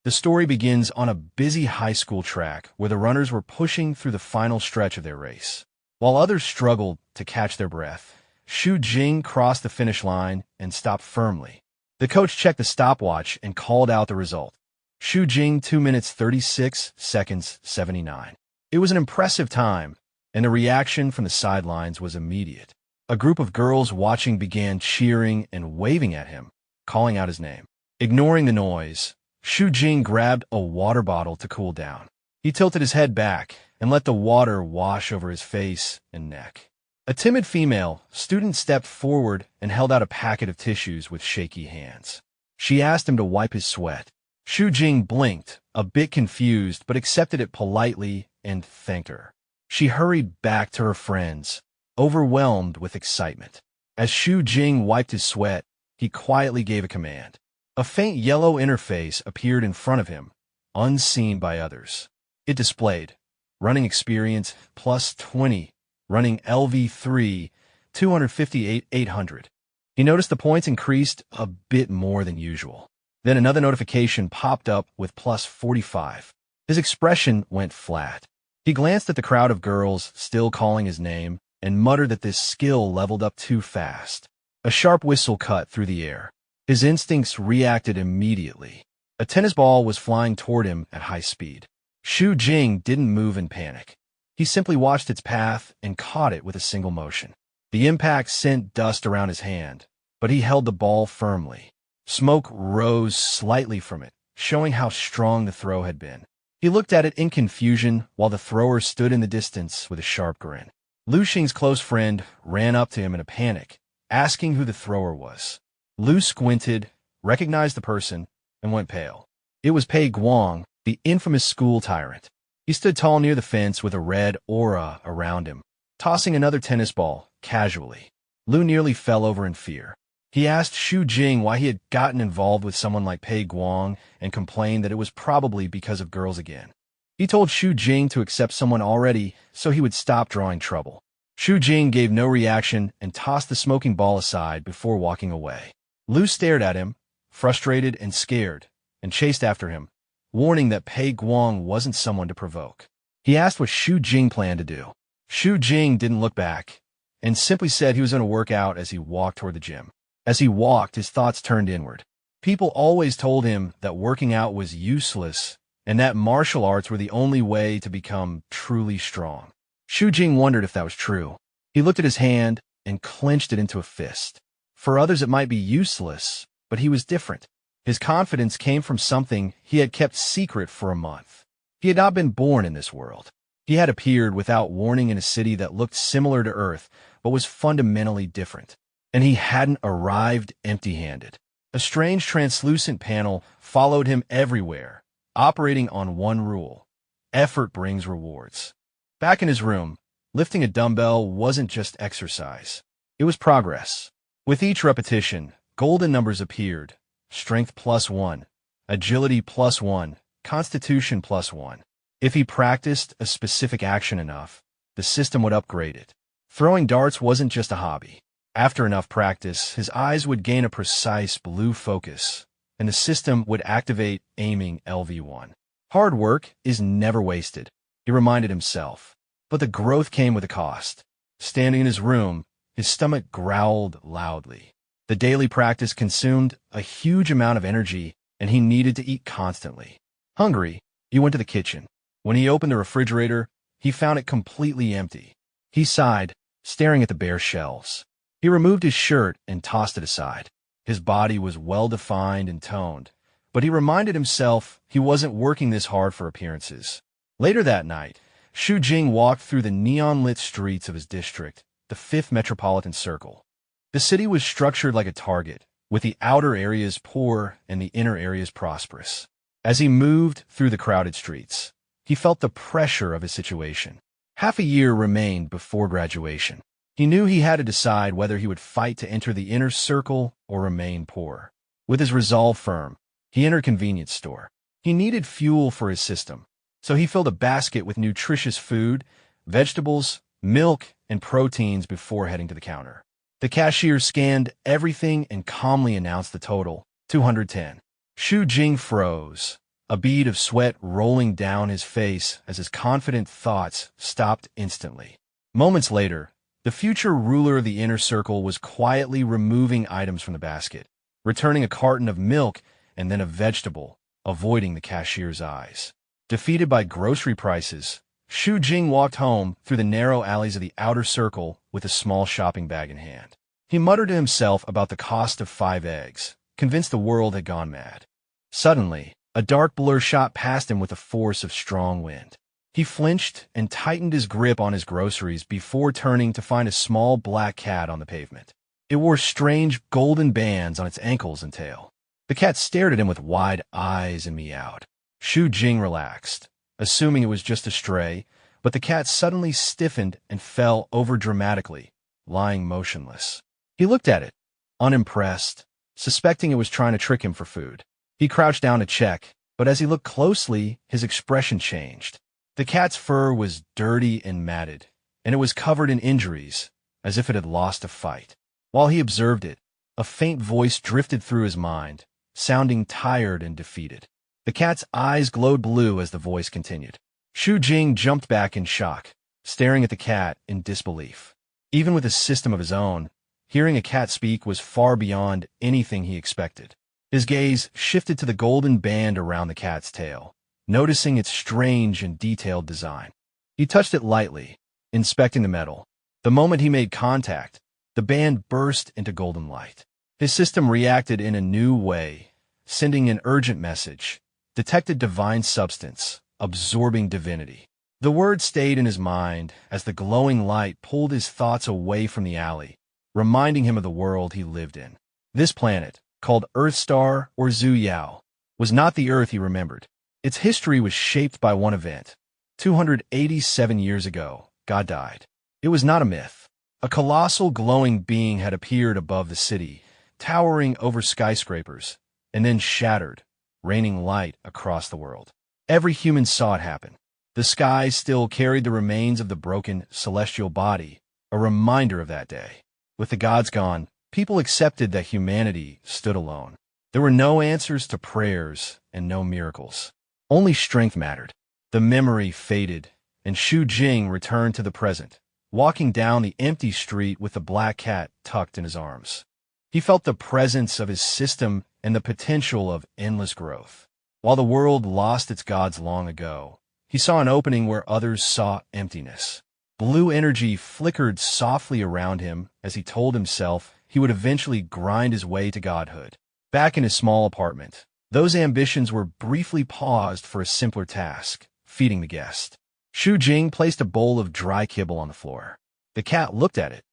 The story begins on a busy high school track where the runners were pushing through the final stretch of their race. While others struggled to catch their breath, Xu Jing crossed the finish line and stopped firmly. The coach checked the stopwatch and called out the result. Xu Jing 2 minutes 36 seconds 79. It was an impressive time, and the reaction from the sidelines was immediate. A group of girls watching began cheering and waving at him, calling out his name. Ignoring the noise, Xu Jing grabbed a water bottle to cool down. He tilted his head back and let the water wash over his face and neck. A timid female student stepped forward and held out a packet of tissues with shaky hands. She asked him to wipe his sweat. Xu Jing blinked, a bit confused, but accepted it politely and thanked her. She hurried back to her friends, overwhelmed with excitement. As Xu Jing wiped his sweat, he quietly gave a command. A faint yellow interface appeared in front of him, unseen by others. It displayed running experience plus 20, running LV3, 258 800. He noticed the points increased a bit more than usual. Then another notification popped up with plus 45. His expression went flat. He glanced at the crowd of girls still calling his name and muttered that this skill leveled up too fast. A sharp whistle cut through the air. His instincts reacted immediately. A tennis ball was flying toward him at high speed. Xu Jing didn't move in panic. He simply watched its path and caught it with a single motion. The impact sent dust around his hand, but he held the ball firmly. Smoke rose slightly from it, showing how strong the throw had been. He looked at it in confusion while the thrower stood in the distance with a sharp grin. Lu Xing's close friend ran up to him in a panic, asking who the thrower was. Lu squinted, recognized the person, and went pale. It was Pei Guang, the infamous school tyrant. He stood tall near the fence with a red aura around him, tossing another tennis ball, casually. Lu nearly fell over in fear. He asked Xu Jing why he had gotten involved with someone like Pei Guang and complained that it was probably because of girls again. He told Xu Jing to accept someone already so he would stop drawing trouble. Xu Jing gave no reaction and tossed the smoking ball aside before walking away. Lu stared at him, frustrated and scared, and chased after him, warning that Pei Guang wasn't someone to provoke. He asked what Xu Jing planned to do. Xu Jing didn't look back, and simply said he was going to work out as he walked toward the gym. As he walked, his thoughts turned inward. People always told him that working out was useless, and that martial arts were the only way to become truly strong. Xu Jing wondered if that was true. He looked at his hand and clenched it into a fist. For others it might be useless, but he was different. His confidence came from something he had kept secret for a month. He had not been born in this world. He had appeared without warning in a city that looked similar to Earth, but was fundamentally different. And he hadn't arrived empty-handed. A strange translucent panel followed him everywhere, operating on one rule: effort brings rewards. Back in his room, lifting a dumbbell wasn't just exercise. It was progress. With each repetition, golden numbers appeared: strength +1, agility +1, constitution +1. If he practiced a specific action enough, the system would upgrade it. Throwing darts wasn't just a hobby. After enough practice, his eyes would gain a precise blue focus, and the system would activate aiming LV1. Hard work is never wasted, he reminded himself. But the growth came with a cost. Standing in his room, his stomach growled loudly. The daily practice consumed a huge amount of energy, and he needed to eat constantly. Hungry, he went to the kitchen. When he opened the refrigerator, he found it completely empty. He sighed, staring at the bare shelves. He removed his shirt and tossed it aside. His body was well-defined and toned, but he reminded himself he wasn't working this hard for appearances. Later that night, Xu Jing walked through the neon-lit streets of his district, the 5th Metropolitan Circle. The city was structured like a target, with the outer areas poor and the inner areas prosperous. As he moved through the crowded streets, he felt the pressure of his situation. Half a year remained before graduation. He knew he had to decide whether he would fight to enter the inner circle or remain poor. With his resolve firm, he entered a convenience store. He needed fuel for his system, so he filled a basket with nutritious food, vegetables, milk, and proteins before heading to the counter. The cashier scanned everything and calmly announced the total, 210. Xu Jing froze. a bead of sweat rolling down his face as his confident thoughts stopped instantly. Moments later, the future ruler of the inner circle was quietly removing items from the basket, returning a carton of milk and then a vegetable, avoiding the cashier's eyes. Defeated by grocery prices, Shu Jing walked home through the narrow alleys of the outer circle with a small shopping bag in hand. He muttered to himself about the cost of 5 eggs, convinced the world had gone mad. Suddenly, a dark blur shot past him with the force of strong wind. He flinched and tightened his grip on his groceries before turning to find a small black cat on the pavement. It wore strange golden bands on its ankles and tail. The cat stared at him with wide eyes and meowed. Shu Jing relaxed, assuming it was just a stray, but the cat suddenly stiffened and fell over dramatically, lying motionless. He looked at it, unimpressed, suspecting it was trying to trick him for food. He crouched down to check, but as he looked closely, his expression changed. The cat's fur was dirty and matted, and it was covered in injuries, as if it had lost a fight. While he observed it, a faint voice drifted through his mind, sounding tired and defeated. The cat's eyes glowed blue as the voice continued. Shu Jing jumped back in shock, staring at the cat in disbelief. Even with a system of his own, hearing a cat speak was far beyond anything he expected. His gaze shifted to the golden band around the cat's tail, noticing its strange and detailed design. He touched it lightly, inspecting the metal. The moment he made contact, the band burst into golden light. His system reacted in a new way, sending an urgent message, detected divine substance, absorbing divinity. The word stayed in his mind as the glowing light pulled his thoughts away from the alley, reminding him of the world he lived in. This planet, called Earthstar or Zhu Yao, was not the Earth he remembered. Its history was shaped by one event. 287 years ago, God died. It was not a myth. A colossal glowing being had appeared above the city, towering over skyscrapers, and then shattered, raining light across the world. Every human saw it happen. The sky still carried the remains of the broken celestial body, a reminder of that day. With the gods gone, people accepted that humanity stood alone. There were no answers to prayers and no miracles. Only strength mattered. The memory faded, and Shu Jing returned to the present, walking down the empty street with the black cat tucked in his arms. He felt the presence of his system and the potential of endless growth. While the world lost its gods long ago, he saw an opening where others saw emptiness. Blue energy flickered softly around him as he told himself he would eventually grind his way to godhood. Back in his small apartment, those ambitions were briefly paused for a simpler task, feeding the guest. Shu Jing placed a bowl of dry kibble on the floor. The cat looked at it,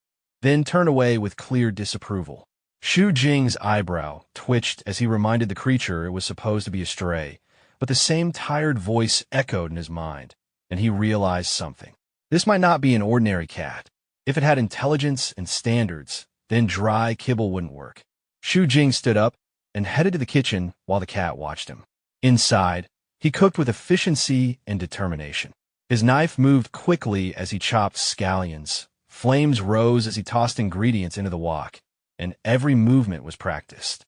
then turned away with clear disapproval. Shu Jing's eyebrow twitched as he reminded the creature it was supposed to be a stray, but the same tired voice echoed in his mind, and he realized something. This might not be an ordinary cat. If it had intelligence and standards, then dry kibble wouldn't work. Shu Jing stood up and headed to the kitchen while the cat watched him. Inside, he cooked with efficiency and determination. His knife moved quickly as he chopped scallions. Flames rose as he tossed ingredients into the wok, and every movement was practiced.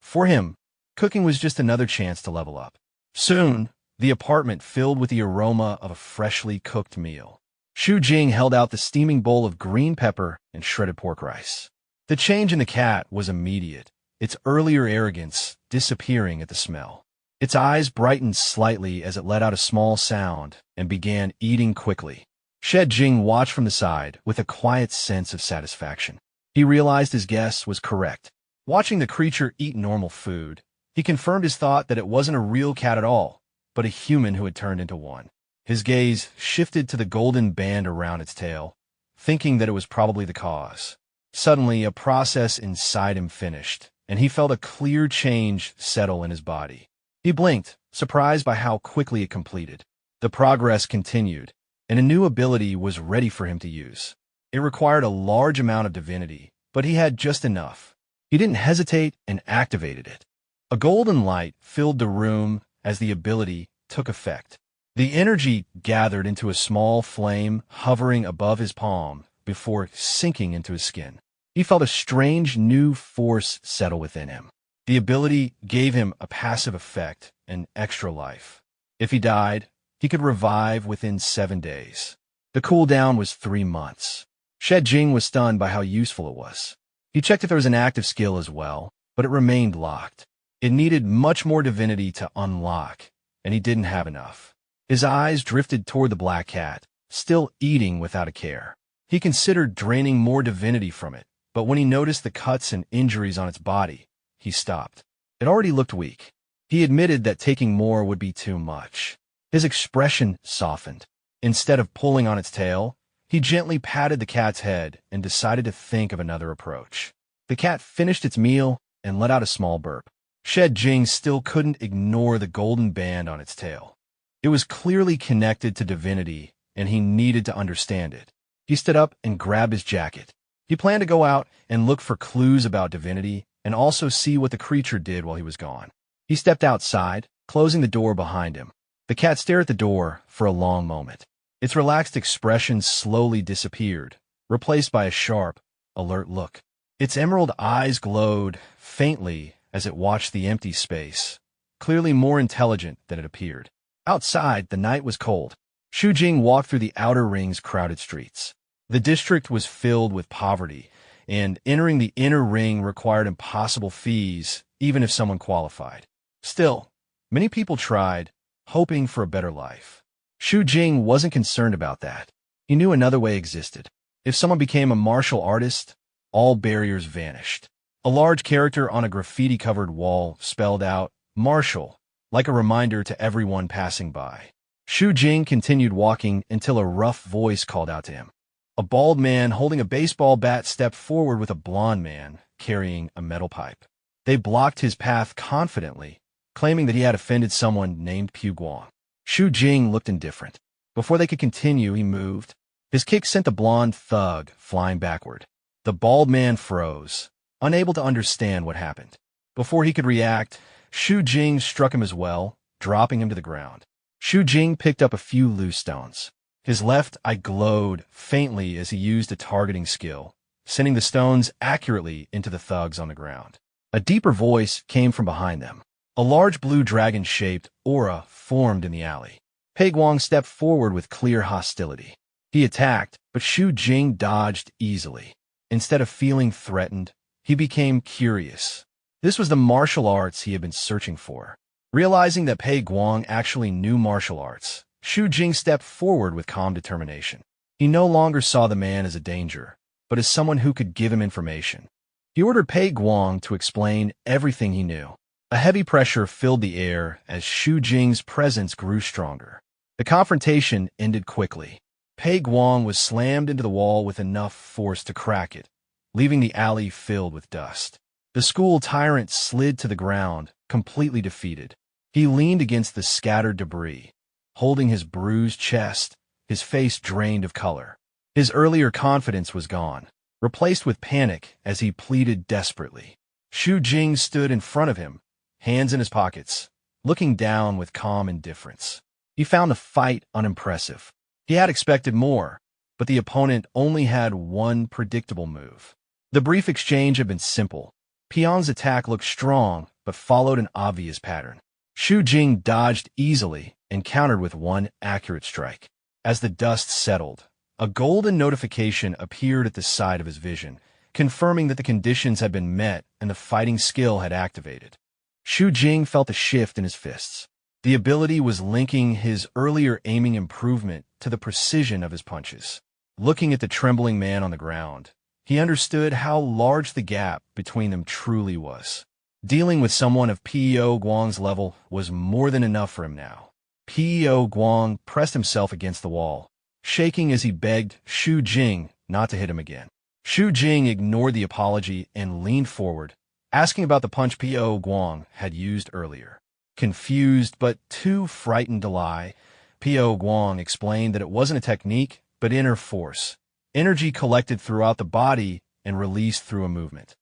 For him, cooking was just another chance to level up. Soon, the apartment filled with the aroma of a freshly cooked meal. Shu Jing held out the steaming bowl of green pepper and shredded pork rice. The change in the cat was immediate, its earlier arrogance disappearing at the smell. Its eyes brightened slightly as it let out a small sound and began eating quickly. Shed Jing watched from the side with a quiet sense of satisfaction. He realized his guess was correct. Watching the creature eat normal food, he confirmed his thought that it wasn't a real cat at all, but a human who had turned into one. His gaze shifted to the golden band around its tail, thinking that it was probably the cause. Suddenly, a process inside him finished, and he felt a clear change settle in his body. He blinked, surprised by how quickly it completed. The progress continued, and a new ability was ready for him to use. It required a large amount of divinity, but he had just enough. He didn't hesitate and activated it. A golden light filled the room as the ability took effect. The energy gathered into a small flame hovering above his palm before sinking into his skin. He felt a strange new force settle within him. The ability gave him a passive effect and extra life. If he died, he could revive within 7 days. The cooldown was 3 months. Shed Jing was stunned by how useful it was. He checked if there was an active skill as well, but it remained locked. It needed much more divinity to unlock, and he didn't have enough. His eyes drifted toward the black cat, still eating without a care. He considered draining more divinity from it, but when he noticed the cuts and injuries on its body, he stopped. It already looked weak. He admitted that taking more would be too much. His expression softened. Instead of pulling on its tail, he gently patted the cat's head and decided to think of another approach. The cat finished its meal and let out a small burp. Shed Jing still couldn't ignore the golden band on its tail. It was clearly connected to divinity, and he needed to understand it. He stood up and grabbed his jacket. He planned to go out and look for clues about divinity and also see what the creature did while he was gone. He stepped outside, closing the door behind him. The cat stared at the door for a long moment. Its relaxed expression slowly disappeared, replaced by a sharp, alert look. Its emerald eyes glowed faintly as it watched the empty space, clearly more intelligent than it appeared. Outside, the night was cold. Shu Jing walked through the outer ring's crowded streets. The district was filled with poverty, and entering the inner ring required impossible fees, even if someone qualified. Still, many people tried, hoping for a better life. Shu Jing wasn't concerned about that. He knew another way existed. If someone became a martial artist, all barriers vanished. A large character on a graffiti-covered wall spelled out, "Martial," like a reminder to everyone passing by. Shu Jing continued walking until a rough voice called out to him. A bald man holding a baseball bat stepped forward with a blond man carrying a metal pipe. They blocked his path confidently, claiming that he had offended someone named Pu Guang. Shu Jing looked indifferent. Before they could continue, he moved. His kick sent the blond thug flying backward. The bald man froze, unable to understand what happened. Before he could react, Shu Jing struck him as well, dropping him to the ground. Shu Jing picked up a few loose stones. His left eye glowed faintly as he used a targeting skill, sending the stones accurately into the thugs on the ground. A deeper voice came from behind them. A large blue dragon-shaped aura formed in the alley. Pei Guang stepped forward with clear hostility. He attacked, but Shu Jing dodged easily. Instead of feeling threatened, he became curious. This was the martial arts he had been searching for. Realizing that Pei Guang actually knew martial arts, Shu Jing stepped forward with calm determination. He no longer saw the man as a danger, but as someone who could give him information. He ordered Pei Guang to explain everything he knew. A heavy pressure filled the air as Shu Jing's presence grew stronger. The confrontation ended quickly. Pei Guang was slammed into the wall with enough force to crack it, leaving the alley filled with dust. The school tyrant slid to the ground, completely defeated. He leaned against the scattered debris, holding his bruised chest, his face drained of color. His earlier confidence was gone, replaced with panic as he pleaded desperately. Shu Jing stood in front of him, hands in his pockets, looking down with calm indifference. He found the fight unimpressive. He had expected more, but the opponent only had one predictable move. The brief exchange had been simple. Piang's attack looked strong, but followed an obvious pattern. Shu Jing dodged easily and countered with one accurate strike. As the dust settled, a golden notification appeared at the side of his vision, confirming that the conditions had been met and the fighting skill had activated. Shu Jing felt a shift in his fists. The ability was linking his earlier aiming improvement to the precision of his punches. Looking at the trembling man on the ground, he understood how large the gap between them truly was. Dealing with someone of Pei Guang's level was more than enough for him now. Pei Guang pressed himself against the wall, shaking as he begged Shu Jing not to hit him again. Shu Jing ignored the apology and leaned forward, asking about the punch Pei Guang had used earlier. Confused but too frightened to lie, Pei Guang explained that it wasn't a technique, but inner force, energy collected throughout the body and released through a movement.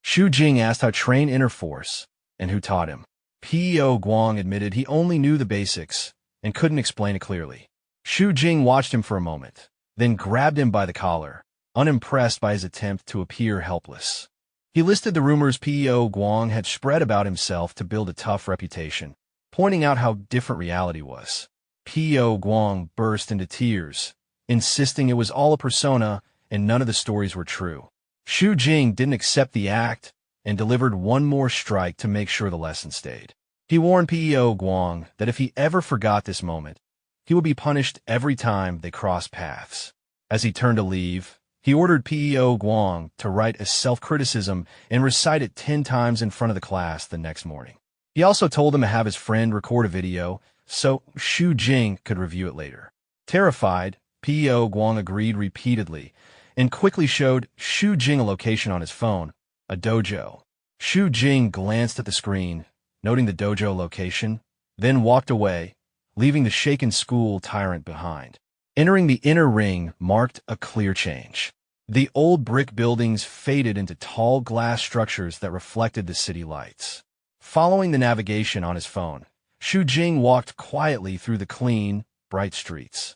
Shu Jing asked how to train inner force and who taught him. Pei Guang admitted he only knew the basics and couldn't explain it clearly. Shu Jing watched him for a moment, then grabbed him by the collar, unimpressed by his attempt to appear helpless. He listed the rumors P.O. Guang had spread about himself to build a tough reputation, pointing out how different reality was. P.O. Guang burst into tears, insisting it was all a persona and none of the stories were true. Xu Jing didn't accept the act and delivered one more strike to make sure the lesson stayed. He warned P.O. Guang that if he ever forgot this moment, he would be punished every time they crossed paths. As he turned to leave, he ordered P.O. Guang to write a self-criticism and recite it 10 times in front of the class the next morning. He also told him to have his friend record a video so Xu Jing could review it later. Terrified, P.O. Guang agreed repeatedly and quickly showed Xu Jing a location on his phone, a dojo. Xu Jing glanced at the screen, noting the dojo location, then walked away, leaving the shaken school tyrant behind. Entering the inner ring marked a clear change. The old brick buildings faded into tall glass structures that reflected the city lights. Following the navigation on his phone, Xu Jing walked quietly through the clean, bright streets.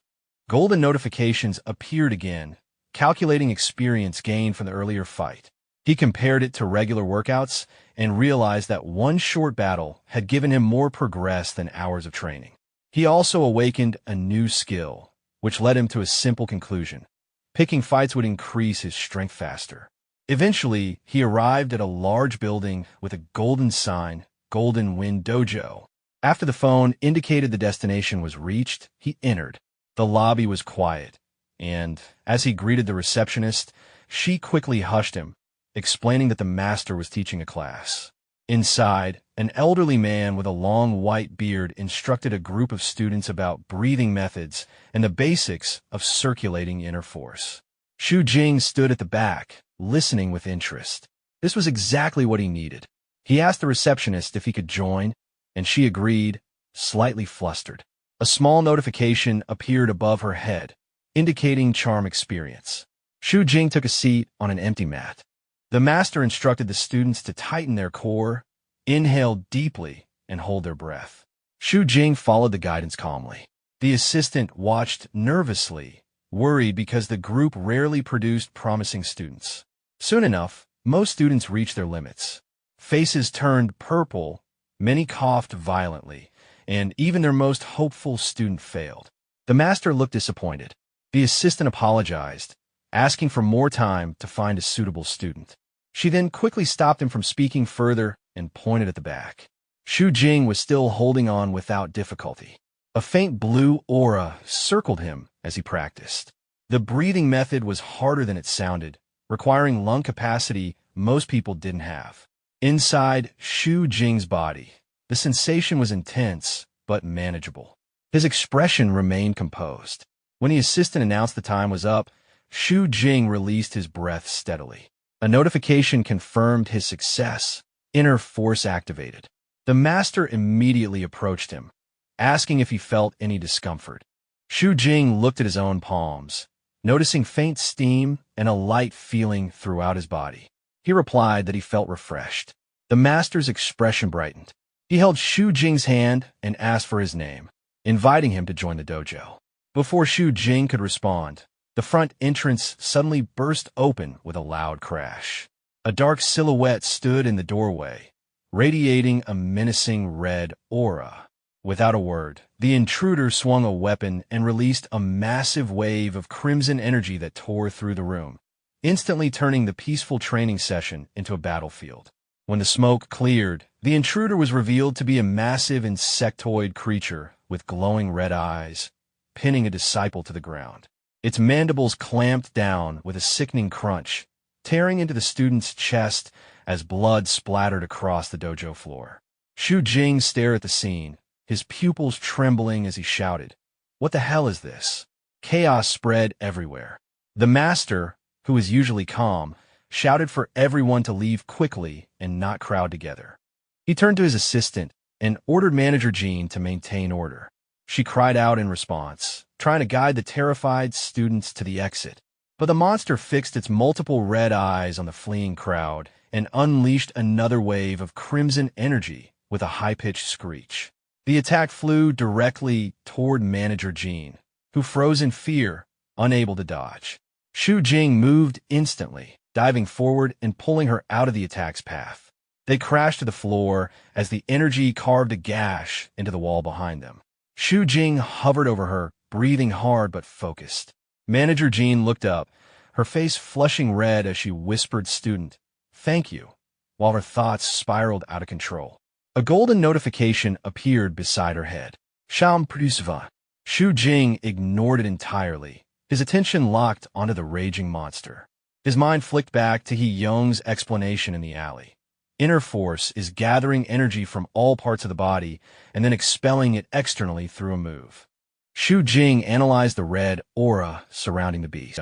Golden notifications appeared again, calculating experience gained from the earlier fight. He compared it to regular workouts and realized that one short battle had given him more progress than hours of training. He also awakened a new skill, which led him to a simple conclusion. Picking fights would increase his strength faster. Eventually, he arrived at a large building with a golden sign, Golden Wind Dojo. After the phone indicated the destination was reached, he entered. The lobby was quiet, and as he greeted the receptionist, she quickly hushed him, explaining that the master was teaching a class. Inside, an elderly man with a long white beard instructed a group of students about breathing methods and the basics of circulating inner force. Xu Jing stood at the back, listening with interest. This was exactly what he needed. He asked the receptionist if he could join, and she agreed, slightly flustered. A small notification appeared above her head, indicating charm experience. Xu Jing took a seat on an empty mat. The master instructed the students to tighten their core, inhale deeply, and hold their breath. Xu Jing followed the guidance calmly. The assistant watched nervously, worried because the group rarely produced promising students. Soon enough, most students reached their limits. Faces turned purple, many coughed violently, and even their most hopeful student failed. The master looked disappointed. The assistant apologized, asking for more time to find a suitable student. She then quickly stopped him from speaking further and pointed at the back. Xu Jing was still holding on without difficulty. A faint blue aura circled him as he practiced. The breathing method was harder than it sounded, requiring lung capacity most people didn't have. Inside Xu Jing's body, the sensation was intense but manageable. His expression remained composed. When the assistant announced the time was up, Xu Jing released his breath steadily. A notification confirmed his success. Inner force activated. The master immediately approached him, asking if he felt any discomfort. Xu Jing looked at his own palms, noticing faint steam and a light feeling throughout his body. He replied that he felt refreshed. The master's expression brightened. He held Xu Jing's hand and asked for his name, inviting him to join the dojo. Before Xu Jing could respond, the front entrance suddenly burst open with a loud crash. A dark silhouette stood in the doorway, radiating a menacing red aura. Without a word, the intruder swung a weapon and released a massive wave of crimson energy that tore through the room, instantly turning the peaceful training session into a battlefield. When the smoke cleared, the intruder was revealed to be a massive insectoid creature with glowing red eyes, pinning a disciple to the ground. Its mandibles clamped down with a sickening crunch, tearing into the student's chest as blood splattered across the dojo floor. Xu Jing stared at the scene, his pupils trembling as he shouted, "What the hell is this?" Chaos spread everywhere. The master, who is usually calm, shouted for everyone to leave quickly and not crowd together. He turned to his assistant and ordered Manager Jean to maintain order. She cried out in response, trying to guide the terrified students to the exit. But the monster fixed its multiple red eyes on the fleeing crowd and unleashed another wave of crimson energy with a high-pitched screech. The attack flew directly toward Manager Jean, who froze in fear, unable to dodge. Xu Jing moved instantly, diving forward and pulling her out of the attack's path. They crashed to the floor as the energy carved a gash into the wall behind them. Shu Jing hovered over her, breathing hard but focused. Manager Jean looked up, her face flushing red as she whispered, "Student, thank you," while her thoughts spiraled out of control. A golden notification appeared beside her head. Sham Produsva. Shu Jing ignored it entirely, his attention locked onto the raging monster. His mind flicked back to He Yong's explanation in the alley. Inner force is gathering energy from all parts of the body and then expelling it externally through a move. Shu Jing analyzed the red aura surrounding the beast.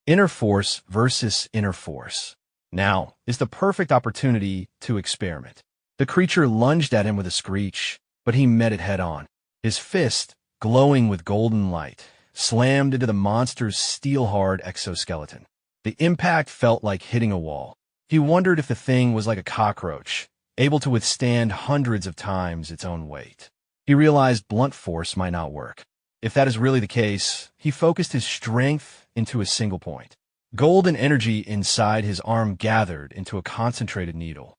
Inner force versus inner force. Now is the perfect opportunity to experiment. The creature lunged at him with a screech, but he met it head-on. His fist, glowing with golden light, slammed into the monster's steel-hard exoskeleton. The impact felt like hitting a wall. He wondered if the thing was like a cockroach, able to withstand hundreds of times its own weight. He realized blunt force might not work. If that is really the case, he focused his strength into a single point. Golden energy inside his arm gathered into a concentrated needle.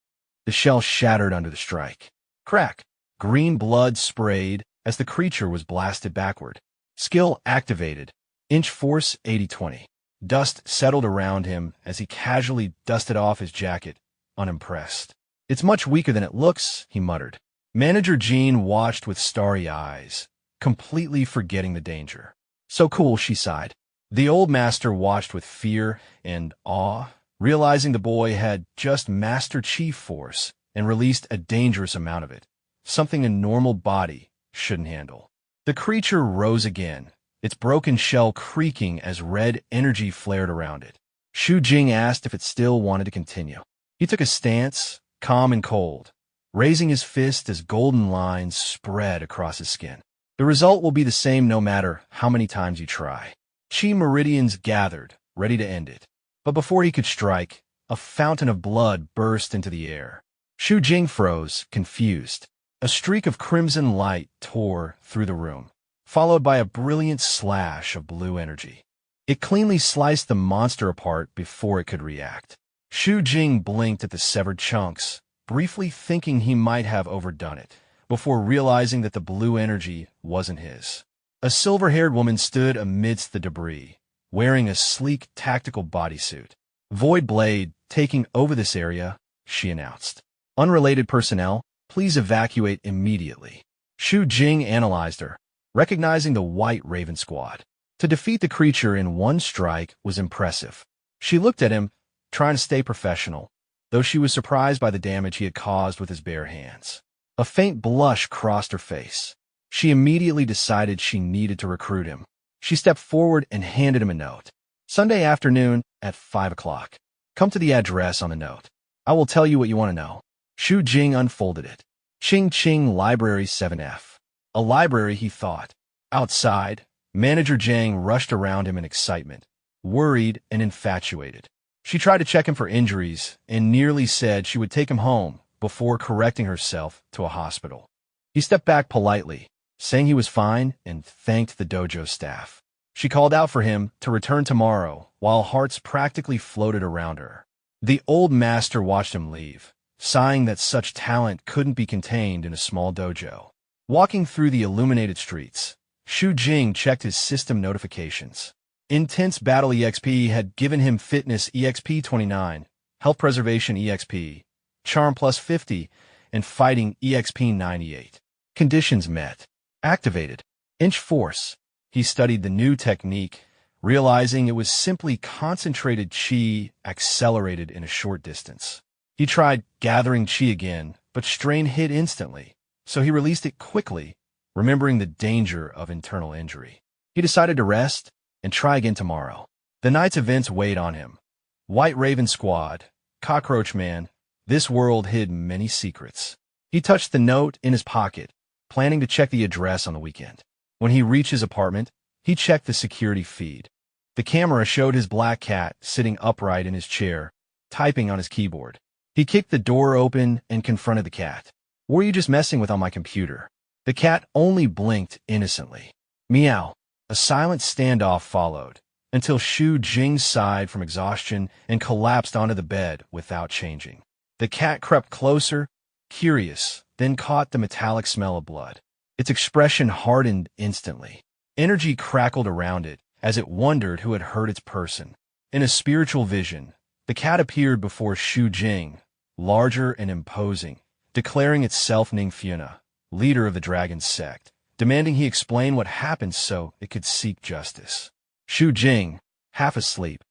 The shell shattered under the strike. Crack! Green blood sprayed as the creature was blasted backward. Skill activated. Inch force 80-20. Dust settled around him as he casually dusted off his jacket, unimpressed. "It's much weaker than it looks," he muttered. Manager Jean watched with starry eyes, completely forgetting the danger. "So cool," she sighed. The old master watched with fear and awe, realizing the boy had just mastered chi force and released a dangerous amount of it, something a normal body shouldn't handle. The creature rose again, its broken shell creaking as red energy flared around it. Shu Jing asked if it still wanted to continue. He took a stance, calm and cold, raising his fist as golden lines spread across his skin. "The result will be the same no matter how many times you try." Chi meridians gathered, ready to end it. But before he could strike, a fountain of blood burst into the air. Shu Jing froze, confused. A streak of crimson light tore through the room, followed by a brilliant slash of blue energy. It cleanly sliced the monster apart before it could react. Shu Jing blinked at the severed chunks, briefly thinking he might have overdone it, before realizing that the blue energy wasn't his. A silver-haired woman stood amidst the debris, wearing a sleek tactical bodysuit. "Void Blade taking over this area," she announced. "Unrelated personnel, please evacuate immediately." Shu Jing analyzed her, recognizing the White Raven Squad. To defeat the creature in one strike was impressive. She looked at him, trying to stay professional, though she was surprised by the damage he had caused with his bare hands. A faint blush crossed her face. She immediately decided she needed to recruit him. She stepped forward and handed him a note. "Sunday afternoon at 5 o'clock. Come to the address on the note. I will tell you what you want to know." Shu Jing unfolded it. Ching Ching Library 7F. A library, he thought. Outside, Manager Jiang rushed around him in excitement, worried and infatuated. She tried to check him for injuries and nearly said she would take him home before correcting herself to a hospital. He stepped back politely, saying he was fine, and thanked the dojo staff. She called out for him to return tomorrow, while hearts practically floated around her. The old master watched him leave, sighing that such talent couldn't be contained in a small dojo. Walking through the illuminated streets, Shu Jing checked his system notifications. Intense Battle EXP had given him Fitness EXP 29, Health Preservation EXP, Charm plus 50, and Fighting EXP 98. Conditions met. Activated. Inch Force. He studied the new technique, realizing it was simply concentrated chi accelerated in a short distance. He tried gathering chi again, but strain hit instantly, so he released it quickly, remembering the danger of internal injury. He decided to rest and try again tomorrow. The night's events weighed on him. White Raven Squad, Cockroach Man, this world hid many secrets. He touched the note in his pocket, planning to check the address on the weekend. When he reached his apartment, he checked the security feed. The camera showed his black cat sitting upright in his chair, typing on his keyboard. He kicked the door open and confronted the cat. "Were you just messing with on my computer?" The cat only blinked innocently. Meow. A silent standoff followed, until Shu Jing sighed from exhaustion and collapsed onto the bed without changing. The cat crept closer, curious, then caught the metallic smell of blood. Its expression hardened instantly. Energy crackled around it as it wondered who had hurt its person. In a spiritual vision, the cat appeared before Shu Jing, larger and imposing, declaring itself Ningfuna, leader of the dragon sect, demanding he explain what happened so it could seek justice. Shu Jing, half asleep,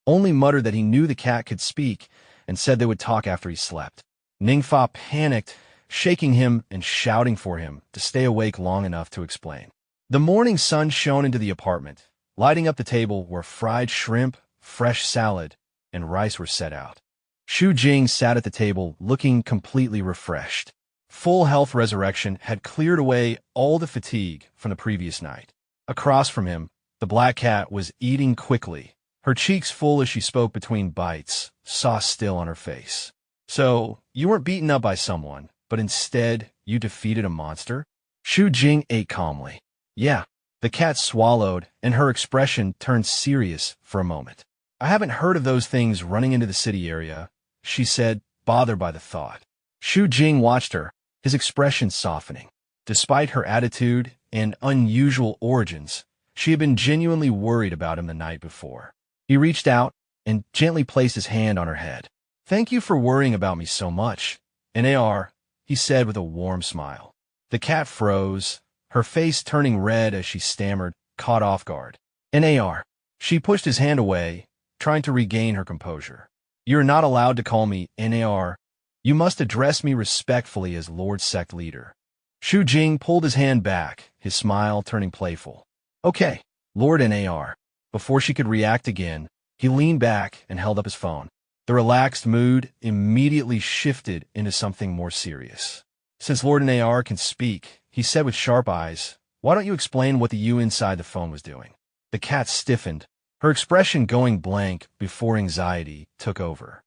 only muttered that he knew the cat could speak and said they would talk after he slept. Ningfa panicked, shaking him and shouting for him to stay awake long enough to explain. The morning sun shone into the apartment, lighting up the table where fried shrimp, fresh salad, and rice were set out. Shu Jing sat at the table looking completely refreshed. Full health resurrection had cleared away all the fatigue from the previous night. Across from him, the black cat was eating quickly, her cheeks full as she spoke between bites, sauce still on her face. So, you weren't beaten up by someone, but instead, you defeated a monster? Shu Jing ate calmly. Yeah. The cat swallowed, and her expression turned serious for a moment. I haven't heard of those things running into the city area, she said, bothered by the thought. Shu Jing watched her, his expression softening. Despite her attitude and unusual origins, she had been genuinely worried about him the night before. He reached out and gently placed his hand on her head. Thank you for worrying about me so much, Nar, he said with a warm smile. The cat froze, her face turning red as she stammered, caught off guard. Nar. She pushed his hand away, trying to regain her composure. You're not allowed to call me Nar. You must address me respectfully as Lord Sect Leader. Shu Jing pulled his hand back, his smile turning playful. Okay, Lord Nar. Before she could react again, he leaned back and held up his phone. The relaxed mood immediately shifted into something more serious. Since Lord Nar can speak, he said with sharp eyes, why don't you explain what the you inside the phone was doing? The cat stiffened, her expression going blank before anxiety took over.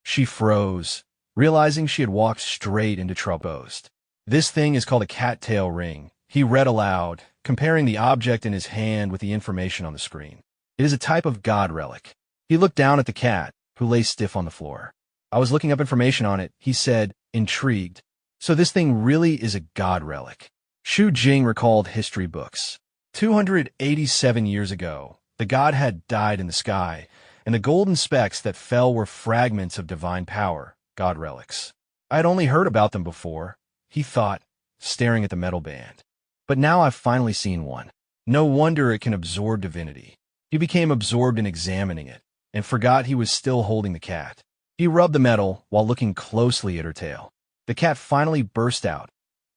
She froze, realizing she had walked straight into trouble. This thing is called a cattail ring, he read aloud, comparing the object in his hand with the information on the screen. It is a type of god relic. He looked down at the cat, who lay stiff on the floor. I was looking up information on it, he said, intrigued. So this thing really is a god relic. Shu Jing recalled history books. 287 years ago, the god had died in the sky, and the golden specks that fell were fragments of divine power, god relics. I had only heard about them before, he thought, staring at the metal band. But now I've finally seen one. No wonder it can absorb divinity. He became absorbed in examining it, and forgot he was still holding the cat. He rubbed the metal while looking closely at her tail. The cat finally burst out.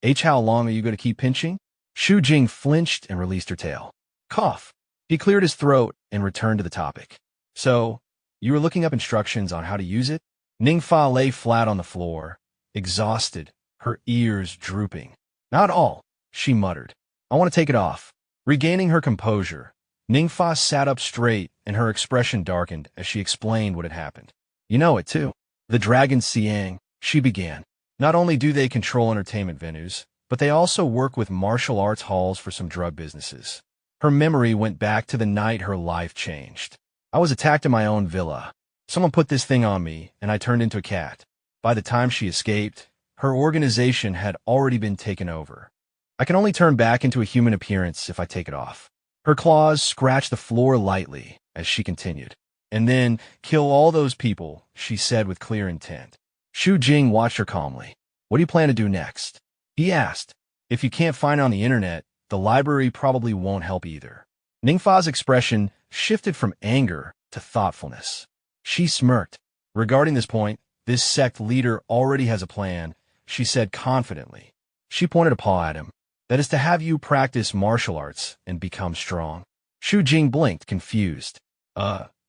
How long are you going to keep pinching? Shu Jing flinched and released her tail. Cough. He cleared his throat and returned to the topic. So, you were looking up instructions on how to use it? Ningfa lay flat on the floor, exhausted, her ears drooping. Not all, she muttered. I want to take it off. Regaining her composure, Ningfa sat up straight and her expression darkened as she explained what had happened. You know it too. The Dragon Siang, she began. Not only do they control entertainment venues, but they also work with martial arts halls for some drug businesses. Her memory went back to the night her life changed. I was attacked in my own villa. Someone put this thing on me, and I turned into a cat. By the time she escaped, her organization had already been taken over. I can only turn back into a human appearance if I take it off. Her claws scratched the floor lightly as she continued. And then, kill all those people, she said with clear intent. Shu Jing watched her calmly. What do you plan to do next? He asked. If you can't find it on the internet, the library probably won't help either. Ningfa's expression shifted from anger to thoughtfulness. She smirked. Regarding this point, this sect leader already has a plan, she said confidently. She pointed a paw at him. That is to have you practice martial arts and become strong. Shu Jing blinked, confused.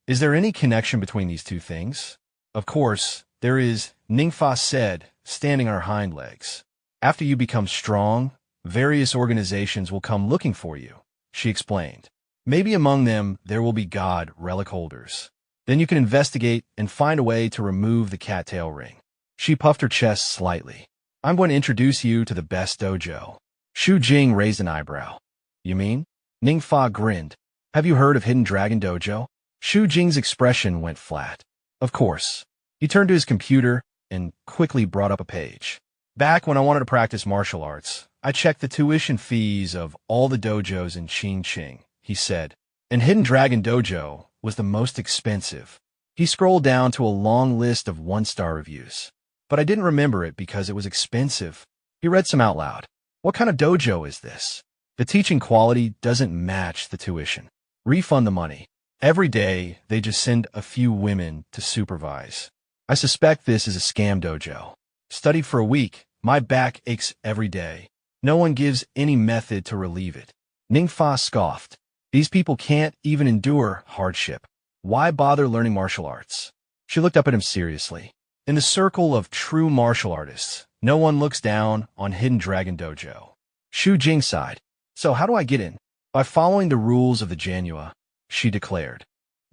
Is there any connection between these two things? Of course, there is, Ningfa said, standing on her hind legs. After you become strong, various organizations will come looking for you, she explained. Maybe among them there will be god relic holders. Then you can investigate and find a way to remove the cattail ring. She puffed her chest slightly. I'm going to introduce you to the best dojo. Shu Jing raised an eyebrow. You mean? Ningfa grinned. Have you heard of Hidden Dragon Dojo? Shu Jing's expression went flat. Of course. He turned to his computer and quickly brought up a page. Back when I wanted to practice martial arts, I checked the tuition fees of all the dojos in Ching, he said. And Hidden Dragon Dojo was the most expensive. He scrolled down to a long list of one-star reviews. But I didn't remember it because it was expensive. He read some out loud. What kind of dojo is this? The teaching quality doesn't match the tuition. Refund the money. Every day, they just send a few women to supervise. I suspect this is a scam dojo. Studied for a week. My back aches every day. No one gives any method to relieve it. Ningfa scoffed. These people can't even endure hardship. Why bother learning martial arts? She looked up at him seriously. In the circle of true martial artists, no one looks down on Hidden Dragon Dojo. Shu Jing sighed. So how do I get in? By following the rules of the manhwa, she declared.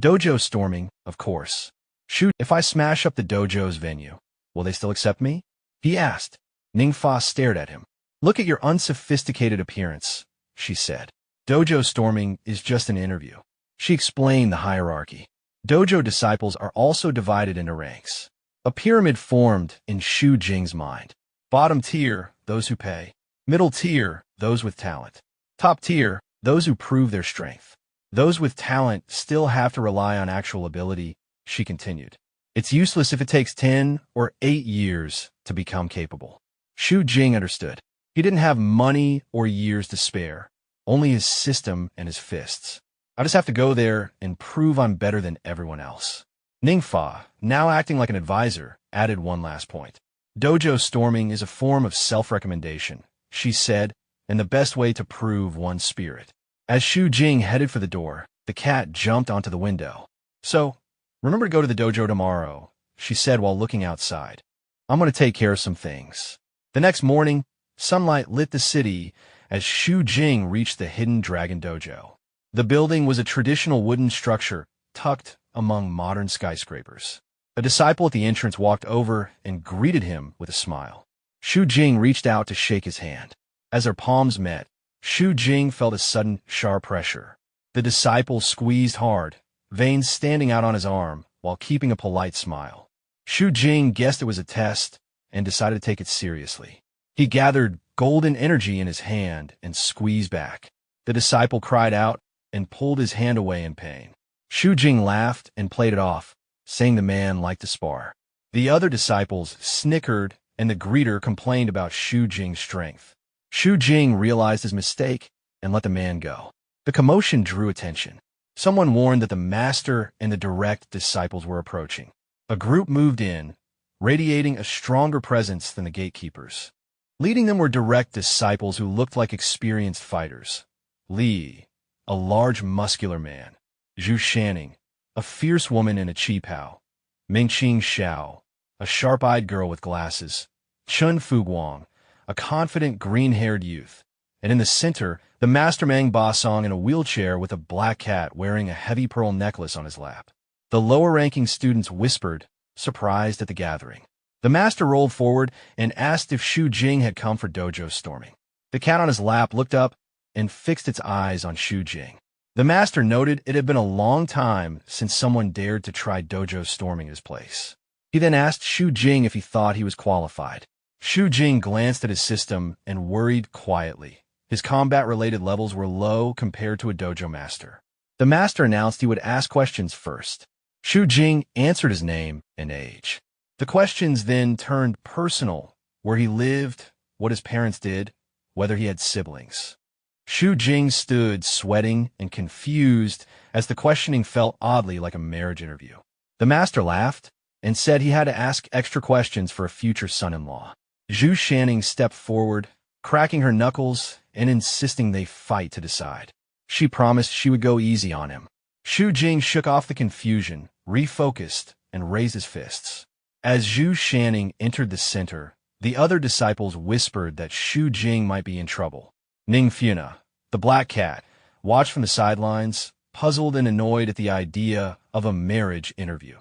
Dojo storming, of course. Shu, if I smash up the dojo's venue, will they still accept me? He asked. Ningfa stared at him. Look at your unsophisticated appearance, she said. Dojo storming is just an interview. She explained the hierarchy. Dojo disciples are also divided into ranks. A pyramid formed in Shu Jing's mind. Bottom tier, those who pay. Middle tier, those with talent. Top tier, those who prove their strength. Those with talent still have to rely on actual ability, she continued. It's useless if it takes 10 or 8 years to become capable. Shu Jing understood. He didn't have money or years to spare, only his system and his fists. I just have to go there and prove I'm better than everyone else. Ningfa, now acting like an advisor, added one last point. Dojo storming is a form of self-recommendation, she said, and the best way to prove one's spirit. As Shu Jing headed for the door, the cat jumped onto the window. So, remember to go to the dojo tomorrow, she said while looking outside. I'm going to take care of some things. The next morning, sunlight lit the city as Shu Jing reached the Hidden Dragon Dojo. The building was a traditional wooden structure tucked among modern skyscrapers. A disciple at the entrance walked over and greeted him with a smile. Shu Jing reached out to shake his hand. As their palms met, Shu Jing felt a sudden, sharp pressure. The disciple squeezed hard, veins standing out on his arm, while keeping a polite smile. Shu Jing guessed it was a test and decided to take it seriously. He gathered golden energy in his hand and squeezed back. The disciple cried out and pulled his hand away in pain. Shu Jing laughed and played it off, saying the man liked to spar. The other disciples snickered and the greeter complained about Shu Jing's strength. Shu Jing realized his mistake and let the man go. The commotion drew attention. Someone warned that the master and the direct disciples were approaching. A group moved in, radiating a stronger presence than the gatekeepers. Leading them were direct disciples who looked like experienced fighters. Li, a large muscular man. Zhu Shanning, a fierce woman in a qipao. Mingqing Xiao, a sharp-eyed girl with glasses. Chun Fuguang, a confident green-haired youth. And in the center, the master Mang Basong in a wheelchair with a black cat wearing a heavy pearl necklace on his lap. The lower-ranking students whispered, surprised at the gathering. The master rolled forward and asked if Shu Jing had come for dojo storming. The cat on his lap looked up and fixed its eyes on Shu Jing. The master noted it had been a long time since someone dared to try dojo storming his place. He then asked Shu Jing if he thought he was qualified. Shu Jing glanced at his system and worried quietly. His combat-related levels were low compared to a dojo master. The master announced he would ask questions first. Shu Jing answered his name and age. The questions then turned personal, where he lived, what his parents did, whether he had siblings. Shu Jing stood sweating and confused as the questioning felt oddly like a marriage interview. The master laughed and said he had to ask extra questions for a future son-in-law. Zhu Shanning stepped forward, cracking her knuckles and insisting they fight to decide. She promised she would go easy on him. Shu Jing shook off the confusion, refocused, and raised his fists. As Zhu Shanning entered the center, the other disciples whispered that Shu Jing might be in trouble. Ning Funa, the black cat, watched from the sidelines, puzzled and annoyed at the idea of a marriage interview.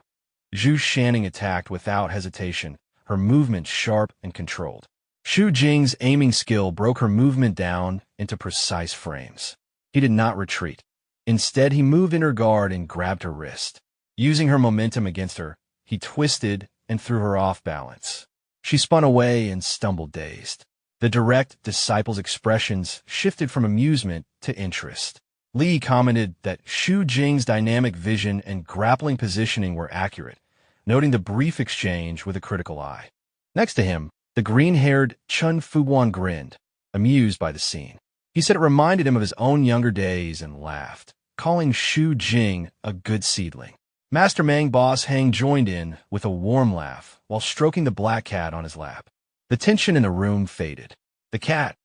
Zhu Shanning attacked without hesitation, her movement sharp and controlled. Shu Jing's aiming skill broke her movement down into precise frames. He did not retreat. Instead, he moved in her guard and grabbed her wrist. Using her momentum against her, he twisted and threw her off balance. She spun away and stumbled dazed. The direct disciple's expressions shifted from amusement to interest. Li commented that Xu Jing's dynamic vision and grappling positioning were accurate, noting the brief exchange with a critical eye. Next to him, the green-haired Chun Fuguan grinned, amused by the scene. He said it reminded him of his own younger days and laughed, calling Xu Jing a good seedling. Master Mang Boss Hang joined in with a warm laugh while stroking the black cat on his lap. The tension in the room faded. The cat,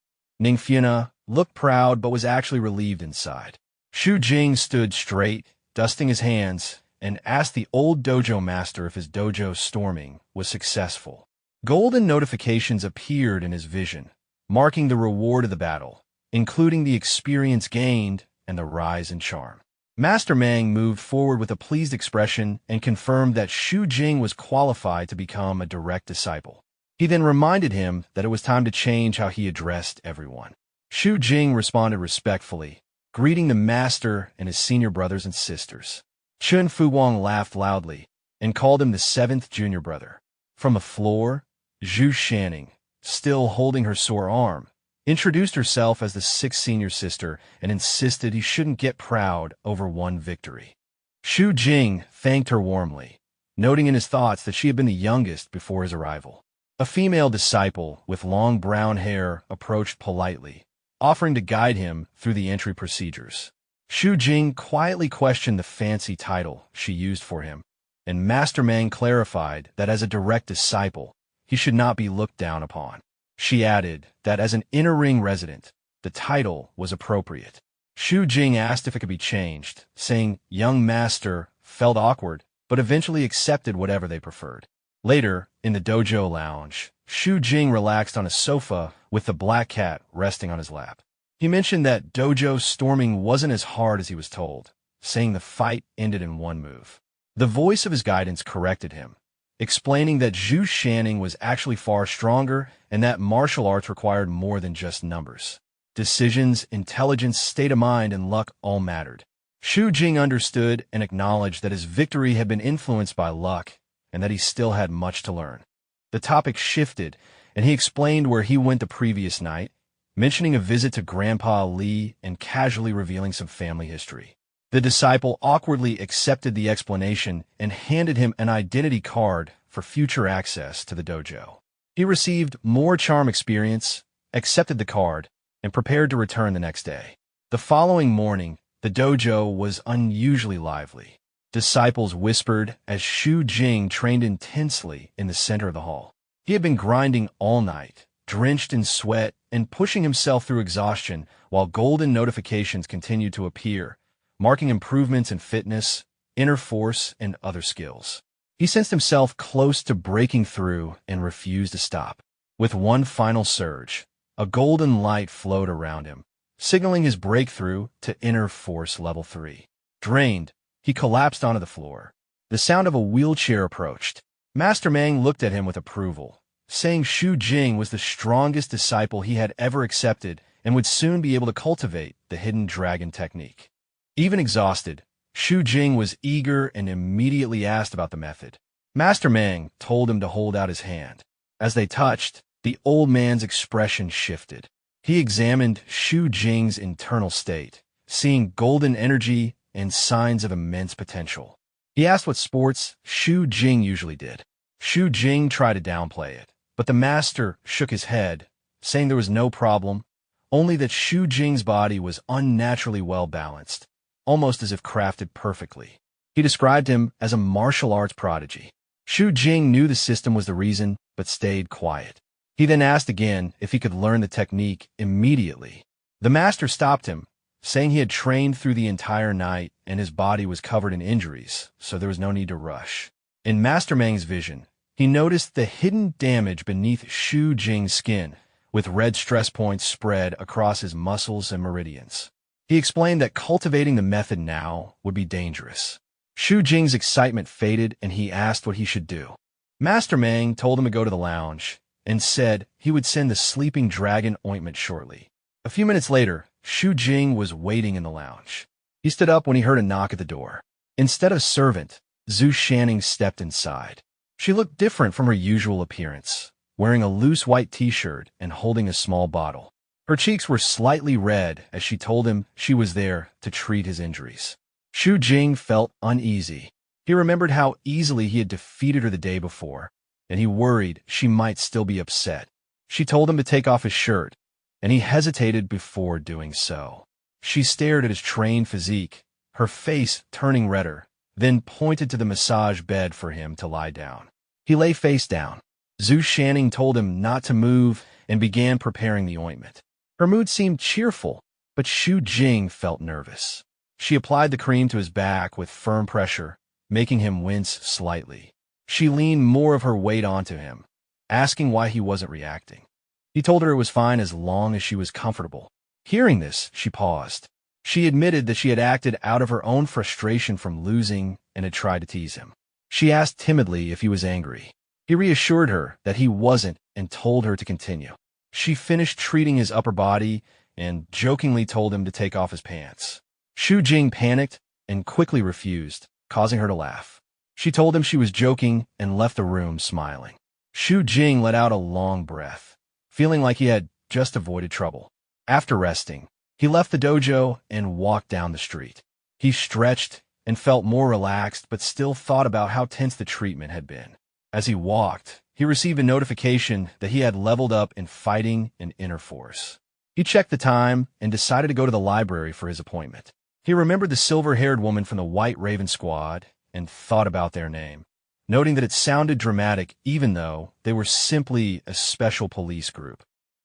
Ningfiana, looked proud but was actually relieved inside. Xu Jing stood straight, dusting his hands, and asked the old dojo master if his dojo storming was successful. Golden notifications appeared in his vision, marking the reward of the battle, including the experience gained and the rise in charm. Master Mang moved forward with a pleased expression and confirmed that Xu Jing was qualified to become a direct disciple. He then reminded him that it was time to change how he addressed everyone. Xu Jing responded respectfully, greeting the master and his senior brothers and sisters. Chun Fuguang laughed loudly and called him the seventh junior brother. From the floor, Zhu Shanning, still holding her sore arm, introduced herself as the sixth senior sister and insisted he shouldn't get proud over one victory. Xu Jing thanked her warmly, noting in his thoughts that she had been the youngest before his arrival. A female disciple with long brown hair approached politely, offering to guide him through the entry procedures. Xu Jing quietly questioned the fancy title she used for him, and Master Mang clarified that as a direct disciple, he should not be looked down upon. She added that as an inner ring resident, the title was appropriate. Xu Jing asked if it could be changed, saying young master felt awkward, but eventually accepted whatever they preferred. Later, in the dojo lounge, Xu Jing relaxed on a sofa with the black cat resting on his lap. He mentioned that dojo storming wasn't as hard as he was told, saying the fight ended in one move. The voice of his guidance corrected him, explaining that Zhu Shanning was actually far stronger and that martial arts required more than just numbers. Decisions, intelligence, state of mind, and luck all mattered. Xu Jing understood and acknowledged that his victory had been influenced by luck and that he still had much to learn. The topic shifted, and he explained where he went the previous night, mentioning a visit to Grandpa Li and casually revealing some family history. The disciple awkwardly accepted the explanation and handed him an identity card for future access to the dojo. He received more charm experience, accepted the card, and prepared to return the next day. The following morning, the dojo was unusually lively. Disciples whispered as Xu Jing trained intensely in the center of the hall. He had been grinding all night, drenched in sweat and pushing himself through exhaustion while golden notifications continued to appear, marking improvements in fitness, inner force, and other skills. He sensed himself close to breaking through and refused to stop. With one final surge, a golden light flowed around him, signaling his breakthrough to inner force level 3. Drained, he collapsed onto the floor. The sound of a wheelchair approached. Master Mang looked at him with approval, saying Xu Jing was the strongest disciple he had ever accepted and would soon be able to cultivate the hidden dragon technique. Even exhausted, Xu Jing was eager and immediately asked about the method. Master Mang told him to hold out his hand. As they touched, the old man's expression shifted. He examined Xu Jing's internal state, seeing golden energy and signs of immense potential. He asked what sports Xu Jing usually did. Xu Jing tried to downplay it, but the master shook his head, saying there was no problem, only that Xu Jing's body was unnaturally well balanced, almost as if crafted perfectly. He described him as a martial arts prodigy. Xu Jing knew the system was the reason, but stayed quiet. He then asked again if he could learn the technique immediately. The master stopped him, saying he had trained through the entire night and his body was covered in injuries, so there was no need to rush. In Master Mang's vision, he noticed the hidden damage beneath Xu Jing's skin, with red stress points spread across his muscles and meridians. He explained that cultivating the method now would be dangerous. Xu Jing's excitement faded and he asked what he should do. Master Mang told him to go to the lounge and said he would send the sleeping dragon ointment shortly. A few minutes later, Xu Jing was waiting in the lounge. He stood up when he heard a knock at the door. Instead of servant, Zhu Shanning stepped inside. She looked different from her usual appearance, wearing a loose white t-shirt and holding a small bottle. Her cheeks were slightly red as she told him she was there to treat his injuries. Xu Jing felt uneasy. He remembered how easily he had defeated her the day before, and he worried she might still be upset. She told him to take off his shirt, and he hesitated before doing so. She stared at his trained physique, her face turning redder, then pointed to the massage bed for him to lie down. He lay face down. Zhu Shanning told him not to move and began preparing the ointment. Her mood seemed cheerful, but Xu Jing felt nervous. She applied the cream to his back with firm pressure, making him wince slightly. She leaned more of her weight onto him, asking why he wasn't reacting. He told her it was fine as long as she was comfortable. Hearing this, she paused. She admitted that she had acted out of her own frustration from losing and had tried to tease him. She asked timidly if he was angry. He reassured her that he wasn't and told her to continue. She finished treating his upper body and jokingly told him to take off his pants. Xu Jing panicked and quickly refused, causing her to laugh. She told him she was joking and left the room smiling. Xu Jing let out a long breath, feeling like he had just avoided trouble. After resting, he left the dojo and walked down the street. He stretched and felt more relaxed, but still thought about how tense the treatment had been. As he walked, he received a notification that he had leveled up in fighting and inner force. He checked the time and decided to go to the library for his appointment. He remembered the silver-haired woman from the White Raven Squad and thought about their name, noting that it sounded dramatic even though they were simply a special police group.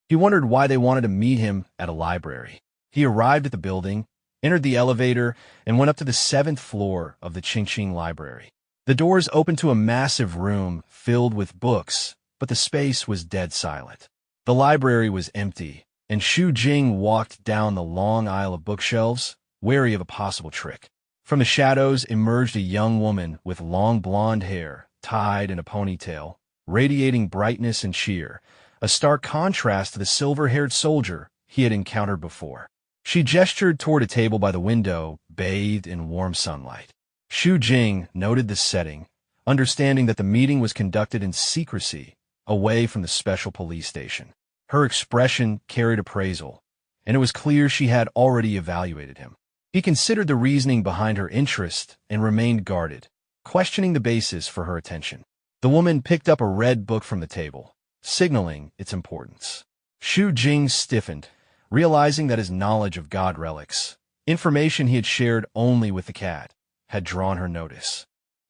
He wondered why they wanted to meet him at a library. He arrived at the building, entered the elevator, and went up to the 7th floor of the Qingqing Library. The doors opened to a massive room filled with books, but the space was dead silent. The library was empty, and Xu Jing walked down the long aisle of bookshelves, wary of a possible trick. From the shadows emerged a young woman with long blonde hair, tied in a ponytail, radiating brightness and cheer, a stark contrast to the silver-haired soldier he had encountered before. She gestured toward a table by the window, bathed in warm sunlight. Xu Jing noted the setting, understanding that the meeting was conducted in secrecy, away from the special police station. Her expression carried appraisal, and it was clear she had already evaluated him. He considered the reasoning behind her interest and remained guarded, questioning the basis for her attention. The woman picked up a red book from the table, signaling its importance. Xu Jing stiffened, realizing that his knowledge of god relics, information he had shared only with the cat, had drawn her notice.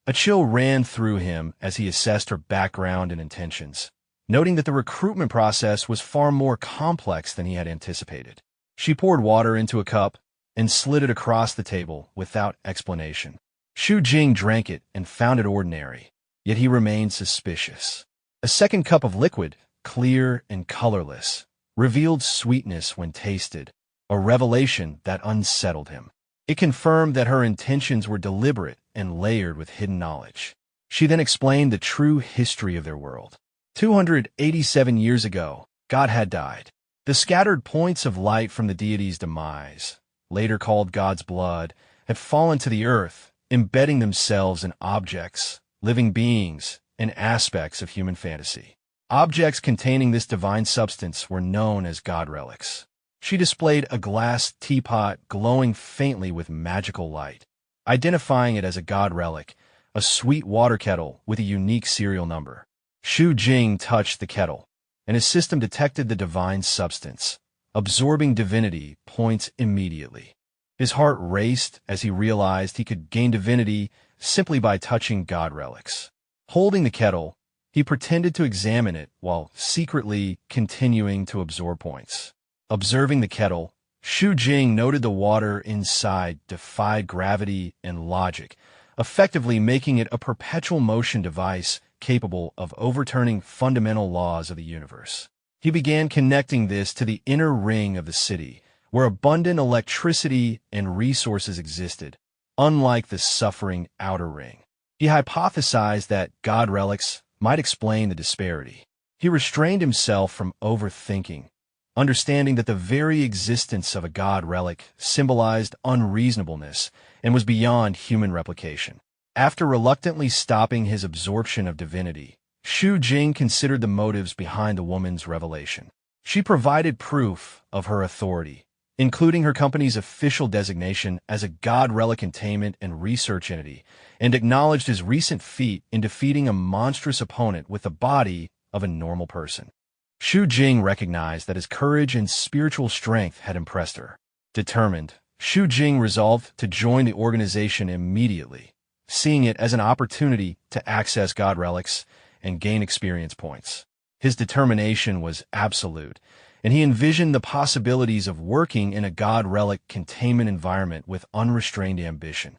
A chill ran through him as he assessed her background and intentions, noting that the recruitment process was far more complex than he had anticipated. She poured water into a cup and slid it across the table without explanation. Xu Jing drank it and found it ordinary, yet he remained suspicious. A second cup of liquid, clear and colorless, revealed sweetness when tasted, a revelation that unsettled him. It confirmed that her intentions were deliberate and layered with hidden knowledge. She then explained the true history of their world. 287 years ago, God had died. The scattered points of light from the deity's demise, later called God's blood, had fallen to the earth, embedding themselves in objects, living beings, and aspects of human fantasy. Objects containing this divine substance were known as god relics. She displayed a glass teapot glowing faintly with magical light, identifying it as a god relic, a sweet water kettle with a unique serial number. Xu Jing touched the kettle, and his system detected the divine substance, absorbing divinity points immediately. His heart raced as he realized he could gain divinity simply by touching god relics. Holding the kettle, he pretended to examine it while secretly continuing to absorb points. Observing the kettle, Xu Jing noted the water inside defied gravity and logic, effectively making it a perpetual motion device capable of overturning fundamental laws of the universe. He began connecting this to the inner ring of the city, where abundant electricity and resources existed, unlike the suffering outer ring. He hypothesized that god relics might explain the disparity. He restrained himself from overthinking, understanding that the very existence of a god relic symbolized unreasonableness and was beyond human replication. After reluctantly stopping his absorption of divinity, Xu Jing considered the motives behind the woman's revelation. She provided proof of her authority, including her company's official designation as a god relic containment and research entity, and acknowledged his recent feat in defeating a monstrous opponent with the body of a normal person. Xu Jing recognized that his courage and spiritual strength had impressed her. Determined, Xu Jing resolved to join the organization immediately, seeing it as an opportunity to access god relics and gain experience points. His determination was absolute, and he envisioned the possibilities of working in a god relic containment environment with unrestrained ambition.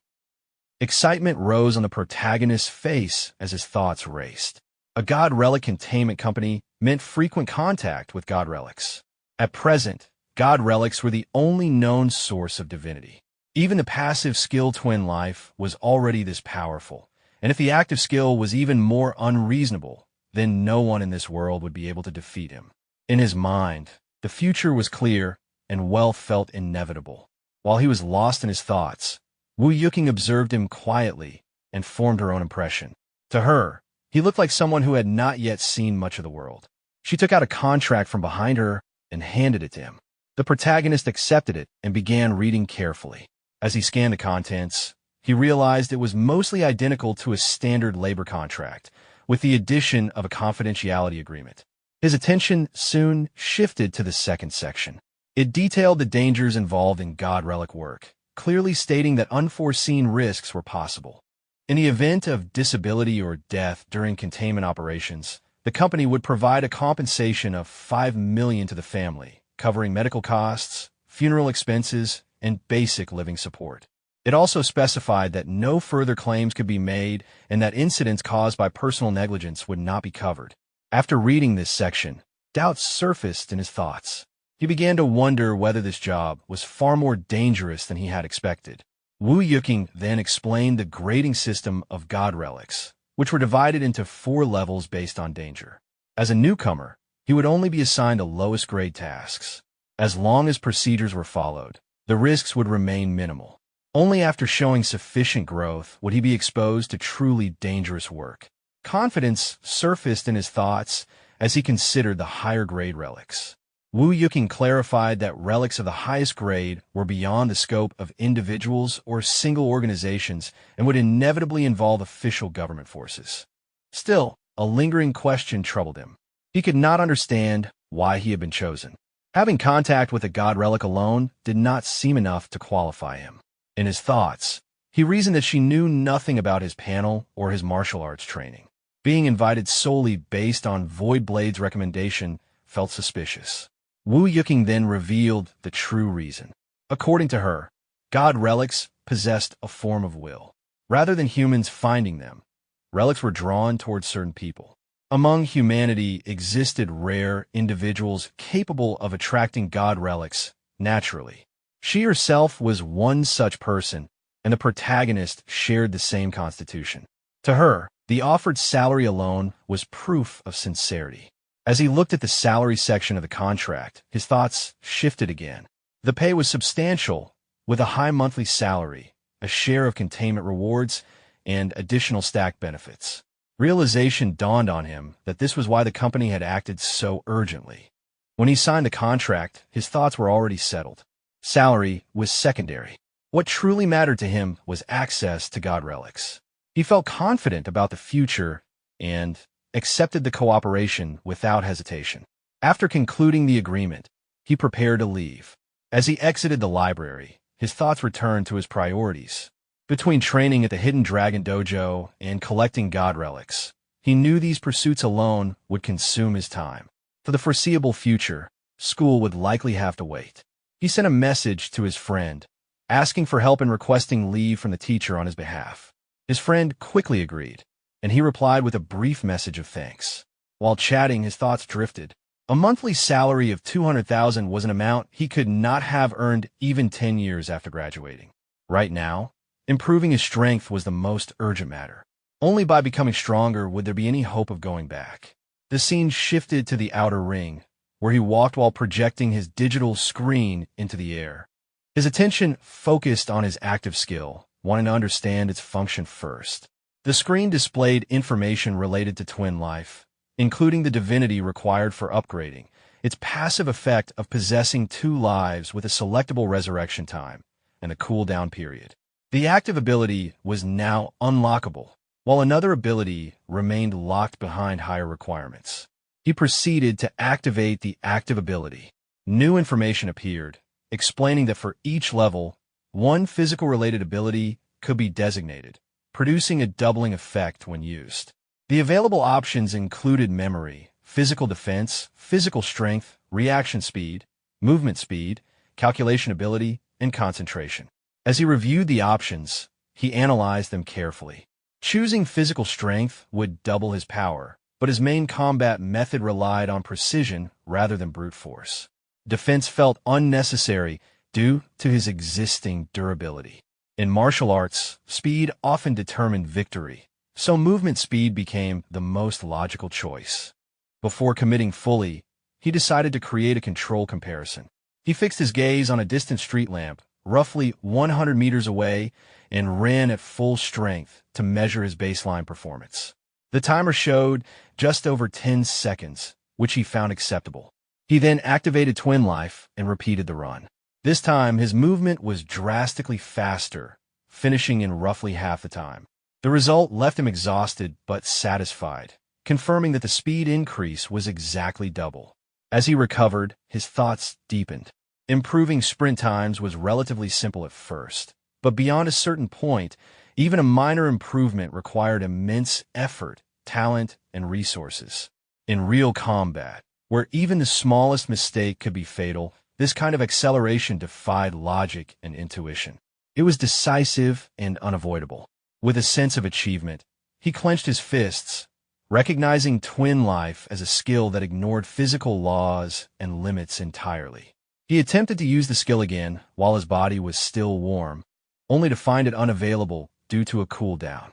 Excitement rose on the protagonist's face as his thoughts raced. A god relic containment company meant frequent contact with god relics. At present, god relics were the only known source of divinity. Even the passive skill twin life was already this powerful, and if the active skill was even more unreasonable, then no one in this world would be able to defeat him. In his mind, the future was clear, and wealth felt inevitable. While he was lost in his thoughts, Wu Yuqing observed him quietly and formed her own impression. To her, he looked like someone who had not yet seen much of the world. She took out a contract from behind her and handed it to him. The protagonist accepted it and began reading carefully. As he scanned the contents, he realized it was mostly identical to a standard labor contract, with the addition of a confidentiality agreement. His attention soon shifted to the second section. It detailed the dangers involved in god relic work, clearly stating that unforeseen risks were possible. In the event of disability or death during containment operations, the company would provide a compensation of $5 million to the family, covering medical costs, funeral expenses, and basic living support. It also specified that no further claims could be made and that incidents caused by personal negligence would not be covered. After reading this section, doubts surfaced in his thoughts. He began to wonder whether this job was far more dangerous than he had expected. Wu Yuqing then explained the grading system of god relics, which were divided into 4 levels based on danger. As a newcomer, he would only be assigned the lowest grade tasks. As long as procedures were followed, the risks would remain minimal. Only after showing sufficient growth would he be exposed to truly dangerous work. Confidence surfaced in his thoughts as he considered the higher grade relics. Wu Yuqing clarified that relics of the highest grade were beyond the scope of individuals or single organizations and would inevitably involve official government forces. Still, a lingering question troubled him. He could not understand why he had been chosen. Having contact with a god relic alone did not seem enough to qualify him. In his thoughts, he reasoned that she knew nothing about his panel or his martial arts training. Being invited solely based on Void Blade's recommendation felt suspicious. Wu Yuqing then revealed the true reason. According to her, god relics possessed a form of will. Rather than humans finding them, relics were drawn towards certain people. Among humanity existed rare individuals capable of attracting god relics naturally. She herself was one such person, and the protagonist shared the same constitution. To her, the offered salary alone was proof of sincerity. As he looked at the salary section of the contract, his thoughts shifted again. The pay was substantial, with a high monthly salary, a share of containment rewards, and additional stacked benefits. Realization dawned on him that this was why the company had acted so urgently. When he signed the contract, his thoughts were already settled. Salary was secondary. What truly mattered to him was access to god relics. He felt confident about the future and accepted the cooperation without hesitation. After concluding the agreement, he prepared to leave. As he exited the library, his thoughts returned to his priorities. Between training at the Hidden Dragon Dojo and collecting god relics, he knew these pursuits alone would consume his time. For the foreseeable future, school would likely have to wait. He sent a message to his friend, asking for help and requesting leave from the teacher on his behalf. His friend quickly agreed, and he replied with a brief message of thanks. While chatting, his thoughts drifted. A monthly salary of $200,000 was an amount he could not have earned even 10 years after graduating. Right now, improving his strength was the most urgent matter. Only by becoming stronger would there be any hope of going back. The scene shifted to the outer ring, where he walked while projecting his digital screen into the air. His attention focused on his active skill, wanting to understand its function first. The screen displayed information related to twin life, including the divinity required for upgrading, its passive effect of possessing 2 lives with a selectable resurrection time, and a cooldown period. The active ability was now unlockable, while another ability remained locked behind higher requirements. He proceeded to activate the active ability. New information appeared, explaining that for each level, one physical-related ability could be designated, producing a doubling effect when used. The available options included memory, physical defense, physical strength, reaction speed, movement speed, calculation ability, and concentration. As he reviewed the options, he analyzed them carefully. Choosing physical strength would double his power, but his main combat method relied on precision rather than brute force. Defense felt unnecessary due to his existing durability. In martial arts, speed often determined victory, so movement speed became the most logical choice. Before committing fully, he decided to create a control comparison. He fixed his gaze on a distant street lamp, roughly 100 meters away, and ran at full strength to measure his baseline performance. The timer showed just over 10 seconds, which he found acceptable. He then activated Twin Life and repeated the run. This time, his movement was drastically faster, finishing in roughly half the time. The result left him exhausted but satisfied, confirming that the speed increase was exactly double. As he recovered, his thoughts deepened. Improving sprint times was relatively simple at first, but beyond a certain point, even a minor improvement required immense effort, talent, and resources. In real combat, where even the smallest mistake could be fatal, this kind of acceleration defied logic and intuition. It was decisive and unavoidable. With a sense of achievement, he clenched his fists, recognizing Twin Life as a skill that ignored physical laws and limits entirely. He attempted to use the skill again while his body was still warm, only to find it unavailable due to a cooldown.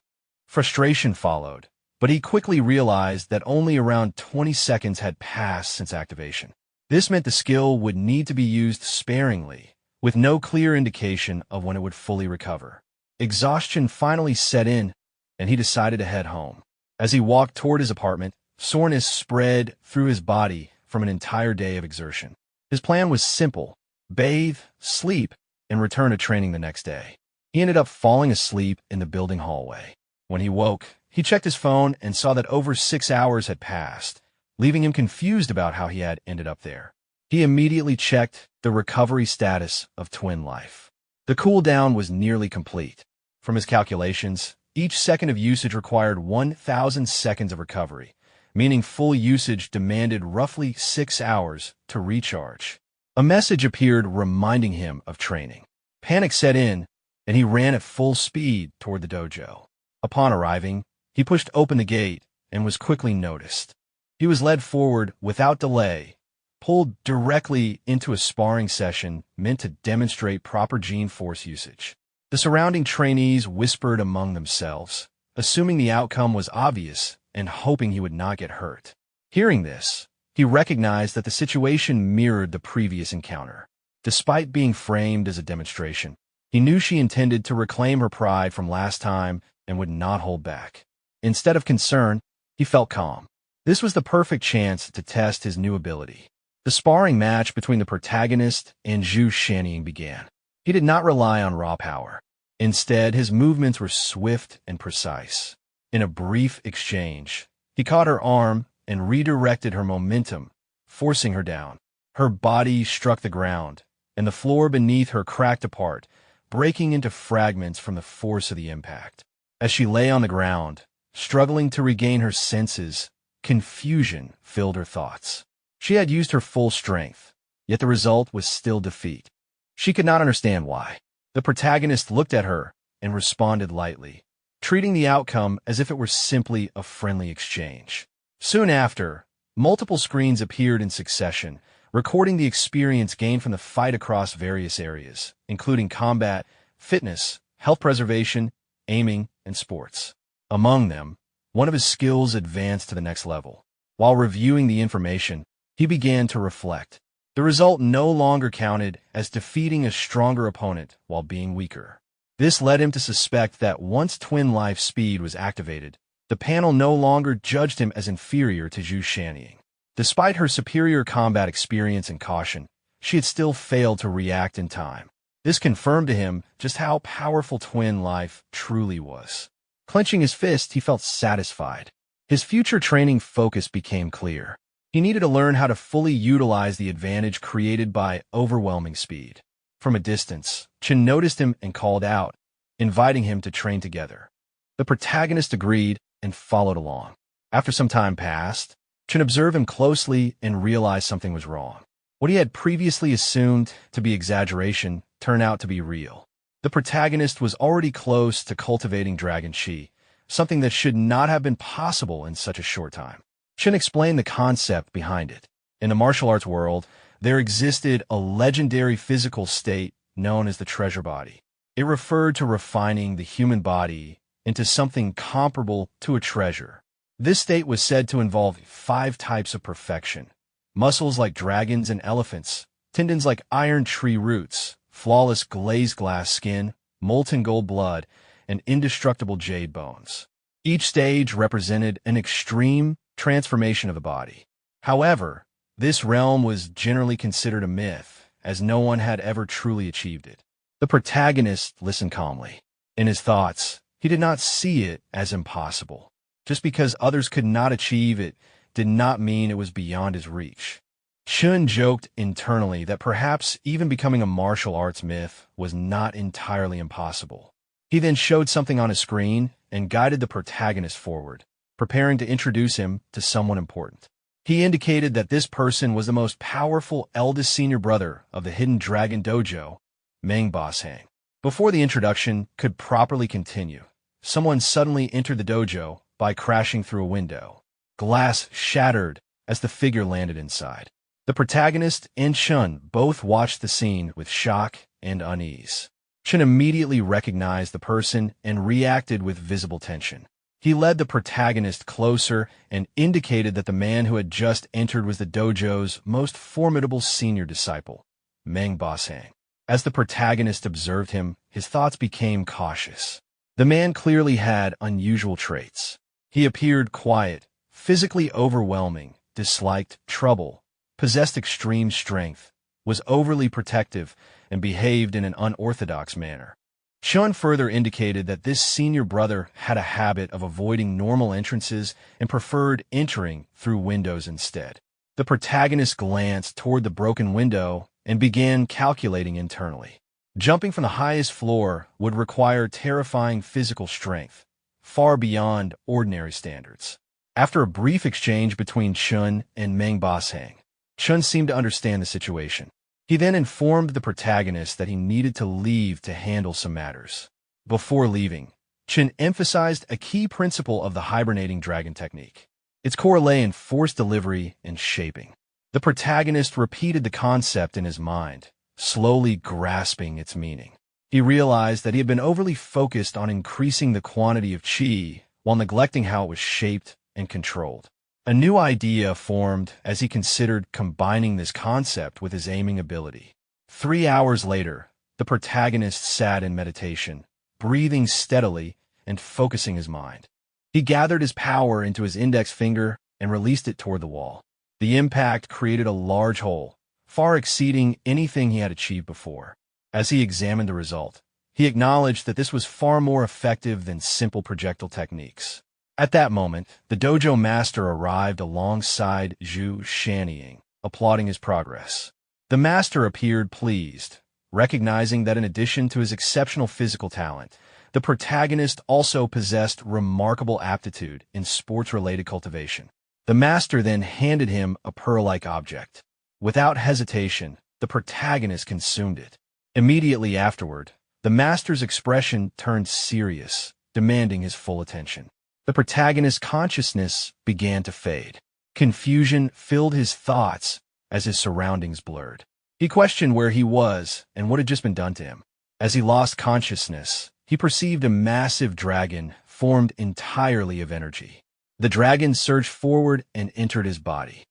Frustration followed, but he quickly realized that only around 20 seconds had passed since activation. This meant the skill would need to be used sparingly, with no clear indication of when it would fully recover. Exhaustion finally set in, and he decided to head home. As he walked toward his apartment, soreness spread through his body from an entire day of exertion. His plan was simple: bathe, sleep, and return to training the next day. He ended up falling asleep in the building hallway. When he woke, he checked his phone and saw that over 6 hours had passed, leaving him confused about how he had ended up there. He immediately checked the recovery status of Twin Life. The cooldown was nearly complete. From his calculations, each second of usage required 1,000 seconds of recovery, meaning full usage demanded roughly 6 hours to recharge. A message appeared reminding him of training. Panic set in, and he ran at full speed toward the dojo. Upon arriving, he pushed open the gate and was quickly noticed. He was led forward without delay, pulled directly into a sparring session meant to demonstrate proper gene force usage. The surrounding trainees whispered among themselves, assuming the outcome was obvious and hoping he would not get hurt. Hearing this, he recognized that the situation mirrored the previous encounter. Despite being framed as a demonstration, he knew she intended to reclaim her pride from last time and would not hold back. Instead of concern, he felt calm. This was the perfect chance to test his new ability. The sparring match between the protagonist and Zhu Shanning began. He did not rely on raw power. Instead, his movements were swift and precise. In a brief exchange, he caught her arm and redirected her momentum, forcing her down. Her body struck the ground, and the floor beneath her cracked apart, breaking into fragments from the force of the impact. As she lay on the ground, struggling to regain her senses, confusion filled her thoughts. She had used her full strength, yet the result was still defeat. She could not understand why. The protagonist looked at her and responded lightly, treating the outcome as if it were simply a friendly exchange. Soon after, multiple screens appeared in succession, recording the experience gained from the fight across various areas, including combat, fitness, health preservation, aiming, and sports. Among them, one of his skills advanced to the next level. While reviewing the information, He began to reflect. The result no longer counted as defeating a stronger opponent while being weaker. This led him to suspect that once twin life speed was activated, the panel no longer judged him as inferior to Zhu Shannying. Despite her superior combat experience and caution, she had still failed to react in time. This confirmed to him just how powerful twin life truly was. Clenching his fist, he felt satisfied. His future training focus became clear. He needed to learn how to fully utilize the advantage created by overwhelming speed. From a distance, Chen noticed him and called out, inviting him to train together. The protagonist agreed and followed along. After some time passed, Chen observed him closely and realized something was wrong. What he had previously assumed to be exaggeration turned out to be real. The protagonist was already close to cultivating Dragon Chi, something that should not have been possible in such a short time. Chen explained the concept behind it. In the martial arts world, there existed a legendary physical state known as the treasure body. It referred to refining the human body into something comparable to a treasure. This state was said to involve 5 types of perfection: muscles like dragons and elephants, tendons like iron tree roots, flawless glazed glass skin, molten gold blood, and indestructible jade bones. Each stage represented an extreme transformation of the body. However, this realm was generally considered a myth, as no one had ever truly achieved it. The protagonist listened calmly. In his thoughts, he did not see it as impossible. Just because others could not achieve it did not mean it was beyond his reach. Chun joked internally that perhaps even becoming a martial arts myth was not entirely impossible. He then showed something on his screen and guided the protagonist forward, preparing to introduce him to someone important. He indicated that this person was the most powerful eldest senior brother of the Hidden Dragon Dojo, manhw. Before the introduction could properly continue, someone suddenly entered the dojo by crashing through a window. Glass shattered as the figure landed inside. The protagonist and Chun both watched the scene with shock and unease. Chun immediately recognized the person and reacted with visible tension. He led the protagonist closer and indicated that the man who had just entered was the dojo's most formidable senior disciple, manhw. As the protagonist observed him, his thoughts became cautious. The man clearly had unusual traits. He appeared quiet, physically overwhelming, disliked trouble, possessed extreme strength, was overly protective, and behaved in an unorthodox manner. Chun further indicated that this senior brother had a habit of avoiding normal entrances and preferred entering through windows instead. The protagonist glanced toward the broken window and began calculating internally. Jumping from the highest floor would require terrifying physical strength, far beyond ordinary standards. After a brief exchange between Chun and manhw, Chun seemed to understand the situation. He then informed the protagonist that he needed to leave to handle some matters. Before leaving, Chun emphasized a key principle of the hibernating dragon technique. Its core lay in force delivery and shaping. The protagonist repeated the concept in his mind, slowly grasping its meaning. He realized that he had been overly focused on increasing the quantity of qi while neglecting how it was shaped and controlled. A new idea formed as he considered combining this concept with his aiming ability. 3 hours later, the protagonist sat in meditation, breathing steadily and focusing his mind. He gathered his power into his index finger and released it toward the wall. The impact created a large hole, far exceeding anything he had achieved before. As he examined the result, he acknowledged that this was far more effective than simple projectile techniques. At that moment, the dojo master arrived alongside Zhu Shannying, applauding his progress. The master appeared pleased, recognizing that in addition to his exceptional physical talent, the protagonist also possessed remarkable aptitude in sports-related cultivation. The master then handed him a pearl-like object. Without hesitation, the protagonist consumed it. Immediately afterward, the master's expression turned serious, demanding his full attention. The protagonist's consciousness began to fade. Confusion filled his thoughts as his surroundings blurred. He questioned where he was and what had just been done to him. As he lost consciousness, he perceived a massive dragon formed entirely of energy. The dragon surged forward and entered his body.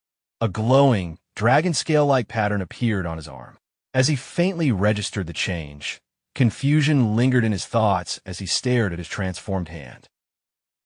A glowing, dragon scale-like pattern appeared on his arm. As he faintly registered the change, confusion lingered in his thoughts as he stared at his transformed hand.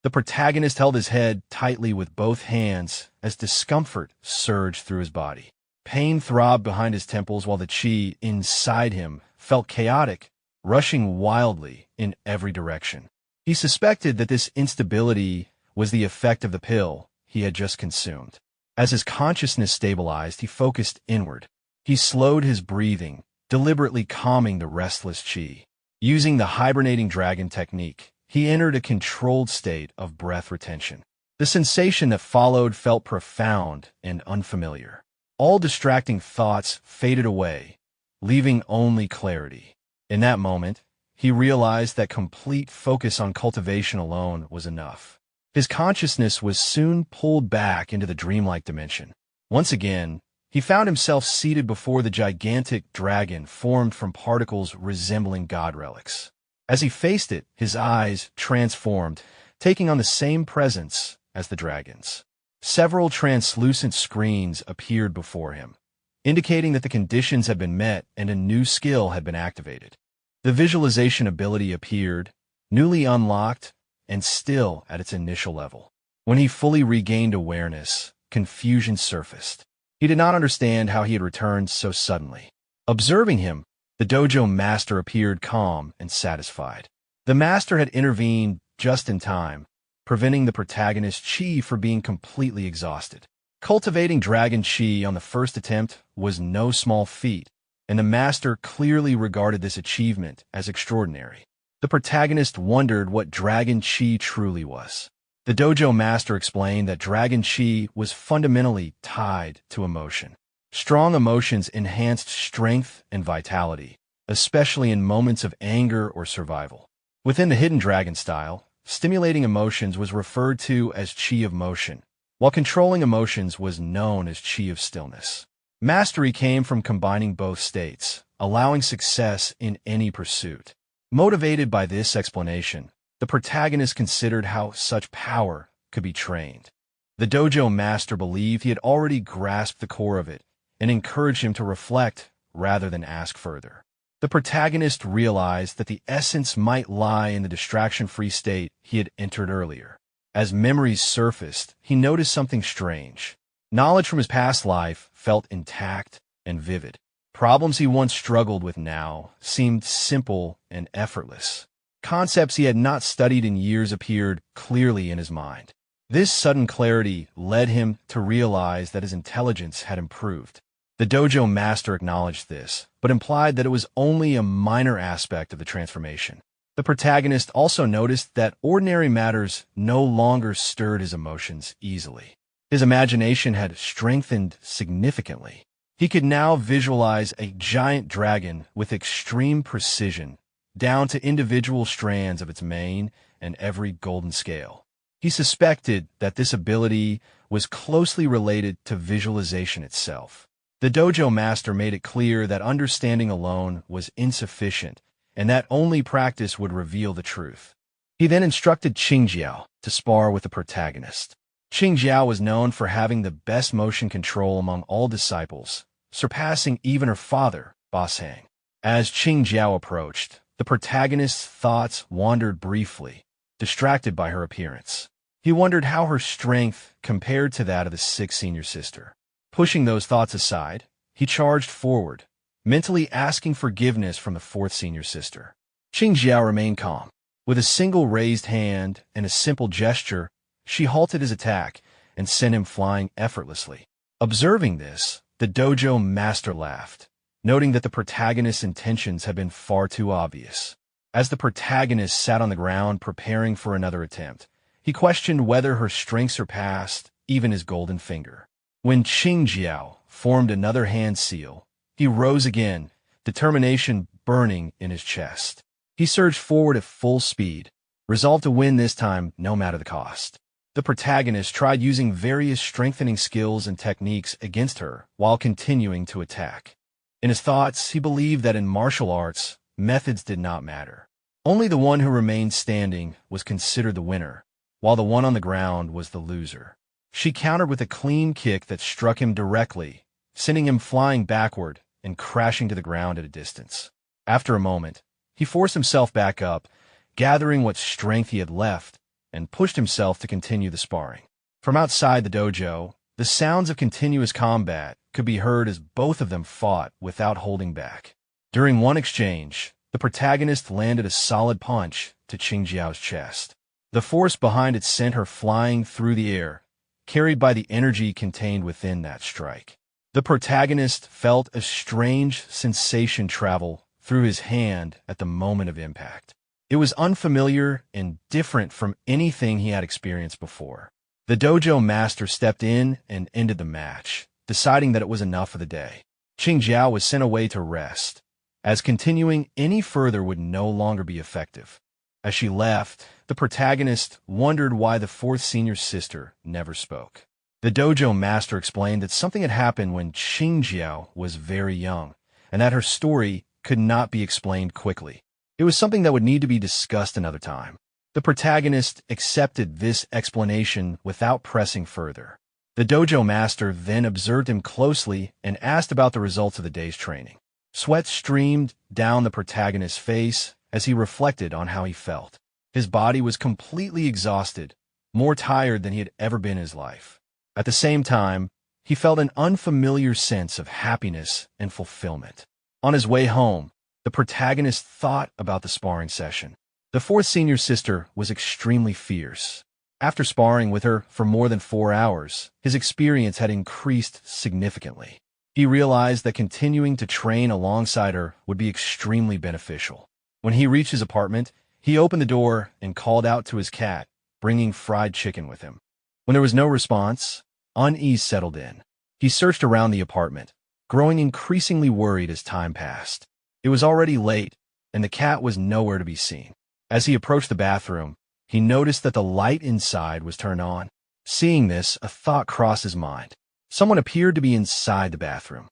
The protagonist held his head tightly with both hands as discomfort surged through his body. Pain throbbed behind his temples while the chi inside him felt chaotic, rushing wildly in every direction. He suspected that this instability was the effect of the pill he had just consumed. As his consciousness stabilized, he focused inward. He slowed his breathing, deliberately calming the restless chi. Using the hibernating dragon technique, he entered a controlled state of breath retention. The sensation that followed felt profound and unfamiliar. All distracting thoughts faded away, leaving only clarity. In that moment, he realized that complete focus on cultivation alone was enough. His consciousness was soon pulled back into the dreamlike dimension. Once again, he found himself seated before the gigantic dragon formed from particles resembling god relics. As he faced it, his eyes transformed, taking on the same presence as the dragon's. Several translucent screens appeared before him, indicating that the conditions had been met and a new skill had been activated. The visualization ability appeared, newly unlocked, and still at its initial level. When he fully regained awareness, confusion surfaced. He did not understand how he had returned so suddenly. Observing him, the dojo master appeared calm and satisfied. The master had intervened just in time, preventing the protagonist's chi from being completely exhausted. Cultivating dragon chi on the first attempt was no small feat, and the master clearly regarded this achievement as extraordinary. The protagonist wondered what dragon chi truly was. The dojo master explained that dragon chi was fundamentally tied to emotion. Strong emotions enhanced strength and vitality, especially in moments of anger or survival. Within the hidden dragon style, stimulating emotions was referred to as chi of motion, while controlling emotions was known as chi of stillness. Mastery came from combining both states, allowing success in any pursuit. Motivated by this explanation, the protagonist considered how such power could be trained. The dojo master believed he had already grasped the core of it and encouraged him to reflect rather than ask further. The protagonist realized that the essence might lie in the distraction-free state he had entered earlier. As memories surfaced, he noticed something strange. Knowledge from his past life felt intact and vivid. Problems he once struggled with now seemed simple and effortless. Concepts he had not studied in years appeared clearly in his mind. This sudden clarity led him to realize that his intelligence had improved. The dojo master acknowledged this, but implied that it was only a minor aspect of the transformation. The protagonist also noticed that ordinary matters no longer stirred his emotions easily. His imagination had strengthened significantly. He could now visualize a giant dragon with extreme precision, down to individual strands of its mane and every golden scale. He suspected that this ability was closely related to visualization itself. The dojo master made it clear that understanding alone was insufficient and that only practice would reveal the truth. He then instructed Qingjiao to spar with the protagonist. Qingjiao was known for having the best motion control among all disciples, surpassing even her father, Boss Hang. As Qingjiao approached, the protagonist's thoughts wandered briefly, distracted by her appearance. He wondered how her strength compared to that of the sixth senior sister. Pushing those thoughts aside, he charged forward, mentally asking forgiveness from the fourth senior sister. Qingjiao remained calm. With a single raised hand and a simple gesture, she halted his attack and sent him flying effortlessly. Observing this, the dojo master laughed, noting that the protagonist's intentions had been far too obvious. As the protagonist sat on the ground preparing for another attempt, he questioned whether her strength surpassed even his golden finger. When Qingjiao formed another hand seal, he rose again, determination burning in his chest. He surged forward at full speed, resolved to win this time no matter the cost. The protagonist tried using various strengthening skills and techniques against her while continuing to attack. In his thoughts, he believed that in martial arts, methods did not matter. Only the one who remained standing was considered the winner, while the one on the ground was the loser. She countered with a clean kick that struck him directly, sending him flying backward and crashing to the ground at a distance. After a moment, he forced himself back up, gathering what strength he had left, and pushed himself to continue the sparring. From outside the dojo, the sounds of continuous combat could be heard as both of them fought without holding back. During one exchange, the protagonist landed a solid punch to Qingjiao's chest. The force behind it sent her flying through the air, carried by the energy contained within that strike. The protagonist felt a strange sensation travel through his hand at the moment of impact. It was unfamiliar and different from anything he had experienced before. The dojo master stepped in and ended the match, deciding that it was enough for the day. Qingjiao was sent away to rest, as continuing any further would no longer be effective. As she left, the protagonist wondered why the fourth senior sister never spoke. The dojo master explained that something had happened when Qingjiao was very young, and that her story could not be explained quickly. It was something that would need to be discussed another time. The protagonist accepted this explanation without pressing further. The dojo master then observed him closely and asked about the results of the day's training. Sweat streamed down the protagonist's face as he reflected on how he felt. His body was completely exhausted, more tired than he had ever been in his life. At the same time, he felt an unfamiliar sense of happiness and fulfillment. On his way home, the protagonist thought about the sparring session. The fourth senior sister was extremely fierce. After sparring with her for more than 4 hours, his experience had increased significantly. He realized that continuing to train alongside her would be extremely beneficial. When he reached his apartment, he opened the door and called out to his cat, bringing fried chicken with him. When there was no response, unease settled in. He searched around the apartment, growing increasingly worried as time passed. It was already late, and the cat was nowhere to be seen. As he approached the bathroom, he noticed that the light inside was turned on. Seeing this, a thought crossed his mind. Someone appeared to be inside the bathroom.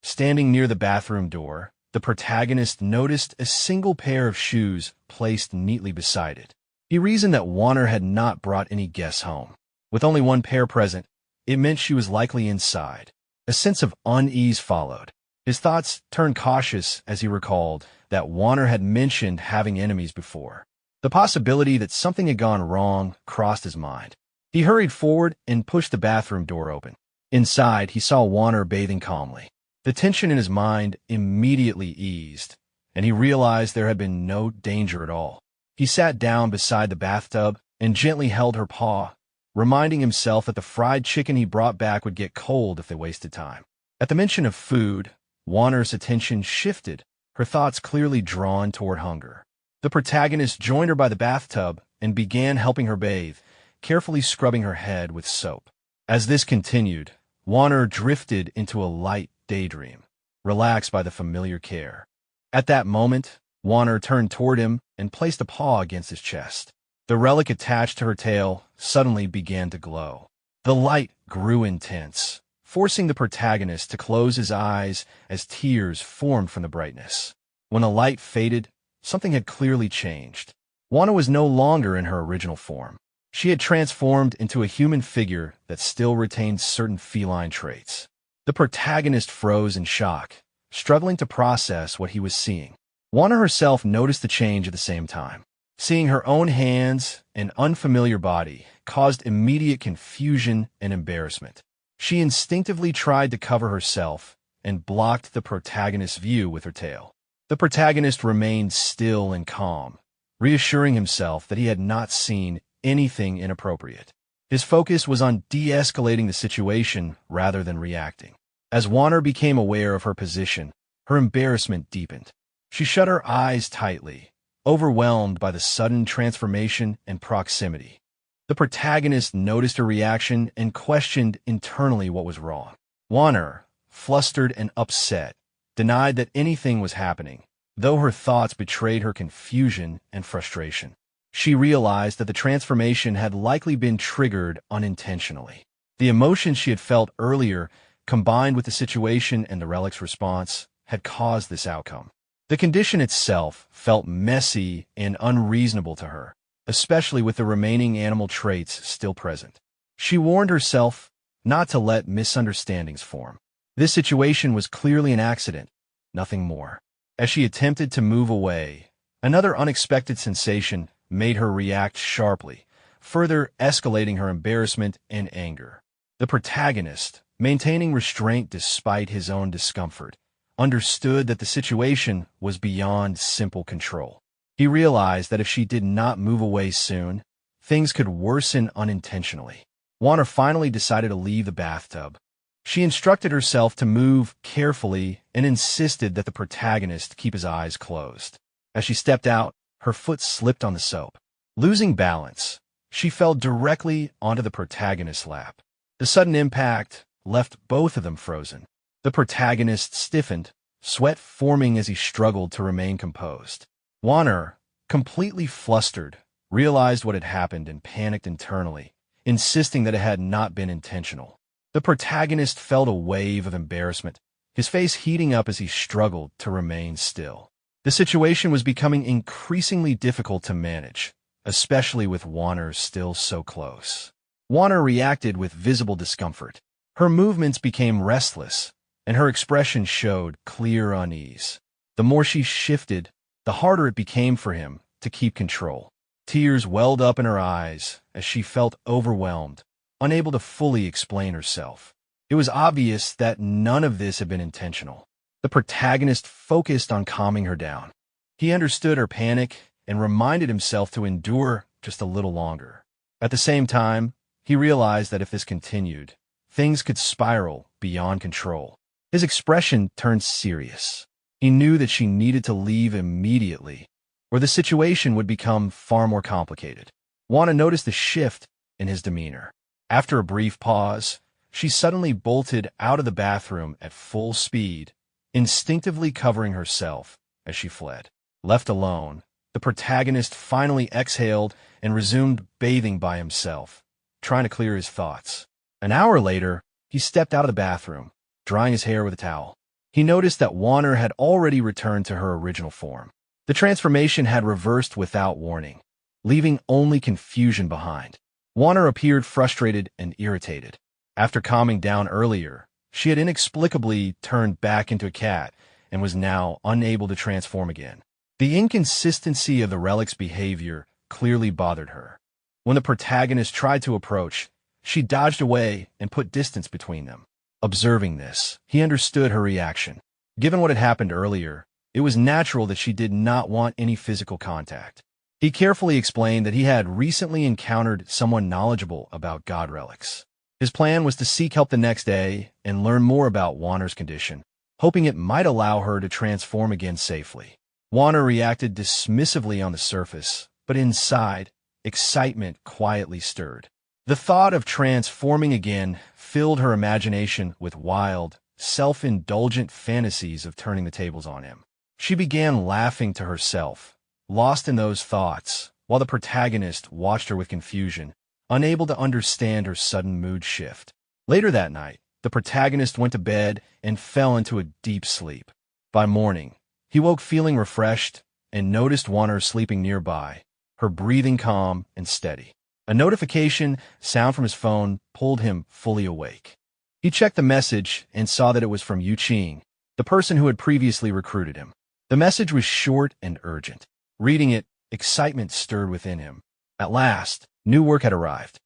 Standing near the bathroom door, the protagonist noticed a single pair of shoes placed neatly beside it. He reasoned that Warner had not brought any guests home. With only one pair present, it meant she was likely inside. A sense of unease followed. His thoughts turned cautious as he recalled that Warner had mentioned having enemies before. The possibility that something had gone wrong crossed his mind. He hurried forward and pushed the bathroom door open. Inside, he saw Warner bathing calmly. The tension in his mind immediately eased, and he realized there had been no danger at all. He sat down beside the bathtub and gently held her paw, reminding himself that the fried chicken he brought back would get cold if they wasted time. At the mention of food, Warner's attention shifted, her thoughts clearly drawn toward hunger. The protagonist joined her by the bathtub and began helping her bathe, carefully scrubbing her head with soap. As this continued, Warner drifted into a light daydream, relaxed by the familiar care. At that moment, Warner turned toward him and placed a paw against his chest. The relic attached to her tail suddenly began to glow. The light grew intense, forcing the protagonist to close his eyes as tears formed from the brightness. When the light faded, something had clearly changed. Warner was no longer in her original form. She had transformed into a human figure that still retained certain feline traits. The protagonist froze in shock, struggling to process what he was seeing. Warner herself noticed the change at the same time. Seeing her own hands and unfamiliar body caused immediate confusion and embarrassment. She instinctively tried to cover herself and blocked the protagonist's view with her tail. The protagonist remained still and calm, reassuring himself that he had not seen anything inappropriate. His focus was on de-escalating the situation rather than reacting. As Warner became aware of her position, her embarrassment deepened. She shut her eyes tightly, overwhelmed by the sudden transformation and proximity. The protagonist noticed her reaction and questioned internally what was wrong. Warner, flustered and upset, denied that anything was happening, though her thoughts betrayed her confusion and frustration. She realized that the transformation had likely been triggered unintentionally. The emotions she had felt earlier, combined with the situation and the relic's response, had caused this outcome. The condition itself felt messy and unreasonable to her, especially with the remaining animal traits still present. She warned herself not to let misunderstandings form. This situation was clearly an accident, nothing more. As she attempted to move away, another unexpected sensation made her react sharply, further escalating her embarrassment and anger. The protagonist, maintaining restraint despite his own discomfort, understood that the situation was beyond simple control. He realized that if she did not move away soon, things could worsen unintentionally. Warner finally decided to leave the bathtub. She instructed herself to move carefully and insisted that the protagonist keep his eyes closed. As she stepped out, her foot slipped on the soap. Losing balance, she fell directly onto the protagonist's lap. The sudden impact left both of them frozen. The protagonist stiffened, sweat forming as he struggled to remain composed. Warner, completely flustered, realized what had happened and panicked internally, insisting that it had not been intentional. The protagonist felt a wave of embarrassment, his face heating up as he struggled to remain still. The situation was becoming increasingly difficult to manage, especially with Warner still so close. Warner reacted with visible discomfort. Her movements became restless, and her expression showed clear unease. The more she shifted, the harder it became for him to keep control. Tears welled up in her eyes as she felt overwhelmed, unable to fully explain herself. It was obvious that none of this had been intentional. The protagonist focused on calming her down. He understood her panic and reminded himself to endure just a little longer. At the same time, he realized that if this continued, things could spiral beyond control. His expression turned serious. He knew that she needed to leave immediately, or the situation would become far more complicated. Juana noticed a shift in his demeanor. After a brief pause, she suddenly bolted out of the bathroom at full speed, instinctively covering herself as she fled. Left alone, the protagonist finally exhaled and resumed bathing by himself, trying to clear his thoughts. An hour later, he stepped out of the bathroom, drying his hair with a towel. He noticed that Warner had already returned to her original form. The transformation had reversed without warning, leaving only confusion behind. Warner appeared frustrated and irritated. After calming down earlier, she had inexplicably turned back into a cat and was now unable to transform again. The inconsistency of the relic's behavior clearly bothered her. When the protagonist tried to approach, she dodged away and put distance between them. Observing this, he understood her reaction. Given what had happened earlier, it was natural that she did not want any physical contact. He carefully explained that he had recently encountered someone knowledgeable about god relics. His plan was to seek help the next day and learn more about Warner's condition, hoping it might allow her to transform again safely. Warner reacted dismissively on the surface, but inside, excitement quietly stirred. The thought of transforming again filled her imagination with wild, self-indulgent fantasies of turning the tables on him. She began laughing to herself, lost in those thoughts, while the protagonist watched her with confusion, unable to understand her sudden mood shift. Later that night, the protagonist went to bed and fell into a deep sleep. By morning, he woke feeling refreshed and noticed Warner sleeping nearby, her breathing calm and steady. A notification sound from his phone pulled him fully awake. He checked the message and saw that it was from Yu Qing, the person who had previously recruited him. The message was short and urgent. Reading it, excitement stirred within him. At last, new work had arrived.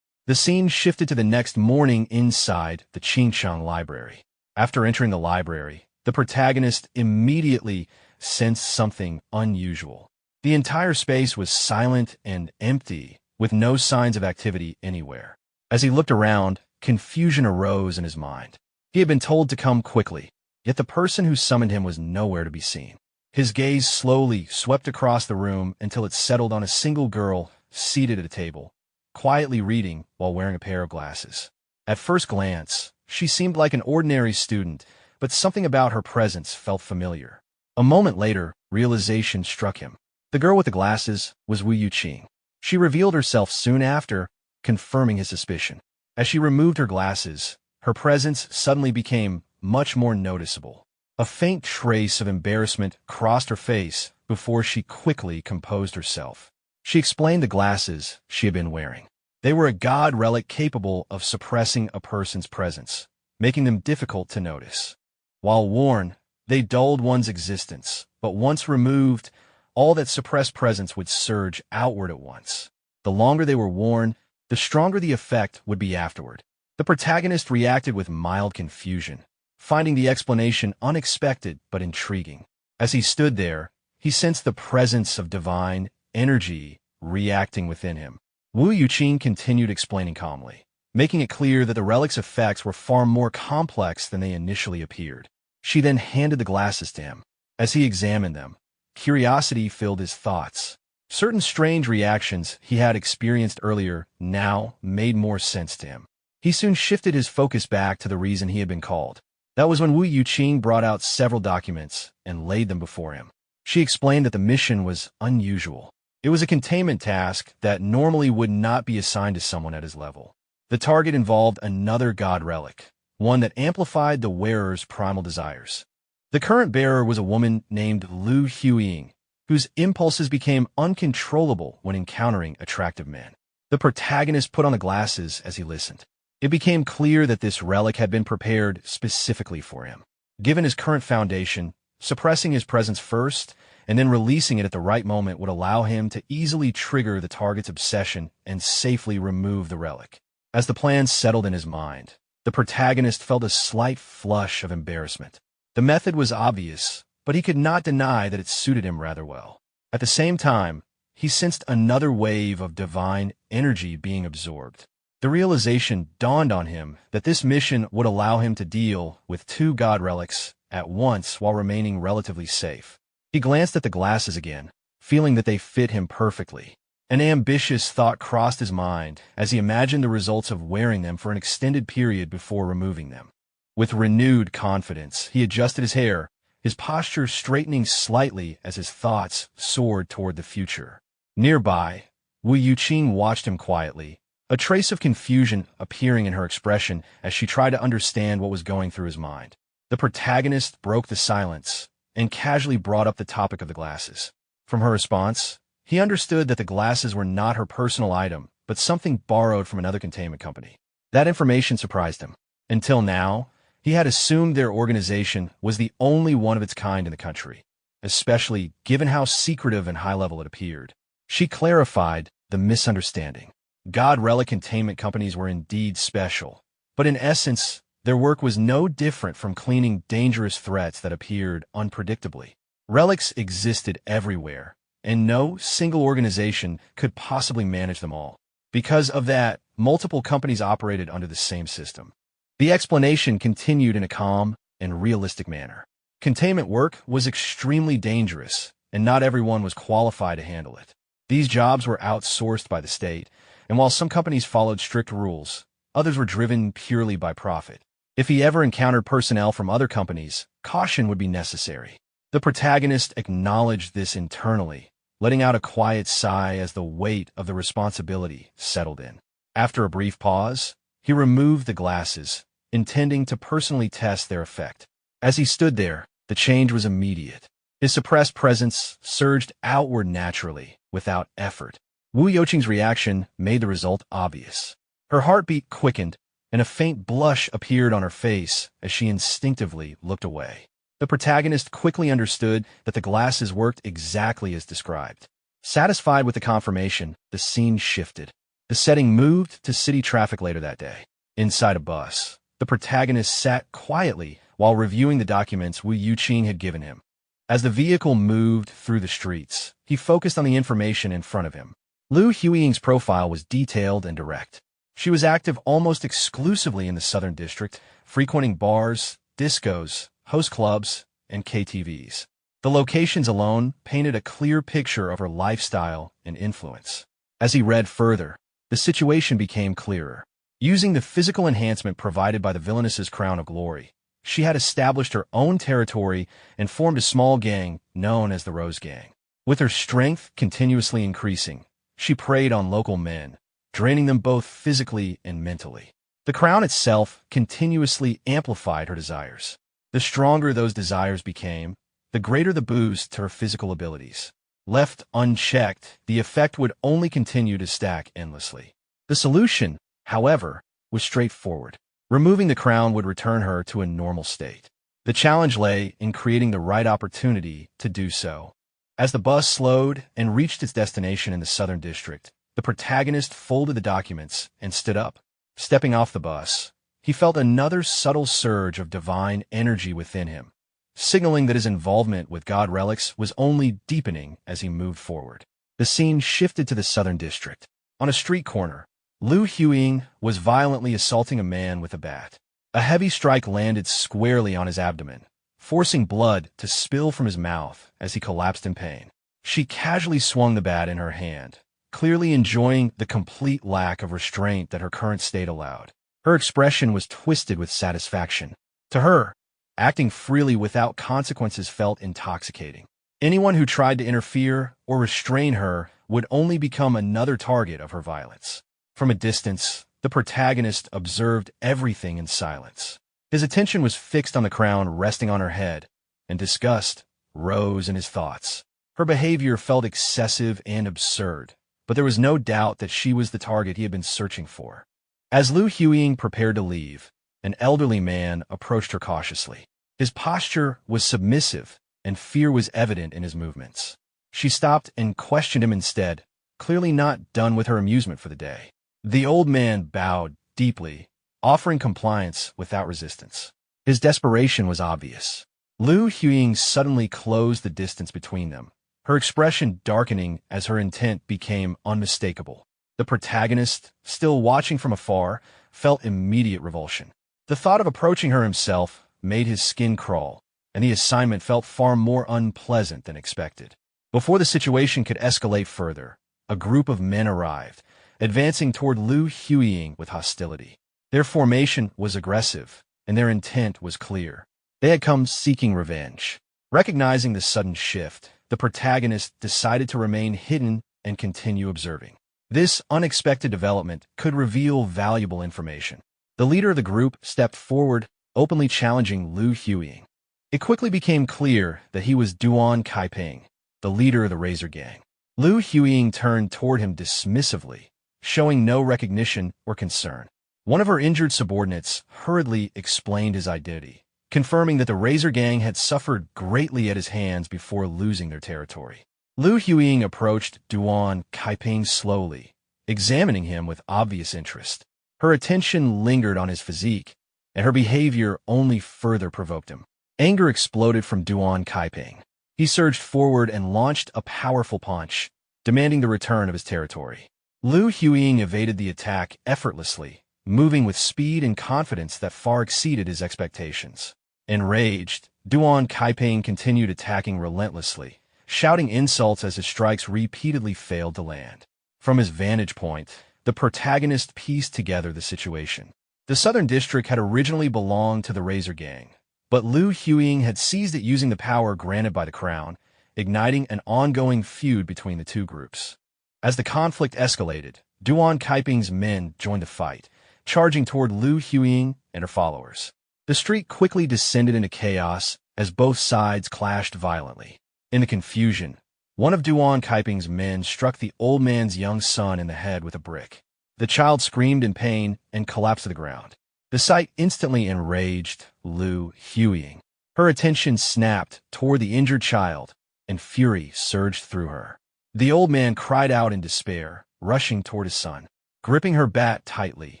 The scene shifted to the next morning inside the Qingchang library. After entering the library, the protagonist immediately sensed something unusual. The entire space was silent and empty, with no signs of activity anywhere. As he looked around, confusion arose in his mind. He had been told to come quickly, yet the person who summoned him was nowhere to be seen. His gaze slowly swept across the room until it settled on a single girl seated at a table, quietly reading while wearing a pair of glasses. At first glance, she seemed like an ordinary student, but something about her presence felt familiar. A moment later, realization struck him. The girl with the glasses was Wu Yuqing. She revealed herself soon after, confirming his suspicion. As she removed her glasses, her presence suddenly became much more noticeable. A faint trace of embarrassment crossed her face before she quickly composed herself. She explained the glasses she had been wearing. They were a god relic capable of suppressing a person's presence, making them difficult to notice. While worn, they dulled one's existence, but once removed, all that suppressed presence would surge outward at once. The longer they were worn, the stronger the effect would be afterward. The protagonist reacted with mild confusion, finding the explanation unexpected but intriguing. As he stood there, he sensed the presence of divine energy reacting within him. Wu Yuqing continued explaining calmly, making it clear that the relic's effects were far more complex than they initially appeared. She then handed the glasses to him. As he examined them, curiosity filled his thoughts. Certain strange reactions he had experienced earlier now made more sense to him. He soon shifted his focus back to the reason he had been called. That was when Wu Yuqing brought out several documents and laid them before him. She explained that the mission was unusual. It was a containment task that normally would not be assigned to someone at his level. The target involved another god relic, one that amplified the wearer's primal desires. The current bearer was a woman named Lu Huiying, whose impulses became uncontrollable when encountering attractive men. The protagonist put on the glasses as he listened. It became clear that this relic had been prepared specifically for him. Given his current foundation, suppressing his presence first and then releasing it at the right moment would allow him to easily trigger the target's obsession and safely remove the relic. As the plan settled in his mind, the protagonist felt a slight flush of embarrassment. The method was obvious, but he could not deny that it suited him rather well. At the same time, he sensed another wave of divine energy being absorbed. The realization dawned on him that this mission would allow him to deal with two god relics at once while remaining relatively safe. He glanced at the glasses again, feeling that they fit him perfectly. An ambitious thought crossed his mind as he imagined the results of wearing them for an extended period before removing them. With renewed confidence, he adjusted his hair, his posture straightening slightly as his thoughts soared toward the future. Nearby, Wu Yuqing watched him quietly, a trace of confusion appearing in her expression as she tried to understand what was going through his mind. The protagonist broke the silence and casually brought up the topic of the glasses. From her response, he understood that the glasses were not her personal item, but something borrowed from another containment company. That information surprised him. Until now, he had assumed their organization was the only one of its kind in the country, especially given how secretive and high-level it appeared. She clarified the misunderstanding. God relic containment companies were indeed special, but in essence, their work was no different from cleaning dangerous threats that appeared unpredictably. Relics existed everywhere, and no single organization could possibly manage them all. Because of that, multiple companies operated under the same system. The explanation continued in a calm and realistic manner. Containment work was extremely dangerous, and not everyone was qualified to handle it. These jobs were outsourced by the state, and while some companies followed strict rules, others were driven purely by profit. If he ever encountered personnel from other companies, caution would be necessary. The protagonist acknowledged this internally, letting out a quiet sigh as the weight of the responsibility settled in. After a brief pause, he removed the glasses, intending to personally test their effect. As he stood there, the change was immediate. His suppressed presence surged outward naturally, without effort. Wu Yuqing's reaction made the result obvious. Her heartbeat quickened, and a faint blush appeared on her face as she instinctively looked away. The protagonist quickly understood that the glasses worked exactly as described. Satisfied with the confirmation, the scene shifted. The setting moved to city traffic later that day. Inside a bus, the protagonist sat quietly while reviewing the documents Wu Yuqing had given him. As the vehicle moved through the streets, he focused on the information in front of him. Lu Huiying's profile was detailed and direct. She was active almost exclusively in the Southern District, frequenting bars, discos, host clubs, and KTVs. The locations alone painted a clear picture of her lifestyle and influence. As he read further, the situation became clearer. Using the physical enhancement provided by the villainess's crown of glory, she had established her own territory and formed a small gang known as the Rose Gang. With her strength continuously increasing, she preyed on local men, draining them both physically and mentally. The crown itself continuously amplified her desires. The stronger those desires became, the greater the boost to her physical abilities. Left unchecked, the effect would only continue to stack endlessly. The The solution, however, was straightforward. Removing the crown would return her to a normal state. The challenge lay in creating the right opportunity to do so. As the bus slowed and reached its destination in the Southern District, the protagonist folded the documents and stood up. Stepping off the bus, he felt another subtle surge of divine energy within him, signaling that his involvement with God relics was only deepening as he moved forward. The scene shifted to the Southern District. On a street corner, Liu Huiying was violently assaulting a man with a bat. A heavy strike landed squarely on his abdomen, forcing blood to spill from his mouth as he collapsed in pain. She casually swung the bat in her hand, clearly enjoying the complete lack of restraint that her current state allowed. Her expression was twisted with satisfaction. To her, acting freely without consequences felt intoxicating. Anyone who tried to interfere or restrain her would only become another target of her violence. From a distance, the protagonist observed everything in silence. His attention was fixed on the crown resting on her head, and disgust rose in his thoughts. Her behavior felt excessive and absurd, but there was no doubt that she was the target he had been searching for. As Liu Huiying prepared to leave, an elderly man approached her cautiously. His posture was submissive, and fear was evident in his movements. She stopped and questioned him instead, clearly not done with her amusement for the day. The old man bowed deeply, offering compliance without resistance. His desperation was obvious. Liu Huiying suddenly closed the distance between them, her expression darkening as her intent became unmistakable. The protagonist, still watching from afar, felt immediate revulsion. The thought of approaching her himself made his skin crawl, and the assignment felt far more unpleasant than expected. Before the situation could escalate further, a group of men arrived, advancing toward Liu Huiying with hostility. Their formation was aggressive, and their intent was clear. They had come seeking revenge. Recognizing this sudden shift, the protagonist decided to remain hidden and continue observing. This unexpected development could reveal valuable information. The leader of the group stepped forward, openly challenging Liu Huiying. It quickly became clear that he was Duan Kaiping, the leader of the Razor Gang. Liu Huiying turned toward him dismissively, showing no recognition or concern. One of her injured subordinates hurriedly explained his identity, confirming that the Razor Gang had suffered greatly at his hands before losing their territory. Liu Huiying approached Duan Kaiping slowly, examining him with obvious interest. Her attention lingered on his physique, and her behavior only further provoked him. Anger exploded from Duan Kaiping. He surged forward and launched a powerful punch, demanding the return of his territory. Liu Huiying evaded the attack effortlessly, moving with speed and confidence that far exceeded his expectations. Enraged, Duan Kaiping continued attacking relentlessly, shouting insults as his strikes repeatedly failed to land. From his vantage point, the protagonist pieced together the situation. The Southern District had originally belonged to the Razor Gang, but Liu Huiying had seized it using the power granted by the crown, igniting an ongoing feud between the two groups. As the conflict escalated, Duan Kaiping's men joined the fight, charging toward Liu Huiying and her followers. The street quickly descended into chaos as both sides clashed violently. In the confusion, one of Duan Kaiping's men struck the old man's young son in the head with a brick. The child screamed in pain and collapsed to the ground. The sight instantly enraged Liu Huiying. Her attention snapped toward the injured child, and fury surged through her. The old man cried out in despair, rushing toward his son. Gripping her bat tightly,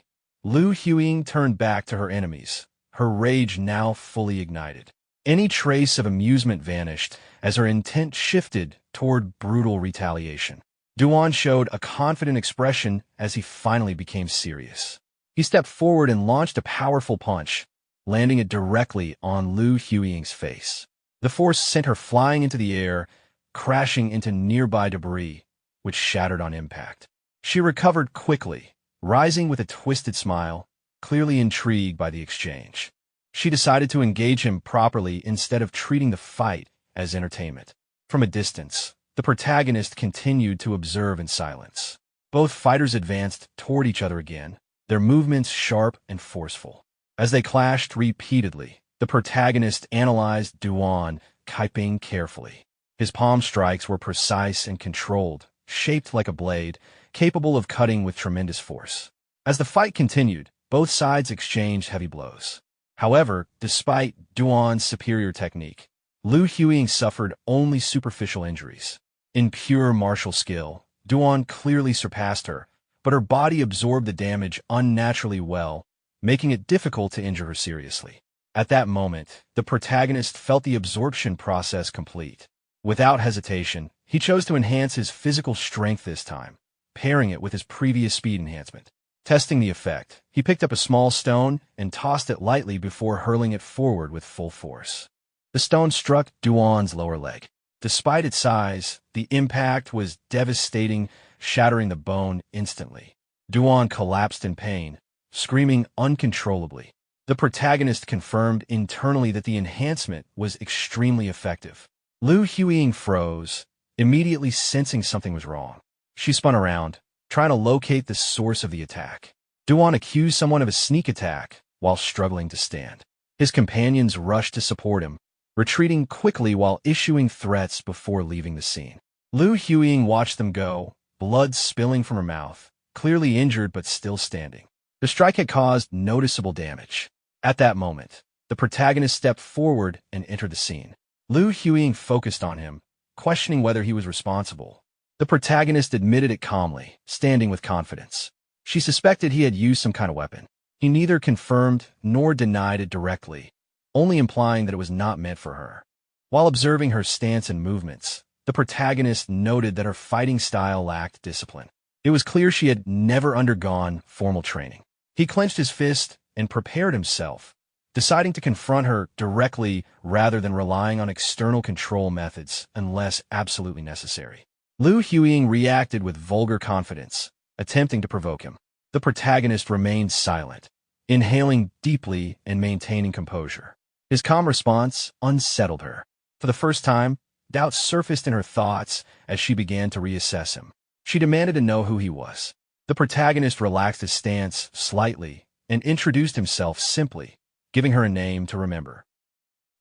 Liu Huiying turned back to her enemies, her rage now fully ignited. Any trace of amusement vanished as her intent shifted toward brutal retaliation. Duan showed a confident expression as he finally became serious. He stepped forward and launched a powerful punch, landing it directly on Liu Huiying's face. The force sent her flying into the air, crashing into nearby debris, which shattered on impact. She recovered quickly, rising with a twisted smile, clearly intrigued by the exchange. She decided to engage him properly instead of treating the fight as entertainment. From a distance, the protagonist continued to observe in silence. Both fighters advanced toward each other again, their movements sharp and forceful. As they clashed repeatedly, the protagonist analyzed Duan Kaiping carefully. His palm strikes were precise and controlled, shaped like a blade, capable of cutting with tremendous force. As the fight continued, both sides exchanged heavy blows. However, despite Duan's superior technique, Liu Huiying suffered only superficial injuries. In pure martial skill, Duan clearly surpassed her, but her body absorbed the damage unnaturally well, making it difficult to injure her seriously. At that moment, the protagonist felt the absorption process complete. Without hesitation, he chose to enhance his physical strength this time, pairing it with his previous speed enhancement. Testing the effect, he picked up a small stone and tossed it lightly before hurling it forward with full force. The stone struck Duan's lower leg. Despite its size, the impact was devastating, shattering the bone instantly. Duan collapsed in pain, screaming uncontrollably. The protagonist confirmed internally that the enhancement was extremely effective. Liu Huiying froze, immediately sensing something was wrong. She spun around, trying to locate the source of the attack. Duan accused someone of a sneak attack while struggling to stand. His companions rushed to support him, retreating quickly while issuing threats before leaving the scene. Liu Huiying watched them go, blood spilling from her mouth, clearly injured but still standing. The strike had caused noticeable damage. At that moment, the protagonist stepped forward and entered the scene. Liu Huiying focused on him, questioning whether he was responsible. The protagonist admitted it calmly, standing with confidence. She suspected he had used some kind of weapon. He neither confirmed nor denied it directly, only implying that it was not meant for her. While observing her stance and movements, the protagonist noted that her fighting style lacked discipline. It was clear she had never undergone formal training. He clenched his fist and prepared himself, deciding to confront her directly rather than relying on external control methods unless absolutely necessary. Liu Huiying reacted with vulgar confidence, attempting to provoke him. The protagonist remained silent, inhaling deeply and maintaining composure. His calm response unsettled her. For the first time, doubts surfaced in her thoughts as she began to reassess him. She demanded to know who he was. The protagonist relaxed his stance slightly and introduced himself simply, giving her a name to remember.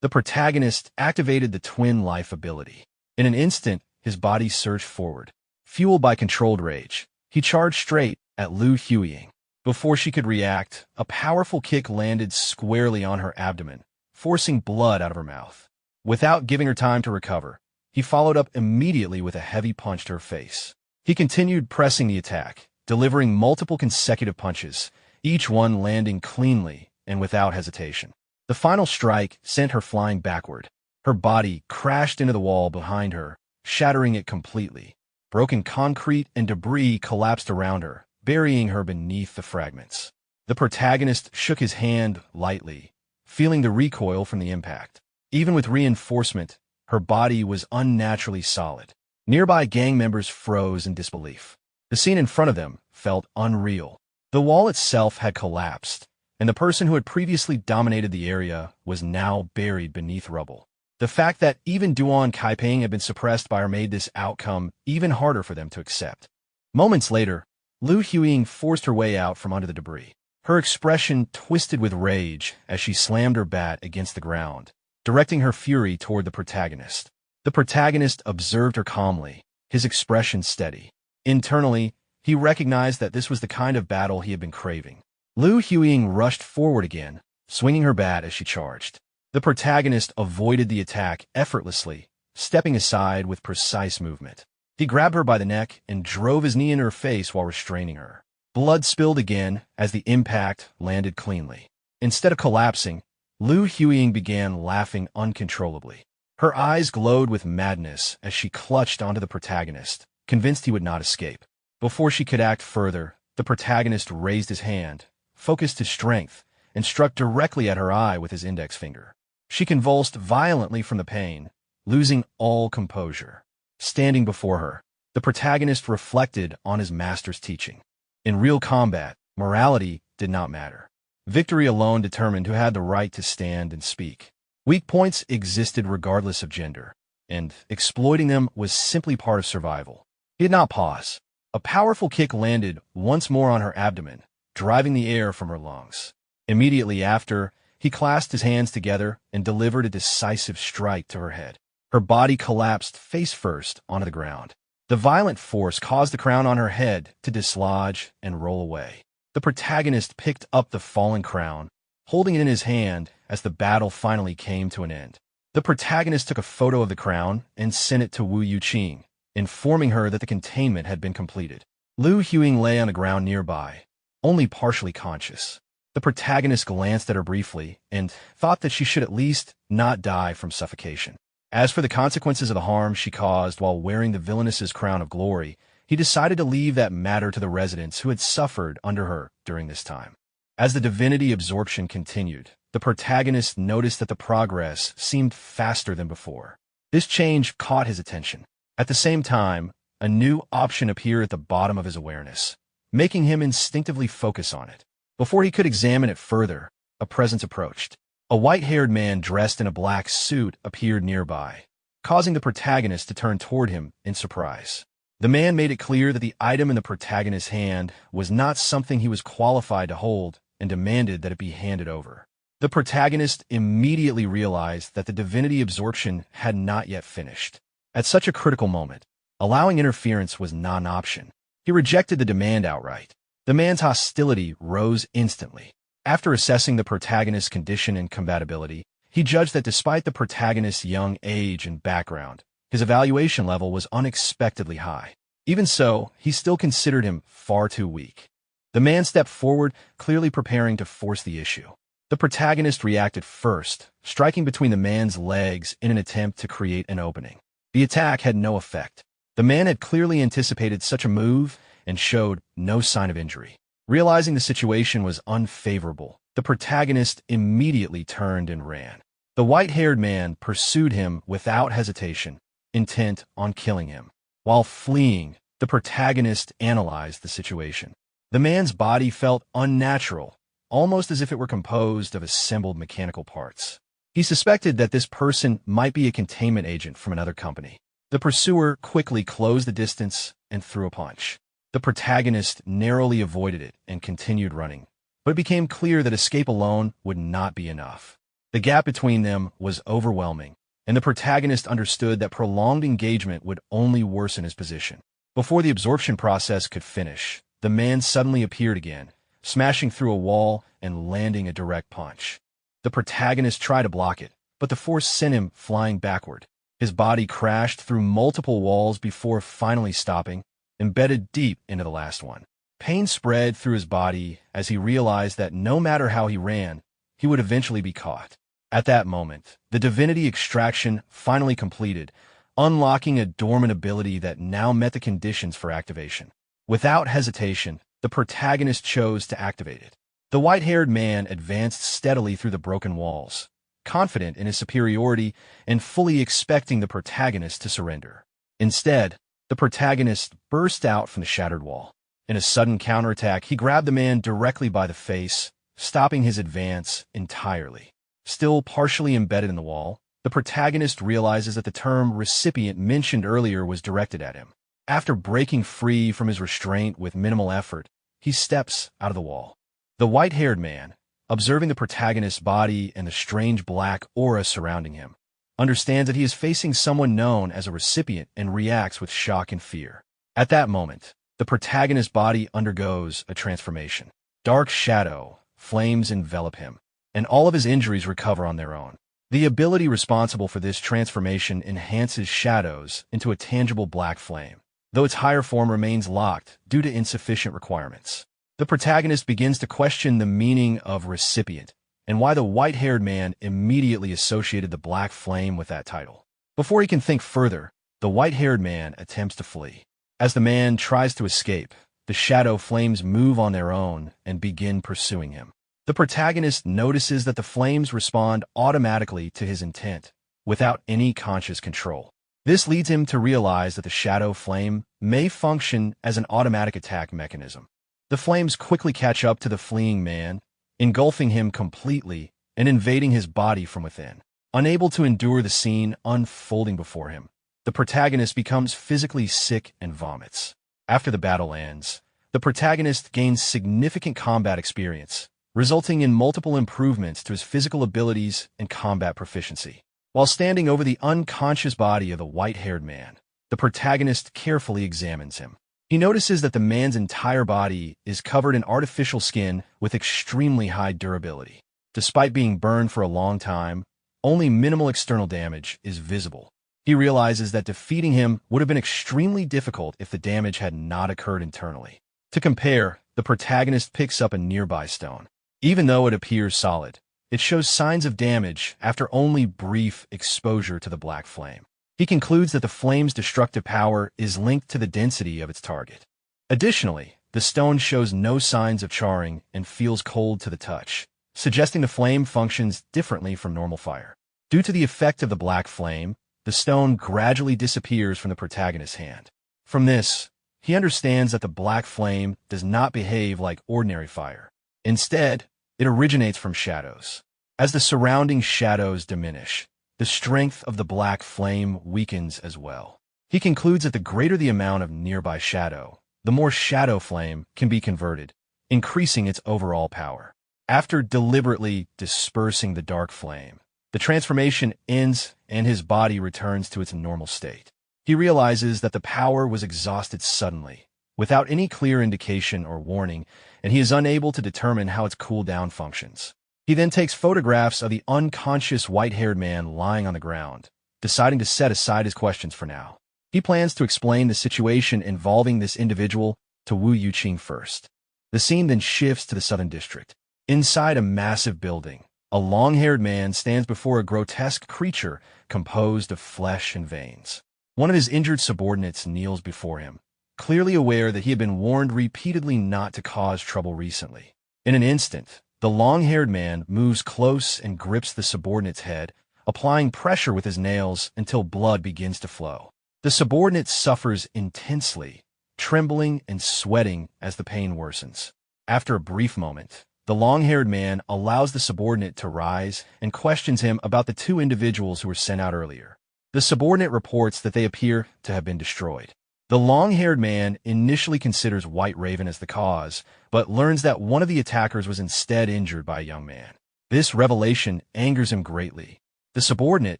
The protagonist activated the twin life ability. In an instant, his body surged forward. Fueled by controlled rage, he charged straight at Liu Huiying. Before she could react, a powerful kick landed squarely on her abdomen, forcing blood out of her mouth. Without giving her time to recover, he followed up immediately with a heavy punch to her face. He continued pressing the attack, delivering multiple consecutive punches, each one landing cleanly and without hesitation. The final strike sent her flying backward. Her body crashed into the wall behind her, shattering it completely. Broken concrete and debris collapsed around her, burying her beneath the fragments. The protagonist shook his hand lightly, feeling the recoil from the impact. Even with reinforcement, her body was unnaturally solid. Nearby gang members froze in disbelief. The scene in front of them felt unreal. The wall itself had collapsed, and the person who had previously dominated the area was now buried beneath rubble. The fact that even Duan Kaiping had been suppressed by her made this outcome even harder for them to accept. Moments later, Liu Huiying forced her way out from under the debris. Her expression twisted with rage as she slammed her bat against the ground, directing her fury toward the protagonist. The protagonist observed her calmly, his expression steady. Internally, he recognized that this was the kind of battle he had been craving. Liu Huiying rushed forward again, swinging her bat as she charged. The protagonist avoided the attack effortlessly, stepping aside with precise movement. He grabbed her by the neck and drove his knee in her face while restraining her. Blood spilled again as the impact landed cleanly. Instead of collapsing, Liu Huiying began laughing uncontrollably. Her eyes glowed with madness as she clutched onto the protagonist, convinced he would not escape. Before she could act further, the protagonist raised his hand, focused his strength, and struck directly at her eye with his index finger. She convulsed violently from the pain, losing all composure. Standing before her, the protagonist reflected on his master's teaching. In real combat, morality did not matter. Victory alone determined who had the right to stand and speak. Weak points existed regardless of gender, and exploiting them was simply part of survival. He did not pause. A powerful kick landed once more on her abdomen, driving the air from her lungs. Immediately after, he clasped his hands together and delivered a decisive strike to her head. Her body collapsed face first onto the ground. The violent force caused the crown on her head to dislodge and roll away. The protagonist picked up the fallen crown, holding it in his hand as the battle finally came to an end. The protagonist took a photo of the crown and sent it to Wu Yuqing, informing her that the containment had been completed. Lu Huing lay on the ground nearby, only partially conscious. The protagonist glanced at her briefly and thought that she should at least not die from suffocation. As for the consequences of the harm she caused while wearing the villainess's crown of glory, he decided to leave that matter to the residents who had suffered under her during this time. As the divinity absorption continued, the protagonist noticed that the progress seemed faster than before. This change caught his attention. At the same time, a new option appeared at the bottom of his awareness, making him instinctively focus on it. Before he could examine it further, a presence approached. A white-haired man dressed in a black suit appeared nearby, causing the protagonist to turn toward him in surprise. The man made it clear that the item in the protagonist's hand was not something he was qualified to hold and demanded that it be handed over. The protagonist immediately realized that the divinity absorption had not yet finished. At such a critical moment, allowing interference was not an option. He rejected the demand outright. The man's hostility rose instantly. After assessing the protagonist's condition and compatibility, he judged that despite the protagonist's young age and background, his evaluation level was unexpectedly high. Even so, he still considered him far too weak. The man stepped forward, clearly preparing to force the issue. The protagonist reacted first, striking between the man's legs in an attempt to create an opening. The attack had no effect. The man had clearly anticipated such a move and showed no sign of injury. Realizing the situation was unfavorable, the protagonist immediately turned and ran. The white-haired man pursued him without hesitation, intent on killing him. While fleeing, the protagonist analyzed the situation. The man's body felt unnatural, almost as if it were composed of assembled mechanical parts. He suspected that this person might be a containment agent from another company. The pursuer quickly closed the distance and threw a punch. The protagonist narrowly avoided it and continued running, but it became clear that escape alone would not be enough. The gap between them was overwhelming, and the protagonist understood that prolonged engagement would only worsen his position. Before the absorption process could finish, the man suddenly appeared again, smashing through a wall and landing a direct punch. The protagonist tried to block it, but the force sent him flying backward. His body crashed through multiple walls before finally stopping, embedded deep into the last one. Pain spread through his body as he realized that no matter how he ran, he would eventually be caught. At that moment, the divinity extraction finally completed, unlocking a dormant ability that now met the conditions for activation. Without hesitation, the protagonist chose to activate it. The white-haired man advanced steadily through the broken walls, confident in his superiority and fully expecting the protagonist to surrender. Instead, the protagonist burst out from the shattered wall. In a sudden counterattack, he grabbed the man directly by the face, stopping his advance entirely. Still partially embedded in the wall, the protagonist realizes that the term recipient mentioned earlier was directed at him. After breaking free from his restraint with minimal effort, he steps out of the wall. The white-haired man, observing the protagonist's body and the strange black aura surrounding him, understands that he is facing someone known as a recipient and reacts with shock and fear. At that moment, the protagonist's body undergoes a transformation. Dark shadow, flames envelop him, and all of his injuries recover on their own. The ability responsible for this transformation enhances shadows into a tangible black flame, though its higher form remains locked due to insufficient requirements. The protagonist begins to question the meaning of recipient and why the white-haired man immediately associated the black flame with that title. Before he can think further, the white-haired man attempts to flee. As the man tries to escape, the shadow flames move on their own and begin pursuing him. The protagonist notices that the flames respond automatically to his intent, without any conscious control. This leads him to realize that the shadow flame may function as an automatic attack mechanism. The flames quickly catch up to the fleeing man, engulfing him completely and invading his body from within. Unable to endure the scene unfolding before him, the protagonist becomes physically sick and vomits. After the battle ends, the protagonist gains significant combat experience, resulting in multiple improvements to his physical abilities and combat proficiency. While standing over the unconscious body of the white-haired man, the protagonist carefully examines him. He notices that the man's entire body is covered in artificial skin with extremely high durability. Despite being burned for a long time, only minimal external damage is visible. He realizes that defeating him would have been extremely difficult if the damage had not occurred internally. To compare, the protagonist picks up a nearby stone. Even though it appears solid, it shows signs of damage after only brief exposure to the black flame. He concludes that the flame's destructive power is linked to the density of its target. Additionally, the stone shows no signs of charring and feels cold to the touch, suggesting the flame functions differently from normal fire. Due to the effect of the black flame, the stone gradually disappears from the protagonist's hand. From this, he understands that the black flame does not behave like ordinary fire. Instead, it originates from shadows. As the surrounding shadows diminish, the strength of the black flame weakens as well. He concludes that the greater the amount of nearby shadow, the more shadow flame can be converted, increasing its overall power. After deliberately dispersing the dark flame, the transformation ends and his body returns to its normal state. He realizes that the power was exhausted suddenly, without any clear indication or warning, and he is unable to determine how its cooldown functions. He then takes photographs of the unconscious white-haired man lying on the ground, deciding to set aside his questions for now. He plans to explain the situation involving this individual to Wu Yuqing first. The scene then shifts to the Southern District. Inside a massive building, a long-haired man stands before a grotesque creature composed of flesh and veins. One of his injured subordinates kneels before him, clearly aware that he had been warned repeatedly not to cause trouble recently. In an instant, the long-haired man moves close and grips the subordinate's head, applying pressure with his nails until blood begins to flow. The subordinate suffers intensely, trembling and sweating as the pain worsens. After a brief moment, the long-haired man allows the subordinate to rise and questions him about the two individuals who were sent out earlier. The subordinate reports that they appear to have been destroyed. The long-haired man initially considers White Raven as the cause, but learns that one of the attackers was instead injured by a young man. This revelation angers him greatly. The subordinate,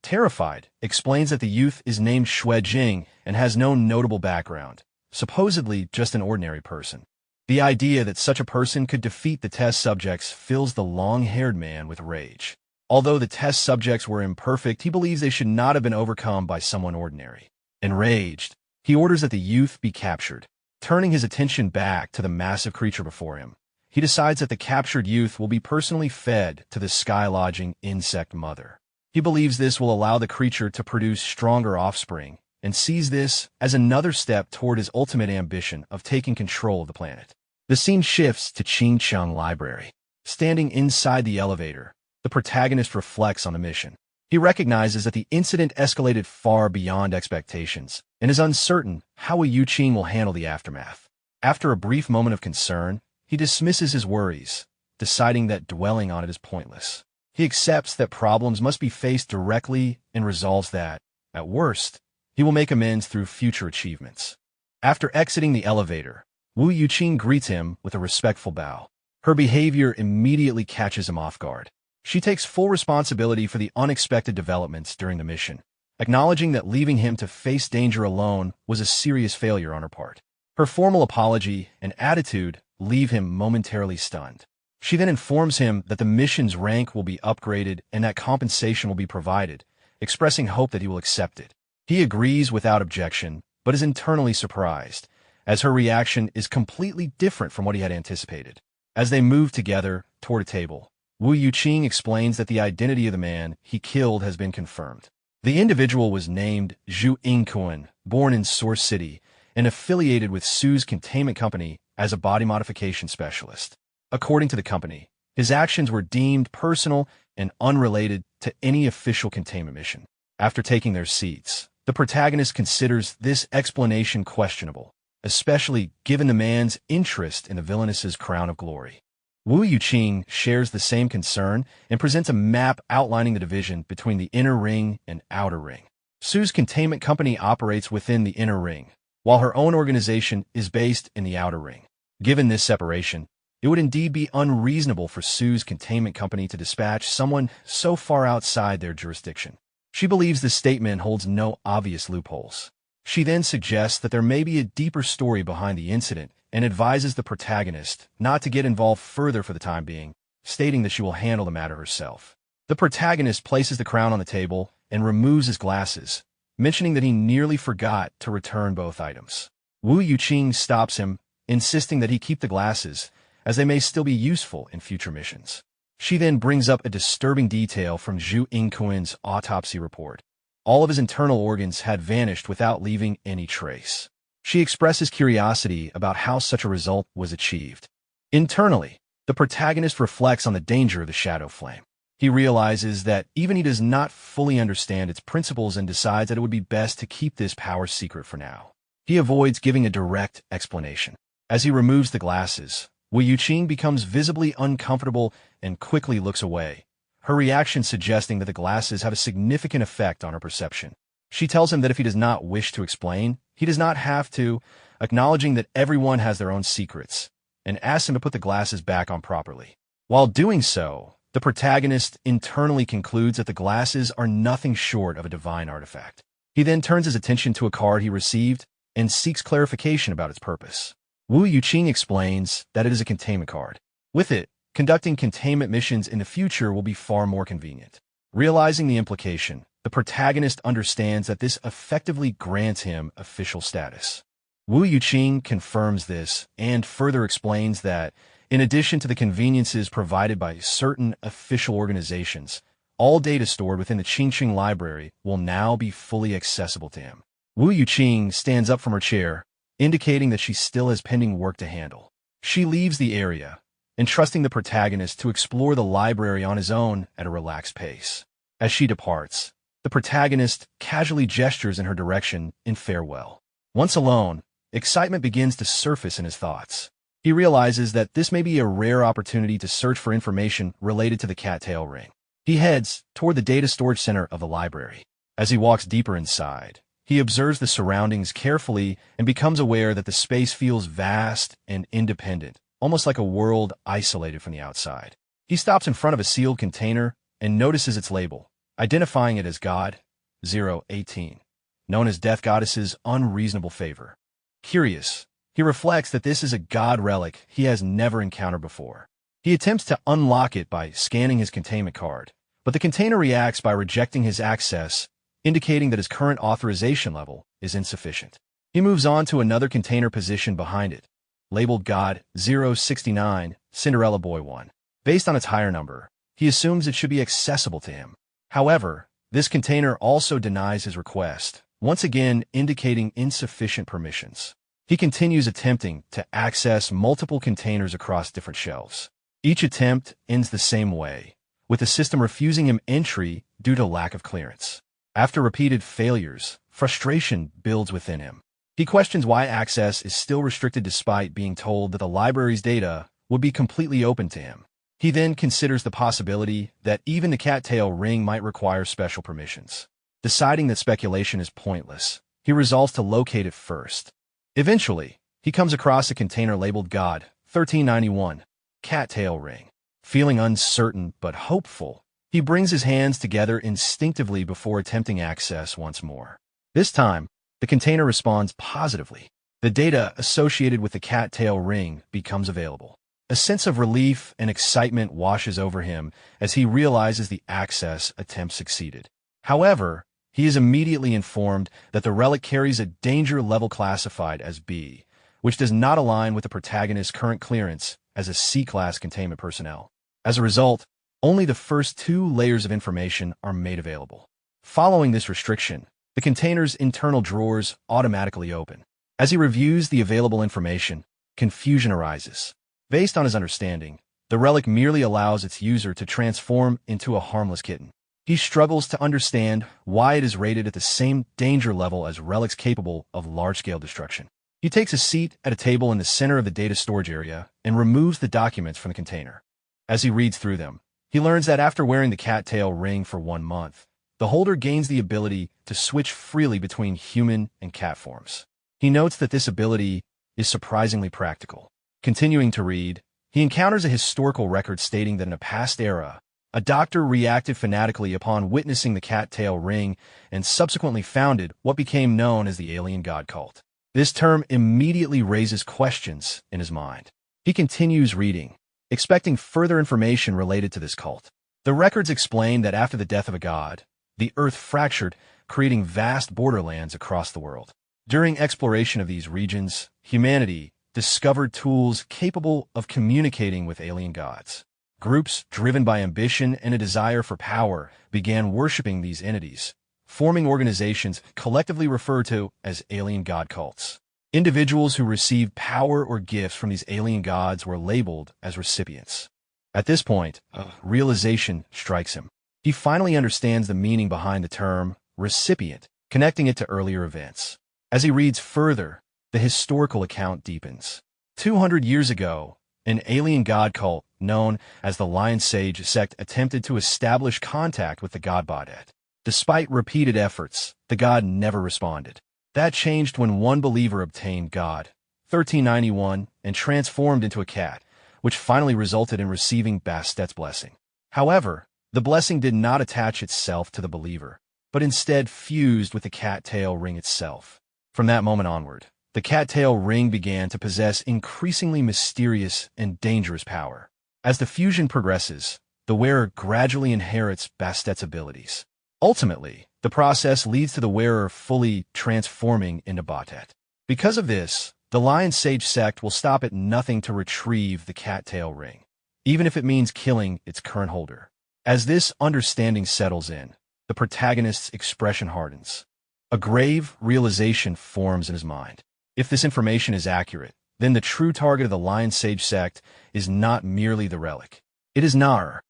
terrified, explains that the youth is named Xue Jing and has no notable background, supposedly just an ordinary person. The idea that such a person could defeat the test subjects fills the long-haired man with rage. Although the test subjects were imperfect, he believes they should not have been overcome by someone ordinary. Enraged, he orders that the youth be captured. Turning his attention back to the massive creature before him, he decides that the captured youth will be personally fed to the sky-lodging insect mother. He believes this will allow the creature to produce stronger offspring, and sees this as another step toward his ultimate ambition of taking control of the planet. The scene shifts to Qingcheng Library. Standing inside the elevator, the protagonist reflects on the mission. He recognizes that the incident escalated far beyond expectations, and is uncertain how Wu Yuqing will handle the aftermath. After a brief moment of concern, he dismisses his worries, deciding that dwelling on it is pointless. He accepts that problems must be faced directly and resolves that, at worst, he will make amends through future achievements. After exiting the elevator, Wu Yuqing greets him with a respectful bow. Her behavior immediately catches him off guard. She takes full responsibility for the unexpected developments during the mission, acknowledging that leaving him to face danger alone was a serious failure on her part. Her formal apology and attitude leave him momentarily stunned. She then informs him that the mission's rank will be upgraded and that compensation will be provided, expressing hope that he will accept it. He agrees without objection, but is internally surprised, as her reaction is completely different from what he had anticipated. As they move together toward a table, Wu Yuqing explains that the identity of the man he killed has been confirmed. The individual was named Zhu Yingquan, born in Source City, and affiliated with Su's containment company as a body modification specialist. According to the company, his actions were deemed personal and unrelated to any official containment mission. After taking their seats, the protagonist considers this explanation questionable, especially given the man's interest in the villainess's crown of glory. Wu Yuqing shares the same concern and presents a map outlining the division between the inner ring and outer ring. Su's containment company operates within the inner ring, while her own organization is based in the outer ring. Given this separation, it would indeed be unreasonable for Su's containment company to dispatch someone so far outside their jurisdiction. She believes this statement holds no obvious loopholes. She then suggests that there may be a deeper story behind the incident and advises the protagonist not to get involved further for the time being, stating that she will handle the matter herself. The protagonist places the crown on the table and removes his glasses, mentioning that he nearly forgot to return both items. Wu Yuqing stops him, insisting that he keep the glasses, as they may still be useful in future missions. She then brings up a disturbing detail from Zhu Yingquan's autopsy report. All of his internal organs had vanished without leaving any trace. She expresses curiosity about how such a result was achieved. Internally, the protagonist reflects on the danger of the shadow flame. He realizes that even he does not fully understand its principles and decides that it would be best to keep this power secret for now. He avoids giving a direct explanation. As he removes the glasses, Wu Yuqing becomes visibly uncomfortable and quickly looks away, her reaction suggesting that the glasses have a significant effect on her perception. She tells him that if he does not wish to explain, he does not have to, acknowledging that everyone has their own secrets, and asks him to put the glasses back on properly. While doing so, the protagonist internally concludes that the glasses are nothing short of a divine artifact. He then turns his attention to a card he received and seeks clarification about its purpose. Wu Yuqing explains that it is a containment card. With it, conducting containment missions in the future will be far more convenient. Realizing the implication, the protagonist understands that this effectively grants him official status. Wu Yuqing confirms this and further explains that, in addition to the conveniences provided by certain official organizations, all data stored within the Qingqing library will now be fully accessible to him. Wu Yuqing stands up from her chair, indicating that she still has pending work to handle. She leaves the area, entrusting the protagonist to explore the library on his own at a relaxed pace. As she departs, the protagonist casually gestures in her direction in farewell. Once alone, excitement begins to surface in his thoughts. He realizes that this may be a rare opportunity to search for information related to the cattail ring. He heads toward the data storage center of the library. As he walks deeper inside, he observes the surroundings carefully and becomes aware that the space feels vast and independent, almost like a world isolated from the outside. He stops in front of a sealed container and notices its label, identifying it as God 018, known as Death Goddess's unreasonable favor. Curious, he reflects that this is a god relic he has never encountered before. He attempts to unlock it by scanning his containment card, but the container reacts by rejecting his access, indicating that his current authorization level is insufficient. He moves on to another container positioned behind it, labeled God 069, Cinderella Boy 1. Based on its higher number, he assumes it should be accessible to him. However, this container also denies his request, once again indicating insufficient permissions. He continues attempting to access multiple containers across different shelves. Each attempt ends the same way, with the system refusing him entry due to lack of clearance. After repeated failures, frustration builds within him. He questions why access is still restricted despite being told that the library's data would be completely open to him. He then considers the possibility that even the cattail ring might require special permissions. Deciding that speculation is pointless, he resolves to locate it first. Eventually, he comes across a container labeled God 1391, Cattail Ring. Feeling uncertain but hopeful, he brings his hands together instinctively before attempting access once more. This time, the container responds positively. The data associated with the cattail ring becomes available. A sense of relief and excitement washes over him as he realizes the access attempt succeeded. However, he is immediately informed that the relic carries a danger level classified as B, which does not align with the protagonist's current clearance as a C-class containment personnel. As a result, only the first 2 layers of information are made available. Following this restriction, the container's internal drawers automatically open. As he reviews the available information, confusion arises. Based on his understanding, the relic merely allows its user to transform into a harmless kitten. He struggles to understand why it is rated at the same danger level as relics capable of large-scale destruction. He takes a seat at a table in the center of the data storage area and removes the documents from the container. As he reads through them, he learns that after wearing the cattail ring for 1 month, the holder gains the ability to switch freely between human and cat forms. He notes that this ability is surprisingly practical. Continuing to read, he encounters a historical record stating that in a past era, A doctor reacted fanatically upon witnessing the cat-tail ring and subsequently founded what became known as the alien god cult. This term immediately raises questions in his mind. He continues reading, expecting further information related to this cult. The records explain that after the death of a god, the earth fractured, creating vast borderlands across the world. During exploration of these regions, humanity discovered tools capable of communicating with alien gods. Groups driven by ambition and a desire for power began worshipping these entities, forming organizations collectively referred to as alien god cults. Individuals who received power or gifts from these alien gods were labeled as recipients. At this point, a realization strikes him. He finally understands the meaning behind the term recipient, connecting it to earlier events. As he reads further, the historical account deepens. 200 years ago, an alien god cult known as the Lion Sage sect attempted to establish contact with the god Baudet. Despite repeated efforts, the god never responded. That changed when one believer obtained God, 1391, and transformed into a cat, which finally resulted in receiving Bastet's blessing. However, the blessing did not attach itself to the believer, but instead fused with the cat-tail ring itself. From that moment onward, the cat-tail ring began to possess increasingly mysterious and dangerous power. As the fusion progresses, the wearer gradually inherits Bastet's abilities. Ultimately, the process leads to the wearer fully transforming into Baudet. Because of this, the Lion Sage sect will stop at nothing to retrieve the cat-tail ring, even if it means killing its current holder. As this understanding settles in, the protagonist's expression hardens. A grave realization forms in his mind. If this information is accurate, then the true target of the Lion Sage sect is not merely the relic. It is Nar.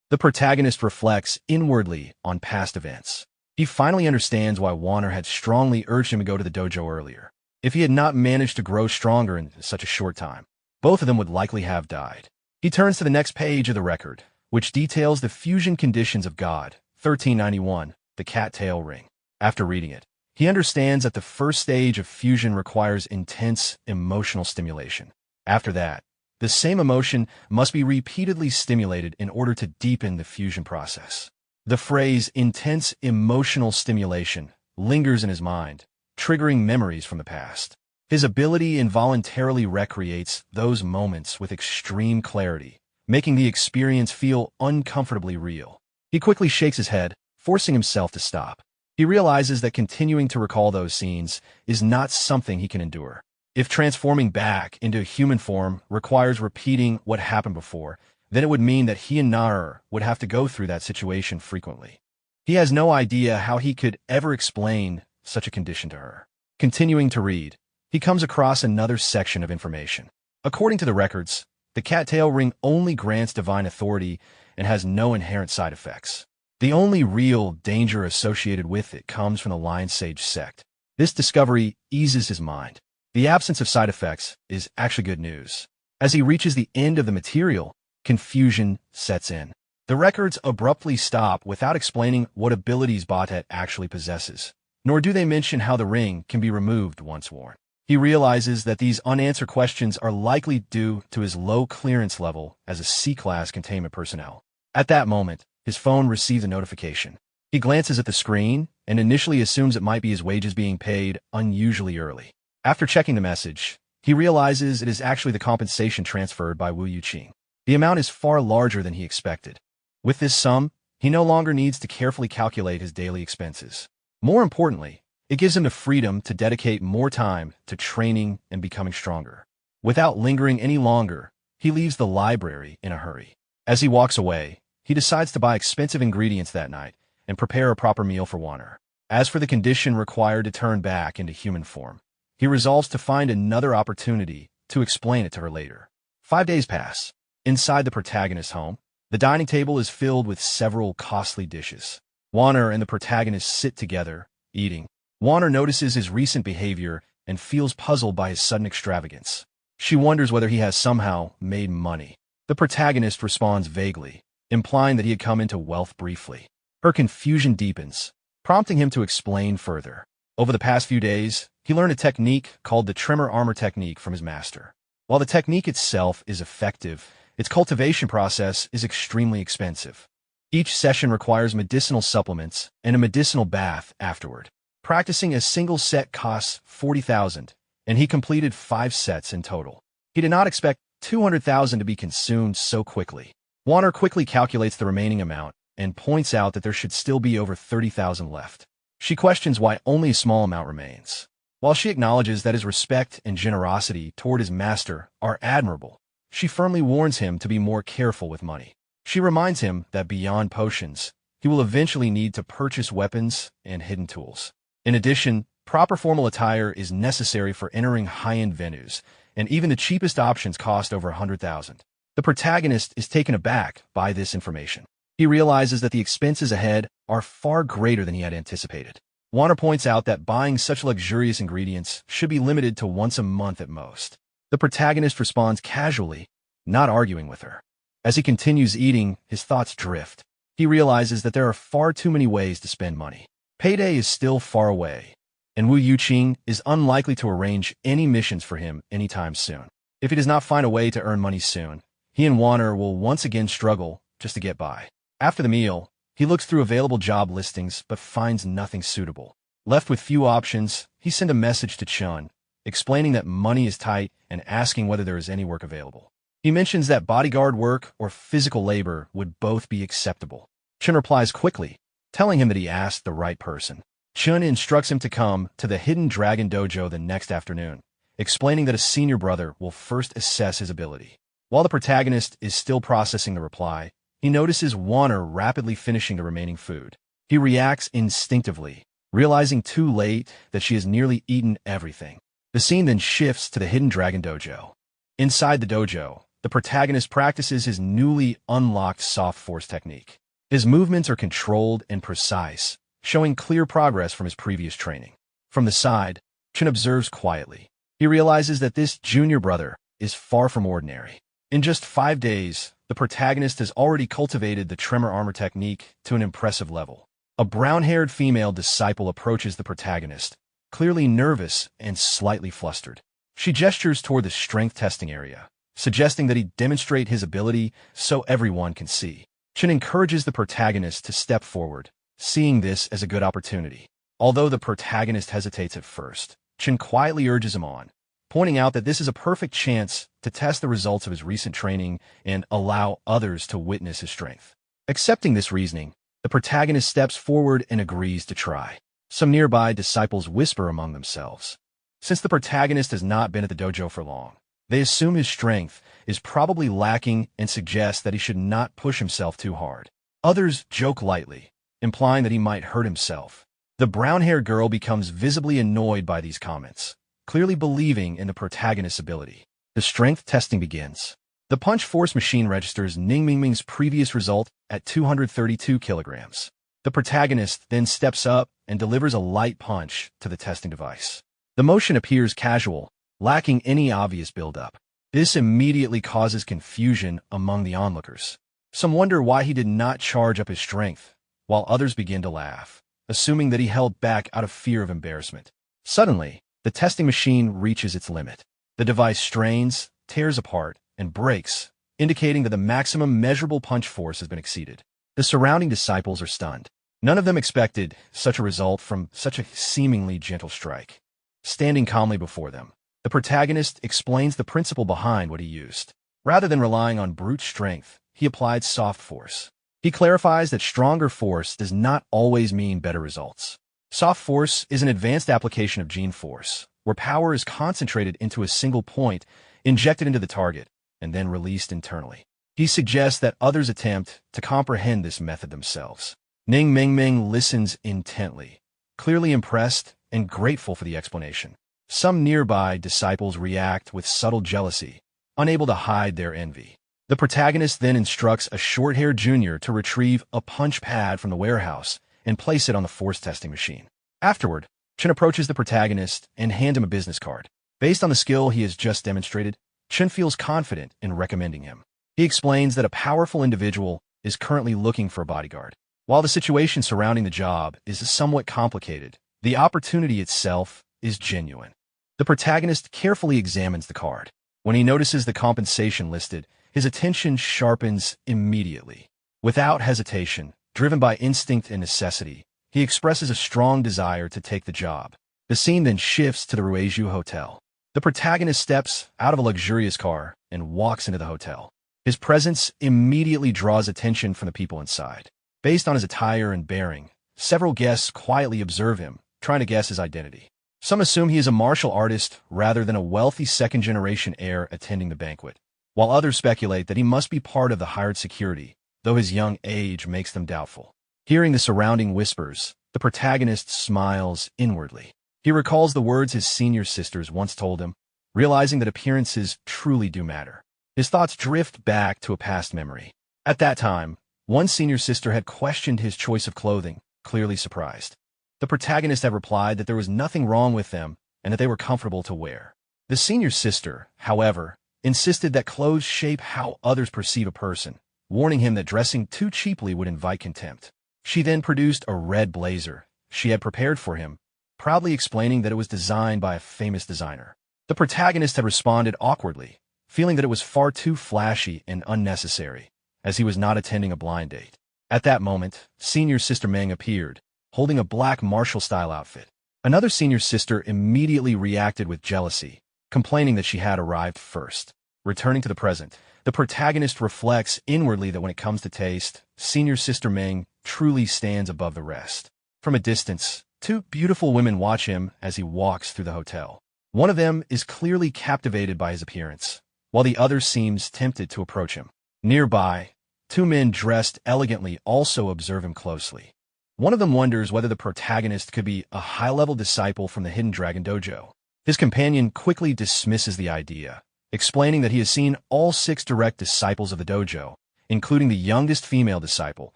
The protagonist reflects inwardly on past events. He finally understands why Warner had strongly urged him to go to the dojo earlier. If he had not managed to grow stronger in such a short time, both of them would likely have died. He turns to the next page of the record, which details the fusion conditions of God, 1391, the cat-tail ring. After reading it, he understands that the first stage of fusion requires intense emotional stimulation. After that, the same emotion must be repeatedly stimulated in order to deepen the fusion process. The phrase intense emotional stimulation lingers in his mind, triggering memories from the past. His ability involuntarily recreates those moments with extreme clarity, making the experience feel uncomfortably real. He quickly shakes his head, forcing himself to stop. He realizes that continuing to recall those scenes is not something he can endure. If transforming back into a human form requires repeating what happened before, then it would mean that he and Nar would have to go through that situation frequently. He has no idea how he could ever explain such a condition to her. Continuing to read, he comes across another section of information. According to the records, the cat-tail ring only grants divine authority and has no inherent side effects. The only real danger associated with it comes from the Lion Sage sect. This discovery eases his mind. The absence of side effects is actually good news. As he reaches the end of the material, confusion sets in. The records abruptly stop without explaining what abilities Baudet actually possesses, nor do they mention how the ring can be removed once worn. He realizes that these unanswered questions are likely due to his low clearance level as a C-class containment personnel. At that moment, his phone receives a notification. He glances at the screen and initially assumes it might be his wages being paid unusually early. After checking the message, he realizes it is actually the compensation transferred by Wu Yuqing. The amount is far larger than he expected. With this sum, he no longer needs to carefully calculate his daily expenses. More importantly, it gives him the freedom to dedicate more time to training and becoming stronger. Without lingering any longer, he leaves the library in a hurry. As he walks away, he decides to buy expensive ingredients that night and prepare a proper meal for Warner. As for the condition required to turn back into human form, he resolves to find another opportunity to explain it to her later. 5 days pass. Inside the protagonist's home, the dining table is filled with several costly dishes. Warner and the protagonist sit together, eating. Warner notices his recent behavior and feels puzzled by his sudden extravagance. She wonders whether he has somehow made money. The protagonist responds vaguely, implying that he had come into wealth briefly. Her confusion deepens, prompting him to explain further. Over the past few days, he learned a technique called the Tremor Armor technique from his master. While the technique itself is effective Its cultivation process is extremely expensive. Each session requires medicinal supplements and a medicinal bath afterward. Practicing a single set costs 40,000, and he completed 5 sets in total. He did not expect 200,000 to be consumed so quickly. Warner quickly calculates the remaining amount and points out that there should still be over 30,000 left. She questions why only a small amount remains. While she acknowledges that his respect and generosity toward his master are admirable, she firmly warns him to be more careful with money. She reminds him that beyond potions, he will eventually need to purchase weapons and hidden tools. In addition, proper formal attire is necessary for entering high-end venues, and even the cheapest options cost over 100,000. The protagonist is taken aback by this information. He realizes that the expenses ahead are far greater than he had anticipated. Warner points out that buying such luxurious ingredients should be limited to once a month at most. The protagonist responds casually, not arguing with her. As he continues eating, his thoughts drift. He realizes that there are far too many ways to spend money. Payday is still far away, and Wu Yuqing is unlikely to arrange any missions for him anytime soon. If he does not find a way to earn money soon, he and Warner will once again struggle just to get by. After the meal, he looks through available job listings but finds nothing suitable. Left with few options, he sent a message to Chun, explaining that money is tight and asking whether there is any work available. He mentions that bodyguard work or physical labor would both be acceptable. Chun replies quickly, telling him that he asked the right person. Chun instructs him to come to the Hidden Dragon Dojo the next afternoon, explaining that a senior brother will first assess his ability. While the protagonist is still processing the reply, he notices Warner rapidly finishing the remaining food. He reacts instinctively, realizing too late that she has nearly eaten everything. The scene then shifts to the Hidden Dragon Dojo. Inside the dojo, the protagonist practices his newly unlocked soft force technique. His movements are controlled and precise, showing clear progress from his previous training. From the side, Chun observes quietly. He realizes that this junior brother is far from ordinary. In just 5 days, the protagonist has already cultivated the tremor armor technique to an impressive level. A brown-haired female disciple approaches the protagonist, clearly nervous and slightly flustered. She gestures toward the strength testing area, suggesting that he demonstrate his ability so everyone can see. Chun encourages the protagonist to step forward, seeing this as a good opportunity. Although the protagonist hesitates at first, Chun quietly urges him on, pointing out that this is a perfect chance to test the results of his recent training and allow others to witness his strength. Accepting this reasoning, the protagonist steps forward and agrees to try. Some nearby disciples whisper among themselves. Since the protagonist has not been at the dojo for long, they assume his strength is probably lacking and suggest that he should not push himself too hard. Others joke lightly, implying that he might hurt himself. The brown-haired girl becomes visibly annoyed by these comments, clearly believing in the protagonist's ability. The strength testing begins. The punch force machine registers Ning Mingming's previous result at 232 kilograms. The protagonist then steps up and delivers a light punch to the testing device. The motion appears casual, lacking any obvious build-up. This immediately causes confusion among the onlookers. Some wonder why he did not charge up his strength, while others begin to laugh, assuming that he held back out of fear of embarrassment. Suddenly, the testing machine reaches its limit. The device strains, tears apart, and breaks, indicating that the maximum measurable punch force has been exceeded. The surrounding disciples are stunned. None of them expected such a result from such a seemingly gentle strike. Standing calmly before them, the protagonist explains the principle behind what he used. Rather than relying on brute strength, he applied soft force. He clarifies that stronger force does not always mean better results. Soft force is an advanced application of gene force, where power is concentrated into a single point, injected into the target, and then released internally. He suggests that others attempt to comprehend this method themselves. Ning Mingming listens intently, clearly impressed and grateful for the explanation. Some nearby disciples react with subtle jealousy, unable to hide their envy. The protagonist then instructs a short-haired junior to retrieve a punch pad from the warehouse and place it on the force testing machine. Afterward, Chun approaches the protagonist and hands him a business card. Based on the skill he has just demonstrated, Chun feels confident in recommending him. He explains that a powerful individual is currently looking for a bodyguard. While the situation surrounding the job is somewhat complicated, the opportunity itself is genuine. The protagonist carefully examines the card. When he notices the compensation listed, his attention sharpens immediately. Without hesitation, driven by instinct and necessity, he expresses a strong desire to take the job. The scene then shifts to the Rueju Hotel. The protagonist steps out of a luxurious car and walks into the hotel. His presence immediately draws attention from the people inside. Based on his attire and bearing, several guests quietly observe him, trying to guess his identity. Some assume he is a martial artist rather than a wealthy second-generation heir attending the banquet, while others speculate that he must be part of the hired security, though his young age makes them doubtful. Hearing the surrounding whispers, the protagonist smiles inwardly. He recalls the words his senior sisters once told him, realizing that appearances truly do matter. His thoughts drift back to a past memory. At that time, one senior sister had questioned his choice of clothing, clearly surprised. The protagonist had replied that there was nothing wrong with them and that they were comfortable to wear. The senior sister, however, insisted that clothes shape how others perceive a person, warning him that dressing too cheaply would invite contempt. She then produced a red blazer she had prepared for him, proudly explaining that it was designed by a famous designer. The protagonist had responded awkwardly, feeling that it was far too flashy and unnecessary, as he was not attending a blind date. At that moment, senior sister Meng appeared, holding a black martial-style outfit. Another senior sister immediately reacted with jealousy, complaining that she had arrived first. Returning to the present, the protagonist reflects inwardly that when it comes to taste, senior sister Meng truly stands above the rest. From a distance, two beautiful women watch him as he walks through the hotel. One of them is clearly captivated by his appearance, while the other seems tempted to approach him. Nearby, two men dressed elegantly also observe him closely. One of them wonders whether the protagonist could be a high-level disciple from the Hidden Dragon Dojo. His companion quickly dismisses the idea, explaining that he has seen all 6 direct disciples of the dojo, including the youngest female disciple,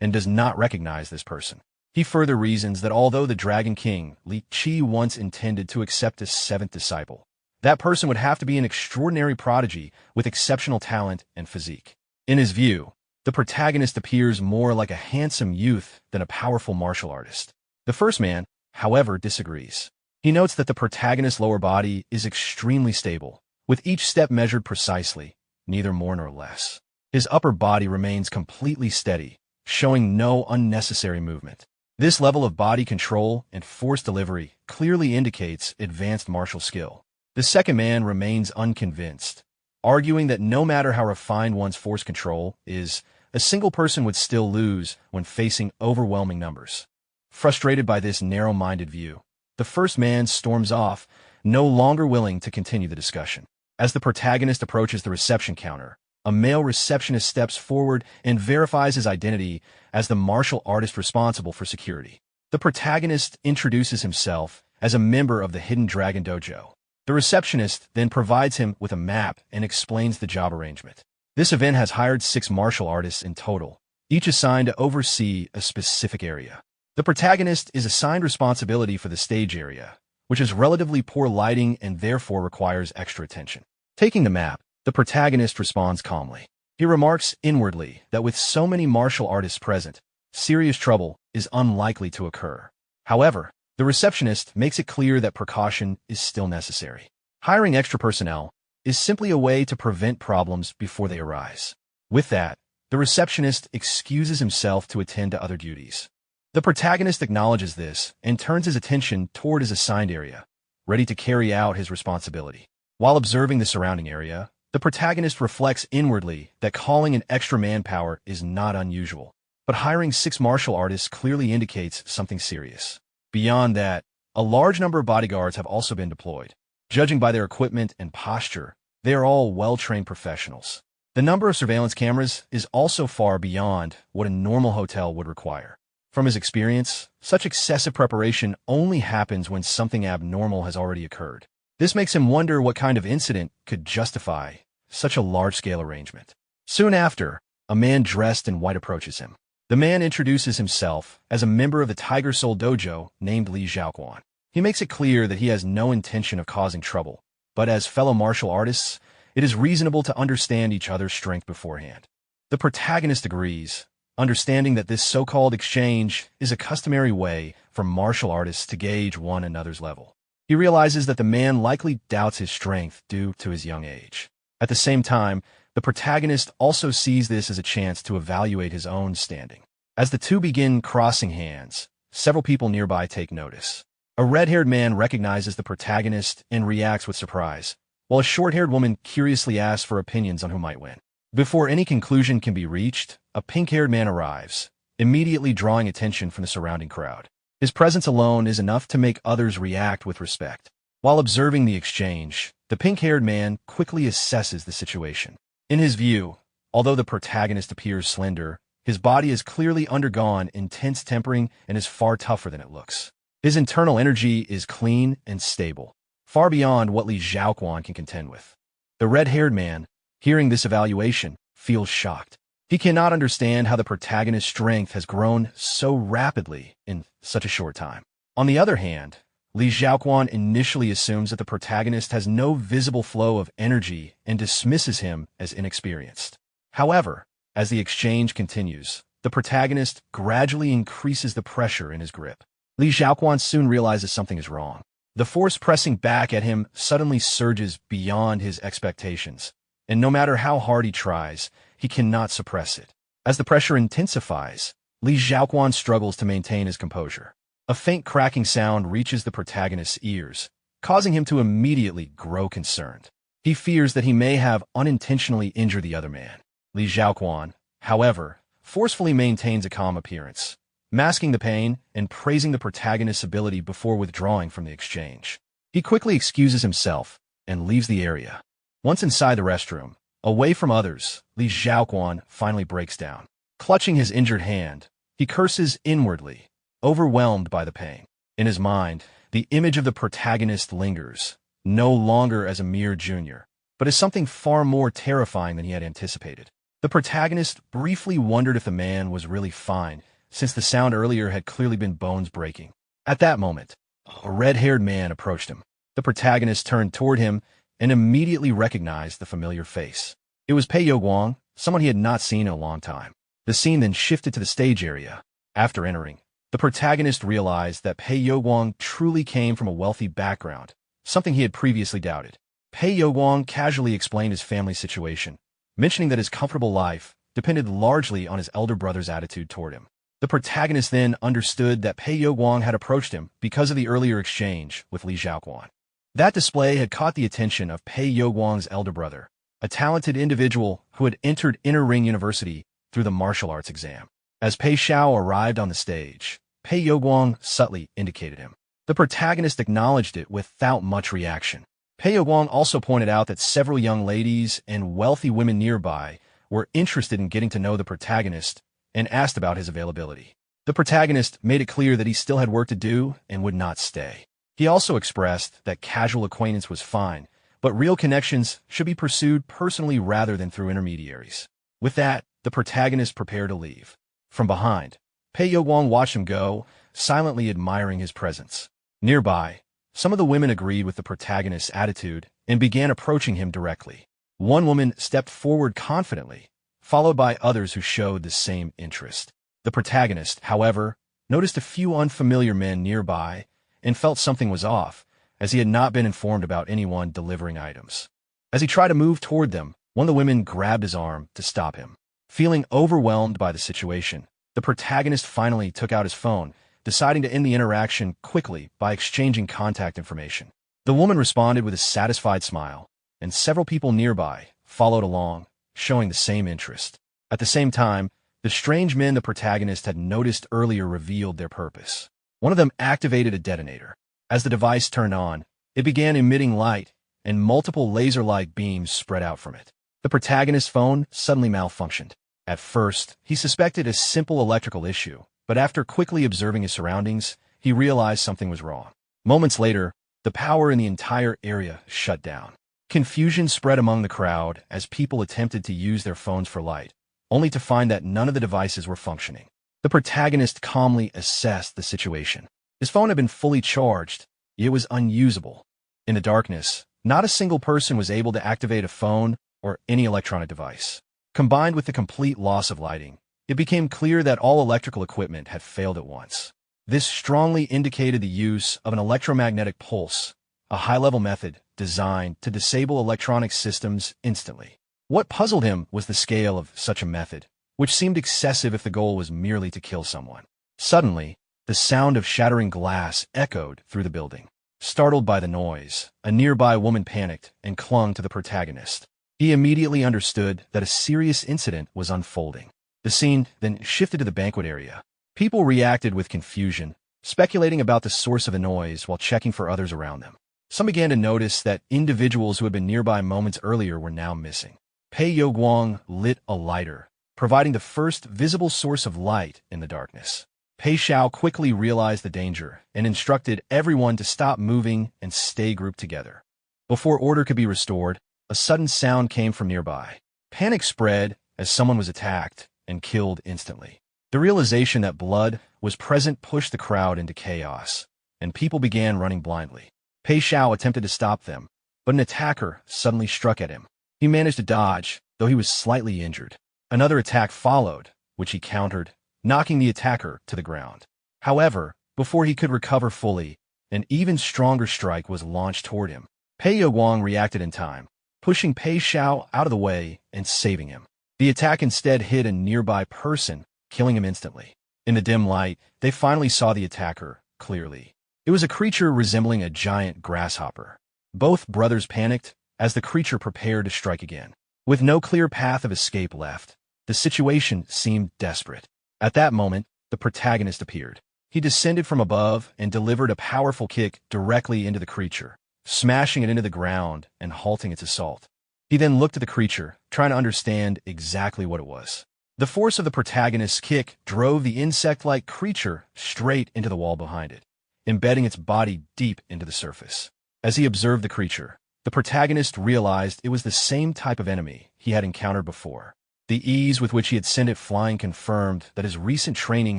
and does not recognize this person. He further reasons that although the Dragon King, Li Qi, once intended to accept a 7th disciple, that person would have to be an extraordinary prodigy with exceptional talent and physique. In his view, the protagonist appears more like a handsome youth than a powerful martial artist. The first man, however, disagrees. He notes that the protagonist's lower body is extremely stable, with each step measured precisely, neither more nor less. His upper body remains completely steady, showing no unnecessary movement. This level of body control and force delivery clearly indicates advanced martial skill. The second man remains unconvinced, arguing that no matter how refined one's force control is, a single person would still lose when facing overwhelming numbers. Frustrated by this narrow-minded view, the first man storms off, no longer willing to continue the discussion. As the protagonist approaches the reception counter, a male receptionist steps forward and verifies his identity as the martial artist responsible for security. The protagonist introduces himself as a member of the Hidden Dragon Dojo. The receptionist then provides him with a map and explains the job arrangement. This event has hired 6 martial artists in total, each assigned to oversee a specific area. The protagonist is assigned responsibility for the stage area, which has relatively poor lighting and therefore requires extra attention. Taking the map, the protagonist responds calmly. He remarks inwardly that with so many martial artists present, serious trouble is unlikely to occur. However, the receptionist makes it clear that precaution is still necessary. Hiring extra personnel is simply a way to prevent problems before they arise. With that, the receptionist excuses himself to attend to other duties. The protagonist acknowledges this and turns his attention toward his assigned area, ready to carry out his responsibility. While observing the surrounding area, the protagonist reflects inwardly that calling in extra manpower is not unusual, but hiring 6 martial artists clearly indicates something serious. Beyond that, a large number of bodyguards have also been deployed. Judging by their equipment and posture, they are all well-trained professionals. The number of surveillance cameras is also far beyond what a normal hotel would require. From his experience, such excessive preparation only happens when something abnormal has already occurred. This makes him wonder what kind of incident could justify such a large-scale arrangement. Soon after, a man dressed in white approaches him. The man introduces himself as a member of the Tiger Soul Dojo named Li Zhaoquan. He makes it clear that he has no intention of causing trouble, but as fellow martial artists, it is reasonable to understand each other's strength beforehand. The protagonist agrees, understanding that this so-called exchange is a customary way for martial artists to gauge one another's level. He realizes that the man likely doubts his strength due to his young age. At the same time, the protagonist also sees this as a chance to evaluate his own standing. As the two begin crossing hands, several people nearby take notice. A red-haired man recognizes the protagonist and reacts with surprise, while a short-haired woman curiously asks for opinions on who might win. Before any conclusion can be reached, a pink-haired man arrives, immediately drawing attention from the surrounding crowd. His presence alone is enough to make others react with respect. While observing the exchange, the pink-haired man quickly assesses the situation. In his view, although the protagonist appears slender, his body has clearly undergone intense tempering and is far tougher than it looks. His internal energy is clean and stable, far beyond what Li Xiaoquan can contend with. The red-haired man, hearing this evaluation, feels shocked. He cannot understand how the protagonist's strength has grown so rapidly in such a short time. On the other hand, Li Xiaoquan initially assumes that the protagonist has no visible flow of energy and dismisses him as inexperienced. However, as the exchange continues, the protagonist gradually increases the pressure in his grip. Li Xiaoquan soon realizes something is wrong. The force pressing back at him suddenly surges beyond his expectations, and no matter how hard he tries, he cannot suppress it. As the pressure intensifies, Li Xiaoquan struggles to maintain his composure. A faint cracking sound reaches the protagonist's ears, causing him to immediately grow concerned. He fears that he may have unintentionally injured the other man. Li Xiaoquan, however, forcefully maintains a calm appearance, masking the pain and praising the protagonist's ability before withdrawing from the exchange. He quickly excuses himself and leaves the area. Once inside the restroom, away from others, Li Xiaoquan finally breaks down. Clutching his injured hand, he curses inwardly, overwhelmed by the pain. In his mind, the image of the protagonist lingers, no longer as a mere junior, but as something far more terrifying than he had anticipated. The protagonist briefly wondered if the man was really fine, since the sound earlier had clearly been bones breaking. At that moment, a red-haired man approached him. The protagonist turned toward him and immediately recognized the familiar face. It was Pei Youguang, someone he had not seen in a long time. The scene then shifted to the stage area. After entering, the protagonist realized that Pei Youguang truly came from a wealthy background, something he had previously doubted. Pei Youguang casually explained his family situation, mentioning that his comfortable life depended largely on his elder brother's attitude toward him. The protagonist then understood that Pei Youguang had approached him because of the earlier exchange with Li Xiaoquan. That display had caught the attention of Pei Youguang's elder brother, a talented individual who had entered Inner Ring University through the martial arts exam. As Pei Xiao arrived on the stage, Pei Youguang subtly indicated him. The protagonist acknowledged it without much reaction. Pei Youguang also pointed out that several young ladies and wealthy women nearby were interested in getting to know the protagonist and asked about his availability. The protagonist made it clear that he still had work to do and would not stay. He also expressed that casual acquaintance was fine, but real connections should be pursued personally rather than through intermediaries. With that, the protagonist prepared to leave. From behind, Pei Youguang watched him go, silently admiring his presence. Nearby, some of the women agreed with the protagonist's attitude and began approaching him directly. One woman stepped forward confidently, followed by others who showed the same interest. The protagonist, however, noticed a few unfamiliar men nearby and felt something was off, as he had not been informed about anyone delivering items. As he tried to move toward them, one of the women grabbed his arm to stop him. Feeling overwhelmed by the situation, the protagonist finally took out his phone, deciding to end the interaction quickly by exchanging contact information. The woman responded with a satisfied smile, and several people nearby followed along, showing the same interest. At the same time, the strange men the protagonist had noticed earlier revealed their purpose. One of them activated a detonator. As the device turned on, it began emitting light, and multiple laser-like beams spread out from it. The protagonist's phone suddenly malfunctioned. At first, he suspected a simple electrical issue, but after quickly observing his surroundings, he realized something was wrong. Moments later, the power in the entire area shut down. Confusion spread among the crowd as people attempted to use their phones for light, only to find that none of the devices were functioning. The protagonist calmly assessed the situation. His phone had been fully charged, yet it was unusable. In the darkness, not a single person was able to activate a phone or any electronic device. Combined with the complete loss of lighting, it became clear that all electrical equipment had failed at once. This strongly indicated the use of an electromagnetic pulse, a high-level method designed to disable electronic systems instantly. What puzzled him was the scale of such a method, which seemed excessive if the goal was merely to kill someone. Suddenly, the sound of shattering glass echoed through the building. Startled by the noise, a nearby woman panicked and clung to the protagonist. He immediately understood that a serious incident was unfolding. The scene then shifted to the banquet area. People reacted with confusion, speculating about the source of the noise while checking for others around them. Some began to notice that individuals who had been nearby moments earlier were now missing. Pei Youguang lit a lighter, providing the first visible source of light in the darkness. Pei Xiao quickly realized the danger and instructed everyone to stop moving and stay grouped together. Before order could be restored, a sudden sound came from nearby. Panic spread as someone was attacked and killed instantly. The realization that blood was present pushed the crowd into chaos, and people began running blindly. Pei Xiao attempted to stop them, but an attacker suddenly struck at him. He managed to dodge, though he was slightly injured. Another attack followed, which he countered, knocking the attacker to the ground. However, before he could recover fully, an even stronger strike was launched toward him. Pei Youguang reacted in time, pushing Pei Xiao out of the way and saving him. The attack instead hit a nearby person, killing him instantly. In the dim light, they finally saw the attacker clearly. It was a creature resembling a giant grasshopper. Both brothers panicked as the creature prepared to strike again. With no clear path of escape left, the situation seemed desperate. At that moment, the protagonist appeared. He descended from above and delivered a powerful kick directly into the creature, smashing it into the ground and halting its assault. He then looked at the creature, trying to understand exactly what it was. The force of the protagonist's kick drove the insect-like creature straight into the wall behind it, embedding its body deep into the surface. As he observed the creature, the protagonist realized it was the same type of enemy he had encountered before. The ease with which he had sent it flying confirmed that his recent training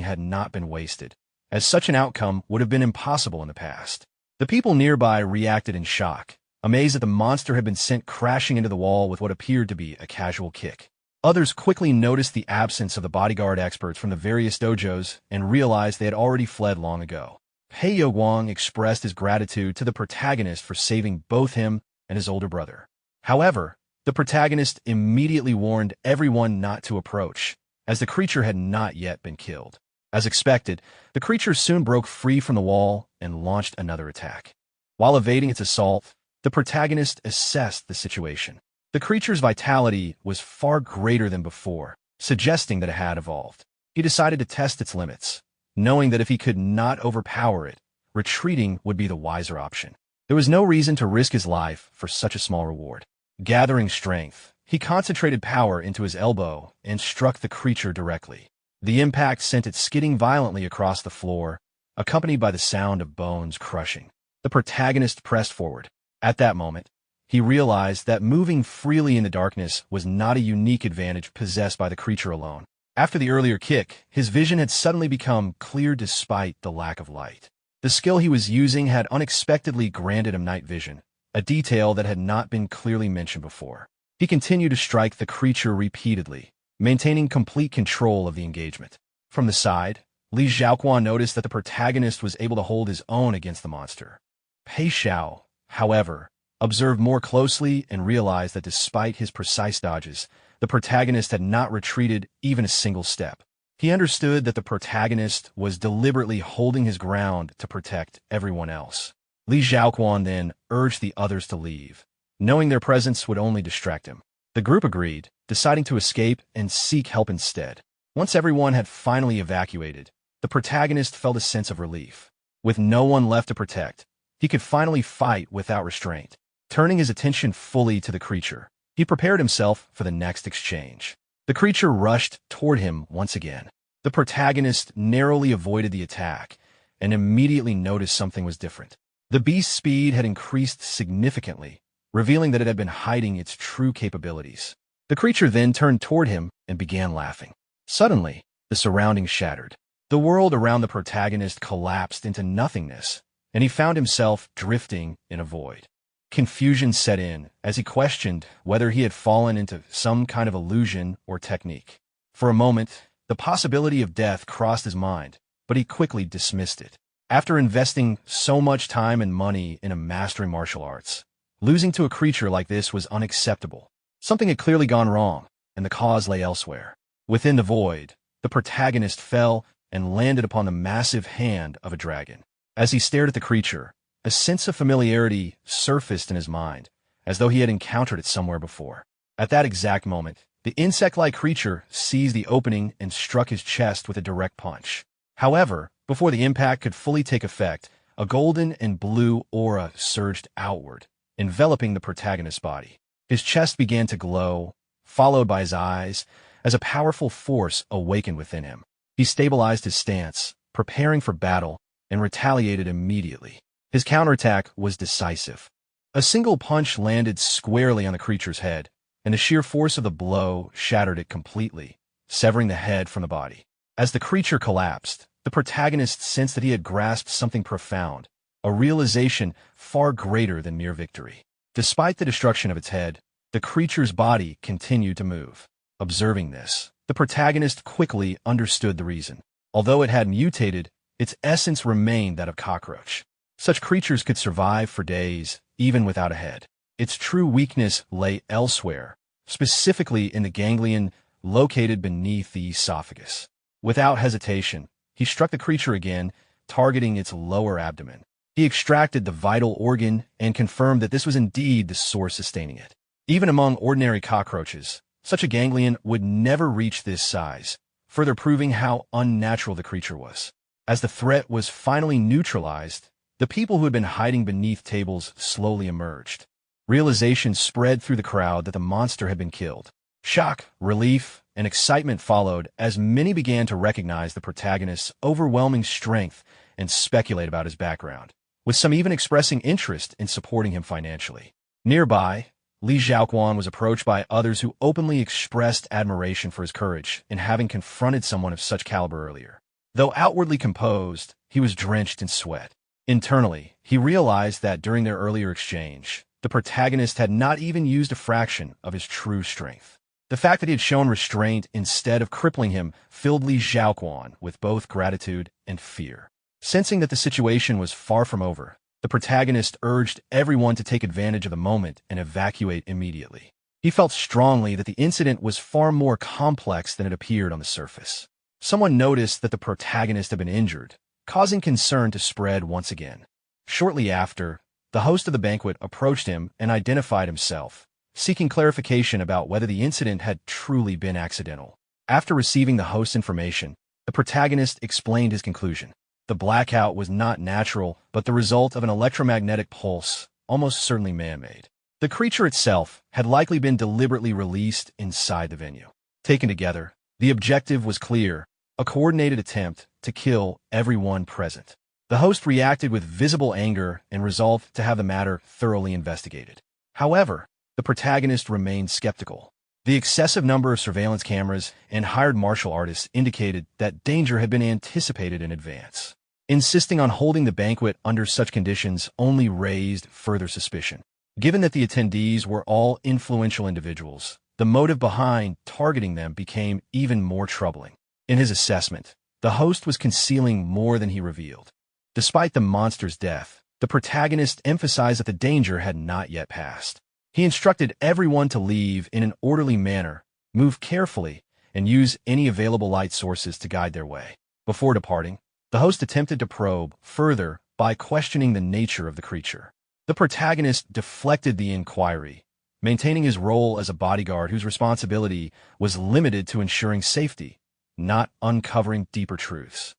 had not been wasted, as such an outcome would have been impossible in the past. The people nearby reacted in shock, amazed that the monster had been sent crashing into the wall with what appeared to be a casual kick. Others quickly noticed the absence of the bodyguard experts from the various dojos and realized they had already fled long ago. Pei Youguang expressed his gratitude to the protagonist for saving both him and his older brother. However, the protagonist immediately warned everyone not to approach, as the creature had not yet been killed. As expected, the creature soon broke free from the wall and launched another attack. While evading its assault, the protagonist assessed the situation. The creature's vitality was far greater than before, suggesting that it had evolved. He decided to test its limits, knowing that if he could not overpower it, retreating would be the wiser option. There was no reason to risk his life for such a small reward. Gathering strength, he concentrated power into his elbow and struck the creature directly. The impact sent it skidding violently across the floor, accompanied by the sound of bones crushing. The protagonist pressed forward. At that moment, he realized that moving freely in the darkness was not a unique advantage possessed by the creature alone. After the earlier kick, his vision had suddenly become clear despite the lack of light. The skill he was using had unexpectedly granted him night vision, a detail that had not been clearly mentioned before. He continued to strike the creature repeatedly, maintaining complete control of the engagement. From the side, Li Xiaoquan noticed that the protagonist was able to hold his own against the monster. Pei Xiao, however, observed more closely and realized that despite his precise dodges, the protagonist had not retreated even a single step. He understood that the protagonist was deliberately holding his ground to protect everyone else. Li Xiaoquan then urged the others to leave, knowing their presence would only distract him. The group agreed, deciding to escape and seek help instead. Once everyone had finally evacuated, the protagonist felt a sense of relief. With no one left to protect, he could finally fight without restraint. Turning his attention fully to the creature, he prepared himself for the next exchange. The creature rushed toward him once again. The protagonist narrowly avoided the attack and immediately noticed something was different. The beast's speed had increased significantly, revealing that it had been hiding its true capabilities. The creature then turned toward him and began laughing. Suddenly, the surroundings shattered. The world around the protagonist collapsed into nothingness, and he found himself drifting in a void. Confusion set in as he questioned whether he had fallen into some kind of illusion or technique. For a moment, the possibility of death crossed his mind, but he quickly dismissed it. After investing so much time and money in mastering martial arts, Losing to a creature like this was unacceptable. Something had clearly gone wrong, and the cause lay elsewhere. Within the void, the protagonist fell and landed upon the massive hand of a dragon. As he stared at the creature, a sense of familiarity surfaced in his mind, as though he had encountered it somewhere before. At that exact moment, the insect-like creature seized the opening and struck his chest with a direct punch. However, before the impact could fully take effect, a golden and blue aura surged outward, enveloping the protagonist's body. His chest began to glow, followed by his eyes, as a powerful force awakened within him. He stabilized his stance, preparing for battle, and retaliated immediately. His counterattack was decisive. A single punch landed squarely on the creature's head, and the sheer force of the blow shattered it completely, severing the head from the body. As the creature collapsed, the protagonist sensed that he had grasped something profound, a realization far greater than mere victory. Despite the destruction of its head, the creature's body continued to move. Observing this, the protagonist quickly understood the reason. Although it had mutated, its essence remained that of cockroach. Such creatures could survive for days, even without a head. Its true weakness lay elsewhere, specifically in the ganglion located beneath the esophagus. Without hesitation, he struck the creature again, targeting its lower abdomen. He extracted the vital organ and confirmed that this was indeed the source sustaining it. Even among ordinary cockroaches, such a ganglion would never reach this size, further proving how unnatural the creature was. As the threat was finally neutralized, the people who had been hiding beneath tables slowly emerged. Realization spread through the crowd that the monster had been killed. Shock, relief, and excitement followed as many began to recognize the protagonist's overwhelming strength and speculate about his background, with some even expressing interest in supporting him financially. Nearby, Li Xiaoquan was approached by others who openly expressed admiration for his courage in having confronted someone of such caliber earlier. Though outwardly composed, he was drenched in sweat. Internally, he realized that during their earlier exchange, the protagonist had not even used a fraction of his true strength. The fact that he had shown restraint instead of crippling him filled Li Xiaoquan with both gratitude and fear. Sensing that the situation was far from over, the protagonist urged everyone to take advantage of the moment and evacuate immediately. He felt strongly that the incident was far more complex than it appeared on the surface. Someone noticed that the protagonist had been injured, causing concern to spread once again. Shortly after, the host of the banquet approached him and identified himself, seeking clarification about whether the incident had truly been accidental. After receiving the host's information, the protagonist explained his conclusion. The blackout was not natural, but the result of an electromagnetic pulse, almost certainly man-made. The creature itself had likely been deliberately released inside the venue. Taken together, the objective was clear: a coordinated attempt to kill everyone present. The host reacted with visible anger and resolved to have the matter thoroughly investigated. However, the protagonist remained skeptical. The excessive number of surveillance cameras and hired martial artists indicated that danger had been anticipated in advance. Insisting on holding the banquet under such conditions only raised further suspicion. Given that the attendees were all influential individuals, the motive behind targeting them became even more troubling. In his assessment, the host was concealing more than he revealed. Despite the monster's death, the protagonist emphasized that the danger had not yet passed. He instructed everyone to leave in an orderly manner, move carefully, and use any available light sources to guide their way. Before departing, the host attempted to probe further by questioning the nature of the creature. The protagonist deflected the inquiry, maintaining his role as a bodyguard whose responsibility was limited to ensuring safety, not uncovering deeper truths.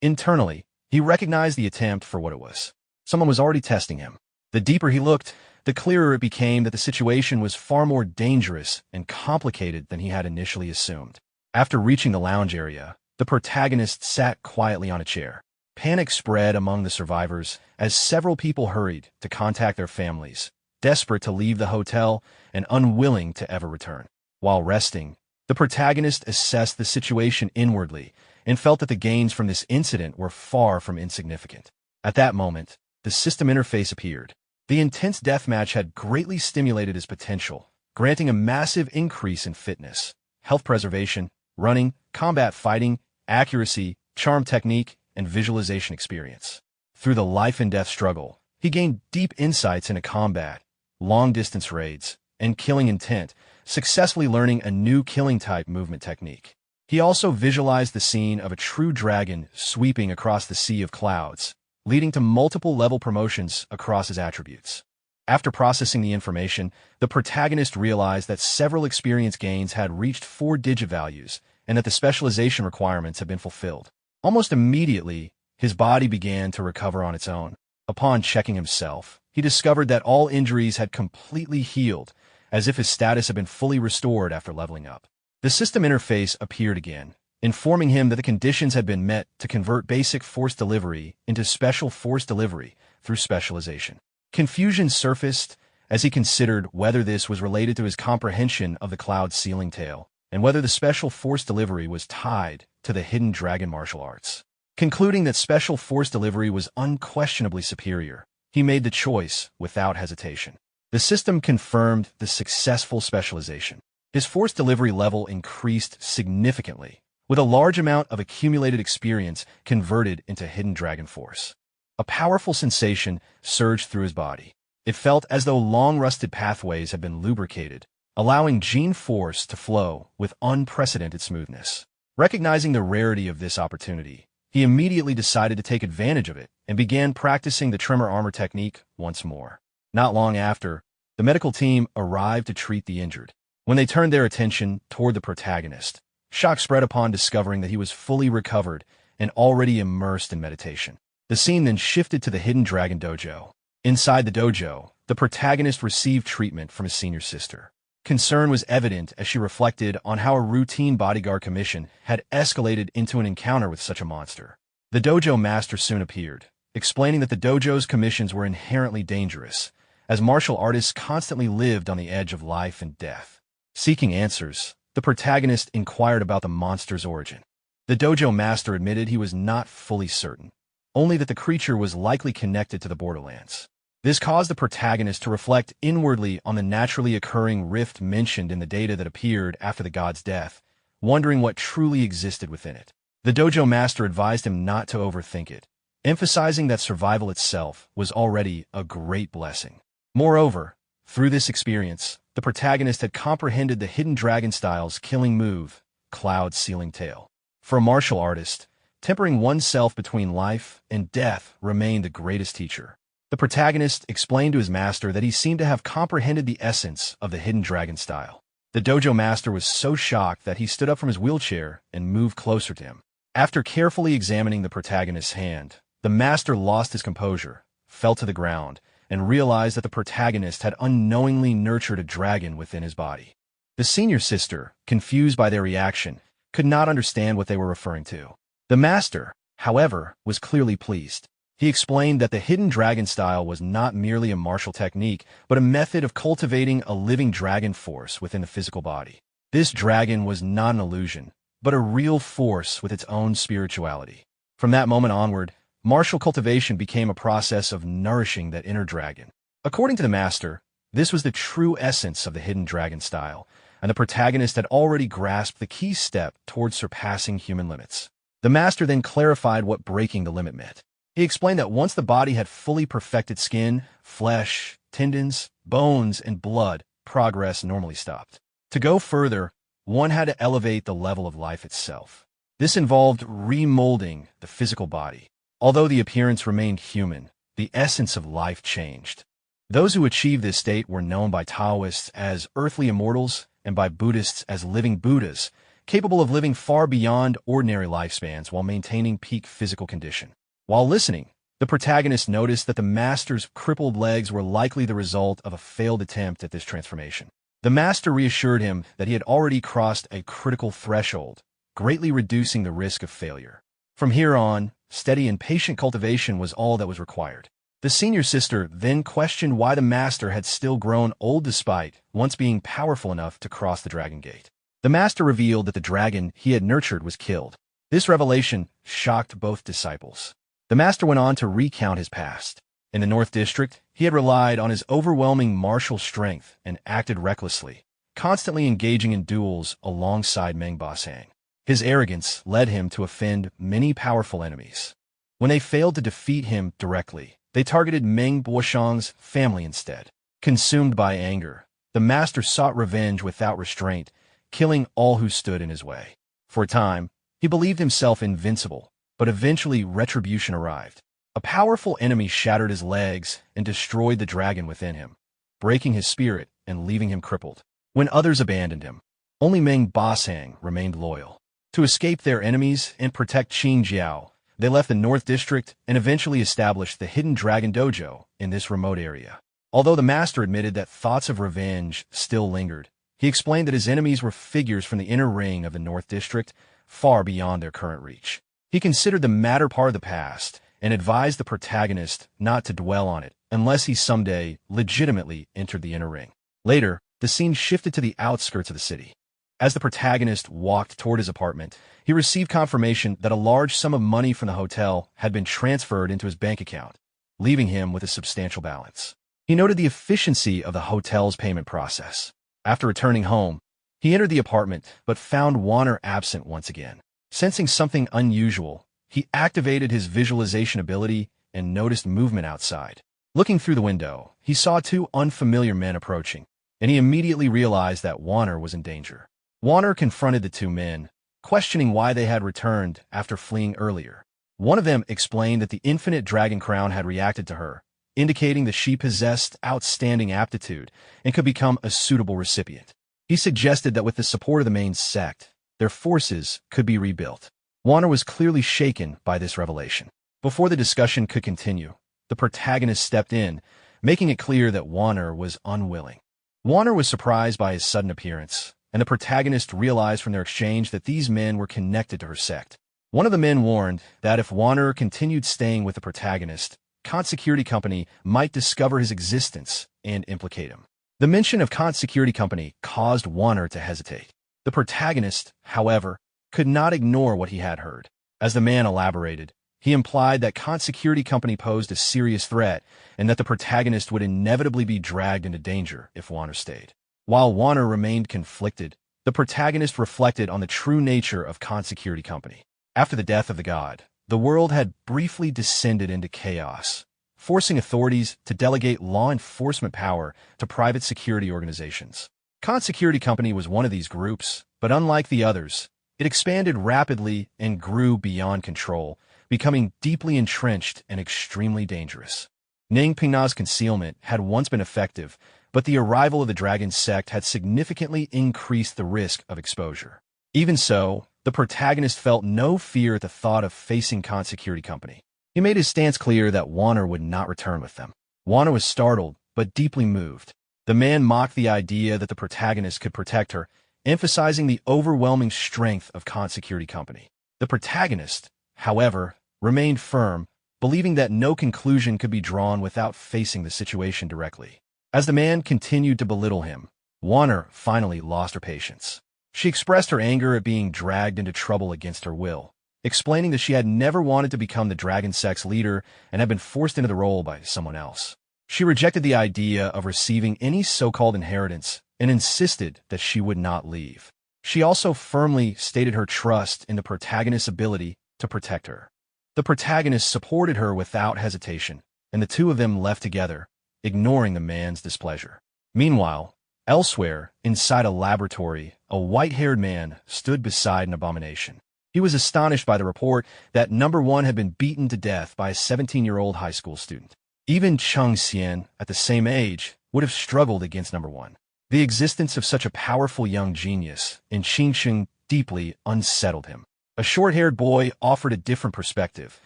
Internally, he recognized the attempt for what it was. Someone was already testing him. The deeper he looked, the clearer it became that the situation was far more dangerous and complicated than he had initially assumed. After reaching the lounge area, the protagonist sat quietly on a chair. Panic spread among the survivors as several people hurried to contact their families, desperate to leave the hotel and unwilling to ever return. While resting, the protagonist assessed the situation inwardly and felt that the gains from this incident were far from insignificant. At that moment, the system interface appeared. The intense deathmatch had greatly stimulated his potential, granting a massive increase in fitness, health preservation, running, combat fighting, accuracy, charm technique, and visualization experience. Through the life-and-death struggle, He gained deep insights into combat, long-distance raids, and killing intent, successfully learning a new killing-type movement technique. He also visualized the scene of a true dragon sweeping across the sea of clouds, leading to multiple level promotions across his attributes. After processing the information, the protagonist realized that several experience gains had reached 4-digit values and that the specialization requirements had been fulfilled. Almost immediately, his body began to recover on its own. Upon checking himself, he discovered that all injuries had completely healed, as if his status had been fully restored after leveling up. The system interface appeared again, informing him that the conditions had been met to convert basic force delivery into special force delivery through specialization. Confusion surfaced as he considered whether this was related to his comprehension of the cloud ceiling tale, and whether the special force delivery was tied to the hidden dragon martial arts. Concluding that special force delivery was unquestionably superior, he made the choice without hesitation. The system confirmed the successful specialization. His force delivery level increased significantly, with a large amount of accumulated experience converted into hidden dragon force. A powerful sensation surged through his body. It felt as though long-rusted pathways had been lubricated, allowing gene force to flow with unprecedented smoothness. Recognizing the rarity of this opportunity, he immediately decided to take advantage of it and began practicing the tremor armor technique once more. Not long after, the medical team arrived to treat the injured. When they turned their attention toward the protagonist, shock spread upon discovering that he was fully recovered and already immersed in meditation. The scene then shifted to the hidden dragon dojo. Inside the dojo, the protagonist received treatment from his senior sister. Concern was evident as she reflected on how a routine bodyguard commission had escalated into an encounter with such a monster. The dojo master soon appeared, explaining that the dojo's commissions were inherently dangerous, as martial artists constantly lived on the edge of life and death. Seeking answers, the protagonist inquired about the monster's origin. The dojo master admitted he was not fully certain, only that the creature was likely connected to the borderlands. This caused the protagonist to reflect inwardly on the naturally occurring rift mentioned in the data that appeared after the god's death, wondering what truly existed within it. The dojo master advised him not to overthink it, emphasizing that survival itself was already a great blessing. Moreover, through this experience, the protagonist had comprehended the hidden dragon style's killing move, cloud ceiling tail. For a martial artist, tempering oneself between life and death remained the greatest teacher. The protagonist explained to his master that he seemed to have comprehended the essence of the hidden dragon style. The dojo master was so shocked that he stood up from his wheelchair and moved closer to him. After carefully examining the protagonist's hand, the master lost his composure, fell to the ground, and realized that the protagonist had unknowingly nurtured a dragon within his body. The senior sister, confused by their reaction, could not understand what they were referring to. The master, however, was clearly pleased. He explained that the hidden dragon style was not merely a martial technique, but a method of cultivating a living dragon force within the physical body. This dragon was not an illusion, but a real force with its own spirituality. From that moment onward, martial cultivation became a process of nourishing that inner dragon. According to the master, this was the true essence of the hidden dragon style, and the protagonist had already grasped the key step towards surpassing human limits. The master then clarified what breaking the limit meant. He explained that once the body had fully perfected skin, flesh, tendons, bones, and blood, progress normally stopped. To go further, one had to elevate the level of life itself. This involved remolding the physical body. Although the appearance remained human, the essence of life changed. Those who achieved this state were known by Taoists as earthly immortals and by Buddhists as living Buddhas, capable of living far beyond ordinary lifespans while maintaining peak physical condition. While listening, the protagonist noticed that the master's crippled legs were likely the result of a failed attempt at this transformation. The master reassured him that he had already crossed a critical threshold, greatly reducing the risk of failure. From here on, steady and patient cultivation was all that was required. The senior sister then questioned why the master had still grown old despite once being powerful enough to cross the dragon gate. The master revealed that the dragon he had nurtured was killed. This revelation shocked both disciples. The master went on to recount his past. In the North District, he had relied on his overwhelming martial strength and acted recklessly, constantly engaging in duels alongside Meng Basang. His arrogance led him to offend many powerful enemies. When they failed to defeat him directly, They targeted Meng Boishang's family instead. Consumed by anger, the master sought revenge without restraint, killing all who stood in his way. For a time, he believed himself invincible, but eventually retribution arrived. A powerful enemy shattered his legs and destroyed the dragon within him, breaking his spirit and leaving him crippled. When others abandoned him, only Meng Boshang remained loyal. To escape their enemies and protect Qingjiao, they left the North District and eventually established the Hidden Dragon Dojo in this remote area. Although the master admitted that thoughts of revenge still lingered, he explained that his enemies were figures from the inner ring of the North District, far beyond their current reach. He considered the matter part of the past and advised the protagonist not to dwell on it unless he someday legitimately entered the inner ring. Later, the scene shifted to the outskirts of the city. As the protagonist walked toward his apartment, he received confirmation that a large sum of money from the hotel had been transferred into his bank account, leaving him with a substantial balance. He noted the efficiency of the hotel's payment process. After returning home, he entered the apartment but found Warner absent once again. Sensing something unusual, he activated his visualization ability and noticed movement outside. Looking through the window, he saw two unfamiliar men approaching, and he immediately realized that Warner was in danger. Warner confronted the two men, questioning why they had returned after fleeing earlier. One of them explained that the infinite dragon crown had reacted to her, indicating that she possessed outstanding aptitude and could become a suitable recipient. He suggested that with the support of the main sect, their forces could be rebuilt. Warner was clearly shaken by this revelation. Before the discussion could continue, the protagonist stepped in, making it clear that Warner was unwilling. Warner was surprised by his sudden appearance, and the protagonist realized from their exchange that these men were connected to her sect. One of the men warned that if Warner continued staying with the protagonist, Kant Security Company might discover his existence and implicate him. The mention of Kant Security Company caused Warner to hesitate. The protagonist, however, could not ignore what he had heard. As the man elaborated, he implied that Kant Security Company posed a serious threat and that the protagonist would inevitably be dragged into danger if Warner stayed. While Warner remained conflicted, the protagonist reflected on the true nature of Kant Security Company. After the death of the god, the world had briefly descended into chaos, forcing authorities to delegate law enforcement power to private security organizations. Kant Security Company was one of these groups, but unlike the others, it expanded rapidly and grew beyond control, becoming deeply entrenched and extremely dangerous. Ning Pingna's concealment had once been effective, but the arrival of the dragon sect had significantly increased the risk of exposure. Even so, the protagonist felt no fear at the thought of facing Kant Security Company. He made his stance clear that Warner would not return with them. Warner was startled, but deeply moved. The man mocked the idea that the protagonist could protect her, emphasizing the overwhelming strength of Kant Security Company. The protagonist, however, remained firm, believing that no conclusion could be drawn without facing the situation directly. As the man continued to belittle him, Warner finally lost her patience. She expressed her anger at being dragged into trouble against her will, explaining that she had never wanted to become the dragon sect's leader and had been forced into the role by someone else. She rejected the idea of receiving any so-called inheritance and insisted that she would not leave. She also firmly stated her trust in the protagonist's ability to protect her. The protagonist supported her without hesitation, and the two of them left together, ignoring the man's displeasure. Meanwhile, elsewhere, inside a laboratory, a white-haired man stood beside an abomination. He was astonished by the report that number one had been beaten to death by a 17-year-old high school student. Even Cheng Xian, at the same age, would have struggled against number one. The existence of such a powerful young genius in Qingsheng deeply unsettled him. A short-haired boy offered a different perspective,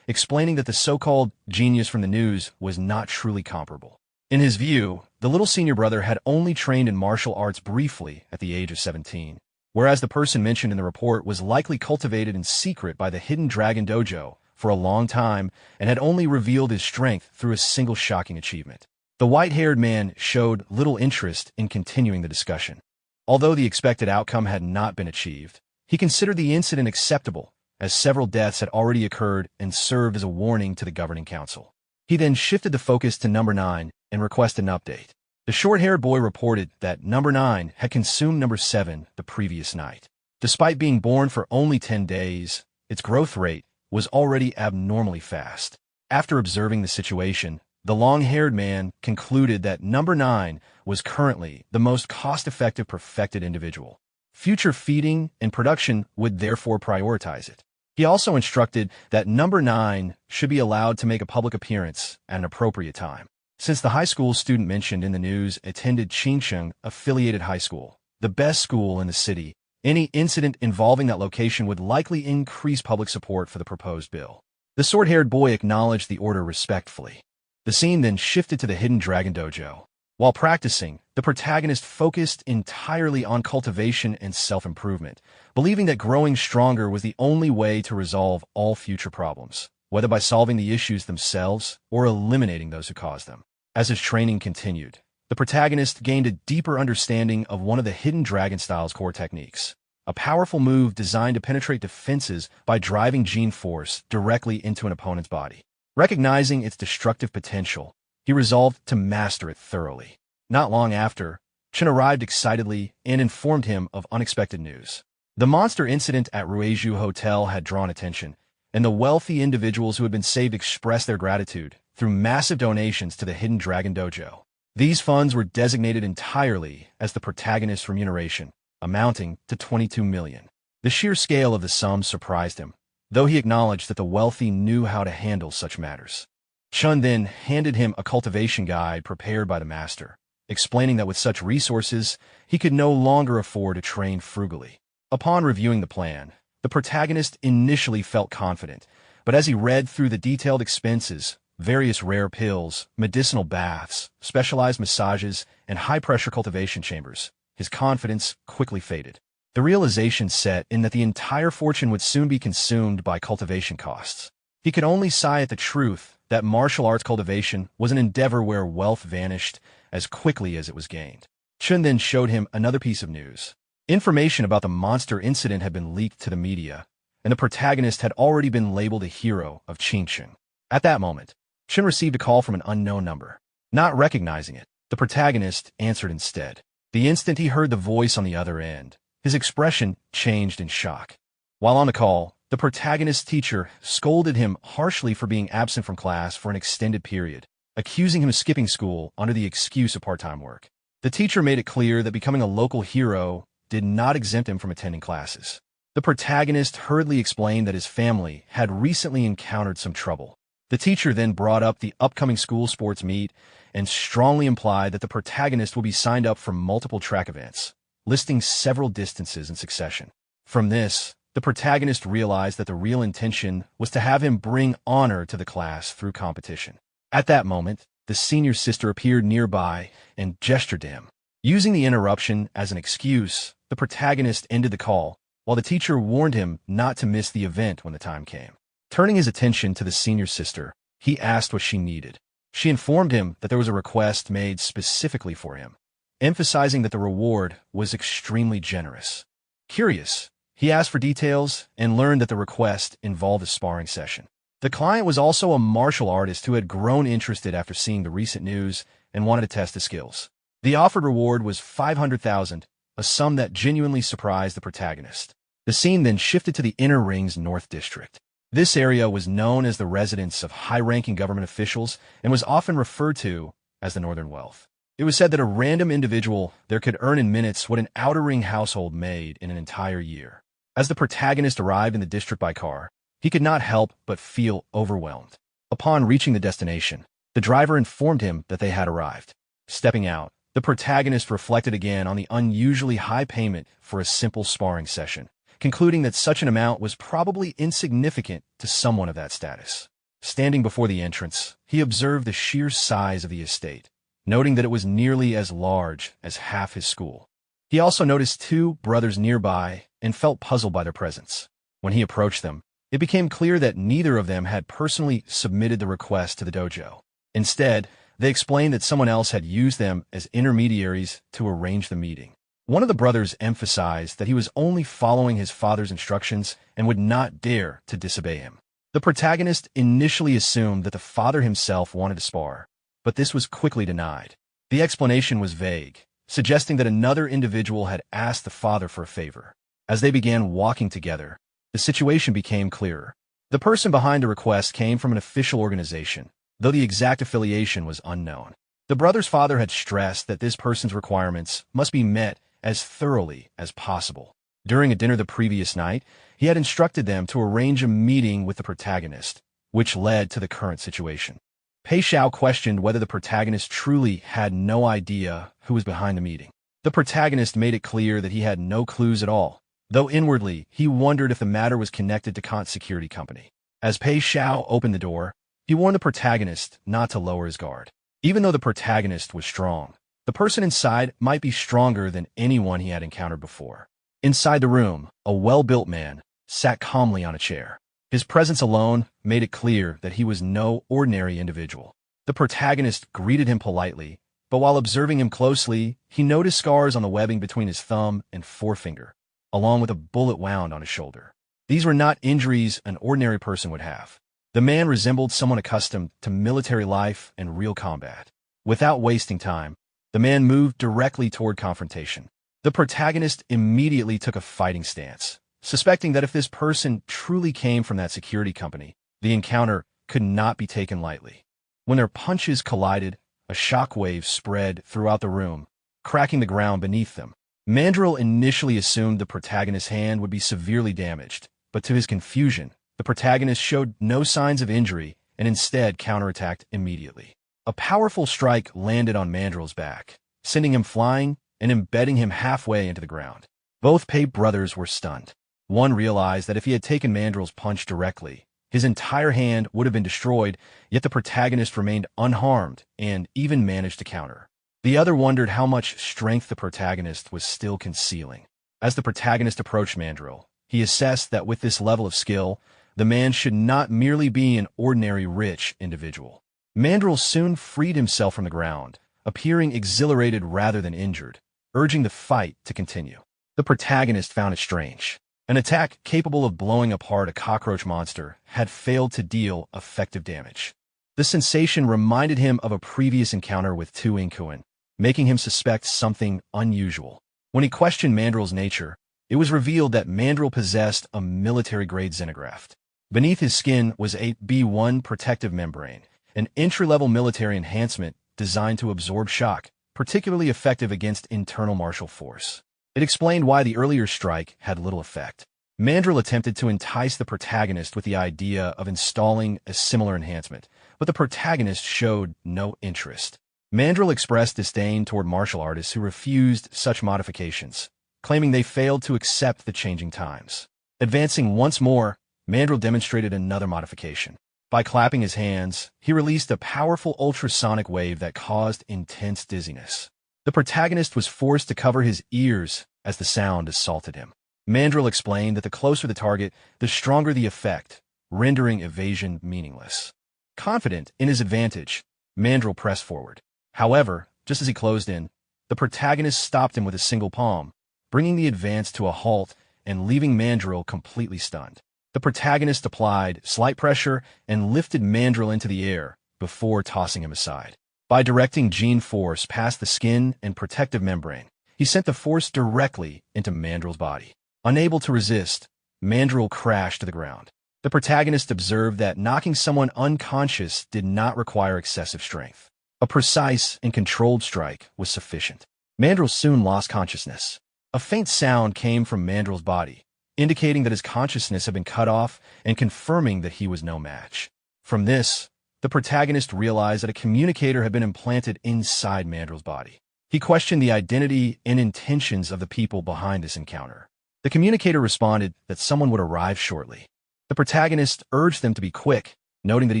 explaining that the so-called genius from the news was not truly comparable. In his view, the little senior brother had only trained in martial arts briefly at the age of 17, whereas the person mentioned in the report was likely cultivated in secret by the Hidden Dragon Dojo for a long time and had only revealed his strength through a single shocking achievement. The white-haired man showed little interest in continuing the discussion. Although the expected outcome had not been achieved, he considered the incident acceptable, as several deaths had already occurred and served as a warning to the governing council. He then shifted the focus to number 9 and requested an update. The short-haired boy reported that number 9 had consumed number 7 the previous night. Despite being born for only 10 days, its growth rate was already abnormally fast. After observing the situation, the long-haired man concluded that number 9 was currently the most cost-effective perfected individual. Future feeding and production would therefore prioritize it. He also instructed that number 9 should be allowed to make a public appearance at an appropriate time. Since the high school student mentioned in the news attended Qingcheng Affiliated High School, the best school in the city, any incident involving that location would likely increase public support for the proposed bill. The short-haired boy acknowledged the order respectfully. The scene then shifted to the Hidden Dragon Dojo. While practicing, the protagonist focused entirely on cultivation and self-improvement, believing that growing stronger was the only way to resolve all future problems, whether by solving the issues themselves or eliminating those who caused them. As his training continued, the protagonist gained a deeper understanding of one of the Hidden Dragon style's core techniques, a powerful move designed to penetrate defenses by driving gene force directly into an opponent's body. Recognizing its destructive potential, he resolved to master it thoroughly. Not long after, Chen arrived excitedly and informed him of unexpected news. The monster incident at Ruizhu Hotel had drawn attention, and the wealthy individuals who had been saved expressed their gratitude through massive donations to the Hidden Dragon Dojo. These funds were designated entirely as the protagonist's remuneration, amounting to 22 million. The sheer scale of the sum surprised him, though he acknowledged that the wealthy knew how to handle such matters. Chun then handed him a cultivation guide prepared by the master, explaining that with such resources, he could no longer afford to train frugally. Upon reviewing the plan, the protagonist initially felt confident, but as he read through the detailed expenses, various rare pills, medicinal baths, specialized massages, and high-pressure cultivation chambers, his confidence quickly faded. The realization set in that the entire fortune would soon be consumed by cultivation costs. He could only sigh at the truth that martial arts cultivation was an endeavor where wealth vanished as quickly as it was gained. Chun then showed him another piece of news. Information about the monster incident had been leaked to the media, and the protagonist had already been labeled a hero of Qingcheng. At that moment, Chun received a call from an unknown number. Not recognizing it, the protagonist answered instead. The instant he heard the voice on the other end, his expression changed in shock. While on the call, the protagonist's teacher scolded him harshly for being absent from class for an extended period, accusing him of skipping school under the excuse of part-time work. The teacher made it clear that becoming a local hero did not exempt him from attending classes. The protagonist hurriedly explained that his family had recently encountered some trouble. The teacher then brought up the upcoming school sports meet and strongly implied that the protagonist will be signed up for multiple track events, listing several distances in succession. From this, the protagonist realized that the real intention was to have him bring honor to the class through competition. At that moment, the senior sister appeared nearby and gestured to him. Using the interruption as an excuse, the protagonist ended the call, while the teacher warned him not to miss the event when the time came. Turning his attention to the senior sister, he asked what she needed. She informed him that there was a request made specifically for him, emphasizing that the reward was extremely generous. Curious, he asked for details and learned that the request involved a sparring session. The client was also a martial artist who had grown interested after seeing the recent news and wanted to test his skills. The offered reward was 500,000, a sum that genuinely surprised the protagonist. The scene then shifted to the Inner Ring's North District. This area was known as the residence of high-ranking government officials and was often referred to as the Northern Wealth. It was said that a random individual there could earn in minutes what an outer ring household made in an entire year. As the protagonist arrived in the district by car, he could not help but feel overwhelmed. Upon reaching the destination, the driver informed him that they had arrived. Stepping out, the protagonist reflected again on the unusually high payment for a simple sparring session, concluding that such an amount was probably insignificant to someone of that status. Standing before the entrance, he observed the sheer size of the estate, noting that it was nearly as large as half his school. He also noticed two brothers nearby and felt puzzled by their presence. When he approached them, it became clear that neither of them had personally submitted the request to the dojo. Instead, they explained that someone else had used them as intermediaries to arrange the meeting. One of the brothers emphasized that he was only following his father's instructions and would not dare to disobey him. The protagonist initially assumed that the father himself wanted to spar, but this was quickly denied. The explanation was vague, suggesting that another individual had asked the father for a favor. As they began walking together, the situation became clearer. The person behind the request came from an official organization, though the exact affiliation was unknown. The brother's father had stressed that this person's requirements must be met as thoroughly as possible. During a dinner the previous night, he had instructed them to arrange a meeting with the protagonist, which led to the current situation. Pei Xiao questioned whether the protagonist truly had no idea who was behind the meeting. The protagonist made it clear that he had no clues at all, though inwardly he wondered if the matter was connected to Kant's security company. As Pei Xiao opened the door, he warned the protagonist not to lower his guard. Even though the protagonist was strong, the person inside might be stronger than anyone he had encountered before. Inside the room, a well-built man sat calmly on a chair. His presence alone made it clear that he was no ordinary individual. The protagonist greeted him politely, but while observing him closely, he noticed scars on the webbing between his thumb and forefinger, along with a bullet wound on his shoulder. These were not injuries an ordinary person would have. The man resembled someone accustomed to military life and real combat. Without wasting time, the man moved directly toward confrontation. The protagonist immediately took a fighting stance, suspecting that if this person truly came from that security company, the encounter could not be taken lightly. When their punches collided, a shockwave spread throughout the room, cracking the ground beneath them. Mandrill initially assumed the protagonist's hand would be severely damaged, but to his confusion, the protagonist showed no signs of injury and instead counterattacked immediately. A powerful strike landed on Mandrill's back, sending him flying and embedding him halfway into the ground. Both Pei brothers were stunned. One realized that if he had taken Mandrill's punch directly, his entire hand would have been destroyed, yet the protagonist remained unharmed and even managed to counter. The other wondered how much strength the protagonist was still concealing. As the protagonist approached Mandrill, he assessed that with this level of skill, the man should not merely be an ordinary rich individual. Mandrill soon freed himself from the ground, appearing exhilarated rather than injured, urging the fight to continue. The protagonist found it strange. An attack capable of blowing apart a cockroach monster had failed to deal effective damage. The sensation reminded him of a previous encounter with Tu Inkuan, making him suspect something unusual. When he questioned Mandrill's nature, it was revealed that Mandrill possessed a military-grade xenograft. Beneath his skin was a B1 protective membrane, an entry-level military enhancement designed to absorb shock, particularly effective against internal martial force. It explained why the earlier strike had little effect. Mandrill attempted to entice the protagonist with the idea of installing a similar enhancement, but the protagonist showed no interest. Mandrill expressed disdain toward martial artists who refused such modifications, claiming they failed to accept the changing times. Advancing once more, Mandrill demonstrated another modification. By clapping his hands, he released a powerful ultrasonic wave that caused intense dizziness. The protagonist was forced to cover his ears as the sound assaulted him. Mandrill explained that the closer the target, the stronger the effect, rendering evasion meaningless. Confident in his advantage, Mandrill pressed forward. However, just as he closed in, the protagonist stopped him with a single palm, bringing the advance to a halt and leaving Mandrill completely stunned. The protagonist applied slight pressure and lifted Mandrill into the air before tossing him aside. By directing gene force past the skin and protective membrane, he sent the force directly into Mandrill's body. Unable to resist, Mandrill crashed to the ground. The protagonist observed that knocking someone unconscious did not require excessive strength. A precise and controlled strike was sufficient. Mandrill soon lost consciousness. A faint sound came from Mandrill's body, indicating that his consciousness had been cut off and confirming that he was no match. From this, the protagonist realized that a communicator had been implanted inside Mandrill's body. He questioned the identity and intentions of the people behind this encounter. The communicator responded that someone would arrive shortly. The protagonist urged them to be quick, noting that he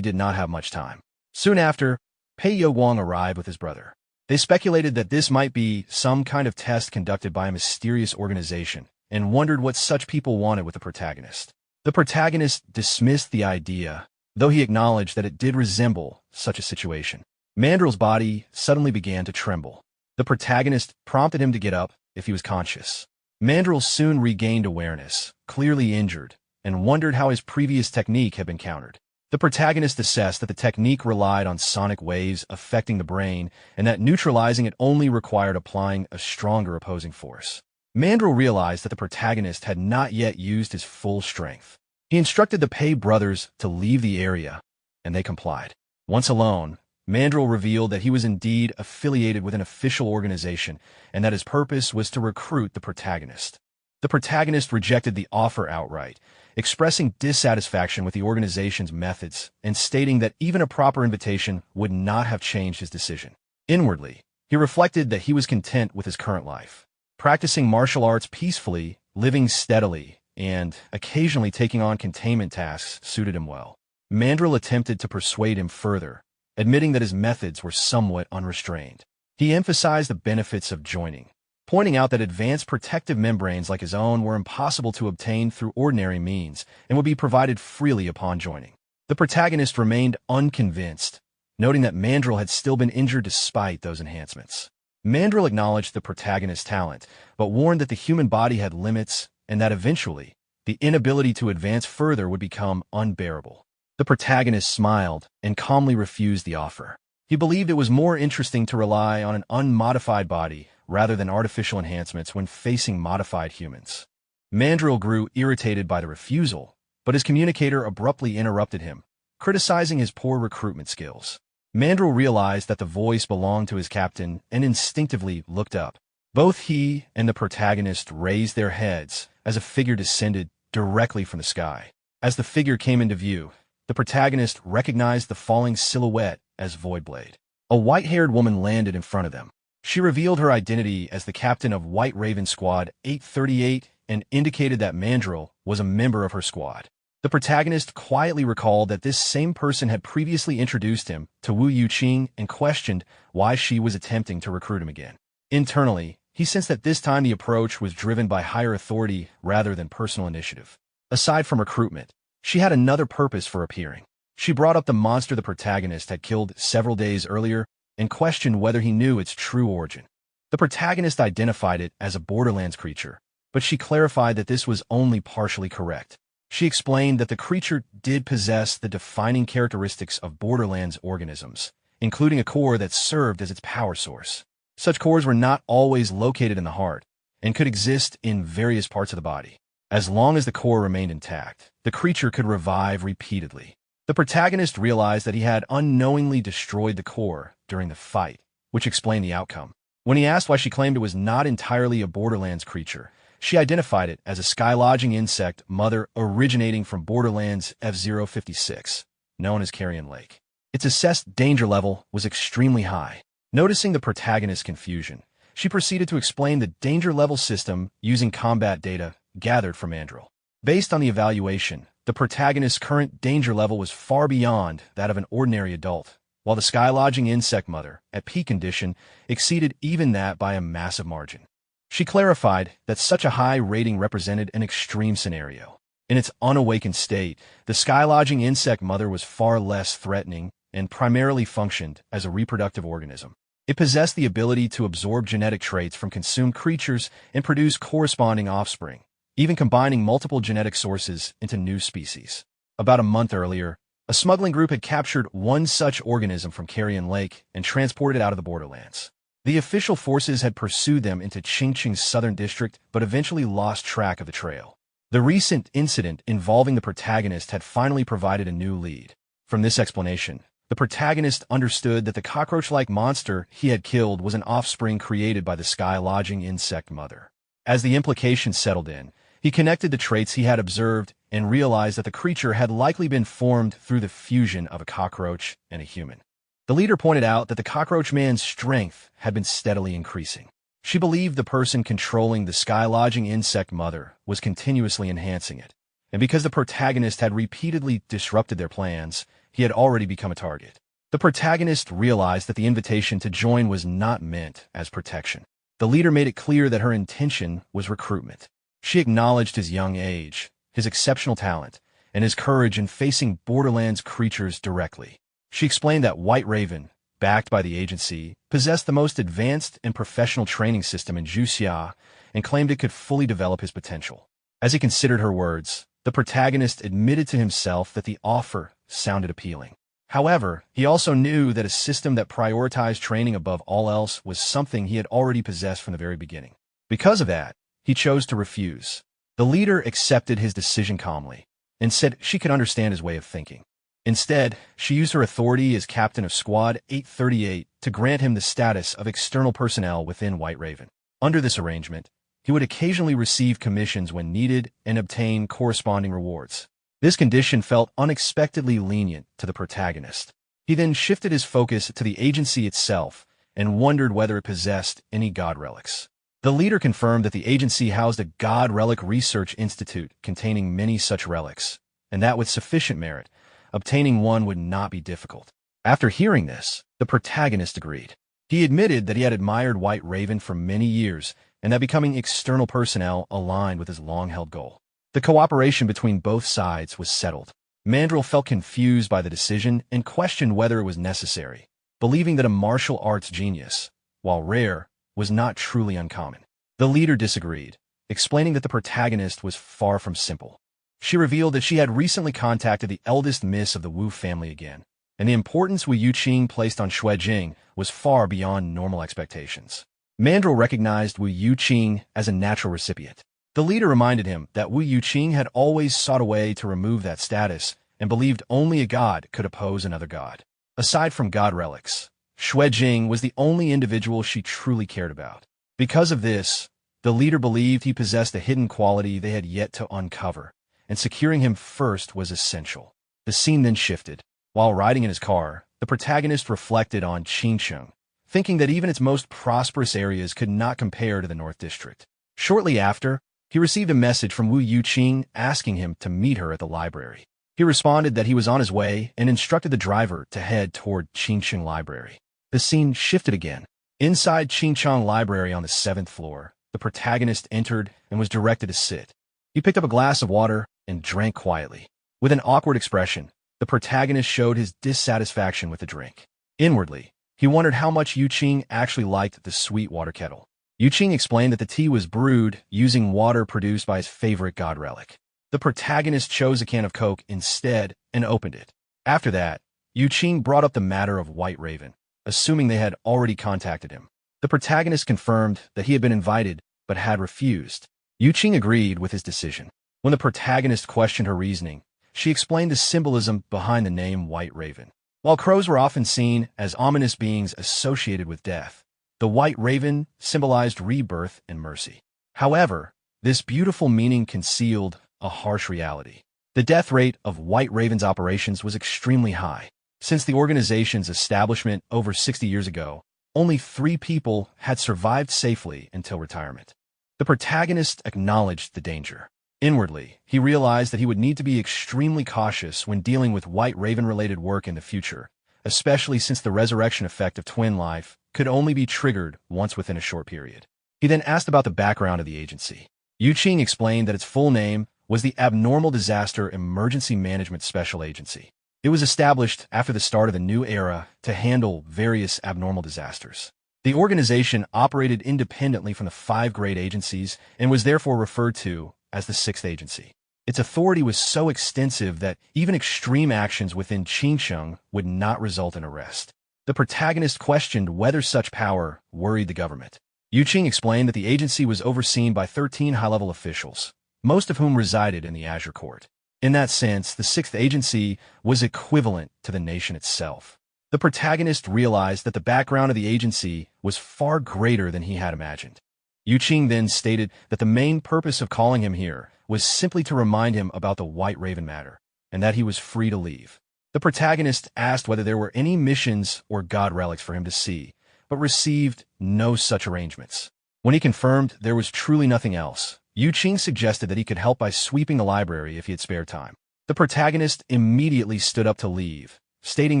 did not have much time. Soon after, Pei Yowang arrived with his brother. They speculated that this might be some kind of test conducted by a mysterious organization and wondered what such people wanted with the protagonist. The protagonist dismissed the idea, though he acknowledged that it did resemble such a situation. Mandrill's body suddenly began to tremble. The protagonist prompted him to get up if he was conscious. Mandrill soon regained awareness, clearly injured, and wondered how his previous technique had been countered. The protagonist assessed that the technique relied on sonic waves affecting the brain and that neutralizing it only required applying a stronger opposing force. Mandrill realized that the protagonist had not yet used his full strength. He instructed the Pei brothers to leave the area, and they complied. Once alone, Mandrill revealed that he was indeed affiliated with an official organization and that his purpose was to recruit the protagonist. The protagonist rejected the offer outright, expressing dissatisfaction with the organization's methods and stating that even a proper invitation would not have changed his decision. Inwardly, he reflected that he was content with his current life, practicing martial arts peacefully, living steadily, and occasionally taking on containment tasks suited him well. Mandrill attempted to persuade him further, admitting that his methods were somewhat unrestrained. He emphasized the benefits of joining, pointing out that advanced protective membranes like his own were impossible to obtain through ordinary means and would be provided freely upon joining. The protagonist remained unconvinced, noting that Mandrill had still been injured despite those enhancements. Mandrill acknowledged the protagonist's talent, but warned that the human body had limits and that eventually, the inability to advance further would become unbearable. The protagonist smiled and calmly refused the offer. He believed it was more interesting to rely on an unmodified body rather than artificial enhancements when facing modified humans. Mandrill grew irritated by the refusal, but his communicator abruptly interrupted him, criticizing his poor recruitment skills. Mandrill realized that the voice belonged to his captain and instinctively looked up. Both he and the protagonist raised their heads as a figure descended directly from the sky. As the figure came into view, the protagonist recognized the falling silhouette as Voidblade. A white-haired woman landed in front of them. She revealed her identity as the captain of White Raven Squad 838 and indicated that Mandrill was a member of her squad. The protagonist quietly recalled that this same person had previously introduced him to Wu Yuqing and questioned why she was attempting to recruit him again. Internally, he sensed that this time the approach was driven by higher authority rather than personal initiative. Aside from recruitment, she had another purpose for appearing. She brought up the monster the protagonist had killed several days earlier and questioned whether he knew its true origin. The protagonist identified it as a Borderlands creature, but she clarified that this was only partially correct. She explained that the creature did possess the defining characteristics of Borderlands organisms, including a core that served as its power source. Such cores were not always located in the heart and could exist in various parts of the body. As long as the core remained intact, the creature could revive repeatedly. The protagonist realized that he had unknowingly destroyed the core during the fight, which explained the outcome. When he asked why she claimed it was not entirely a Borderlands creature, she identified it as a sky-lodging insect mother originating from Borderlands F-056, known as Carrion Lake. Its assessed danger level was extremely high. Noticing the protagonist's confusion, she proceeded to explain the danger level system using combat data gathered from Mandrill. Based on the evaluation, the protagonist's current danger level was far beyond that of an ordinary adult, while the sky-lodging insect mother, at peak condition, exceeded even that by a massive margin. She clarified that such a high rating represented an extreme scenario. In its unawakened state, the sky-lodging insect mother was far less threatening and primarily functioned as a reproductive organism. It possessed the ability to absorb genetic traits from consumed creatures and produce corresponding offspring, even combining multiple genetic sources into new species. About a month earlier, a smuggling group had captured one such organism from Carrion Lake and transported it out of the Borderlands. The official forces had pursued them into Qingqing's southern district, but eventually lost track of the trail. The recent incident involving the protagonist had finally provided a new lead. From this explanation, the protagonist understood that the cockroach-like monster he had killed was an offspring created by the sky-lodging insect mother. As the implications settled in, he connected the traits he had observed and realized that the creature had likely been formed through the fusion of a cockroach and a human. The leader pointed out that the cockroach man's strength had been steadily increasing. She believed the person controlling the sky-lodging insect mother was continuously enhancing it, and because the protagonist had repeatedly disrupted their plans, he had already become a target. The protagonist realized that the invitation to join was not meant as protection. The leader made it clear that her intention was recruitment. She acknowledged his young age, his exceptional talent, and his courage in facing Borderlands creatures directly. She explained that White Raven, backed by the agency, possessed the most advanced and professional training system in Juxia and claimed it could fully develop his potential. As he considered her words, the protagonist admitted to himself that the offer sounded appealing. However, he also knew that a system that prioritized training above all else was something he had already possessed from the very beginning. Because of that, he chose to refuse. The leader accepted his decision calmly, and said she could understand his way of thinking. Instead, she used her authority as captain of Squad 838 to grant him the status of external personnel within White Raven. Under this arrangement, he would occasionally receive commissions when needed and obtain corresponding rewards. This condition felt unexpectedly lenient to the protagonist. He then shifted his focus to the agency itself and wondered whether it possessed any god relics. The leader confirmed that the agency housed a god relic research institute containing many such relics, and that with sufficient merit, obtaining one would not be difficult. After hearing this, the protagonist agreed. He admitted that he had admired White Raven for many years and that becoming external personnel aligned with his long-held goal. The cooperation between both sides was settled. Mandrill felt confused by the decision and questioned whether it was necessary, believing that a martial arts genius, while rare, was not truly uncommon. The leader disagreed, explaining that the protagonist was far from simple. She revealed that she had recently contacted the eldest miss of the Wu family again, and the importance Wu Yuqing placed on Xue Jing was far beyond normal expectations. Mandrill recognized Wu Yuqing as a natural recipient. The leader reminded him that Wu Yuqing had always sought a way to remove that status and believed only a god could oppose another god. Aside from god relics, Xue Jing was the only individual she truly cared about. Because of this, the leader believed he possessed a hidden quality they had yet to uncover, and securing him first was essential. The scene then shifted. While riding in his car, the protagonist reflected on Qingcheng, thinking that even its most prosperous areas could not compare to the North District. Shortly after, he received a message from Wu Yuqing asking him to meet her at the library. He responded that he was on his way and instructed the driver to head toward Qingcheng Library. The scene shifted again. Inside Qingcheng Library on the 7th floor, the protagonist entered and was directed to sit. He picked up a glass of water and drank quietly. With an awkward expression, the protagonist showed his dissatisfaction with the drink. Inwardly, he wondered how much Yuqing actually liked the sweet water kettle. Yuqing explained that the tea was brewed using water produced by his favorite god relic. The protagonist chose a can of Coke instead and opened it. After that, Yuqing brought up the matter of White Raven, assuming they had already contacted him. The protagonist confirmed that he had been invited but had refused. Yuqing agreed with his decision. When the protagonist questioned her reasoning, she explained the symbolism behind the name White Raven. While crows were often seen as ominous beings associated with death, the White Raven symbolized rebirth and mercy. However, this beautiful meaning concealed a harsh reality. The death rate of White Raven's operations was extremely high. Since the organization's establishment over 60 years ago, only 3 people had survived safely until retirement. The protagonist acknowledged the danger. Inwardly, he realized that he would need to be extremely cautious when dealing with White Raven-related work in the future, especially since the resurrection effect of twin life could only be triggered once within a short period. He then asked about the background of the agency. Yuqing explained that its full name was the Abnormal Disaster Emergency Management Special Agency. It was established after the start of the new era to handle various abnormal disasters. The organization operated independently from the 5 great agencies and was therefore referred to as the 6th agency. Its authority was so extensive that even extreme actions within Qingcheng would not result in arrest. The protagonist questioned whether such power worried the government. Yuqing explained that the agency was overseen by 13 high-level officials, most of whom resided in the Azure Court. In that sense, the 6th agency was equivalent to the nation itself. The protagonist realized that the background of the agency was far greater than he had imagined. Yuqing then stated that the main purpose of calling him here was simply to remind him about the White Raven matter, and that he was free to leave. The protagonist asked whether there were any missions or god relics for him to see, but received no such arrangements. When he confirmed there was truly nothing else, Yuqing suggested that he could help by sweeping the library if he had spare time. The protagonist immediately stood up to leave, stating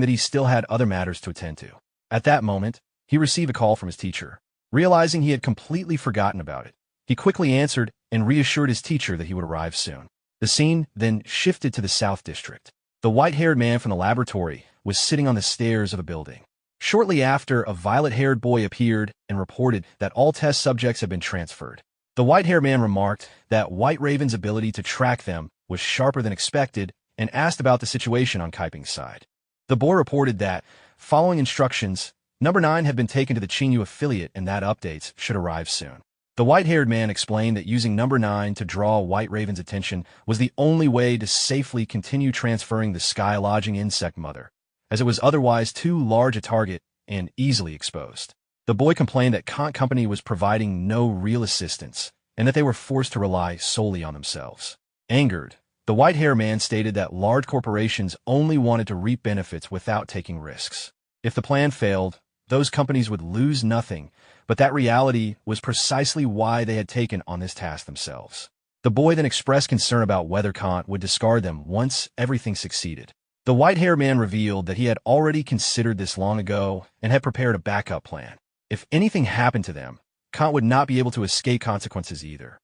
that he still had other matters to attend to. At that moment, he received a call from his teacher. Realizing he had completely forgotten about it, he quickly answered and reassured his teacher that he would arrive soon. The scene then shifted to the South District. The white-haired man from the laboratory was sitting on the stairs of a building. Shortly after, a violet-haired boy appeared and reported that all test subjects had been transferred. The white-haired man remarked that White Raven's ability to track them was sharper than expected and asked about the situation on Kaiping's side. The boy reported that, following instructions, Number 9 had been taken to the Qingyu affiliate and that updates should arrive soon. The white-haired man explained that using number 9 to draw White Raven's attention was the only way to safely continue transferring the sky-lodging insect mother, as it was otherwise too large a target and easily exposed. The boy complained that Kant Company was providing no real assistance and that they were forced to rely solely on themselves. Angered, the white-haired man stated that large corporations only wanted to reap benefits without taking risks. If the plan failed, those companies would lose nothing, but that reality was precisely why they had taken on this task themselves. The boy then expressed concern about whether Kant would discard them once everything succeeded. The white-haired man revealed that he had already considered this long ago and had prepared a backup plan. If anything happened to them, Kant would not be able to escape consequences either.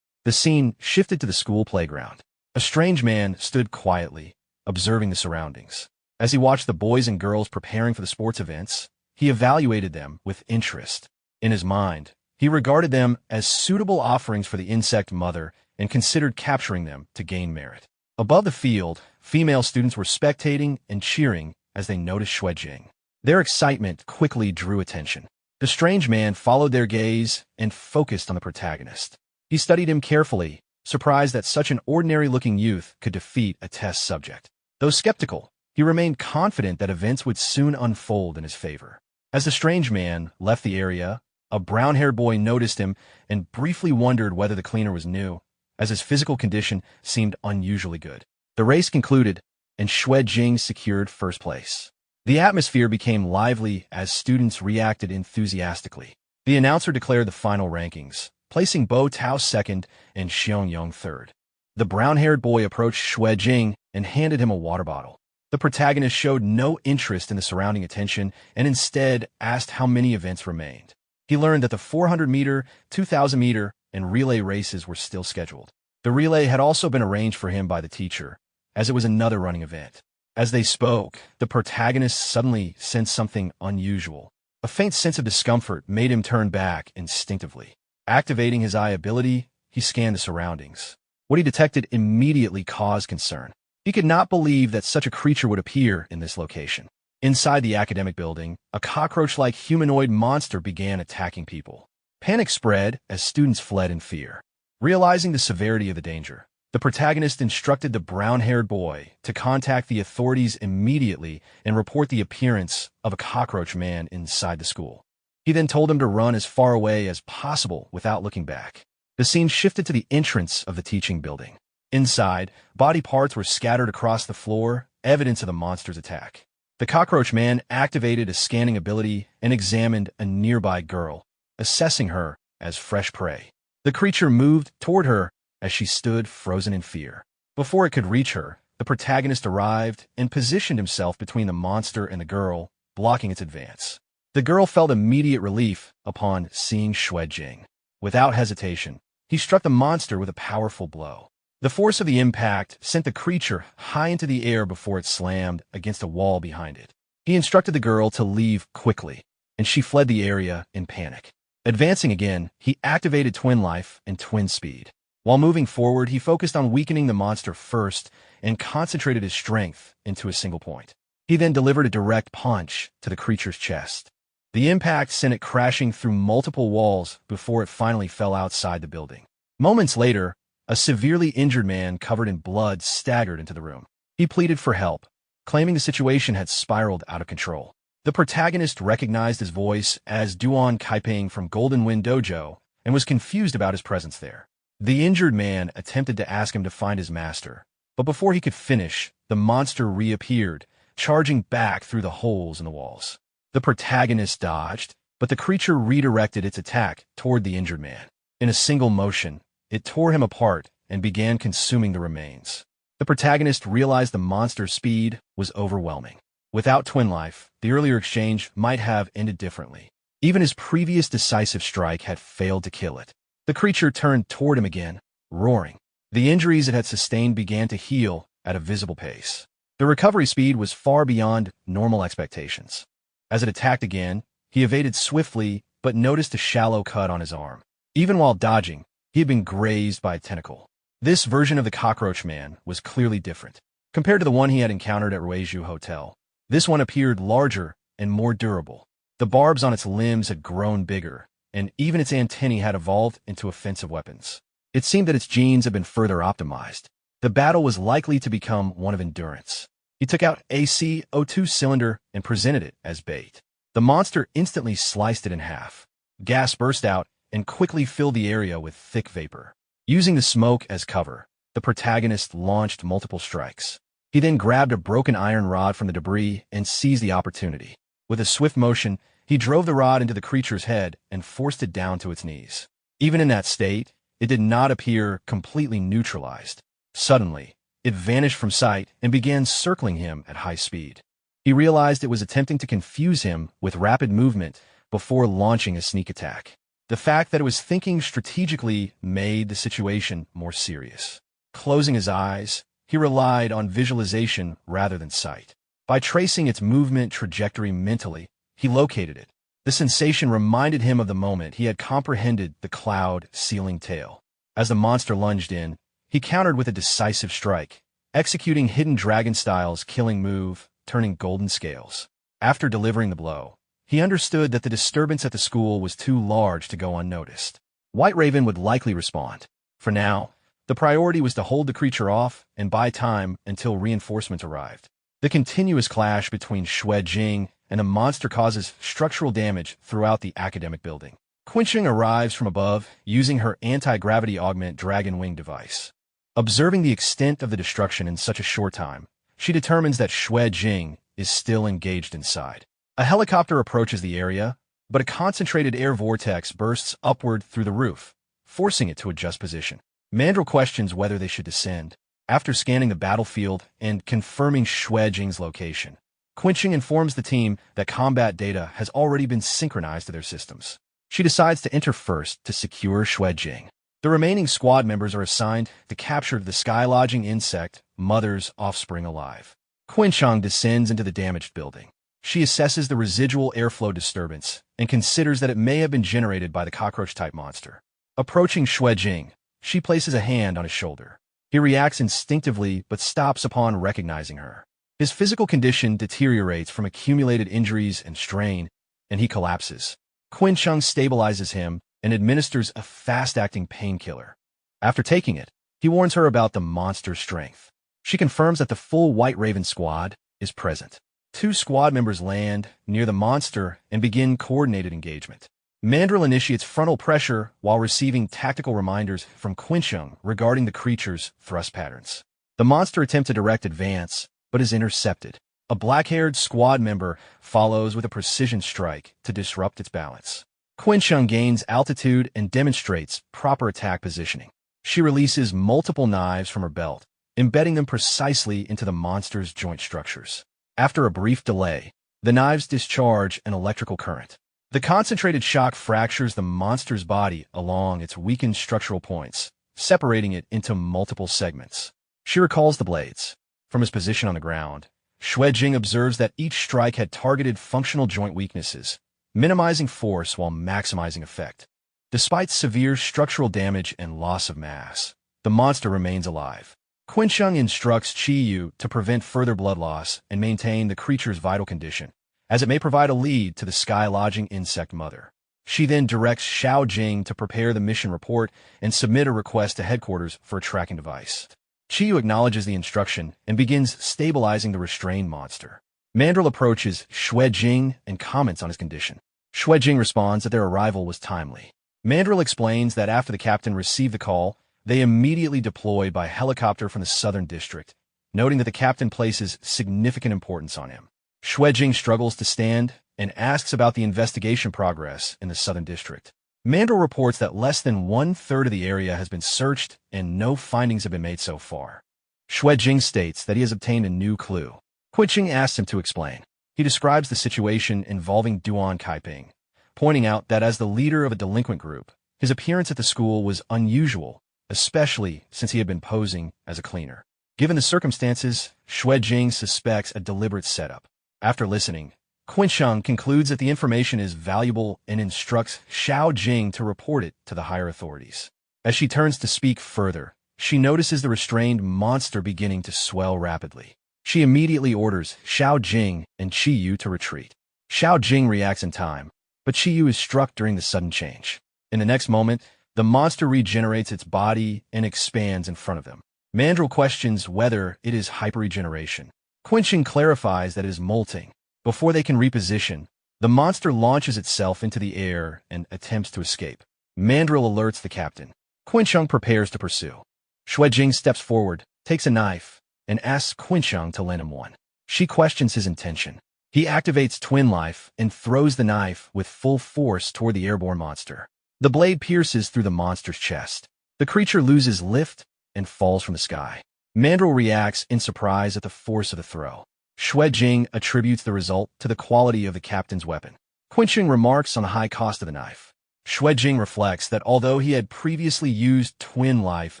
The scene shifted to the school playground. A strange man stood quietly, observing the surroundings. As he watched the boys and girls preparing for the sports events, he evaluated them with interest. In his mind, he regarded them as suitable offerings for the insect mother and considered capturing them to gain merit. Above the field, female students were spectating and cheering as they noticed Xue Jing. Their excitement quickly drew attention. The strange man followed their gaze and focused on the protagonist. He studied him carefully, surprised that such an ordinary-looking youth could defeat a test subject. Though skeptical, he remained confident that events would soon unfold in his favor. As the strange man left the area, a brown-haired boy noticed him and briefly wondered whether the cleaner was new, as his physical condition seemed unusually good. The race concluded, and Xue Jing secured first place. The atmosphere became lively as students reacted enthusiastically. The announcer declared the final rankings, placing Bo Tao second and Xiong Yong third. The brown-haired boy approached Xue Jing and handed him a water bottle. The protagonist showed no interest in the surrounding attention and instead asked how many events remained. He learned that the 400-meter, 2,000-meter, and relay races were still scheduled. The relay had also been arranged for him by the teacher, as it was another running event. As they spoke, the protagonist suddenly sensed something unusual. A faint sense of discomfort made him turn back instinctively. Activating his eye ability, he scanned the surroundings. What he detected immediately caused concern. He could not believe that such a creature would appear in this location. Inside the academic building, a cockroach-like humanoid monster began attacking people. Panic spread as students fled in fear. Realizing the severity of the danger, the protagonist instructed the brown-haired boy to contact the authorities immediately and report the appearance of a cockroach man inside the school. He then told him to run as far away as possible without looking back. The scene shifted to the entrance of the teaching building. Inside, body parts were scattered across the floor, evidence of the monster's attack. The cockroach man activated a scanning ability and examined a nearby girl, assessing her as fresh prey. The creature moved toward her as she stood frozen in fear. Before it could reach her, the protagonist arrived and positioned himself between the monster and the girl, blocking its advance. The girl felt immediate relief upon seeing Xue Jing. Without hesitation, he struck the monster with a powerful blow. The force of the impact sent the creature high into the air before it slammed against a wall behind it. He instructed the girl to leave quickly, and she fled the area in panic. Advancing again, he activated Twin Life and Twin Speed. While moving forward, he focused on weakening the monster first and concentrated his strength into a single point. He then delivered a direct punch to the creature's chest. The impact sent it crashing through multiple walls before it finally fell outside the building. Moments later, a severely injured man covered in blood staggered into the room. He pleaded for help, claiming the situation had spiraled out of control. The protagonist recognized his voice as Duan Kaiping from Golden Wind Dojo and was confused about his presence there. The injured man attempted to ask him to find his master, but before he could finish, the monster reappeared, charging back through the holes in the walls. The protagonist dodged, but the creature redirected its attack toward the injured man. In a single motion, it tore him apart and began consuming the remains. The protagonist realized the monster's speed was overwhelming. Without Twin Life, the earlier exchange might have ended differently. Even his previous decisive strike had failed to kill it. The creature turned toward him again, roaring. The injuries it had sustained began to heal at a visible pace. The recovery speed was far beyond normal expectations. As it attacked again, he evaded swiftly but noticed a shallow cut on his arm. Even while dodging, he had been grazed by a tentacle. This version of the cockroach man was clearly different. Compared to the one he had encountered at Ruizhu Hotel, this one appeared larger and more durable. The barbs on its limbs had grown bigger, and even its antennae had evolved into offensive weapons. It seemed that its genes had been further optimized. The battle was likely to become one of endurance. He took out a CO2 cylinder and presented it as bait. The monster instantly sliced it in half. Gas burst out and quickly filled the area with thick vapor. Using the smoke as cover, the protagonist launched multiple strikes. He then grabbed a broken iron rod from the debris and seized the opportunity. With a swift motion, he drove the rod into the creature's head and forced it down to its knees. Even in that state, it did not appear completely neutralized. Suddenly, it vanished from sight and began circling him at high speed. He realized it was attempting to confuse him with rapid movement before launching a sneak attack. The fact that it was thinking strategically made the situation more serious. Closing his eyes, he relied on visualization rather than sight. By tracing its movement trajectory mentally, he located it. The sensation reminded him of the moment he had comprehended the cloud-sealing tail. As the monster lunged in, he countered with a decisive strike, executing hidden dragon-style's killing move, turning golden scales. After delivering the blow, he understood that the disturbance at the school was too large to go unnoticed. White Raven would likely respond. For now, the priority was to hold the creature off and buy time until reinforcements arrived. The continuous clash between Shui Jing and the monster causes structural damage throughout the academic building. Quinching arrives from above using her anti-gravity augment dragon wing device. Observing the extent of the destruction in such a short time, she determines that Shui Jing is still engaged inside. A helicopter approaches the area, but a concentrated air vortex bursts upward through the roof, forcing it to adjust position. Mandrill questions whether they should descend. After scanning the battlefield and confirming Shui Jing's location, Quinching informs the team that combat data has already been synchronized to their systems. She decides to enter first to secure Shui Jing. The remaining squad members are assigned to capture the sky-lodging insect mother's offspring alive. Quinchang descends into the damaged building. She assesses the residual airflow disturbance and considers that it may have been generated by the cockroach-type monster. Approaching Shui Jing, she places a hand on his shoulder. He reacts instinctively but stops upon recognizing her. His physical condition deteriorates from accumulated injuries and strain, and he collapses. Quinchang stabilizes him and administers a fast-acting painkiller. After taking it, he warns her about the monster's strength. She confirms that the full White Raven squad is present. 2 squad members land near the monster and begin coordinated engagement. Mandrill initiates frontal pressure while receiving tactical reminders from Quinchang regarding the creature's thrust patterns. The monster attempts a direct advance, but is intercepted. A black-haired squad member follows with a precision strike to disrupt its balance. Quinchang gains altitude and demonstrates proper attack positioning. She releases multiple knives from her belt, embedding them precisely into the monster's joint structures. After a brief delay, the knives discharge an electrical current. The concentrated shock fractures the monster's body along its weakened structural points, separating it into multiple segments. She recalls the blades. From his position on the ground, Shui Jing observes that each strike had targeted functional joint weaknesses, minimizing force while maximizing effect. Despite severe structural damage and loss of mass, the monster remains alive. Quinchang instructs Qiyu to prevent further blood loss and maintain the creature's vital condition, as it may provide a lead to the sky-lodging insect mother. She then directs Xiao Jing to prepare the mission report and submit a request to headquarters for a tracking device. Qiyu acknowledges the instruction and begins stabilizing the restrained monster. Mandrill approaches Shui Jing and comments on his condition. Shui Jing responds that their arrival was timely. Mandrill explains that after the captain received the call, they immediately deployed by helicopter from the southern district, noting that the captain places significant importance on him. Shui Jing struggles to stand and asks about the investigation progress in the southern district. Mandrill reports that less than 1/3 of the area has been searched and no findings have been made so far. Shui Jing states that he has obtained a new clue. Quinching asks him to explain. He describes the situation involving Duan Kaiping, pointing out that as the leader of a delinquent group, his appearance at the school was unusual, especially since he had been posing as a cleaner. Given the circumstances, Shui Jing suspects a deliberate setup. After listening, Quinchang concludes that the information is valuable and instructs Xiao Jing to report it to the higher authorities. As she turns to speak further, she notices the restrained monster beginning to swell rapidly. She immediately orders Xiao Jing and Qiyu to retreat. Xiao Jing reacts in time, but Chiyu is struck during the sudden change. In the next moment, the monster regenerates its body and expands in front of them. Mandrill questions whether it is hyperregeneration. Quenching clarifies that it is molting. Before they can reposition, the monster launches itself into the air and attempts to escape. Mandrill alerts the captain. Quencheng prepares to pursue. Xuejing steps forward, takes a knife, and asks Quencheng to lend him one. She questions his intention. He activates Twin Life and throws the knife with full force toward the airborne monster. The blade pierces through the monster's chest. The creature loses lift and falls from the sky. Mandrill reacts in surprise at the force of the throw. Xuejing attributes the result to the quality of the captain's weapon. Quenching remarks on the high cost of the knife. Xuejing reflects that although he had previously used Twin Life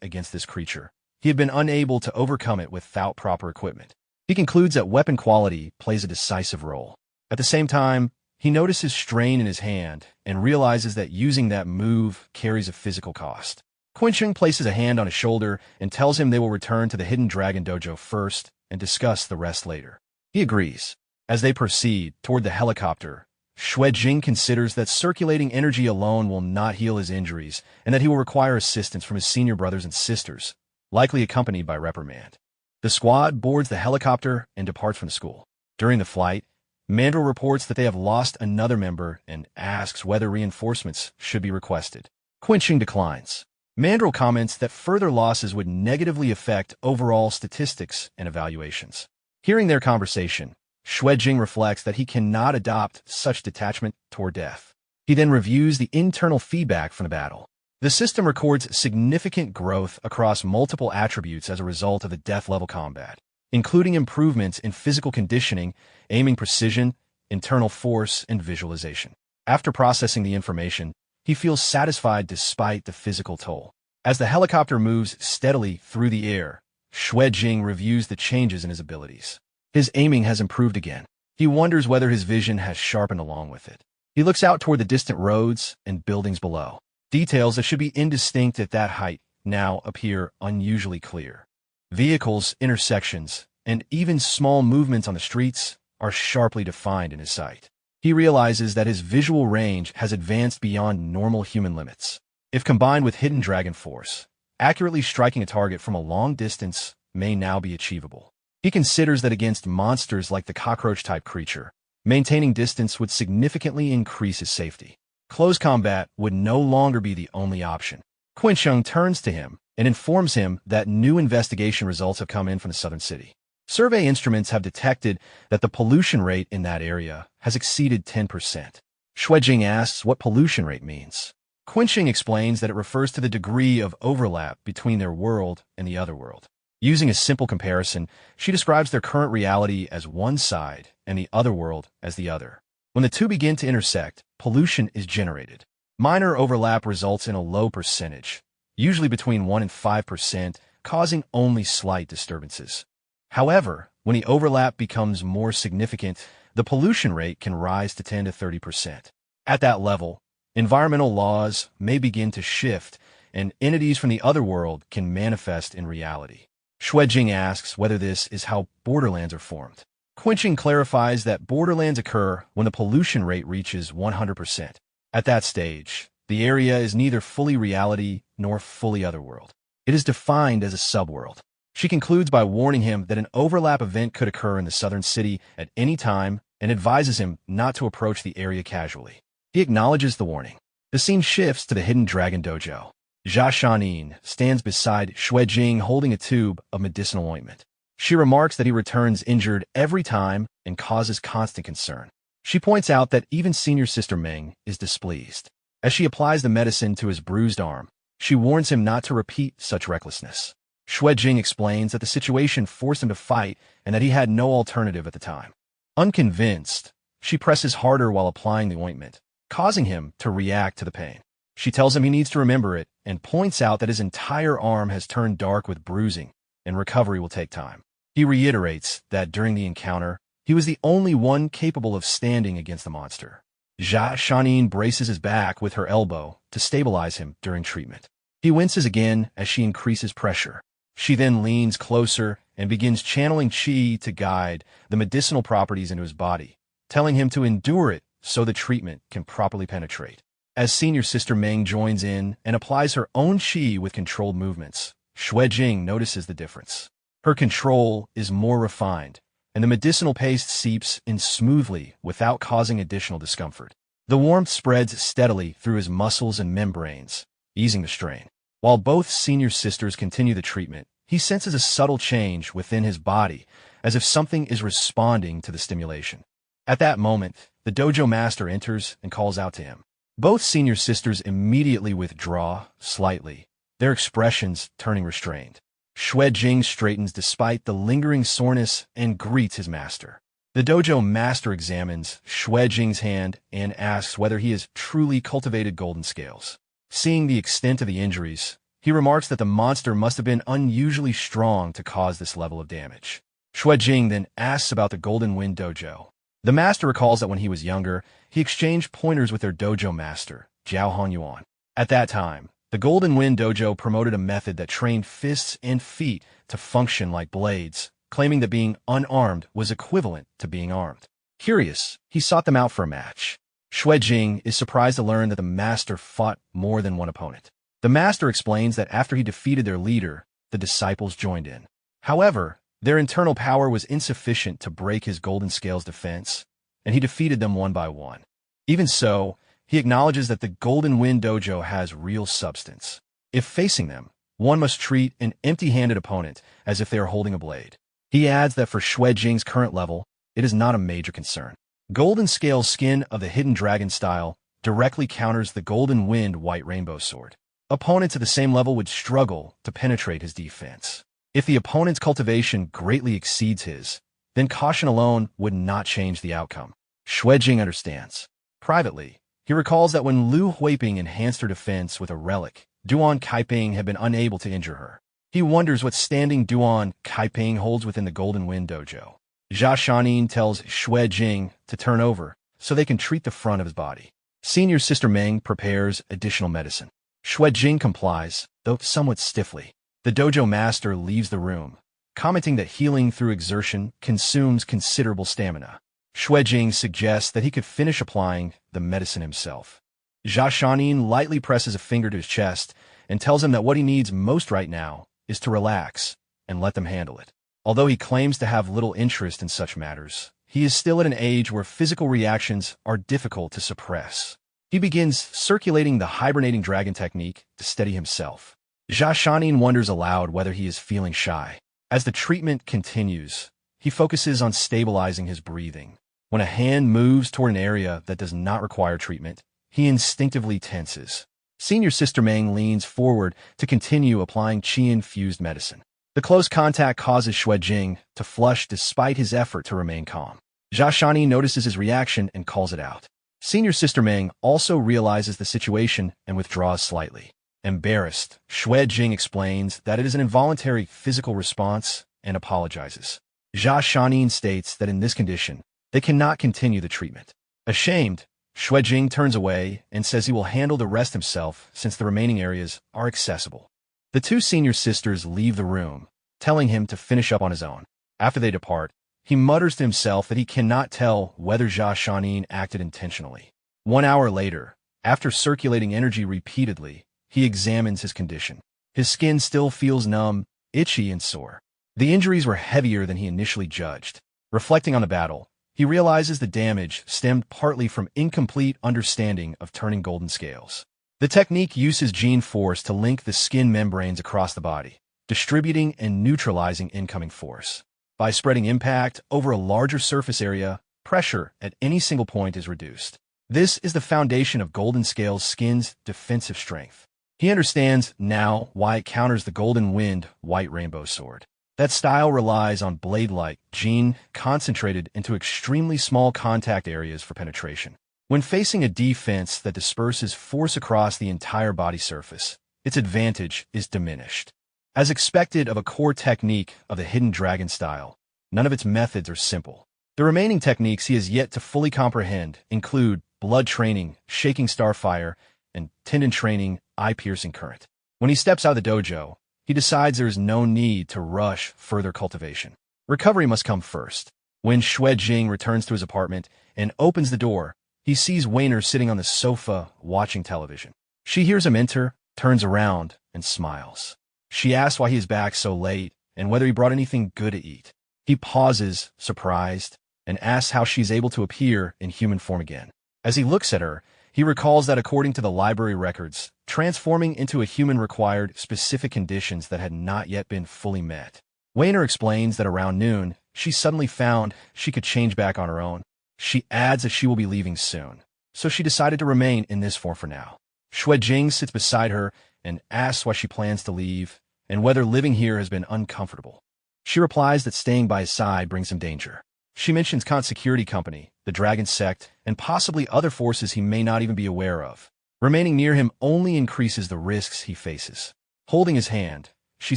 against this creature, he had been unable to overcome it without proper equipment. He concludes that weapon quality plays a decisive role. At the same time, he notices strain in his hand and realizes that using that move carries a physical cost. Quenching places a hand on his shoulder and tells him they will return to the Hidden Dragon Dojo first and discuss the rest later. He agrees. As they proceed toward the helicopter, Xuejing considers that circulating energy alone will not heal his injuries and that he will require assistance from his senior brothers and sisters, likely accompanied by reprimand. The squad boards the helicopter and departs from the school. During the flight, Mandrill reports that they have lost another member and asks whether reinforcements should be requested. Quenching declines. Mandrill comments that further losses would negatively affect overall statistics and evaluations. Hearing their conversation, Xuejing reflects that he cannot adopt such detachment toward death. He then reviews the internal feedback from the battle. The system records significant growth across multiple attributes as a result of the death-level combat, including improvements in physical conditioning, aiming precision, internal force, and visualization. After processing the information, he feels satisfied despite the physical toll. As the helicopter moves steadily through the air, Xuejing reviews the changes in his abilities. His aiming has improved again. He wonders whether his vision has sharpened along with it. He looks out toward the distant roads and buildings below. Details that should be indistinct at that height now appear unusually clear. Vehicles, intersections, and even small movements on the streets are sharply defined in his sight. He realizes that his visual range has advanced beyond normal human limits. If combined with Hidden Dragon Force, accurately striking a target from a long distance may now be achievable. He considers that against monsters like the cockroach-type creature, maintaining distance would significantly increase his safety. Close combat would no longer be the only option. Quencheng turns to him and informs him that new investigation results have come in from the southern city. Survey instruments have detected that the pollution rate in that area has exceeded 10%. Xuejing asks what pollution rate means. Quencheng explains that it refers to the degree of overlap between their world and the other world. Using a simple comparison, she describes their current reality as one side and the other world as the other. When the two begin to intersect, pollution is generated. Minor overlap results in a low percentage, usually between 1 and 5%, causing only slight disturbances. However, when the overlap becomes more significant, the pollution rate can rise to 10 to 30%. At that level, environmental laws may begin to shift, and entities from the other world can manifest in reality. Xuejing asks whether this is how borderlands are formed. Quenching clarifies that borderlands occur when the pollution rate reaches 100%. At that stage, the area is neither fully reality nor fully otherworld. It is defined as a subworld. She concludes by warning him that an overlap event could occur in the southern city at any time and advises him not to approach the area casually. He acknowledges the warning. The scene shifts to the Hidden Dragon Dojo. Jia Shanin stands beside Xuejing holding a tube of medicinal ointment. She remarks that he returns injured every time and causes constant concern. She points out that even senior sister Meng is displeased. As she applies the medicine to his bruised arm, she warns him not to repeat such recklessness. Xuejing explains that the situation forced him to fight and that he had no alternative at the time. Unconvinced, she presses harder while applying the ointment, causing him to react to the pain. She tells him he needs to remember it and points out that his entire arm has turned dark with bruising and recovery will take time. He reiterates that during the encounter, he was the only one capable of standing against the monster. Jia Shanin braces his back with her elbow to stabilize him during treatment. He winces again as she increases pressure. She then leans closer and begins channeling qi to guide the medicinal properties into his body, telling him to endure it so the treatment can properly penetrate. As senior sister Meng joins in and applies her own qi with controlled movements, Xue Jing notices the difference. Her control is more refined, and the medicinal paste seeps in smoothly without causing additional discomfort. The warmth spreads steadily through his muscles and membranes, easing the strain. While both senior sisters continue the treatment, he senses a subtle change within his body, as if something is responding to the stimulation. At that moment, the dojo master enters and calls out to him. Both senior sisters immediately withdraw slightly, their expressions turning restrained. Xue Jing straightens despite the lingering soreness and greets his master. The dojo master examines Xue Jing's hand and asks whether he has truly cultivated golden scales. Seeing the extent of the injuries, he remarks that the monster must have been unusually strong to cause this level of damage. Xue Jing then asks about the Golden Wind Dojo. The master recalls that when he was younger, he exchanged pointers with their dojo master, Jiao Honyuan. At that time, the Golden Wind Dojo promoted a method that trained fists and feet to function like blades, claiming that being unarmed was equivalent to being armed. Curious, he sought them out for a match. Xue Jing is surprised to learn that the master fought more than one opponent. The master explains that after he defeated their leader, the disciples joined in. However, their internal power was insufficient to break his golden scales defense, and he defeated them one by one. Even so, he acknowledges that the Golden Wind Dojo has real substance. If facing them, one must treat an empty-handed opponent as if they are holding a blade. He adds that for Xue Jing's current level, it is not a major concern. Golden Scale's skin of the Hidden Dragon style directly counters the Golden Wind White Rainbow sword. Opponents at the same level would struggle to penetrate his defense. If the opponent's cultivation greatly exceeds his, then caution alone would not change the outcome. Xue Jing understands. Privately, he recalls that when Lu Huiping enhanced her defense with a relic, Duan Kaiping had been unable to injure her. He wonders what standing Duan Kaiping holds within the Golden Wind Dojo. Jia Shanin tells Xue Jing to turn over so they can treat the front of his body. Senior sister Meng prepares additional medicine. Xue Jing complies, though somewhat stiffly. The dojo master leaves the room, commenting that healing through exertion consumes considerable stamina. Xue Jing suggests that he could finish applying the medicine himself. Jia Shanin lightly presses a finger to his chest and tells him that what he needs most right now is to relax and let them handle it. Although he claims to have little interest in such matters, he is still at an age where physical reactions are difficult to suppress. He begins circulating the hibernating dragon technique to steady himself. Jia Shanin wonders aloud whether he is feeling shy. As the treatment continues, he focuses on stabilizing his breathing. When a hand moves toward an area that does not require treatment, he instinctively tenses. Senior sister Meng leans forward to continue applying qi-infused medicine. The close contact causes Xue Jing to flush despite his effort to remain calm. Jia Shanin notices his reaction and calls it out. Senior sister Meng also realizes the situation and withdraws slightly. Embarrassed, Xue Jing explains that it is an involuntary physical response and apologizes. Jia Shanin states that in this condition, they cannot continue the treatment. Ashamed, Xue Jing turns away and says he will handle the rest himself since the remaining areas are accessible. The two senior sisters leave the room, telling him to finish up on his own. After they depart, he mutters to himself that he cannot tell whether Jia Shanin acted intentionally. 1 hour later, after circulating energy repeatedly, he examines his condition. His skin still feels numb, itchy, and sore. The injuries were heavier than he initially judged. Reflecting on the battle, he realizes the damage stemmed partly from incomplete understanding of turning golden scales. The technique uses gene force to link the skin membranes across the body, distributing and neutralizing incoming force. By spreading impact over a larger surface area, pressure at any single point is reduced. This is the foundation of Golden Scale's skin's defensive strength. He understands now why it counters the Golden Wind White Rainbow sword. That style relies on blade-like gene concentrated into extremely small contact areas for penetration. When facing a defense that disperses force across the entire body surface, its advantage is diminished. As expected of a core technique of the Hidden Dragon style, none of its methods are simple. The remaining techniques he has yet to fully comprehend include blood training, shaking starfire, and tendon training, eye-piercing current. When he steps out of the dojo, he decides there is no need to rush further cultivation. Recovery must come first. When Xue Jing returns to his apartment and opens the door, he sees Wayner sitting on the sofa watching television. She hears him enter, turns around, and smiles. She asks why he is back so late and whether he brought anything good to eat. He pauses, surprised, and asks how she is able to appear in human form again. As he looks at her, he recalls that according to the library records, transforming into a human required specific conditions that had not yet been fully met. Wayner explains that around noon, she suddenly found she could change back on her own. She adds that she will be leaving soon, so she decided to remain in this form for now. Jing sits beside her and asks why she plans to leave and whether living here has been uncomfortable. She replies that staying by his side brings him danger. She mentions Khan's security company, the Dragon Sect, and possibly other forces he may not even be aware of. Remaining near him only increases the risks he faces. Holding his hand, she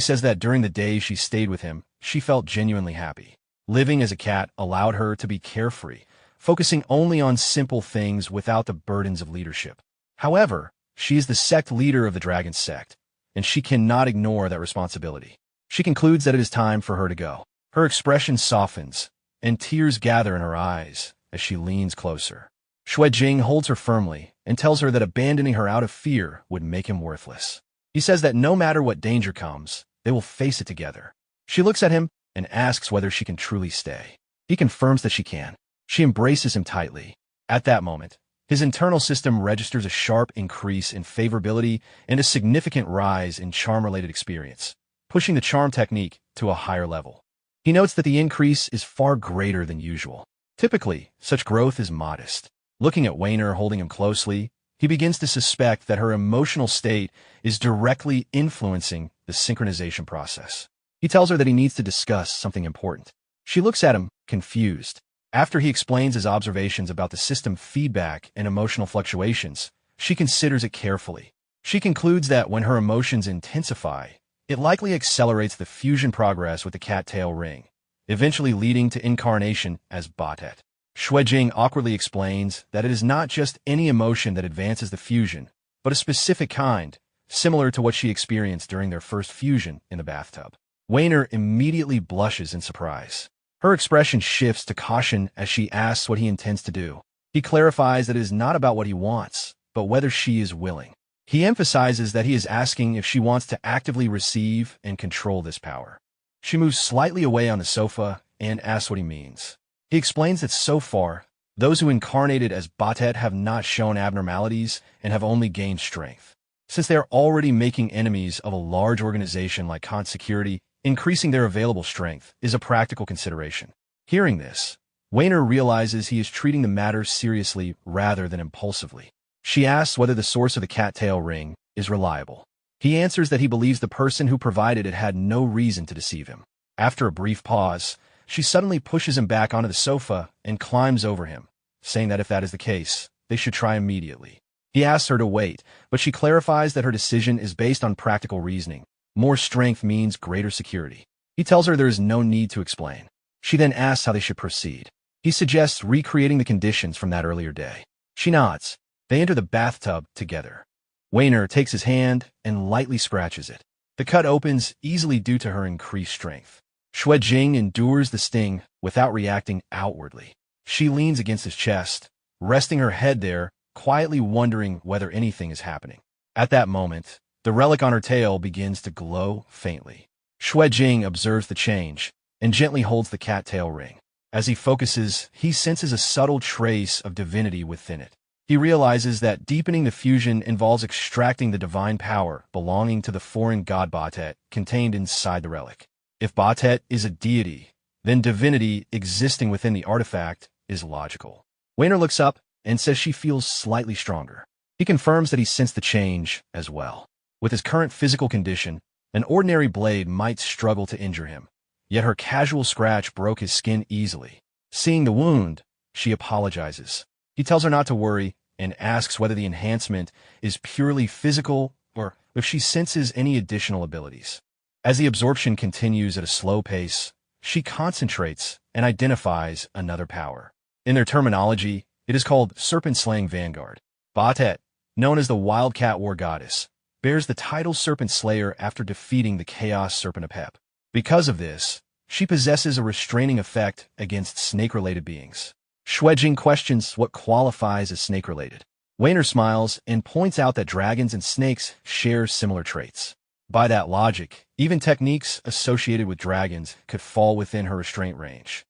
says that during the days she stayed with him, she felt genuinely happy. Living as a cat allowed her to be carefree, focusing only on simple things without the burdens of leadership. However, she is the sect leader of the Dragon Sect, and she cannot ignore that responsibility. She concludes that it is time for her to go. Her expression softens, and tears gather in her eyes as she leans closer. Jing holds her firmly and tells her that abandoning her out of fear would make him worthless. He says that no matter what danger comes, they will face it together. She looks at him and asks whether she can truly stay. He confirms that she can. She embraces him tightly. At that moment, his internal system registers a sharp increase in favorability and a significant rise in charm-related experience, pushing the charm technique to a higher level. He notes that the increase is far greater than usual. Typically, such growth is modest. Looking at Wayner holding him closely, he begins to suspect that her emotional state is directly influencing the synchronization process. He tells her that he needs to discuss something important. She looks at him, confused. After he explains his observations about the system feedback and emotional fluctuations, she considers it carefully. She concludes that when her emotions intensify, it likely accelerates the fusion progress with the cattail ring, eventually leading to incarnation as Batet. Jing awkwardly explains that it is not just any emotion that advances the fusion, but a specific kind, similar to what she experienced during their first fusion in the bathtub. Wayner immediately blushes in surprise. Her expression shifts to caution as she asks what he intends to do. He clarifies that it is not about what he wants, but whether she is willing. He emphasizes that he is asking if she wants to actively receive and control this power. She moves slightly away on the sofa and asks what he means. He explains that so far, those who incarnated as Batet have not shown abnormalities and have only gained strength. Since they are already making enemies of a large organization like Khan's security, increasing their available strength is a practical consideration. Hearing this, Wayner realizes he is treating the matter seriously rather than impulsively. She asks whether the source of the cattail ring is reliable. He answers that he believes the person who provided it had no reason to deceive him. After a brief pause, she suddenly pushes him back onto the sofa and climbs over him, saying that if that is the case, they should try immediately. He asks her to wait, but she clarifies that her decision is based on practical reasoning. More strength means greater security. He tells her there is no need to explain. She then asks how they should proceed. He suggests recreating the conditions from that earlier day. She nods. They enter the bathtub together. Wayner takes his hand and lightly scratches it. The cut opens easily due to her increased strength. Jing endures the sting without reacting outwardly. She leans against his chest, resting her head there, quietly wondering whether anything is happening. At that moment, the relic on her tail begins to glow faintly. Jing observes the change and gently holds the cattail ring. As he focuses, he senses a subtle trace of divinity within it. He realizes that deepening the fusion involves extracting the divine power belonging to the foreign god Batet contained inside the relic. If Batet is a deity, then divinity existing within the artifact is logical. Wayner looks up and says she feels slightly stronger. He confirms that he sensed the change as well. With his current physical condition, an ordinary blade might struggle to injure him, yet her casual scratch broke his skin easily. Seeing the wound, she apologizes. He tells her not to worry and asks whether the enhancement is purely physical or if she senses any additional abilities. As the absorption continues at a slow pace, she concentrates and identifies another power. In their terminology, it is called Serpent-Slaying Vanguard. Batet, known as the Wildcat War Goddess, bears the title Serpent Slayer after defeating the Chaos Serpent Apep. Because of this, she possesses a restraining effect against snake-related beings. Xuejing questions what qualifies as snake-related. Weiner smiles and points out that dragons and snakes share similar traits. By that logic, even techniques associated with dragons could fall within her restraint range.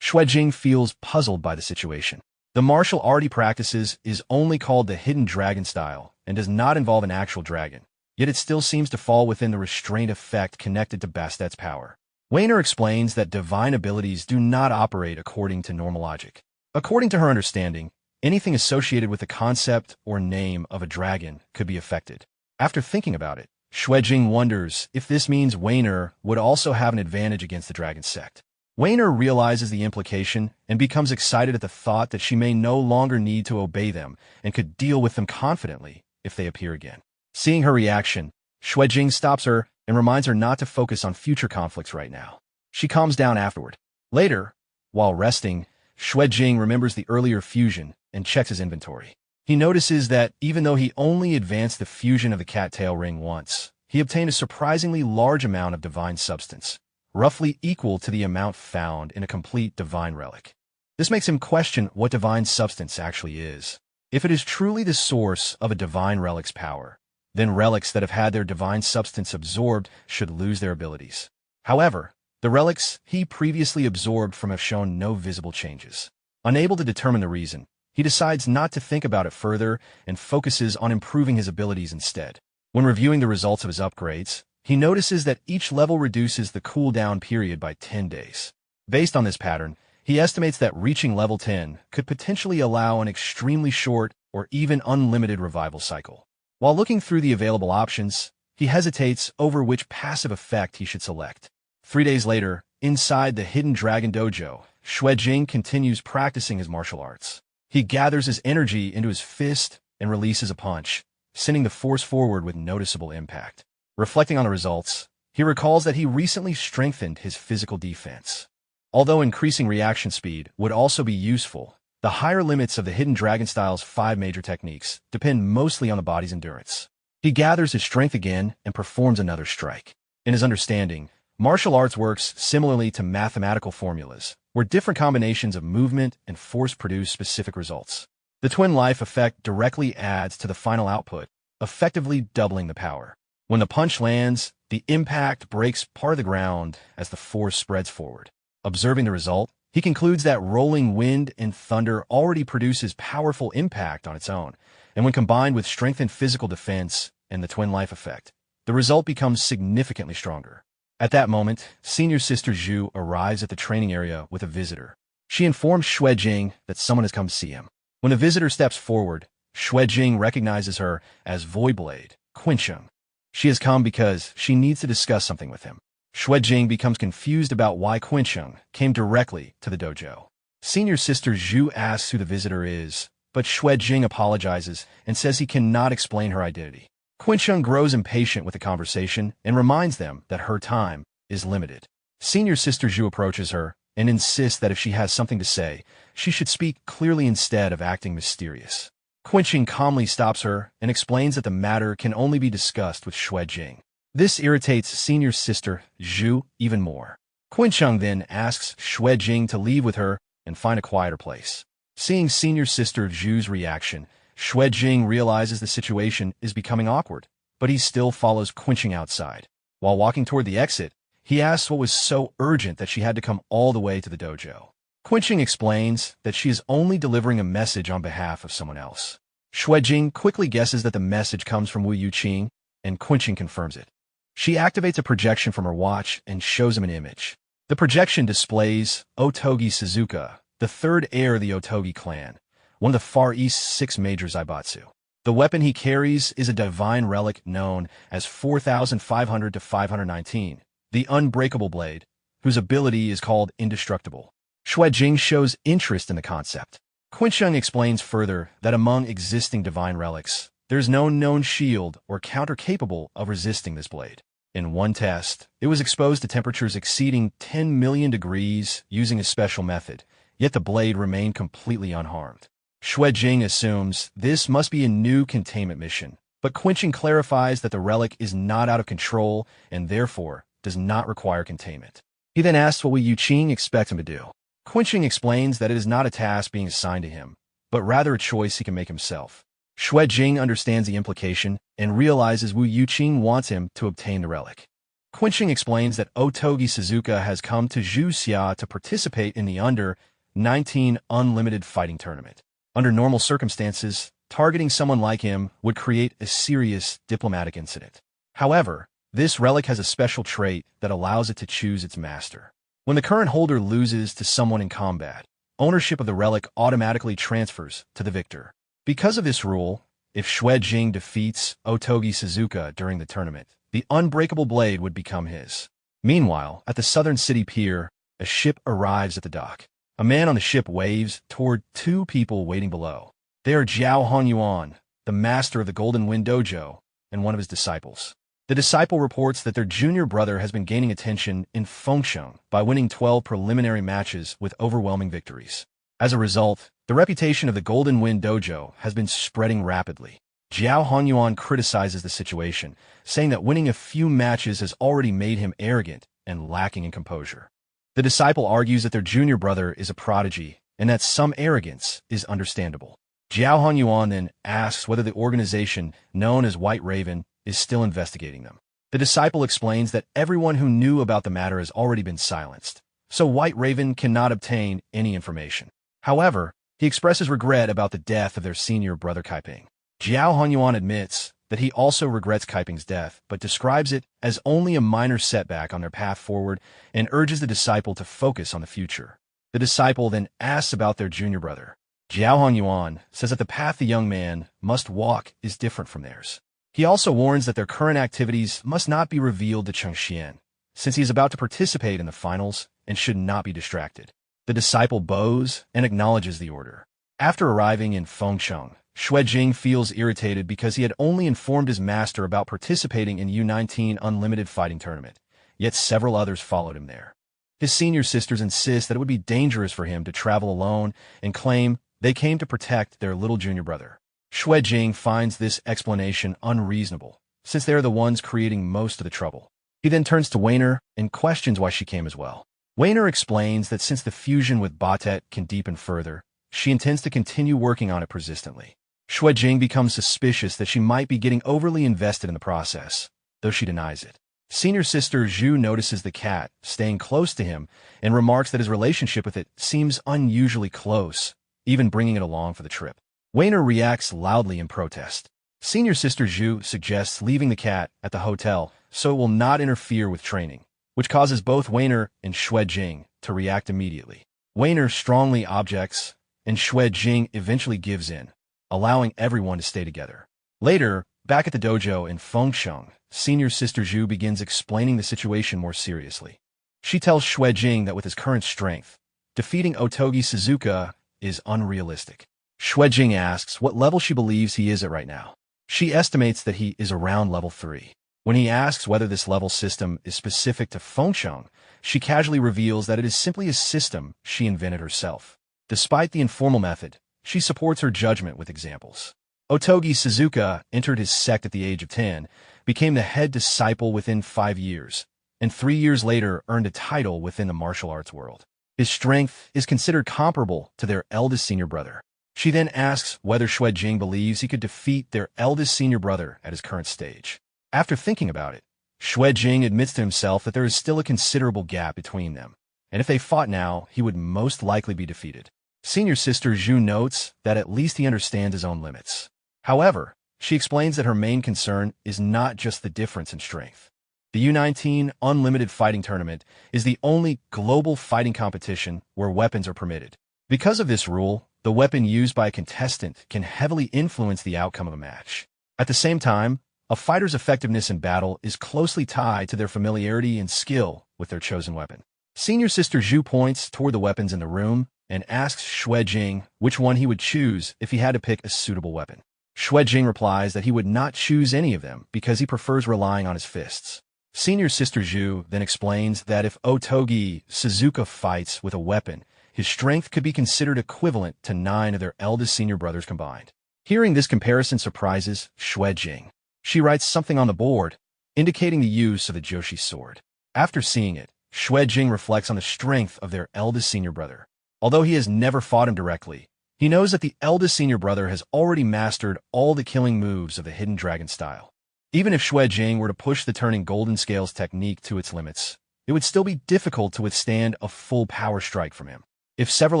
Xuejing feels puzzled by the situation. The martial art he practices is only called the hidden dragon style and does not involve an actual dragon, yet it still seems to fall within the restraint effect connected to Bastet's power. Weiner explains that divine abilities do not operate according to normal logic. According to her understanding, anything associated with the concept or name of a dragon could be affected. After thinking about it, Xuejing wonders if this means Weiner would also have an advantage against the dragon sect. Weiner realizes the implication and becomes excited at the thought that she may no longer need to obey them and could deal with them confidently if they appear again. Seeing her reaction, Xuejing stops her and reminds her not to focus on future conflicts right now. She calms down afterward. Later, while resting, Xuejing remembers the earlier fusion and checks his inventory. He notices that even though he only advanced the fusion of the cattail ring once, he obtained a surprisingly large amount of divine substance, roughly equal to the amount found in a complete divine relic. This makes him question what divine substance actually is. If it is truly the source of a divine relic's power, then relics that have had their divine substance absorbed should lose their abilities. However, the relics he previously absorbed from have shown no visible changes. Unable to determine the reason, he decides not to think about it further and focuses on improving his abilities instead. When reviewing the results of his upgrades, he notices that each level reduces the cooldown period by 10 days. Based on this pattern, he estimates that reaching level 10 could potentially allow an extremely short or even unlimited revival cycle. While looking through the available options, he hesitates over which passive effect he should select. 3 days later, inside the Hidden Dragon Dojo, Xuejing continues practicing his martial arts. He gathers his energy into his fist and releases a punch, sending the force forward with noticeable impact. Reflecting on the results, he recalls that he recently strengthened his physical defense. Although increasing reaction speed would also be useful, the higher limits of the Hidden Dragon Style's 5 major techniques depend mostly on the body's endurance. He gathers his strength again and performs another strike. In his understanding, martial arts works similarly to mathematical formulas, where different combinations of movement and force produce specific results. The twin life effect directly adds to the final output, effectively doubling the power. When the punch lands, the impact breaks part of the ground as the force spreads forward. Observing the result, he concludes that rolling wind and thunder already produces powerful impact on its own, and when combined with strengthened physical defense and the twin life effect, the result becomes significantly stronger. At that moment, Senior Sister Zhu arrives at the training area with a visitor. She informs Xuejing that someone has come to see him. When the visitor steps forward, Xuejing recognizes her as Voidblade, Quincheng. She has come because she needs to discuss something with him. Xuejing becomes confused about why Quincheng came directly to the dojo. Senior Sister Zhu asks who the visitor is, but Xuejing apologizes and says he cannot explain her identity. Quincheng grows impatient with the conversation and reminds them that her time is limited. Senior Sister Zhu approaches her and insists that if she has something to say, she should speak clearly instead of acting mysterious. Quincheng calmly stops her and explains that the matter can only be discussed with Xuejing. This irritates Senior Sister Zhu even more. Quincheng then asks Xuejing to leave with her and find a quieter place. Seeing Senior Sister Zhu's reaction, Xuejing realizes the situation is becoming awkward, but he still follows Quincheng outside. While walking toward the exit, he asks what was so urgent that she had to come all the way to the dojo. Quincheng explains that she is only delivering a message on behalf of someone else. Xuejing quickly guesses that the message comes from Wu Yuqing, and Quincheng confirms it. She activates a projection from her watch and shows him an image. The projection displays Otogi Suzuka, the third heir of the Otogi clan, one of the Far East's 6 major Zaibatsu. The weapon he carries is a divine relic known as 4500 to 519, the Unbreakable Blade, whose ability is called Indestructible. Xuejing shows interest in the concept. Quincheng explains further that among existing divine relics, there is no known shield or counter capable of resisting this blade. In one test, it was exposed to temperatures exceeding 10 million degrees using a special method, yet the blade remained completely unharmed. Xuejing assumes this must be a new containment mission, but Quincheng clarifies that the relic is not out of control and therefore does not require containment. He then asks what Wu Yuqing expects him to do. Qinsheng explains that it is not a task being assigned to him, but rather a choice he can make himself. Xue Jing understands the implication and realizes Wu Yuqing wants him to obtain the relic. Qinsheng explains that Otogi Suzuka has come to Zhuxia to participate in the Under-19 Unlimited Fighting Tournament. Under normal circumstances, targeting someone like him would create a serious diplomatic incident. However, this relic has a special trait that allows it to choose its master. When the current holder loses to someone in combat, ownership of the relic automatically transfers to the victor. Because of this rule, if Xue Jing defeats Otogi Suzuka during the tournament, the unbreakable blade would become his. Meanwhile, at the southern city pier, a ship arrives at the dock. A man on the ship waves toward two people waiting below. They are Jiao Honyuan, the master of the Golden Wind Dojo, and one of his disciples. The disciple reports that their junior brother has been gaining attention in Fengsheng by winning 12 preliminary matches with overwhelming victories. As a result, the reputation of the Golden Wind Dojo has been spreading rapidly. Jiao Honyuan criticizes the situation, saying that winning a few matches has already made him arrogant and lacking in composure. The disciple argues that their junior brother is a prodigy and that some arrogance is understandable. Jiao Honyuan then asks whether the organization known as White Raven is still investigating them. The disciple explains that everyone who knew about the matter has already been silenced, so White Raven cannot obtain any information. However, he expresses regret about the death of their senior brother Kaiping. Jiao Honyuan admits that he also regrets Kaiping's death, but describes it as only a minor setback on their path forward and urges the disciple to focus on the future. The disciple then asks about their junior brother. Jiao Honyuan says that the path the young man must walk is different from theirs. He also warns that their current activities must not be revealed to Chengxian, since he is about to participate in the finals and should not be distracted. The disciple bows and acknowledges the order. After arriving in Fengsheng, Xue Jing feels irritated because he had only informed his master about participating in U19 Unlimited Fighting Tournament, yet several others followed him there. His senior sisters insist that it would be dangerous for him to travel alone and claim they came to protect their little junior brother. Xue Jing finds this explanation unreasonable, since they are the ones creating most of the trouble. He then turns to Weiner and questions why she came as well. Weiner explains that since the fusion with Batet can deepen further, she intends to continue working on it persistently. Xue Jing becomes suspicious that she might be getting overly invested in the process, though she denies it. Senior sister Zhu notices the cat staying close to him and remarks that his relationship with it seems unusually close, even bringing it along for the trip. Weiner reacts loudly in protest. Senior sister Zhu suggests leaving the cat at the hotel so it will not interfere with training, which causes both Weiner and Xue Jing to react immediately. Weiner strongly objects, and Xue Jing eventually gives in, allowing everyone to stay together. Later, back at the dojo in Fengsheng, senior sister Zhu begins explaining the situation more seriously. She tells Xue Jing that with his current strength, defeating Otogi Suzuka is unrealistic. Xue Jing asks what level she believes he is at right now. She estimates that he is around level 3. When he asks whether this level system is specific to Fengsheng, she casually reveals that it is simply a system she invented herself. Despite the informal method, she supports her judgment with examples. Otogi Suzuka entered his sect at the age of 10, became the head disciple within 5 years, and 3 years later earned a title within the martial arts world. His strength is considered comparable to their eldest senior brother. She then asks whether Xue Jing believes he could defeat their eldest senior brother at his current stage. After thinking about it, Xue Jing admits to himself that there is still a considerable gap between them, and if they fought now, he would most likely be defeated. Senior sister Zhu notes that at least he understands his own limits. However, she explains that her main concern is not just the difference in strength. The U19 Unlimited Fighting Tournament is the only global fighting competition where weapons are permitted. Because of this rule, the weapon used by a contestant can heavily influence the outcome of a match. At the same time, a fighter's effectiveness in battle is closely tied to their familiarity and skill with their chosen weapon. Senior sister Zhu points toward the weapons in the room and asks Xue Jing which one he would choose if he had to pick a suitable weapon. Xue Jing replies that he would not choose any of them because he prefers relying on his fists. Senior sister Zhu then explains that if Otogi Suzuka fights with a weapon, his strength could be considered equivalent to 9 of their eldest senior brothers combined. Hearing this comparison surprises Xue Jing. She writes something on the board, indicating the use of the Joshi sword. After seeing it, Xue Jing reflects on the strength of their eldest senior brother. Although he has never fought him directly, he knows that the eldest senior brother has already mastered all the killing moves of the hidden dragon style. Even if Xue Jing were to push the turning golden scales technique to its limits, it would still be difficult to withstand a full power strike from him. If several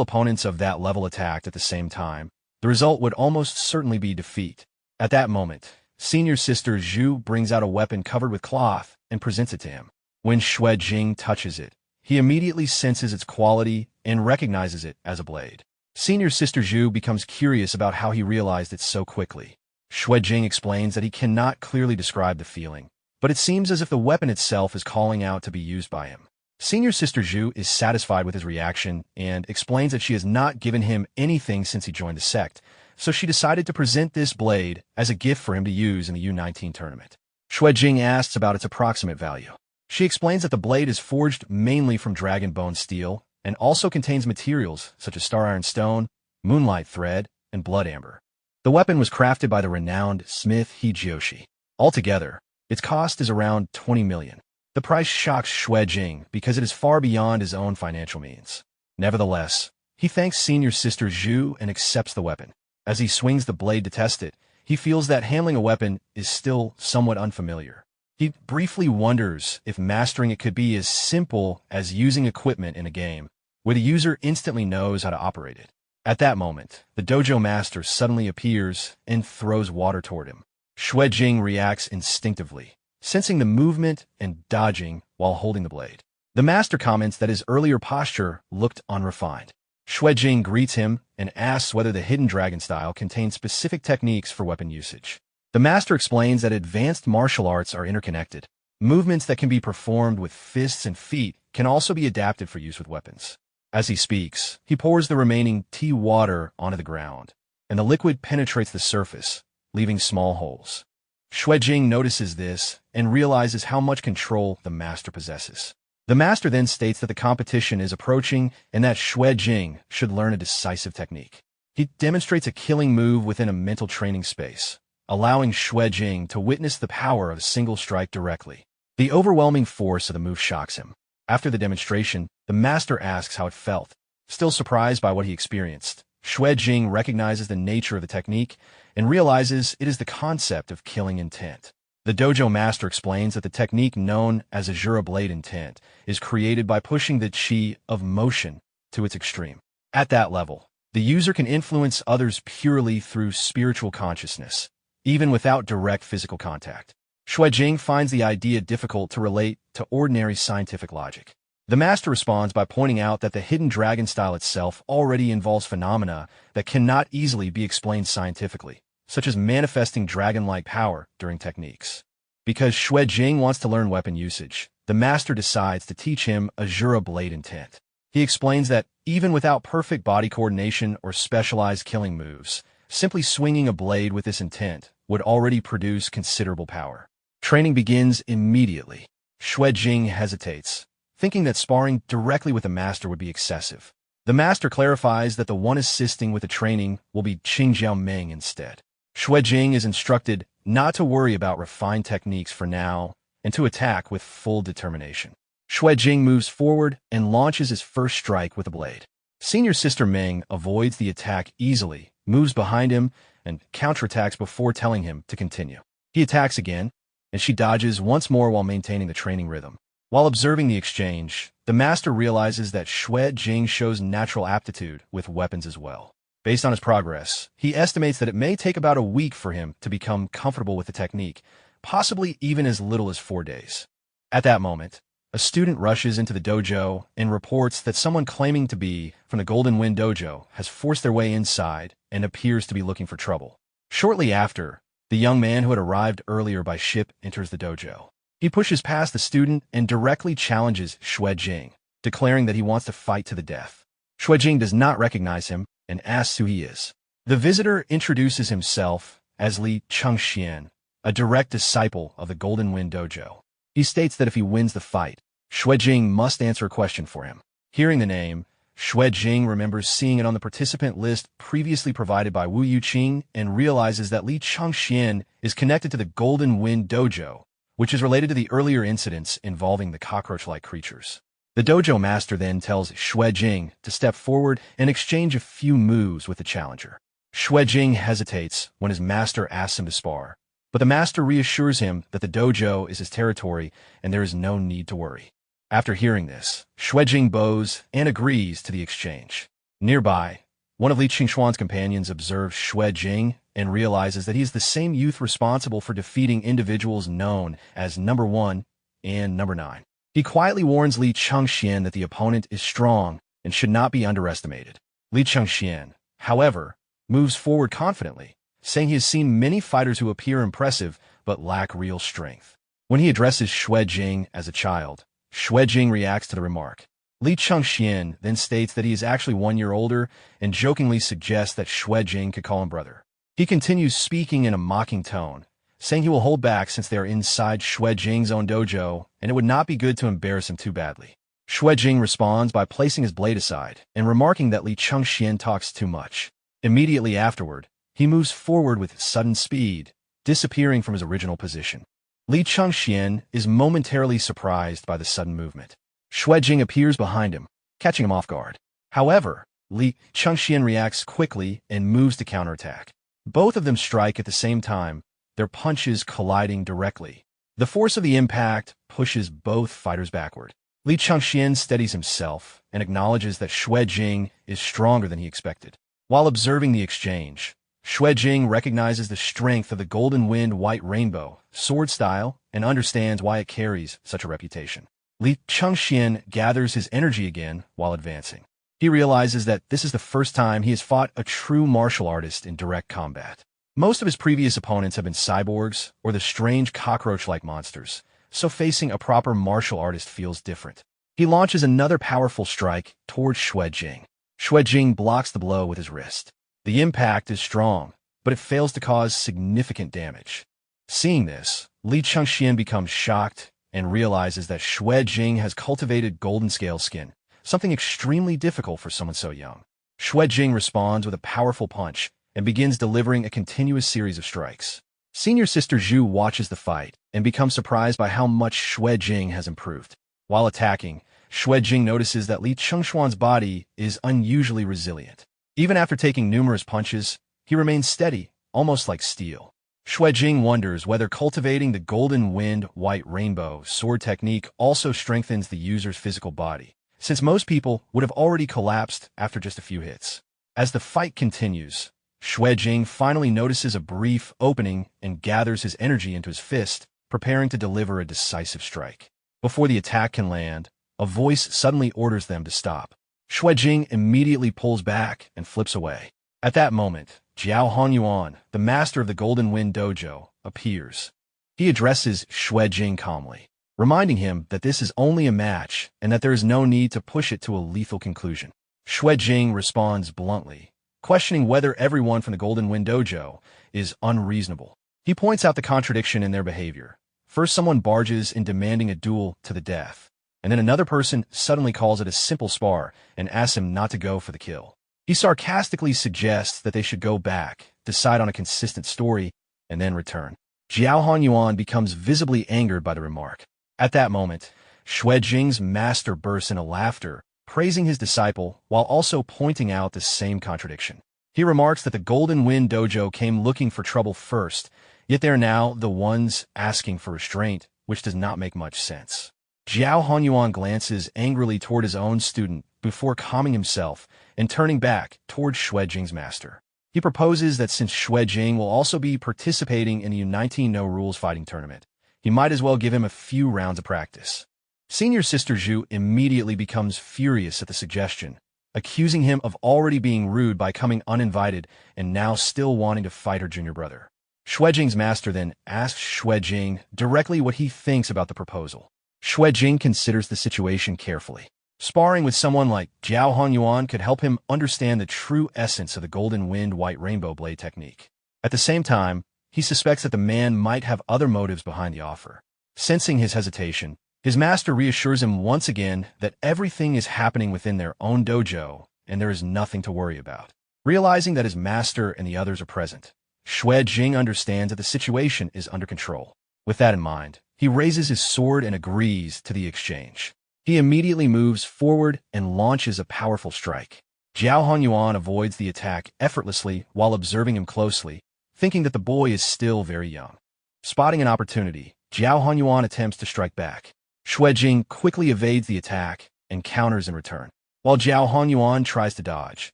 opponents of that level attacked at the same time, the result would almost certainly be defeat. At that moment, senior sister Zhu brings out a weapon covered with cloth and presents it to him. When Xue Jing touches it, he immediately senses its quality and recognizes it as a blade. Senior sister Zhu becomes curious about how he realized it so quickly. Xue Jing explains that he cannot clearly describe the feeling, but it seems as if the weapon itself is calling out to be used by him. Senior sister Zhu is satisfied with his reaction and explains that she has not given him anything since he joined the sect, so she decided to present this blade as a gift for him to use in the U19 tournament. Xue Jing asks about its approximate value. She explains that the blade is forged mainly from dragon bone steel and also contains materials such as star iron stone, moonlight thread, and blood amber. The weapon was crafted by the renowned smith He Jiushi. Altogether, its cost is around 20 million. The price shocks Xue Jing because it is far beyond his own financial means. Nevertheless, he thanks senior sister Zhu and accepts the weapon. As he swings the blade to test it, he feels that handling a weapon is still somewhat unfamiliar. He briefly wonders if mastering it could be as simple as using equipment in a game, where the user instantly knows how to operate it. At that moment, the dojo master suddenly appears and throws water toward him. Xue Jing reacts instinctively, sensing the movement and dodging while holding the blade. The master comments that his earlier posture looked unrefined. Xue Jing greets him and asks whether the hidden dragon style contains specific techniques for weapon usage. The master explains that advanced martial arts are interconnected. Movements that can be performed with fists and feet can also be adapted for use with weapons. As he speaks, he pours the remaining tea water onto the ground, and the liquid penetrates the surface, leaving small holes. Xue Jing notices this and realizes how much control the master possesses. The master then states that the competition is approaching and that Xue Jing should learn a decisive technique. He demonstrates a killing move within a mental training space, allowing Xue Jing to witness the power of a single strike directly. The overwhelming force of the move shocks him. After the demonstration, the master asks how it felt. Still surprised by what he experienced, Xue Jing recognizes the nature of the technique and realizes it is the concept of killing intent. The dojo master explains that the technique known as Azura Blade Intent is created by pushing the chi of motion to its extreme. At that level, the user can influence others purely through spiritual consciousness, even without direct physical contact. Xue Jing finds the idea difficult to relate to ordinary scientific logic. The master responds by pointing out that the hidden dragon style itself already involves phenomena that cannot easily be explained scientifically, such as manifesting dragon-like power during techniques. Because Xue Jing wants to learn weapon usage, the master decides to teach him Azura Blade Intent. He explains that even without perfect body coordination or specialized killing moves, simply swinging a blade with this intent would already produce considerable power. Training begins immediately. Xue Jing hesitates, thinking that sparring directly with the master would be excessive. The master clarifies that the one assisting with the training will be Qingjiao Meng instead. Xue Jing is instructed not to worry about refined techniques for now and to attack with full determination. Xue Jing moves forward and launches his first strike with a blade. Senior sister Meng avoids the attack easily, moves behind him, and counterattacks before telling him to continue. He attacks again, and she dodges once more while maintaining the training rhythm. While observing the exchange, the master realizes that Xue Jing shows natural aptitude with weapons as well. Based on his progress, he estimates that it may take about a week for him to become comfortable with the technique, possibly even as little as 4 days. At that moment, a student rushes into the dojo and reports that someone claiming to be from the Golden Wind Dojo has forced their way inside and appears to be looking for trouble. Shortly after, the young man who had arrived earlier by ship enters the dojo. He pushes past the student and directly challenges Xue Jing, declaring that he wants to fight to the death. Xue Jing does not recognize him and asks who he is. The visitor introduces himself as Li Chengxian, a direct disciple of the Golden Wind Dojo. He states that if he wins the fight, Xue Jing must answer a question for him. Hearing the name, Xue Jing remembers seeing it on the participant list previously provided by Wu Yuqing and realizes that Li Chengxian is connected to the Golden Wind Dojo, which is related to the earlier incidents involving the cockroach-like creatures. The dojo master then tells Xue Jing to step forward and exchange a few moves with the challenger. Xue Jing hesitates when his master asks him to spar, but the master reassures him that the dojo is his territory and there is no need to worry. After hearing this, Xue Jing bows and agrees to the exchange. Nearby, one of Li Qingxuan's companions observes Xue Jing and realizes that he is the same youth responsible for defeating individuals known as Number 1 and Number 9. He quietly warns Li Chengxian that the opponent is strong and should not be underestimated. Li Chengxian, however, moves forward confidently, saying he has seen many fighters who appear impressive but lack real strength. When he addresses Xue Jing as a child, Xue Jing reacts to the remark. Li Chengxian then states that he is actually 1 year older and jokingly suggests that Xue Jing could call him brother. He continues speaking in a mocking tone, saying he will hold back since they are inside Xue Jing's own dojo and it would not be good to embarrass him too badly. Xue Jing responds by placing his blade aside and remarking that Li Chengxian talks too much. Immediately afterward, he moves forward with sudden speed, disappearing from his original position. Li Chengxian is momentarily surprised by the sudden movement. Xue Jing appears behind him, catching him off guard. However, Li Chengxian reacts quickly and moves to counterattack. Both of them strike at the same time, their punches colliding directly. The force of the impact pushes both fighters backward. Li Chengxian steadies himself and acknowledges that Xue Jing is stronger than he expected. While observing the exchange, Xue Jing recognizes the strength of the Golden Wind White Rainbow sword style and understands why it carries such a reputation. Li Chengxian gathers his energy again while advancing. He realizes that this is the first time he has fought a true martial artist in direct combat. Most of his previous opponents have been cyborgs or the strange cockroach-like monsters, so facing a proper martial artist feels different. He launches another powerful strike towards Xue Jing. Xue Jing blocks the blow with his wrist. The impact is strong, but it fails to cause significant damage. Seeing this, Li Chengxian becomes shocked and realizes that Xue Jing has cultivated golden scale skin, something extremely difficult for someone so young. Xue Jing responds with a powerful punch and begins delivering a continuous series of strikes. Senior Sister Zhu watches the fight and becomes surprised by how much Xue Jing has improved. While attacking, Xue Jing notices that Li Chengxuan's body is unusually resilient. Even after taking numerous punches, he remains steady, almost like steel. Xue Jing wonders whether cultivating the Golden Wind White Rainbow sword technique also strengthens the user's physical body, since most people would have already collapsed after just a few hits. As the fight continues, Xue Jing finally notices a brief opening and gathers his energy into his fist, preparing to deliver a decisive strike. Before the attack can land, a voice suddenly orders them to stop. Xue Jing immediately pulls back and flips away. At that moment, Jiao Hanyuan, the master of the Golden Wind Dojo, appears. He addresses Xue Jing calmly, reminding him that this is only a match and that there is no need to push it to a lethal conclusion. Xue Jing responds bluntly, questioning whether everyone from the Golden Wind Dojo is unreasonable. He points out the contradiction in their behavior. First, someone barges in demanding a duel to the death, and then another person suddenly calls it a simple spar and asks him not to go for the kill. He sarcastically suggests that they should go back, decide on a consistent story, and then return. Jiao Hanyuan becomes visibly angered by the remark. At that moment, Xue Jing's master bursts into laughter, praising his disciple while also pointing out the same contradiction. He remarks that the Golden Wind Dojo came looking for trouble first, yet they are now the ones asking for restraint, which does not make much sense. Jiao Hanyuan glances angrily toward his own student before calming himself and turning back toward Xue Jing's master. He proposes that since Xue Jing will also be participating in the U19 No Rules fighting tournament, he might as well give him a few rounds of practice. Senior Sister Zhu immediately becomes furious at the suggestion, accusing him of already being rude by coming uninvited and now still wanting to fight her junior brother. Xue Jing's master then asks Xue Jing directly what he thinks about the proposal. Xue Jing considers the situation carefully. Sparring with someone like Jiao Hanyuan could help him understand the true essence of the Golden Wind White Rainbow blade technique. At the same time, he suspects that the man might have other motives behind the offer. Sensing his hesitation, his master reassures him once again that everything is happening within their own dojo and there is nothing to worry about. Realizing that his master and the others are present, Xue Jing understands that the situation is under control. With that in mind, he raises his sword and agrees to the exchange. He immediately moves forward and launches a powerful strike. Zhao Honyuan avoids the attack effortlessly while observing him closely, thinking that the boy is still very young. Spotting an opportunity, Zhao Honyuan attempts to strike back. Xue Jing quickly evades the attack and counters in return. While Zhao Honyuan tries to dodge,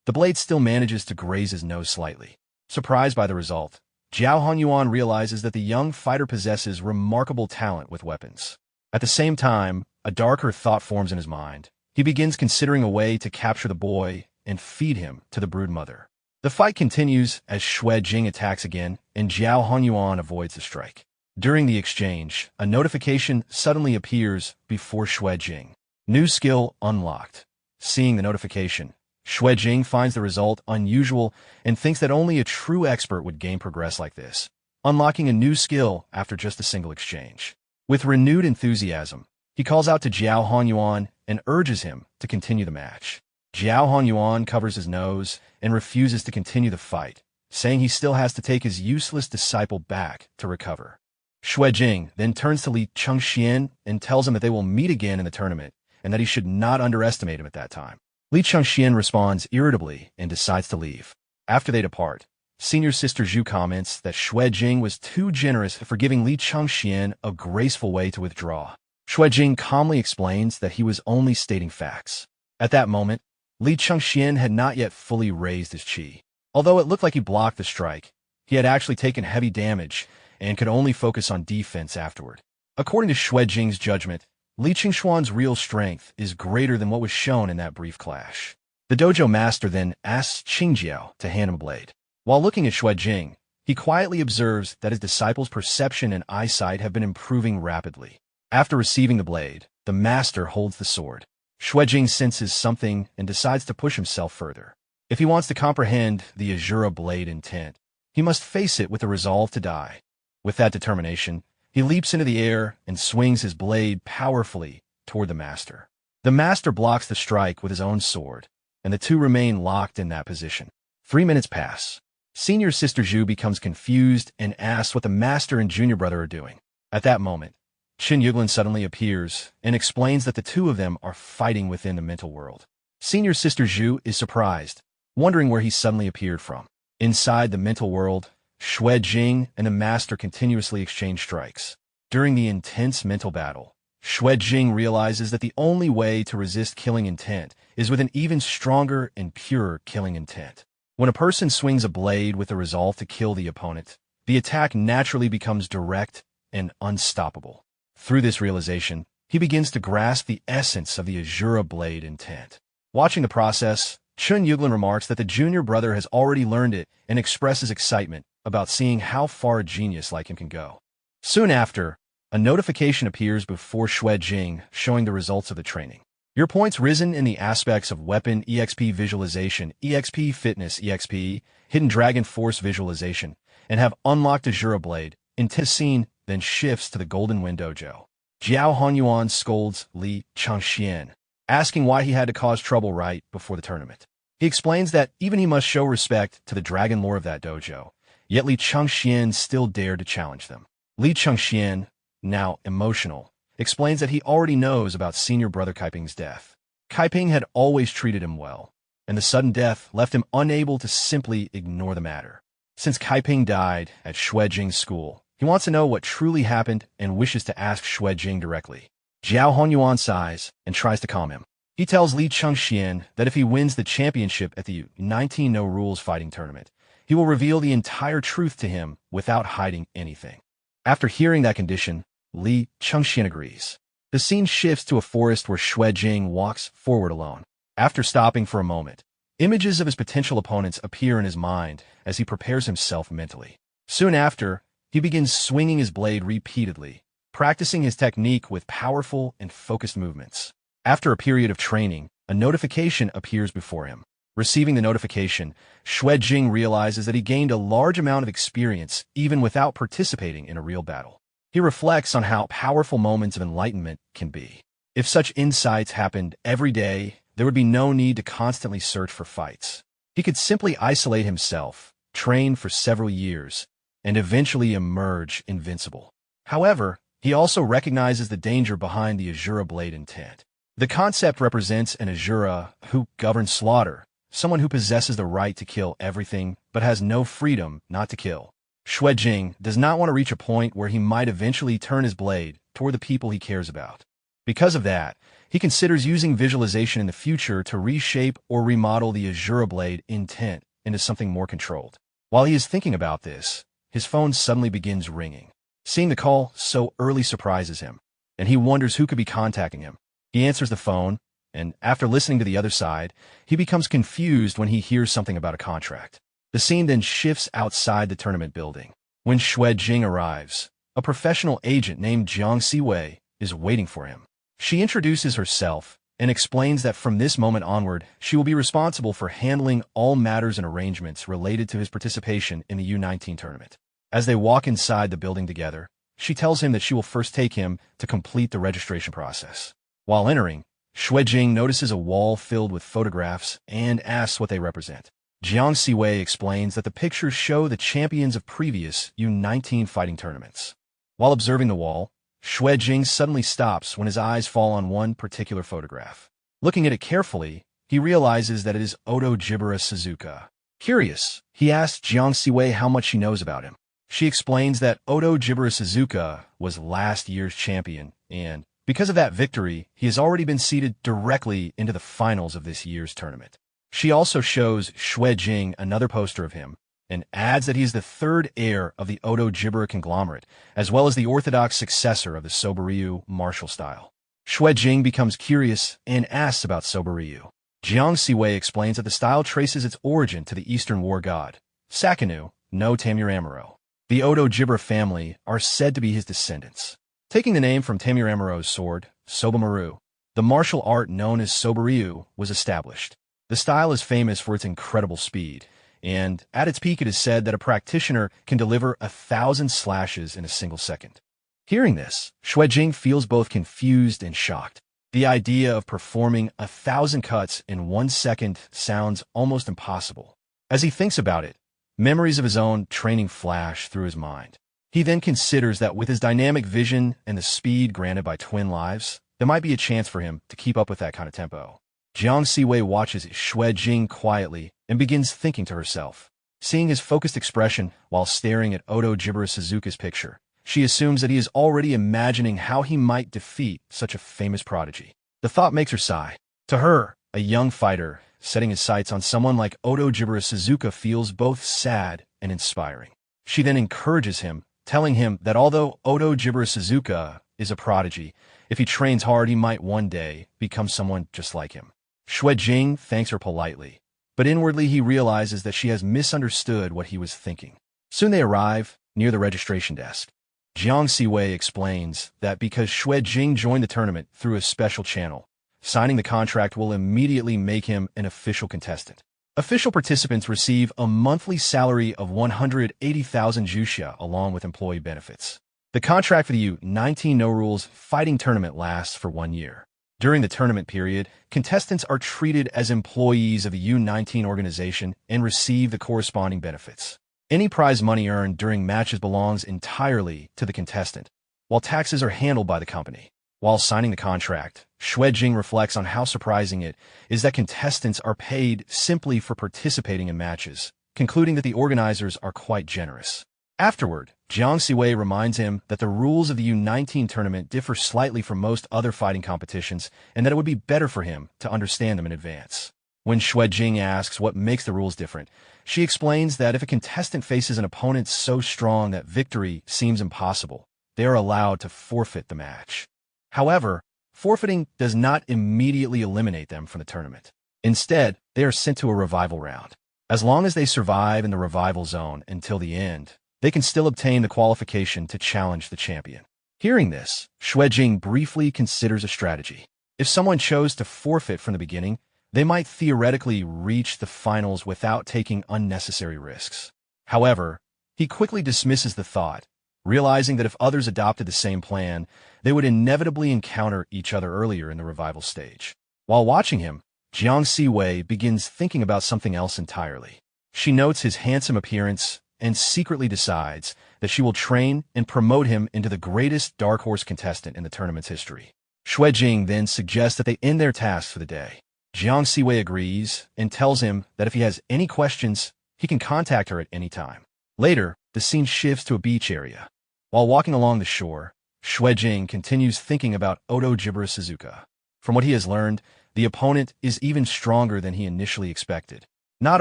the blade still manages to graze his nose slightly. Surprised by the result, Zhao Honyuan realizes that the young fighter possesses remarkable talent with weapons. At the same time, a darker thought forms in his mind. He begins considering a way to capture the boy and feed him to the brood mother. The fight continues as Xue Jing attacks again, and Zhao Honyuan avoids the strike. During the exchange, a notification suddenly appears before Xue Jing. New skill unlocked. Seeing the notification, Xue Jing finds the result unusual and thinks that only a true expert would gain progress like this, unlocking a new skill after just a single exchange. With renewed enthusiasm, he calls out to Zhao Honyuan and urges him to continue the match. Zhao Honyuan covers his nose and refuses to continue the fight, saying he still has to take his useless disciple back to recover. Xue Jing then turns to Li Chengxian and tells him that they will meet again in the tournament and that he should not underestimate him at that time. Li Chengxian responds irritably and decides to leave. After they depart, senior sister Zhu comments that Xue Jing was too generous for giving Li Chengxian a graceful way to withdraw. Xue Jing calmly explains that he was only stating facts. At that moment, Li Chengxian had not yet fully raised his qi. Although it looked like he blocked the strike, he had actually taken heavy damage and could only focus on defense afterward. According to Xue Jing's judgment, Li Qingshuan's real strength is greater than what was shown in that brief clash. The dojo master then asks Qingjiao to hand him a blade. While looking at Xue Jing, he quietly observes that his disciple's perception and eyesight have been improving rapidly. After receiving the blade, the master holds the sword. Xue Jing senses something and decides to push himself further. If he wants to comprehend the Azura blade intent, he must face it with a resolve to die. With that determination, he leaps into the air and swings his blade powerfully toward the master. The master blocks the strike with his own sword, and the two remain locked in that position. 3 minutes pass. Senior sister Zhu becomes confused and asks what the master and junior brother are doing. At that moment, Qin Yuglin suddenly appears and explains that the two of them are fighting within the mental world. Senior sister Zhu is surprised, wondering where he suddenly appeared from. Inside the mental world, Xue Jing and the master continuously exchange strikes. During the intense mental battle, Xue Jing realizes that the only way to resist killing intent is with an even stronger and purer killing intent. When a person swings a blade with the resolve to kill the opponent, the attack naturally becomes direct and unstoppable. Through this realization, he begins to grasp the essence of the Azura blade intent. Watching the process, Qin Yuglin remarks that the junior brother has already learned it and expresses excitement about seeing how far a genius like him can go. Soon after, a notification appears before Xue Jing showing the results of the training. Your points risen in the aspects of Weapon EXP Visualization, EXP Fitness EXP, Hidden Dragon Force Visualization, and have unlocked Azura Blade. Intent scene then shifts to the Golden Wind Dojo. Zhao Honyuan scolds Li Chengxian, asking why he had to cause trouble right before the tournament. He explains that even he must show respect to the dragon lore of that dojo, yet Li Chengxian still dared to challenge them. Li Chengxian, now emotional, explains that he already knows about senior brother Kaiping's death. Kaiping had always treated him well, and the sudden death left him unable to simply ignore the matter. Since Kaiping died at Xue Jing's school, he wants to know what truly happened and wishes to ask Xue Jing directly. Zhao Honyuan sighs and tries to calm him. He tells Li Chengxian that if he wins the championship at the 19 No Rules fighting tournament, he will reveal the entire truth to him without hiding anything. After hearing that condition, Li Chengxian agrees. The scene shifts to a forest where Xue Jing walks forward alone. After stopping for a moment, images of his potential opponents appear in his mind as he prepares himself mentally. Soon after, he begins swinging his blade repeatedly, practicing his technique with powerful and focused movements. After a period of training, a notification appears before him. Receiving the notification, Xue Jing realizes that he gained a large amount of experience even without participating in a real battle. He reflects on how powerful moments of enlightenment can be. If such insights happened every day, there would be no need to constantly search for fights. He could simply isolate himself, train for several years, and eventually emerge invincible. However, he also recognizes the danger behind the Azura Blade intent. The concept represents an Asura who governs slaughter, someone who possesses the right to kill everything but has no freedom not to kill. Xue Jing does not want to reach a point where he might eventually turn his blade toward the people he cares about. Because of that, he considers using visualization in the future to reshape or remodel the Asura blade intent into something more controlled. While he is thinking about this, his phone suddenly begins ringing. Seeing the call so early surprises him, and he wonders who could be contacting him. He answers the phone, and after listening to the other side, he becomes confused when he hears something about a contract. The scene then shifts outside the tournament building. When Xue Jing arrives, a professional agent named Jiang Siwei is waiting for him. She introduces herself and explains that from this moment onward, she will be responsible for handling all matters and arrangements related to his participation in the U-19 tournament. As they walk inside the building together, she tells him that she will first take him to complete the registration process. While entering, Xue Jing notices a wall filled with photographs and asks what they represent. Jiang Siwei explains that the pictures show the champions of previous U-19 fighting tournaments. While observing the wall, Xue Jing suddenly stops when his eyes fall on one particular photograph. Looking at it carefully, he realizes that it is Oto Jibara Suzuka. Curious, he asks Jiang Siwei how much she knows about him. She explains that Oto Jibara Suzuka was last year's champion, and because of that victory, he has already been seeded directly into the finals of this year's tournament. She also shows Xue Jing another poster of him, and adds that he is the third heir of the Oto Jibara conglomerate, as well as the orthodox successor of the Soberyu martial style. Xue Jing becomes curious and asks about Soberyu. Jiang Siwei explains that the style traces its origin to the Eastern war god, Sakanu no Tamuramuro. The Oto Jibara family are said to be his descendants. Taking the name from Tamuramuro's sword, Sobamaru, the martial art known as Soberyu was established. The style is famous for its incredible speed, and at its peak it is said that a practitioner can deliver 1,000 slashes in a single second. Hearing this, Xue Jing feels both confused and shocked. The idea of performing 1,000 cuts in 1 second sounds almost impossible. As he thinks about it, memories of his own training flash through his mind. He then considers that with his dynamic vision and the speed granted by twin lives, there might be a chance for him to keep up with that kind of tempo. Jiang Siwei watches Xue Jing quietly and begins thinking to herself. Seeing his focused expression while staring at Oto Jibara Suzuka's picture, she assumes that he is already imagining how he might defeat such a famous prodigy. The thought makes her sigh. To her, a young fighter, setting his sights on someone like Oto Jibara Suzuka feels both sad and inspiring. She then encourages him, telling him that although Oto Jibara Suzuka is a prodigy, if he trains hard, he might one day become someone just like him. Xue Jing thanks her politely, but inwardly he realizes that she has misunderstood what he was thinking. Soon they arrive near the registration desk. Jiang Siwei explains that because Xue Jing joined the tournament through a special channel, signing the contract will immediately make him an official contestant. Official participants receive a monthly salary of 180,000 juxia along with employee benefits. The contract for the U-19 No Rules fighting tournament lasts for 1 year. During the tournament period, contestants are treated as employees of the U-19 organization and receive the corresponding benefits. Any prize money earned during matches belongs entirely to the contestant, while taxes are handled by the company. While signing the contract, Xue Jing reflects on how surprising it is that contestants are paid simply for participating in matches, concluding that the organizers are quite generous. Afterward, Jiang Siwei reminds him that the rules of the U-19 tournament differ slightly from most other fighting competitions and that it would be better for him to understand them in advance. When Xue Jing asks what makes the rules different, she explains that if a contestant faces an opponent so strong that victory seems impossible, they are allowed to forfeit the match. However, forfeiting does not immediately eliminate them from the tournament. Instead, they are sent to a revival round. As long as they survive in the revival zone until the end, they can still obtain the qualification to challenge the champion. Hearing this, Xue Jing briefly considers a strategy. If someone chose to forfeit from the beginning, they might theoretically reach the finals without taking unnecessary risks. However, he quickly dismisses the thought, realizing that if others adopted the same plan, they would inevitably encounter each other earlier in the revival stage. While watching him, Jiang Siwei begins thinking about something else entirely. She notes his handsome appearance and secretly decides that she will train and promote him into the greatest dark horse contestant in the tournament's history. Xue Jing then suggests that they end their tasks for the day. Jiang Siwei agrees and tells him that if he has any questions, he can contact her at any time. Later, the scene shifts to a beach area. While walking along the shore, Xue Jing continues thinking about Odo Jibara Suzuka. From what he has learned, the opponent is even stronger than he initially expected. Not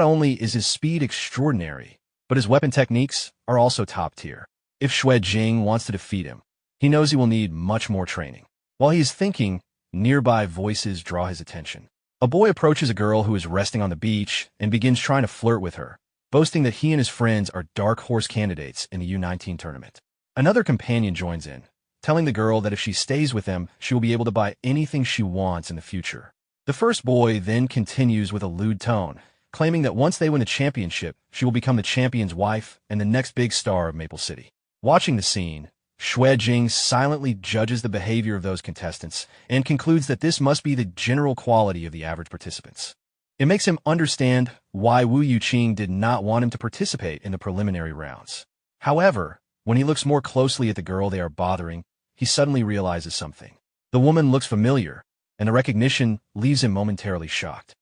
only is his speed extraordinary, but his weapon techniques are also top tier. If Xue Jing wants to defeat him, he knows he will need much more training. While he is thinking, nearby voices draw his attention. A boy approaches a girl who is resting on the beach and begins trying to flirt with her, boasting that he and his friends are dark horse candidates in the U19 tournament. Another companion joins in, telling the girl that if she stays with them, she will be able to buy anything she wants in the future. The first boy then continues with a lewd tone, claiming that once they win the championship, she will become the champion's wife and the next big star of Maple City. Watching the scene, Xue Jing silently judges the behavior of those contestants and concludes that this must be the general quality of the average participants. It makes him understand why Wu Yuqing did not want him to participate in the preliminary rounds. However, when he looks more closely at the girl they are bothering, he suddenly realizes something. The woman looks familiar, and the recognition leaves him momentarily shocked.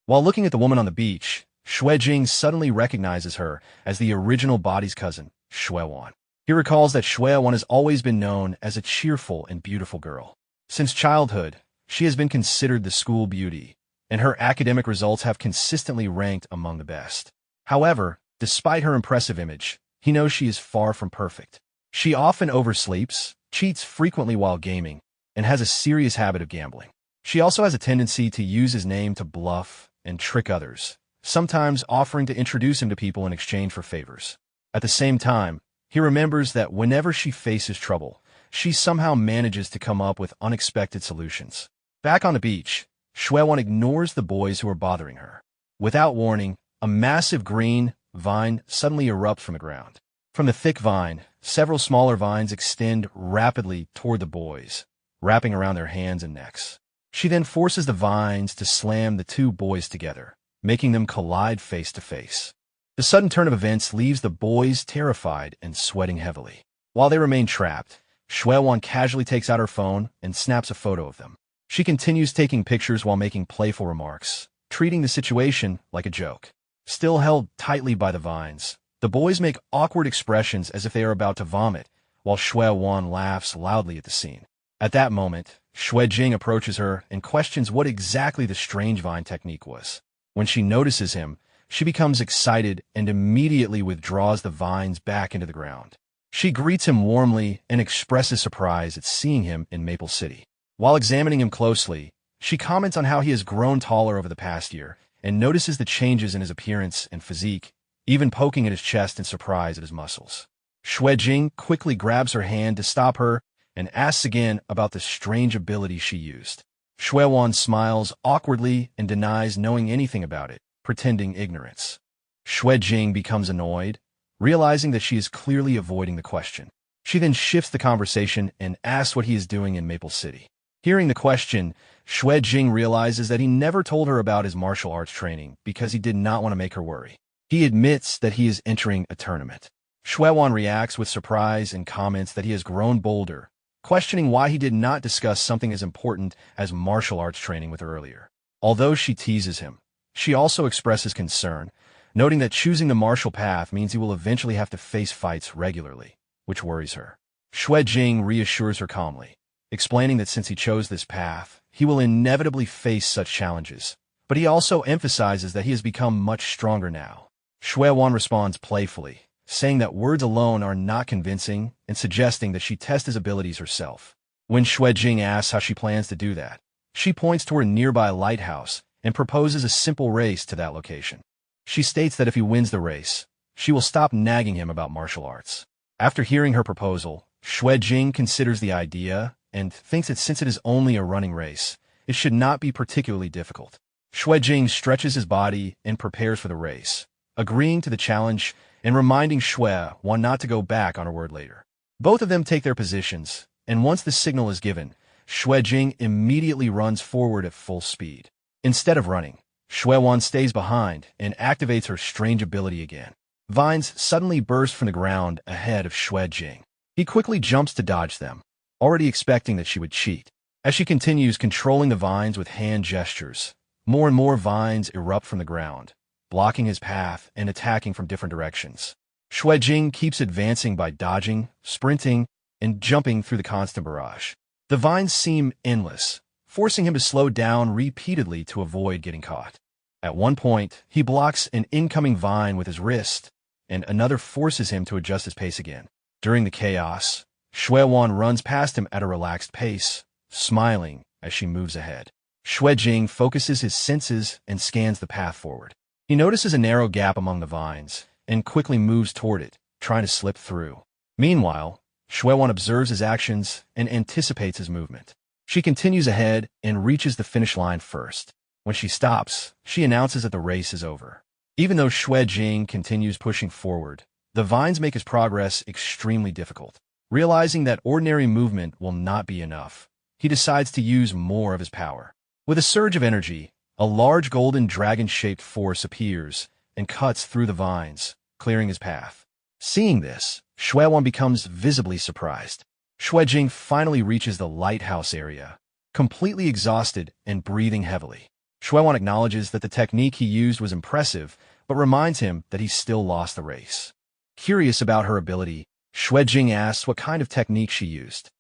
While looking at the woman on the beach, Xue Jing suddenly recognizes her as the original body's cousin, Xue Wan. He recalls that Xue Wan has always been known as a cheerful and beautiful girl. Since childhood, she has been considered the school beauty, and her academic results have consistently ranked among the best. However, despite her impressive image, he knows she is far from perfect. She often oversleeps, cheats frequently while gaming, and has a serious habit of gambling. She also has a tendency to use his name to bluff and trick others, sometimes offering to introduce him to people in exchange for favors. At the same time, he remembers that whenever she faces trouble, she somehow manages to come up with unexpected solutions. Back on the beach, Xue Wan ignores the boys who are bothering her. Without warning, a massive green vine suddenly erupts from the ground. From the thick vine, several smaller vines extend rapidly toward the boys, wrapping around their hands and necks. She then forces the vines to slam the two boys together, making them collide face to face. The sudden turn of events leaves the boys terrified and sweating heavily. While they remain trapped, Xue Wan casually takes out her phone and snaps a photo of them. She continues taking pictures while making playful remarks, treating the situation like a joke. Still held tightly by the vines, the boys make awkward expressions as if they are about to vomit, while Xue Wan laughs loudly at the scene. At that moment, Xue Jing approaches her and questions what exactly the strange vine technique was. When she notices him, she becomes excited and immediately withdraws the vines back into the ground. She greets him warmly and expresses surprise at seeing him in Maple City. While examining him closely, she comments on how he has grown taller over the past year and notices the changes in his appearance and physique, even poking at his chest in surprise at his muscles. Xue Jing quickly grabs her hand to stop her and asks again about the strange ability she used. Xue Wan smiles awkwardly and denies knowing anything about it, pretending ignorance. Xue Jing becomes annoyed, realizing that she is clearly avoiding the question. She then shifts the conversation and asks what he is doing in Maple City. Hearing the question, Xue Jing realizes that he never told her about his martial arts training because he did not want to make her worry. He admits that he is entering a tournament. Xue Wan reacts with surprise and comments that he has grown bolder, questioning why he did not discuss something as important as martial arts training with her earlier. Although she teases him, she also expresses concern, noting that choosing the martial path means he will eventually have to face fights regularly, which worries her. Xue Jing reassures her calmly, explaining that since he chose this path, he will inevitably face such challenges, but he also emphasizes that he has become much stronger now. Xue Wan responds playfully, saying that words alone are not convincing and suggesting that she test his abilities herself. When Xue Jing asks how she plans to do that, she points toward a nearby lighthouse and proposes a simple race to that location. She states that if he wins the race, she will stop nagging him about martial arts. After hearing her proposal, Xue Jing considers the idea and thinks that since it is only a running race, it should not be particularly difficult. Xue Jing stretches his body and prepares for the race, agreeing to the challenge and reminding Xue Wan not to go back on her word later. Both of them take their positions, and once the signal is given, Xue Jing immediately runs forward at full speed. Instead of running, Xue Wan stays behind and activates her strange ability again. Vines suddenly burst from the ground ahead of Xue Jing. He quickly jumps to dodge them, already expecting that she would cheat. As she continues controlling the vines with hand gestures, more and more vines erupt from the ground, blocking his path and attacking from different directions. Jing keeps advancing by dodging, sprinting, and jumping through the constant barrage. The vines seem endless, forcing him to slow down repeatedly to avoid getting caught. At one point, he blocks an incoming vine with his wrist, and another forces him to adjust his pace again. During the chaos, Wan runs past him at a relaxed pace, smiling as she moves ahead. Jing focuses his senses and scans the path forward. He notices a narrow gap among the vines and quickly moves toward it, trying to slip through. Meanwhile, Wan observes his actions and anticipates his movement. She continues ahead and reaches the finish line first. When she stops, she announces that the race is over. Even though Jing continues pushing forward, the vines make his progress extremely difficult. Realizing that ordinary movement will not be enough, he decides to use more of his power. With a surge of energy, a large golden dragon-shaped force appears and cuts through the vines, clearing his path. Seeing this, Wan becomes visibly surprised. Jing finally reaches the lighthouse area, completely exhausted and breathing heavily. Wan acknowledges that the technique he used was impressive, but reminds him that he still lost the race. Curious about her ability, Jing asks what kind of technique she used.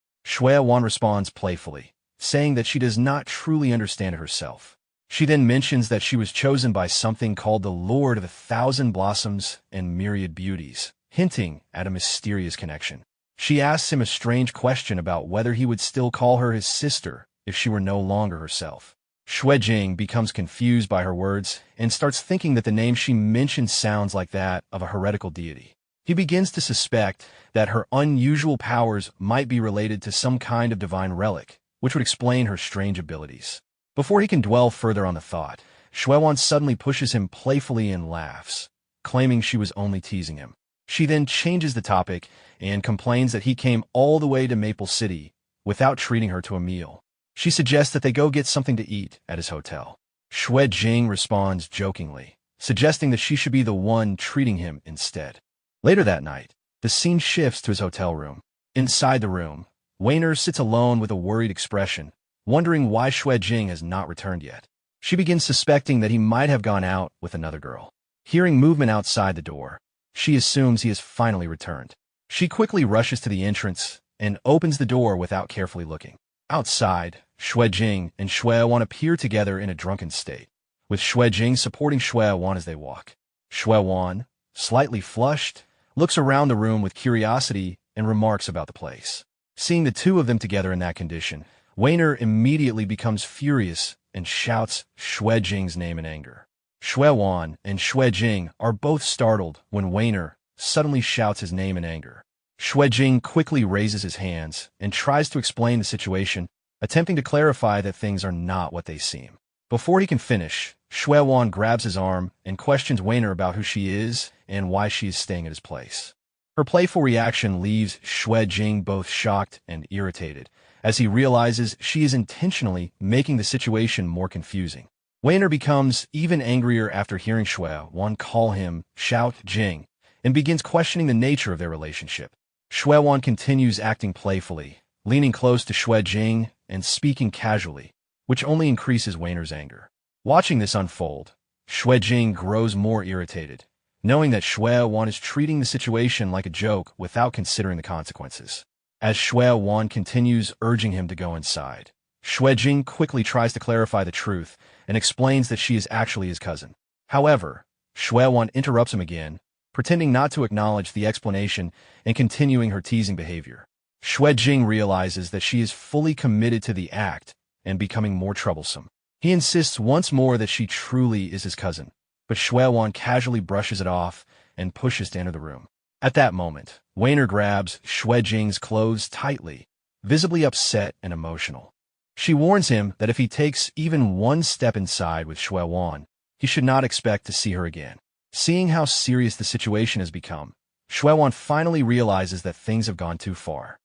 Wan responds playfully, saying that she does not truly understand it herself. She then mentions that she was chosen by something called the Lord of 1,000 Blossoms and Myriad Beauties, hinting at a mysterious connection. She asks him a strange question about whether he would still call her his sister if she were no longer herself. Jing becomes confused by her words and starts thinking that the name she mentioned sounds like that of a heretical deity. He begins to suspect that her unusual powers might be related to some kind of divine relic, which would explain her strange abilities. Before he can dwell further on the thought, Wan suddenly pushes him playfully and laughs, claiming she was only teasing him. She then changes the topic and complains that he came all the way to Maple City without treating her to a meal. She suggests that they go get something to eat at his hotel. Jing responds jokingly, suggesting that she should be the one treating him instead. Later that night, the scene shifts to his hotel room. Inside the room, Weiner sits alone with a worried expression, wondering why Jing has not returned yet. She begins suspecting that he might have gone out with another girl. Hearing movement outside the door, she assumes he has finally returned. She quickly rushes to the entrance and opens the door without carefully looking. Outside, Jing and Wan appear together in a drunken state, with Jing supporting Wan as they walk. Wan, slightly flushed, looks around the room with curiosity and remarks about the place. Seeing the two of them together in that condition, Weiner immediately becomes furious and shouts Jing's name in anger. Wan and Jing are both startled when Weiner suddenly shouts his name in anger. Jing quickly raises his hands and tries to explain the situation, attempting to clarify that things are not what they seem. Before he can finish, Wan grabs his arm and questions Weiner about who she is and why she is staying at his place. Her playful reaction leaves Jing both shocked and irritated, as he realizes she is intentionally making the situation more confusing. Weiner becomes even angrier after hearing Wan call him Shout Jing and begins questioning the nature of their relationship. Wan continues acting playfully, leaning close to Jing and speaking casually, which only increases Weiner's anger. Watching this unfold, Jing grows more irritated, knowing that Wan is treating the situation like a joke without considering the consequences. As Wan continues urging him to go inside, Jing quickly tries to clarify the truth and explains that she is actually his cousin. However, Wan interrupts him again, pretending not to acknowledge the explanation and continuing her teasing behavior. Jing realizes that she is fully committed to the act and becoming more troublesome. He insists once more that she truly is his cousin, but Wan casually brushes it off and pushes to enter the room. At that moment, Weiner grabs Jing's clothes tightly, visibly upset and emotional. She warns him that if he takes even one step inside with Wan, he should not expect to see her again. Seeing how serious the situation has become, Wan finally realizes that things have gone too far.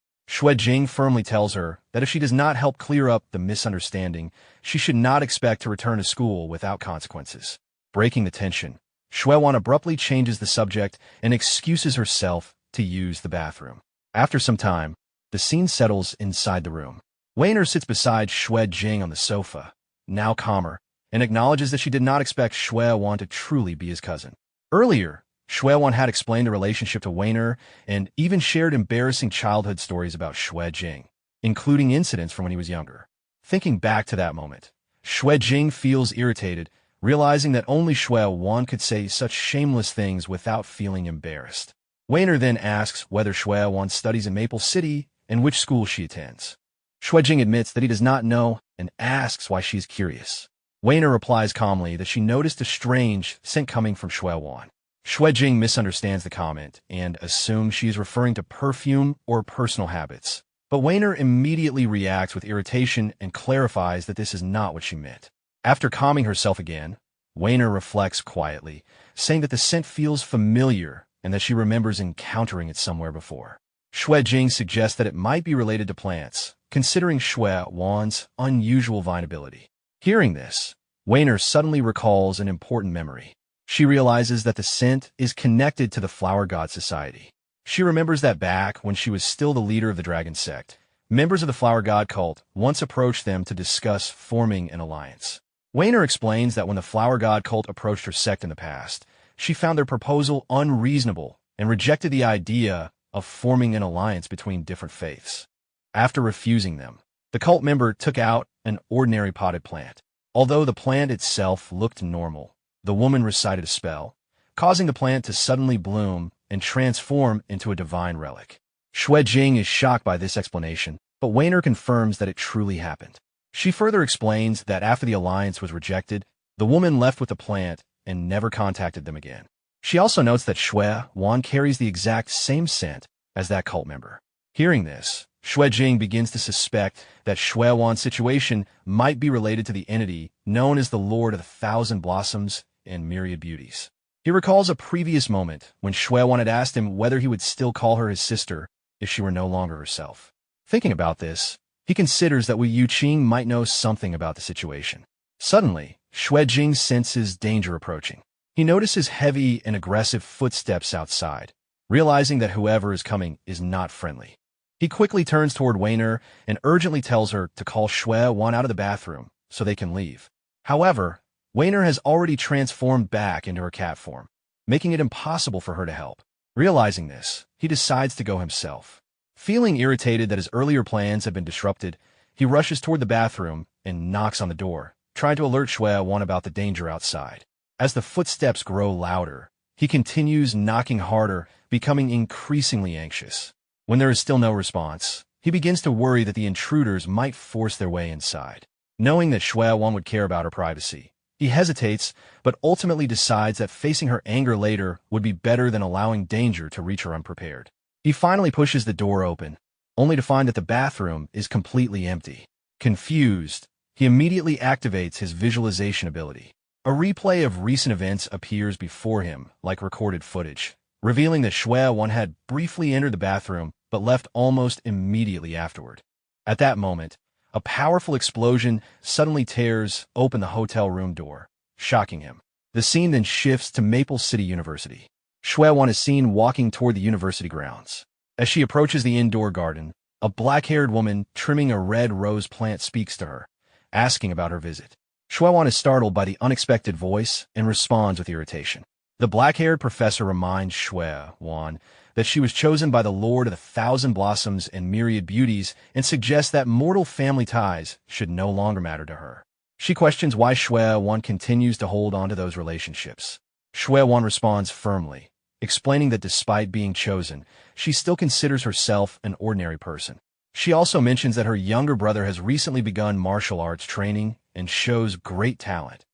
Jing firmly tells her that if she does not help clear up the misunderstanding, she should not expect to return to school without consequences. Breaking the tension, Wan abruptly changes the subject and excuses herself to use the bathroom. After some time, the scene settles inside the room. Weiner sits beside Xue Jing on the sofa, now calmer, and acknowledges that she did not expect Xue Wan to truly be his cousin. Earlier, Xue Wan had explained the relationship to Weiner and even shared embarrassing childhood stories about Xue Jing, including incidents from when he was younger. Thinking back to that moment, Xue Jing feels irritated, realizing that only Xue Wan could say such shameless things without feeling embarrassed. Weiner then asks whether Xue Wan studies in Maple City and which school she attends. Xue Jing admits that he does not know and asks why she is curious. Weiner replies calmly that she noticed a strange scent coming from Xue Wan. Xue Jing misunderstands the comment and assumes she is referring to perfume or personal habits. But Weiner immediately reacts with irritation and clarifies that this is not what she meant. After calming herself again, Weiner reflects quietly, saying that the scent feels familiar and that she remembers encountering it somewhere before. Xue Jing suggests that it might be related to plants, considering Xue Wan's unusual vine ability. Hearing this, Weiner suddenly recalls an important memory. She realizes that the scent is connected to the Flower God Society. She remembers that back when she was still the leader of the Dragon Sect, members of the Flower God cult once approached them to discuss forming an alliance. Weiner explains that when the Flower God cult approached her sect in the past, she found their proposal unreasonable and rejected the idea of forming an alliance between different faiths. After refusing them, the cult member took out an ordinary potted plant. Although the plant itself looked normal, the woman recited a spell, causing the plant to suddenly bloom and transform into a divine relic. Xue Jing is shocked by this explanation, but Weiner confirms that it truly happened. She further explains that after the alliance was rejected, the woman left with the plant and never contacted them again. She also notes that Xue Wan carries the exact same scent as that cult member. Hearing this, Xue Jing begins to suspect that Xue Wan's situation might be related to the entity known as the Lord of the Thousand Blossoms and Myriad Beauties. He recalls a previous moment when Xue Wan had asked him whether he would still call her his sister if she were no longer herself. Thinking about this, he considers that Wu Yuqing might know something about the situation. Suddenly, Xue Jing senses danger approaching. He notices heavy and aggressive footsteps outside, realizing that whoever is coming is not friendly. He quickly turns toward Weiner and urgently tells her to call Xue Wan out of the bathroom so they can leave. However, Weiner has already transformed back into her cat form, making it impossible for her to help. Realizing this, he decides to go himself. Feeling irritated that his earlier plans have been disrupted, he rushes toward the bathroom and knocks on the door, trying to alert Xue Wan about the danger outside. As the footsteps grow louder, he continues knocking harder, becoming increasingly anxious. When there is still no response, he begins to worry that the intruders might force their way inside. Knowing that Xue Wan would care about her privacy, he hesitates, but ultimately decides that facing her anger later would be better than allowing danger to reach her unprepared. He finally pushes the door open, only to find that the bathroom is completely empty. Confused, he immediately activates his visualization ability. A replay of recent events appears before him, like recorded footage, revealing that Xue Wan had briefly entered the bathroom but left almost immediately afterward. At that moment, a powerful explosion suddenly tears open the hotel room door, shocking him. The scene then shifts to Maple City University. Xue Wan is seen walking toward the university grounds. As she approaches the indoor garden, a black-haired woman trimming a red rose plant speaks to her, asking about her visit. Xue Wan is startled by the unexpected voice and responds with irritation. The black-haired professor reminds Xue Wan that she was chosen by the Lord of the Thousand Blossoms and Myriad Beauties and suggests that mortal family ties should no longer matter to her. She questions why Xue Wan continues to hold on to those relationships. Xue Wan responds firmly, explaining that despite being chosen, she still considers herself an ordinary person. She also mentions that her younger brother has recently begun martial arts training and shows great talent,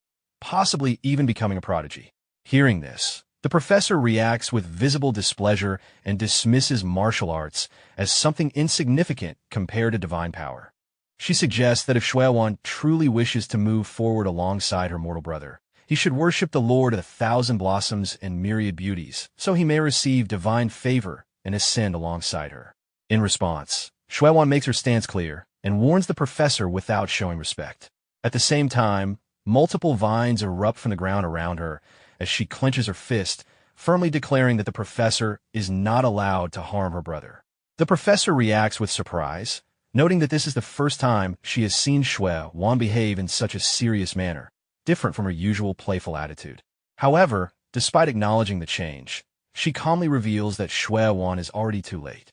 possibly even becoming a prodigy. Hearing this, the professor reacts with visible displeasure and dismisses martial arts as something insignificant compared to divine power. She suggests that if Xue Wan truly wishes to move forward alongside her mortal brother, he should worship the Lord of the Thousand Blossoms and Myriad Beauties so he may receive divine favor and ascend alongside her. In response, Xue Wan makes her stance clear and warns the professor without showing respect. At the same time, multiple vines erupt from the ground around her as she clenches her fist, firmly declaring that the professor is not allowed to harm her brother. The professor reacts with surprise, noting that this is the first time she has seen Xue Wan behave in such a serious manner, different from her usual playful attitude. However, despite acknowledging the change, she calmly reveals that Xue Wan is already too late.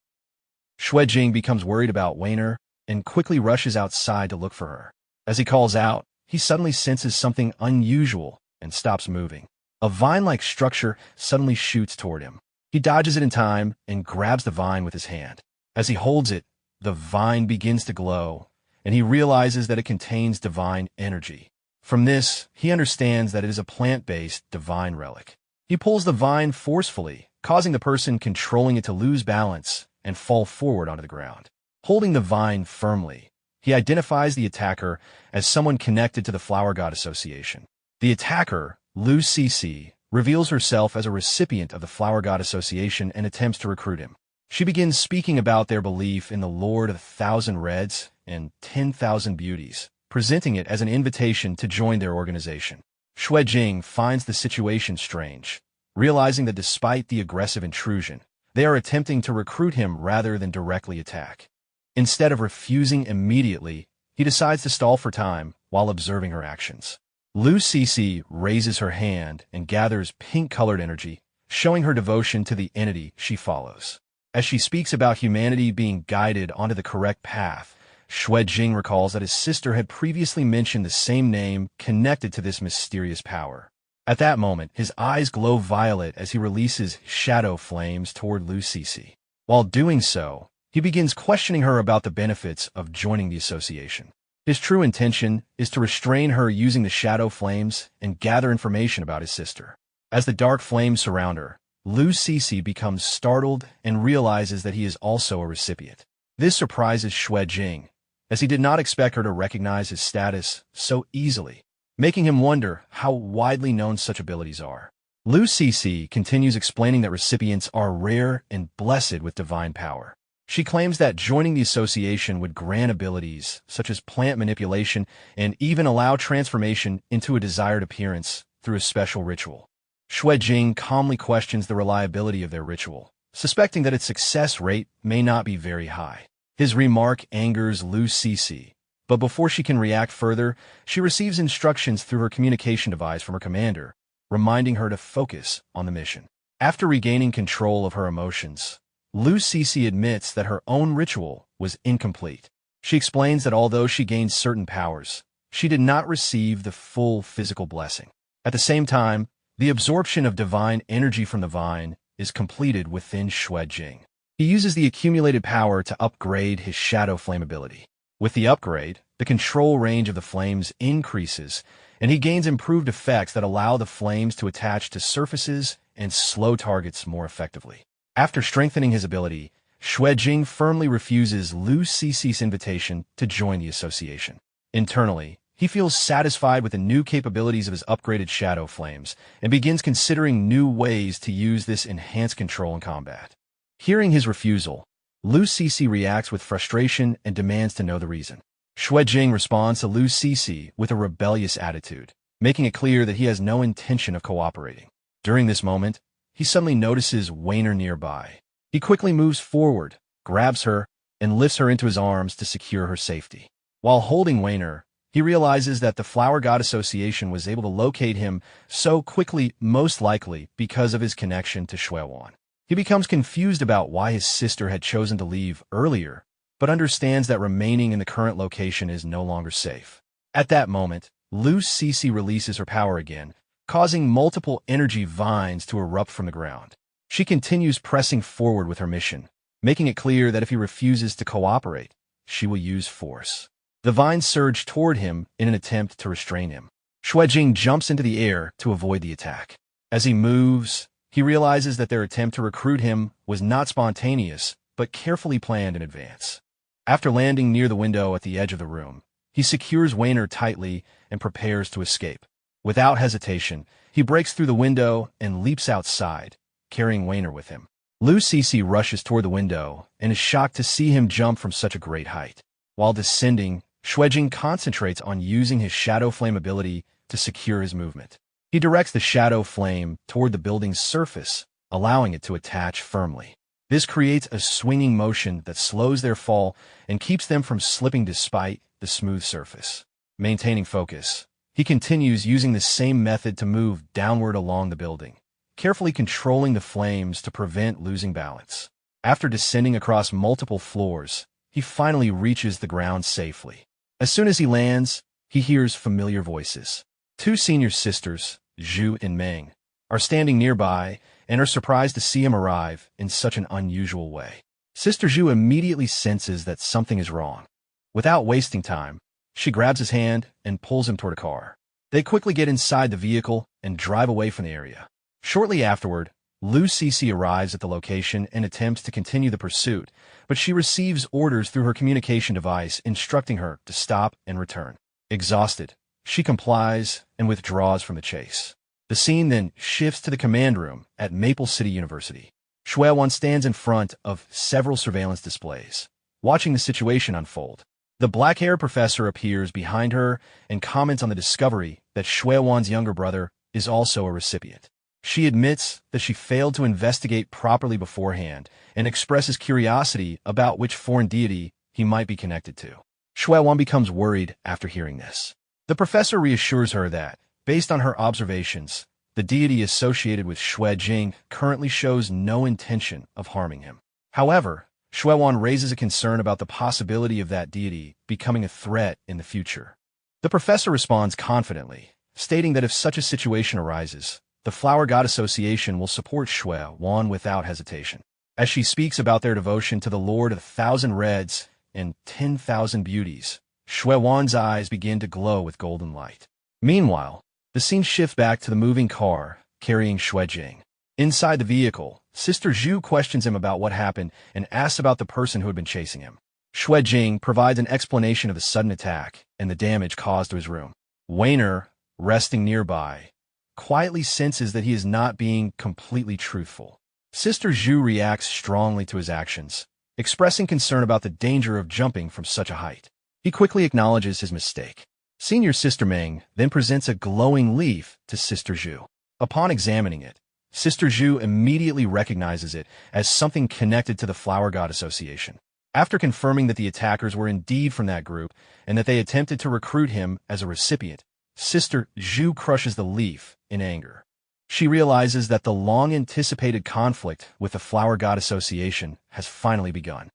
Xue Jing becomes worried about Weiner and quickly rushes outside to look for her. As he calls out, he suddenly senses something unusual and stops moving. A vine-like structure suddenly shoots toward him. He dodges it in time and grabs the vine with his hand. As he holds it, the vine begins to glow, and he realizes that it contains divine energy. From this, he understands that it is a plant-based divine relic. He pulls the vine forcefully, causing the person controlling it to lose balance and fall forward onto the ground. Holding the vine firmly, he identifies the attacker as someone connected to the Flower God Association. The attacker, Lu Cece, reveals herself as a recipient of the Flower God Association and attempts to recruit him. She begins speaking about their belief in the Lord of 1,000 Reds and 10,000 Beauties, presenting it as an invitation to join their organization. Xue Jing finds the situation strange, realizing that despite the aggressive intrusion, they are attempting to recruit him rather than directly attack. Instead of refusing immediately, he decides to stall for time while observing her actions. Lu Cece raises her hand and gathers pink-colored energy, showing her devotion to the entity she follows. As she speaks about humanity being guided onto the correct path, Xue Jing recalls that his sister had previously mentioned the same name connected to this mysterious power. At that moment, his eyes glow violet as he releases shadow flames toward Lu Cece. While doing so, he begins questioning her about the benefits of joining the association. His true intention is to restrain her using the shadow flames and gather information about his sister. As the dark flames surround her, Lu Cece becomes startled and realizes that he is also a recipient. This surprises Xue Jing, as he did not expect her to recognize his status so easily, making him wonder how widely known such abilities are. Lu Cece continues explaining that recipients are rare and blessed with divine power. She claims that joining the association would grant abilities such as plant manipulation and even allow transformation into a desired appearance through a special ritual. Xue Jing calmly questions the reliability of their ritual, suspecting that its success rate may not be very high. His remark angers Lu Cece, but before she can react further, she receives instructions through her communication device from her commander, reminding her to focus on the mission. After regaining control of her emotions, Lu Cece admits that her own ritual was incomplete. She explains that although she gained certain powers, she did not receive the full physical blessing. At the same time, the absorption of divine energy from the vine is completed within Xue Jing. He uses the accumulated power to upgrade his shadow flame ability. With the upgrade, the control range of the flames increases, and he gains improved effects that allow the flames to attach to surfaces and slow targets more effectively. After strengthening his ability, Xue Jing firmly refuses Lu Cece's invitation to join the association. Internally, he feels satisfied with the new capabilities of his upgraded shadow flames and begins considering new ways to use this enhanced control in combat. Hearing his refusal, Lu Cece reacts with frustration and demands to know the reason. Xue Jing responds to Lu Cece with a rebellious attitude, making it clear that he has no intention of cooperating. During this moment, he suddenly notices Weiner nearby. He quickly moves forward, grabs her, and lifts her into his arms to secure her safety. While holding Weiner, he realizes that the Flower God Association was able to locate him so quickly, most likely because of his connection to Xue Wan. He becomes confused about why his sister had chosen to leave earlier, but understands that remaining in the current location is no longer safe. At that moment, Lu Cece releases her power again, causing multiple energy vines to erupt from the ground. She continues pressing forward with her mission, making it clear that if he refuses to cooperate, she will use force. The vines surge toward him in an attempt to restrain him. Xue Jing jumps into the air to avoid the attack. As he moves, he realizes that their attempt to recruit him was not spontaneous, but carefully planned in advance. After landing near the window at the edge of the room, he secures Weiner tightly and prepares to escape. Without hesitation, he breaks through the window and leaps outside, carrying Weiner with him. Lu Cece rushes toward the window and is shocked to see him jump from such a great height. While descending, Xue Jing concentrates on using his shadow flame ability to secure his movement. He directs the shadow flame toward the building's surface, allowing it to attach firmly. This creates a swinging motion that slows their fall and keeps them from slipping despite the smooth surface. Maintaining focus, he continues using the same method to move downward along the building, carefully controlling the flames to prevent losing balance. After descending across multiple floors, he finally reaches the ground safely. As soon as he lands, he hears familiar voices. Two senior sisters, Zhu and Meng, are standing nearby and are surprised to see him arrive in such an unusual way. Sister Zhu immediately senses that something is wrong. Without wasting time, she grabs his hand and pulls him toward a car. They quickly get inside the vehicle and drive away from the area. Shortly afterward, Lu Cece arrives at the location and attempts to continue the pursuit, but she receives orders through her communication device instructing her to stop and return. Exhausted, she complies and withdraws from the chase. The scene then shifts to the command room at Maple City University. Xuewan stands in front of several surveillance displays, watching the situation unfold. The black-haired professor appears behind her and comments on the discovery that Xuewan's younger brother is also a recipient. She admits that she failed to investigate properly beforehand and expresses curiosity about which foreign deity he might be connected to. Xuewan becomes worried after hearing this. The professor reassures her that, based on her observations, the deity associated with Xue Jing currently shows no intention of harming him. However, Xuewan raises a concern about the possibility of that deity becoming a threat in the future. The professor responds confidently, stating that if such a situation arises, the Flower God Association will support Xuewan without hesitation. As she speaks about their devotion to the Lord of 1,000 Reds and 10,000 Beauties, Xuewan's eyes begin to glow with golden light. Meanwhile, the scene shifts back to the moving car carrying Xue Jing. Inside the vehicle, Sister Zhu questions him about what happened and asks about the person who had been chasing him. Xue Jing provides an explanation of the sudden attack and the damage caused to his room. Weiner, resting nearby, quietly senses that he is not being completely truthful. Sister Zhu reacts strongly to his actions, expressing concern about the danger of jumping from such a height. He quickly acknowledges his mistake. Senior Sister Meng then presents a glowing leaf to Sister Zhu. Upon examining it, Sister Zhu immediately recognizes it as something connected to the Flower God Association. After confirming that the attackers were indeed from that group and that they attempted to recruit him as a recipient, Sister Zhu crushes the leaf in anger. She realizes that the long-anticipated conflict with the Flower God Association has finally begun.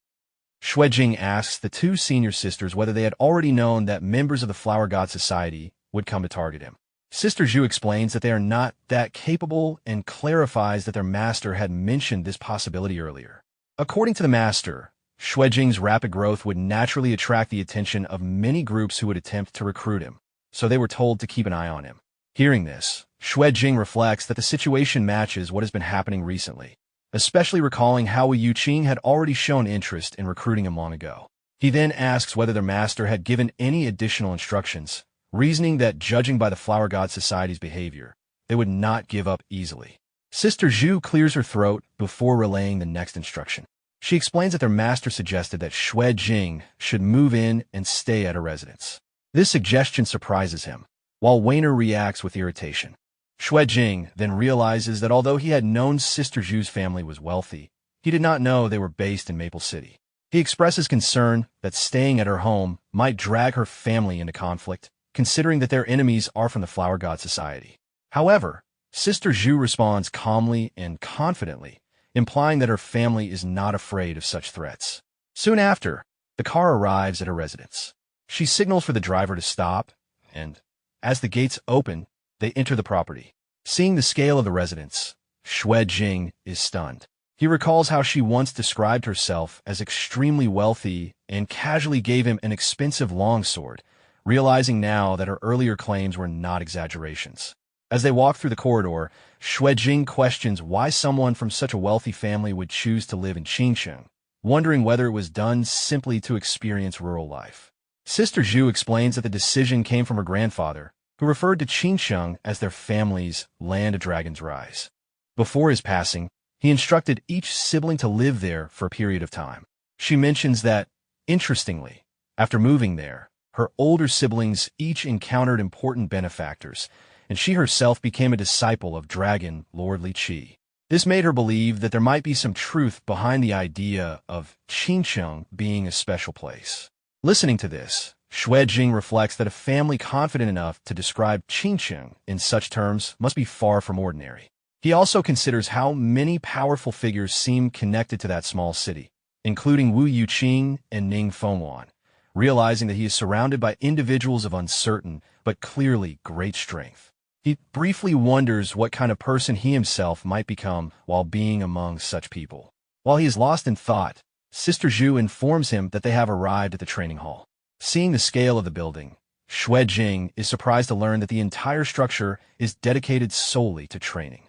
Xue Jing asks the two senior sisters whether they had already known that members of the Flower God Society would come to target him. Sister Zhu explains that they are not that capable and clarifies that their master had mentioned this possibility earlier. According to the master, Xue Jing's rapid growth would naturally attract the attention of many groups who would attempt to recruit him, so they were told to keep an eye on him. Hearing this, Xue Jing reflects that the situation matches what has been happening recently, especially recalling how Yu Qing had already shown interest in recruiting him long ago. He then asks whether their master had given any additional instructions, reasoning that judging by the Flower God Society's behavior, they would not give up easily. Sister Zhu clears her throat before relaying the next instruction. She explains that their master suggested that Xue Jing should move in and stay at a residence. This suggestion surprises him, while Weiner reacts with irritation. Xue Jing then realizes that although he had known Sister Zhu's family was wealthy, he did not know they were based in Maple City. He expresses concern that staying at her home might drag her family into conflict, considering that their enemies are from the Flower God Society. However, Sister Zhu responds calmly and confidently, implying that her family is not afraid of such threats. Soon after, the car arrives at her residence. She signals for the driver to stop, and, as the gates open, they enter the property. Seeing the scale of the residence, Xue Jing is stunned. He recalls how she once described herself as extremely wealthy and casually gave him an expensive longsword, realizing now that her earlier claims were not exaggerations. As they walk through the corridor, Xue Jing questions why someone from such a wealthy family would choose to live in Qingsheng, wondering whether it was done simply to experience rural life. Sister Zhu explains that the decision came from her grandfather, who referred to Qingsheng as their family's land of dragon's rise. Before his passing, he instructed each sibling to live there for a period of time. She mentions that, interestingly, after moving there, her older siblings each encountered important benefactors, and she herself became a disciple of Dragon Lord Li Qi. This made her believe that there might be some truth behind the idea of Qingcheng being a special place. Listening to this, Jing reflects that a family confident enough to describe Qingcheng in such terms must be far from ordinary. He also considers how many powerful figures seem connected to that small city, including Wu Yuqing and Ning Fengwan, realizing that he is surrounded by individuals of uncertain but clearly great strength. He briefly wonders what kind of person he himself might become while being among such people. While he is lost in thought, Sister Zhu informs him that they have arrived at the training hall. Seeing the scale of the building, Jing is surprised to learn that the entire structure is dedicated solely to training.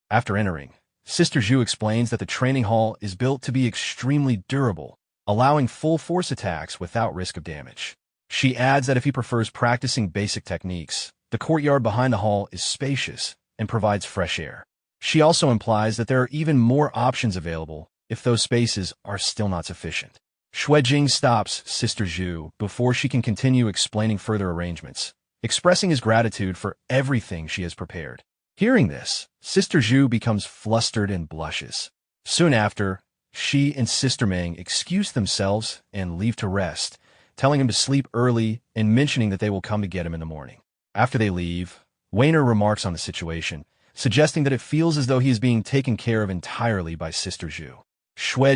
After entering, Sister Zhu explains that the training hall is built to be extremely durable, allowing full force attacks without risk of damage. She adds that if he prefers practicing basic techniques, the courtyard behind the hall is spacious and provides fresh air. She also implies that there are even more options available if those spaces are still not sufficient. Jing stops Sister Zhu before she can continue explaining further arrangements, expressing his gratitude for everything she has prepared. Hearing this, Sister Zhu becomes flustered and blushes. Soon after, she and Sister Meng excuse themselves and leave to rest, telling him to sleep early and mentioning that they will come to get him in the morning. After they leave, Weiner remarks on the situation, suggesting that it feels as though he is being taken care of entirely by Sister Zhu.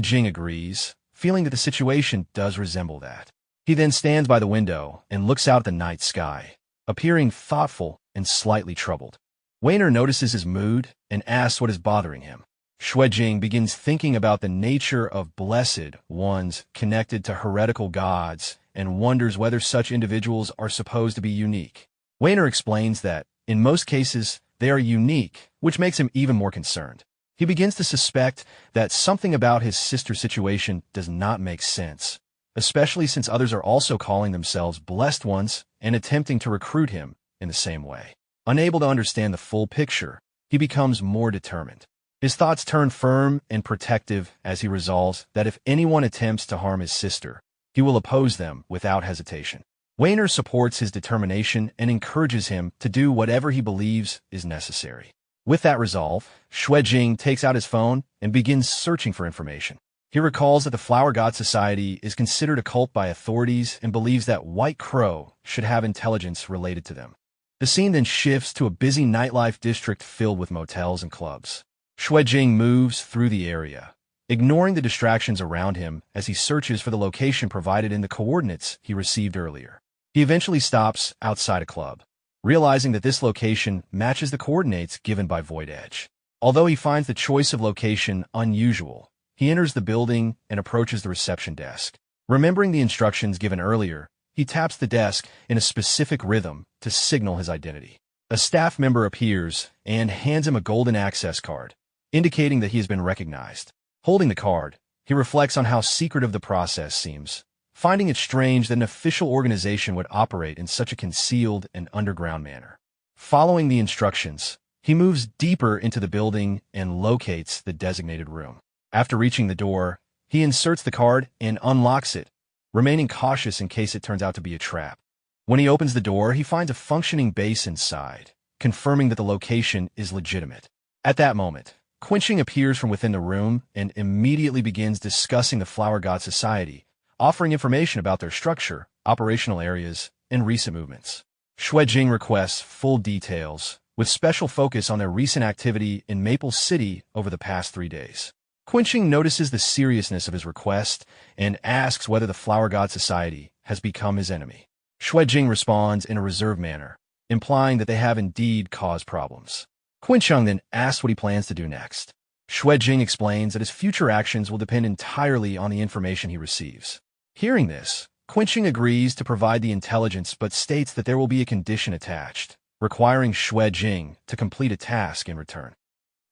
Jing agrees, feeling that the situation does resemble that. He then stands by the window and looks out at the night sky, appearing thoughtful and slightly troubled. Weiner notices his mood and asks what is bothering him. Jing begins thinking about the nature of blessed ones connected to heretical gods and wonders whether such individuals are supposed to be unique. Weiner explains that, in most cases, they are unique, which makes him even more concerned. He begins to suspect that something about his sister's situation does not make sense, especially since others are also calling themselves blessed ones and attempting to recruit him in the same way. Unable to understand the full picture, he becomes more determined. His thoughts turn firm and protective as he resolves that if anyone attempts to harm his sister, he will oppose them without hesitation. Weiner supports his determination and encourages him to do whatever he believes is necessary. With that resolve, Jing takes out his phone and begins searching for information. He recalls that the Flower God Society is considered a cult by authorities and believes that White Crow should have intelligence related to them. The scene then shifts to a busy nightlife district filled with motels and clubs. Jing moves through the area, ignoring the distractions around him as he searches for the location provided in the coordinates he received earlier. He eventually stops outside a club, realizing that this location matches the coordinates given by Void Edge. Although he finds the choice of location unusual, he enters the building and approaches the reception desk. Remembering the instructions given earlier, he taps the desk in a specific rhythm to signal his identity. A staff member appears and hands him a golden access card, indicating that he has been recognized. Holding the card, he reflects on how secretive the process seems, finding it strange that an official organization would operate in such a concealed and underground manner. Following the instructions, he moves deeper into the building and locates the designated room. After reaching the door, he inserts the card and unlocks it, remaining cautious in case it turns out to be a trap. When he opens the door, he finds a functioning base inside, confirming that the location is legitimate. At that moment, Qingcheng appears from within the room and immediately begins discussing the Flower God Society, offering information about their structure, operational areas, and recent movements. Jing requests full details, with special focus on their recent activity in Maple City over the past 3 days. Qingcheng notices the seriousness of his request and asks whether the Flower God Society has become his enemy. Jing responds in a reserved manner, implying that they have indeed caused problems. Qingcheng then asks what he plans to do next. Jing explains that his future actions will depend entirely on the information he receives. Hearing this, Qingcheng agrees to provide the intelligence but states that there will be a condition attached, requiring Jing to complete a task in return.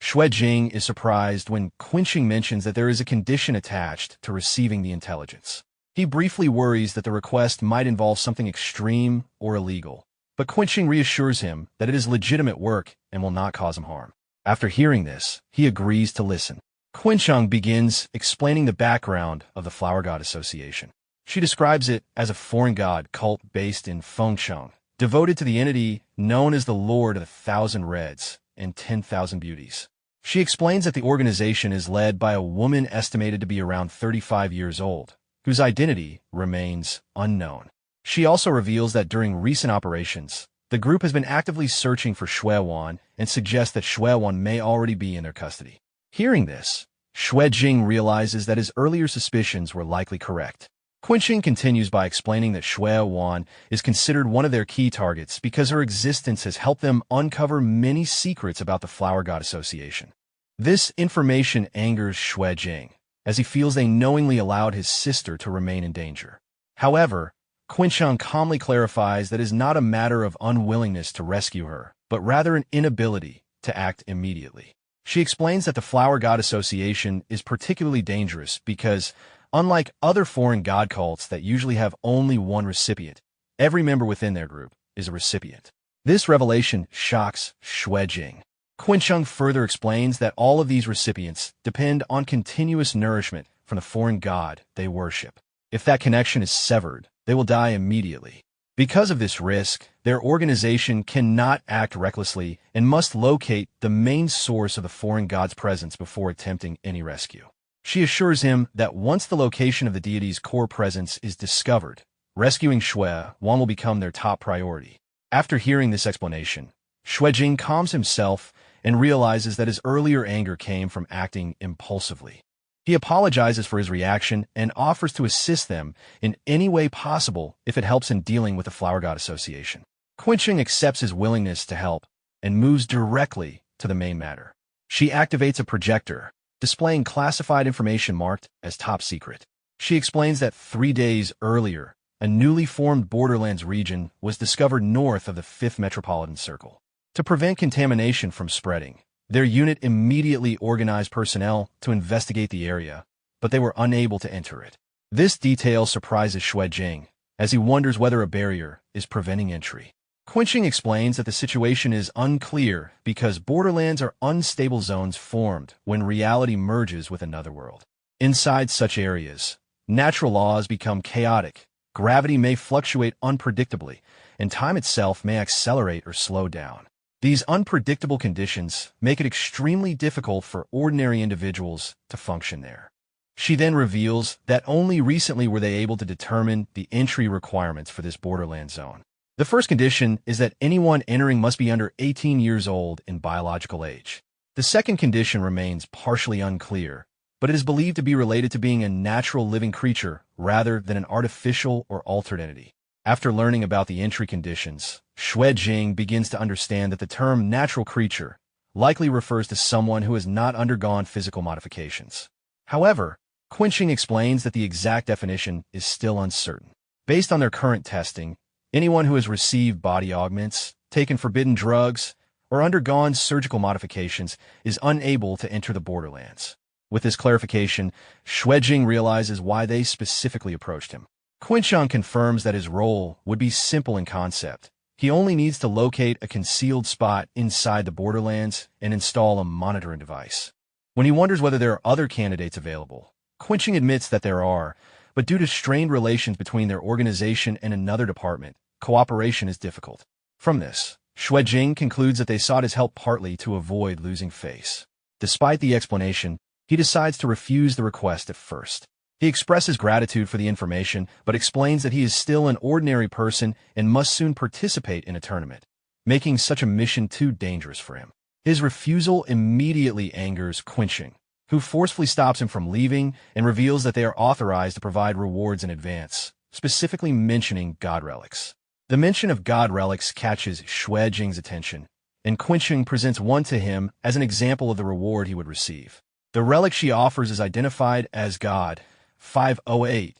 Jing is surprised when Qingcheng mentions that there is a condition attached to receiving the intelligence. He briefly worries that the request might involve something extreme or illegal, but Qingcheng reassures him that it is legitimate work and will not cause him harm. After hearing this, he agrees to listen. Qingcheng begins explaining the background of the Flower God Association. She describes it as a foreign god cult based in Fengcheng, devoted to the entity known as the Lord of the 1,000 Reds and 10,000 Beauties. She explains that the organization is led by a woman estimated to be around 35 years old, whose identity remains unknown. She also reveals that during recent operations, the group has been actively searching for Shuewan and suggests that Shuewan may already be in their custody. Hearing this, Xue Jing realizes that his earlier suspicions were likely correct. Qinsheng continues by explaining that Shuewan is considered one of their key targets because her existence has helped them uncover many secrets about the Flower God Association. This information angers Xue Jing, as he feels they knowingly allowed his sister to remain in danger. However, Qinsheng calmly clarifies that it is not a matter of unwillingness to rescue her, but rather an inability to act immediately. She explains that the Flower God Association is particularly dangerous because, unlike other foreign god cults that usually have only one recipient, every member within their group is a recipient. This revelation shocks Xue Jing. Qinsheng further explains that all of these recipients depend on continuous nourishment from the foreign god they worship. If that connection is severed, they will die immediately. Because of this risk, their organization cannot act recklessly and must locate the main source of the foreign god's presence before attempting any rescue. She assures him that once the location of the deity's core presence is discovered, rescuing Shuewan will become their top priority. After hearing this explanation, Xue Jing calms himself and realizes that his earlier anger came from acting impulsively. He apologizes for his reaction and offers to assist them in any way possible if it helps in dealing with the Flower God Association. Qinsheng accepts his willingness to help and moves directly to the main matter. She activates a projector, displaying classified information marked as top secret. She explains that 3 days earlier, a newly formed Borderlands region was discovered north of the 5th Metropolitan Circle. To prevent contamination from spreading, their unit immediately organized personnel to investigate the area, but they were unable to enter it. This detail surprises Xue Jing, as he wonders whether a barrier is preventing entry. Qinsheng explains that the situation is unclear because Borderlands are unstable zones formed when reality merges with another world. Inside such areas, natural laws become chaotic, gravity may fluctuate unpredictably, and time itself may accelerate or slow down. These unpredictable conditions make it extremely difficult for ordinary individuals to function there. She then reveals that only recently were they able to determine the entry requirements for this Borderland zone. The first condition is that anyone entering must be under 18 years old in biological age. The second condition remains partially unclear, but it is believed to be related to being a natural living creature rather than an artificial or altered entity. After learning about the entry conditions, Xue Jing begins to understand that the term natural creature likely refers to someone who has not undergone physical modifications. However, Qinsheng explains that the exact definition is still uncertain. Based on their current testing, anyone who has received body augments, taken forbidden drugs, or undergone surgical modifications is unable to enter the Borderlands. With this clarification, Xue Jing realizes why they specifically approached him. Qinsheng confirms that his role would be simple in concept. He only needs to locate a concealed spot inside the Borderlands and install a monitoring device. When he wonders whether there are other candidates available, Qinsheng admits that there are, but due to strained relations between their organization and another department, cooperation is difficult. From this, Xue Jing concludes that they sought his help partly to avoid losing face. Despite the explanation, he decides to refuse the request at first. He expresses gratitude for the information, but explains that he is still an ordinary person and must soon participate in a tournament, making such a mission too dangerous for him. His refusal immediately angers Qinsheng, who forcefully stops him from leaving and reveals that they are authorized to provide rewards in advance, specifically mentioning god relics. The mention of god relics catches Xue Jing's attention, and Qinsheng presents one to him as an example of the reward he would receive. The relic she offers is identified as God 508,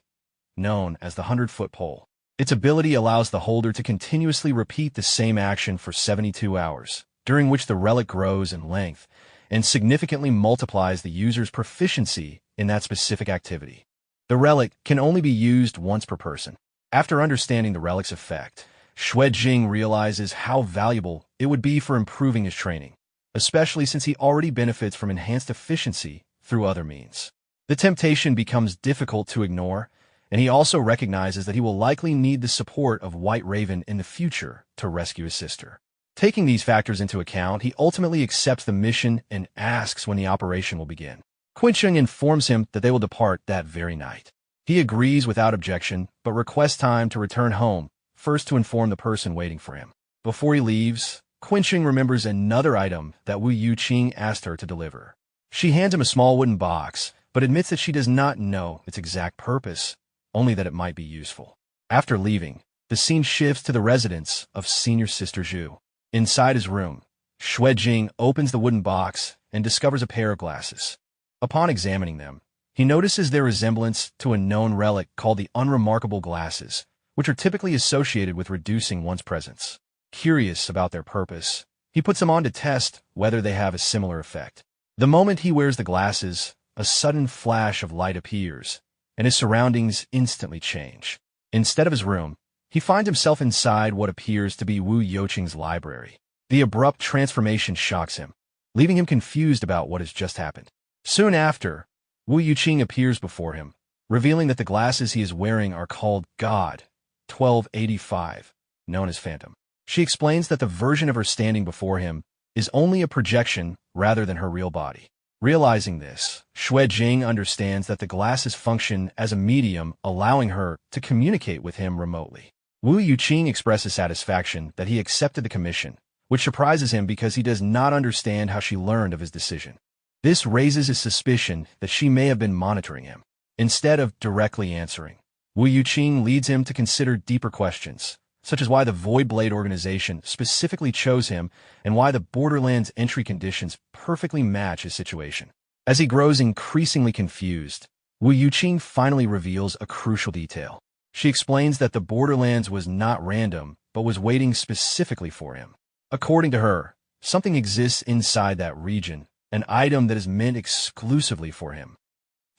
known as the 100-foot pole. Its ability allows the holder to continuously repeat the same action for 72 hours, during which the relic grows in length and significantly multiplies the user's proficiency in that specific activity. The relic can only be used once per person. After understanding the relic's effect, Xue Jing realizes how valuable it would be for improving his training, especially since he already benefits from enhanced efficiency through other means. The temptation becomes difficult to ignore, and he also recognizes that he will likely need the support of White Raven in the future to rescue his sister. Taking these factors into account, he ultimately accepts the mission and asks when the operation will begin. Quincheng informs him that they will depart that very night. He agrees without objection, but requests time to return home, first to inform the person waiting for him. Before he leaves, Quincheng remembers another item that Wu Yuqing asked her to deliver. She hands him a small wooden box, but admits that she does not know its exact purpose, only that it might be useful. After leaving, the scene shifts to the residence of Senior Sister Zhu. Inside his room, Xue Jing opens the wooden box and discovers a pair of glasses. Upon examining them, he notices their resemblance to a known relic called the unremarkable glasses, which are typically associated with reducing one's presence. Curious about their purpose, he puts them on to test whether they have a similar effect. The moment he wears the glasses, a sudden flash of light appears, and his surroundings instantly change. Instead of his room, he finds himself inside what appears to be Wu Yuqing's library. The abrupt transformation shocks him, leaving him confused about what has just happened. Soon after, Wu Yuqing appears before him, revealing that the glasses he is wearing are called God 1285, known as Phantom. She explains that the version of her standing before him is only a projection rather than her real body. Realizing this, Xue Jing understands that the glasses function as a medium, allowing her to communicate with him remotely. Wu Yuqing expresses satisfaction that he accepted the commission, which surprises him because he does not understand how she learned of his decision. This raises his suspicion that she may have been monitoring him. Instead of directly answering, Wu Yuqing leads him to consider deeper questions, such as why the Void Blade organization specifically chose him and why the Borderlands entry conditions perfectly match his situation. As he grows increasingly confused, Wu Yuqing finally reveals a crucial detail. She explains that the Borderlands was not random, but was waiting specifically for him. According to her, something exists inside that region, an item that is meant exclusively for him.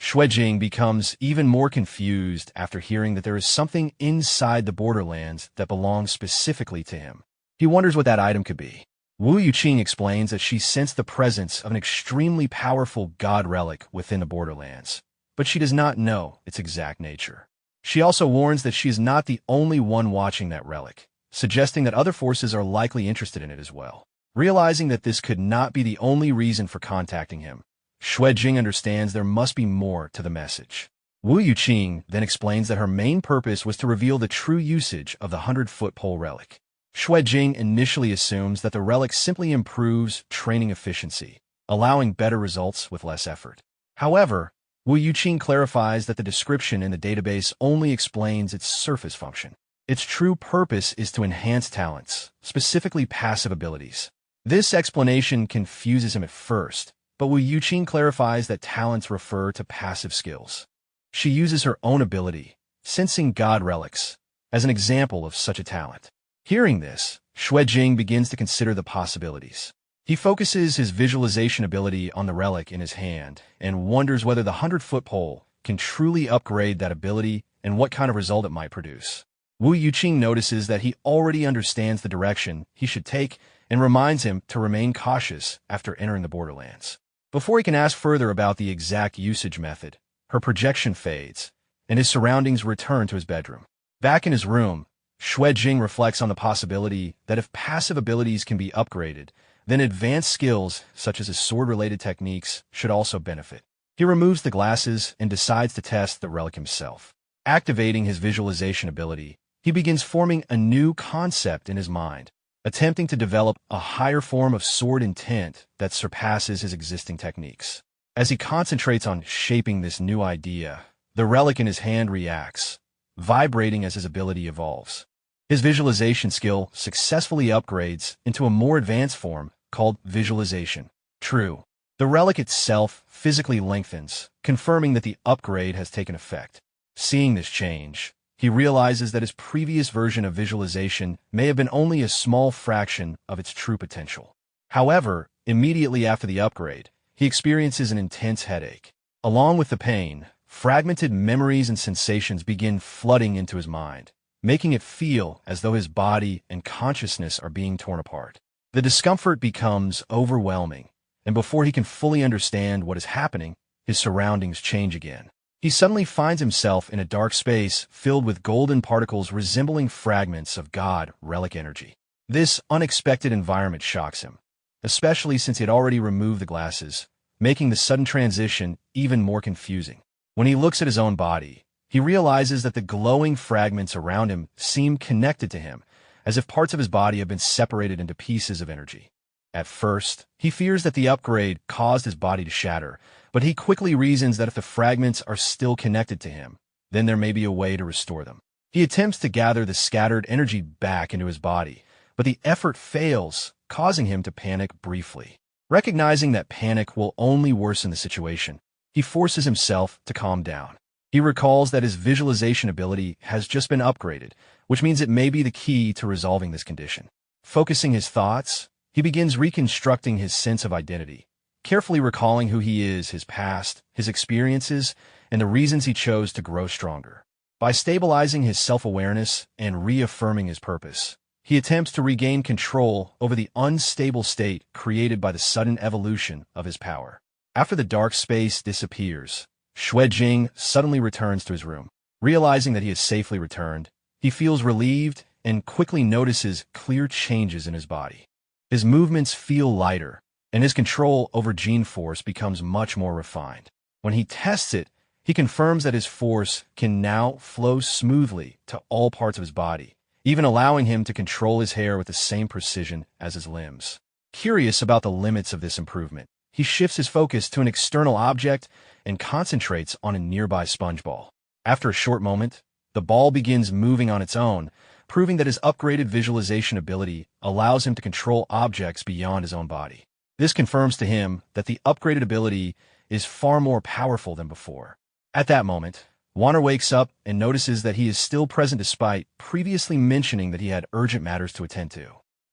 Xue Jing becomes even more confused after hearing that there is something inside the Borderlands that belongs specifically to him. He wonders what that item could be. Wu Yuqing explains that she sensed the presence of an extremely powerful god relic within the Borderlands, but she does not know its exact nature. She also warns that she is not the only one watching that relic, suggesting that other forces are likely interested in it as well. Realizing that this could not be the only reason for contacting him, Xue Jing understands there must be more to the message. Wu Yuqing then explains that her main purpose was to reveal the true usage of the 100-foot pole relic. Xue Jing initially assumes that the relic simply improves training efficiency, allowing better results with less effort. However, Wu Yuqing clarifies that the description in the database only explains its surface function. Its true purpose is to enhance talents, specifically passive abilities. This explanation confuses him at first, but Wu Yuqing clarifies that talents refer to passive skills. She uses her own ability, sensing god relics, as an example of such a talent. Hearing this, Xue Jing begins to consider the possibilities. He focuses his visualization ability on the relic in his hand and wonders whether the 100-foot pole can truly upgrade that ability and what kind of result it might produce. Wu Yuqing notices that he already understands the direction he should take and reminds him to remain cautious after entering the Borderlands. Before he can ask further about the exact usage method, her projection fades, and his surroundings return to his bedroom. Back in his room, Xue Jing reflects on the possibility that if passive abilities can be upgraded, then advanced skills, such as his sword-related techniques, should also benefit. He removes the glasses and decides to test the relic himself. Activating his visualization ability, he begins forming a new concept in his mind, attempting to develop a higher form of sword intent that surpasses his existing techniques. As he concentrates on shaping this new idea, the relic in his hand reacts, vibrating as his ability evolves. His visualization skill successfully upgrades into a more advanced form called visualization. True. The relic itself physically lengthens, confirming that the upgrade has taken effect. Seeing this change, he realizes that his previous version of visualization may have been only a small fraction of its true potential. However, immediately after the upgrade, he experiences an intense headache. Along with the pain, fragmented memories and sensations begin flooding into his mind, making it feel as though his body and consciousness are being torn apart. The discomfort becomes overwhelming, and before he can fully understand what is happening, his surroundings change again. He suddenly finds himself in a dark space filled with golden particles resembling fragments of god relic energy. This unexpected environment shocks him, especially since he had already removed the glasses, making the sudden transition even more confusing. When he looks at his own body, he realizes that the glowing fragments around him seem connected to him, as if parts of his body have been separated into pieces of energy. At first, he fears that the upgrade caused his body to shatter, but he quickly reasons that if the fragments are still connected to him, then there may be a way to restore them. He attempts to gather the scattered energy back into his body, but the effort fails, causing him to panic briefly. Recognizing that panic will only worsen the situation, he forces himself to calm down. He recalls that his visualization ability has just been upgraded, which means it may be the key to resolving this condition. Focusing his thoughts, he begins reconstructing his sense of identity, carefully recalling who he is, his past, his experiences, and the reasons he chose to grow stronger. By stabilizing his self-awareness and reaffirming his purpose, he attempts to regain control over the unstable state created by the sudden evolution of his power. After the dark space disappears, Jing suddenly returns to his room. Realizing that he has safely returned, he feels relieved and quickly notices clear changes in his body. His movements feel lighter, and his control over gene force becomes much more refined. When he tests it, he confirms that his force can now flow smoothly to all parts of his body, even allowing him to control his hair with the same precision as his limbs. Curious about the limits of this improvement, he shifts his focus to an external object and concentrates on a nearby sponge ball. After a short moment, the ball begins moving on its own, proving that his upgraded visualization ability allows him to control objects beyond his own body. This confirms to him that the upgraded ability is far more powerful than before. At that moment, Warner wakes up and notices that he is still present despite previously mentioning that he had urgent matters to attend to.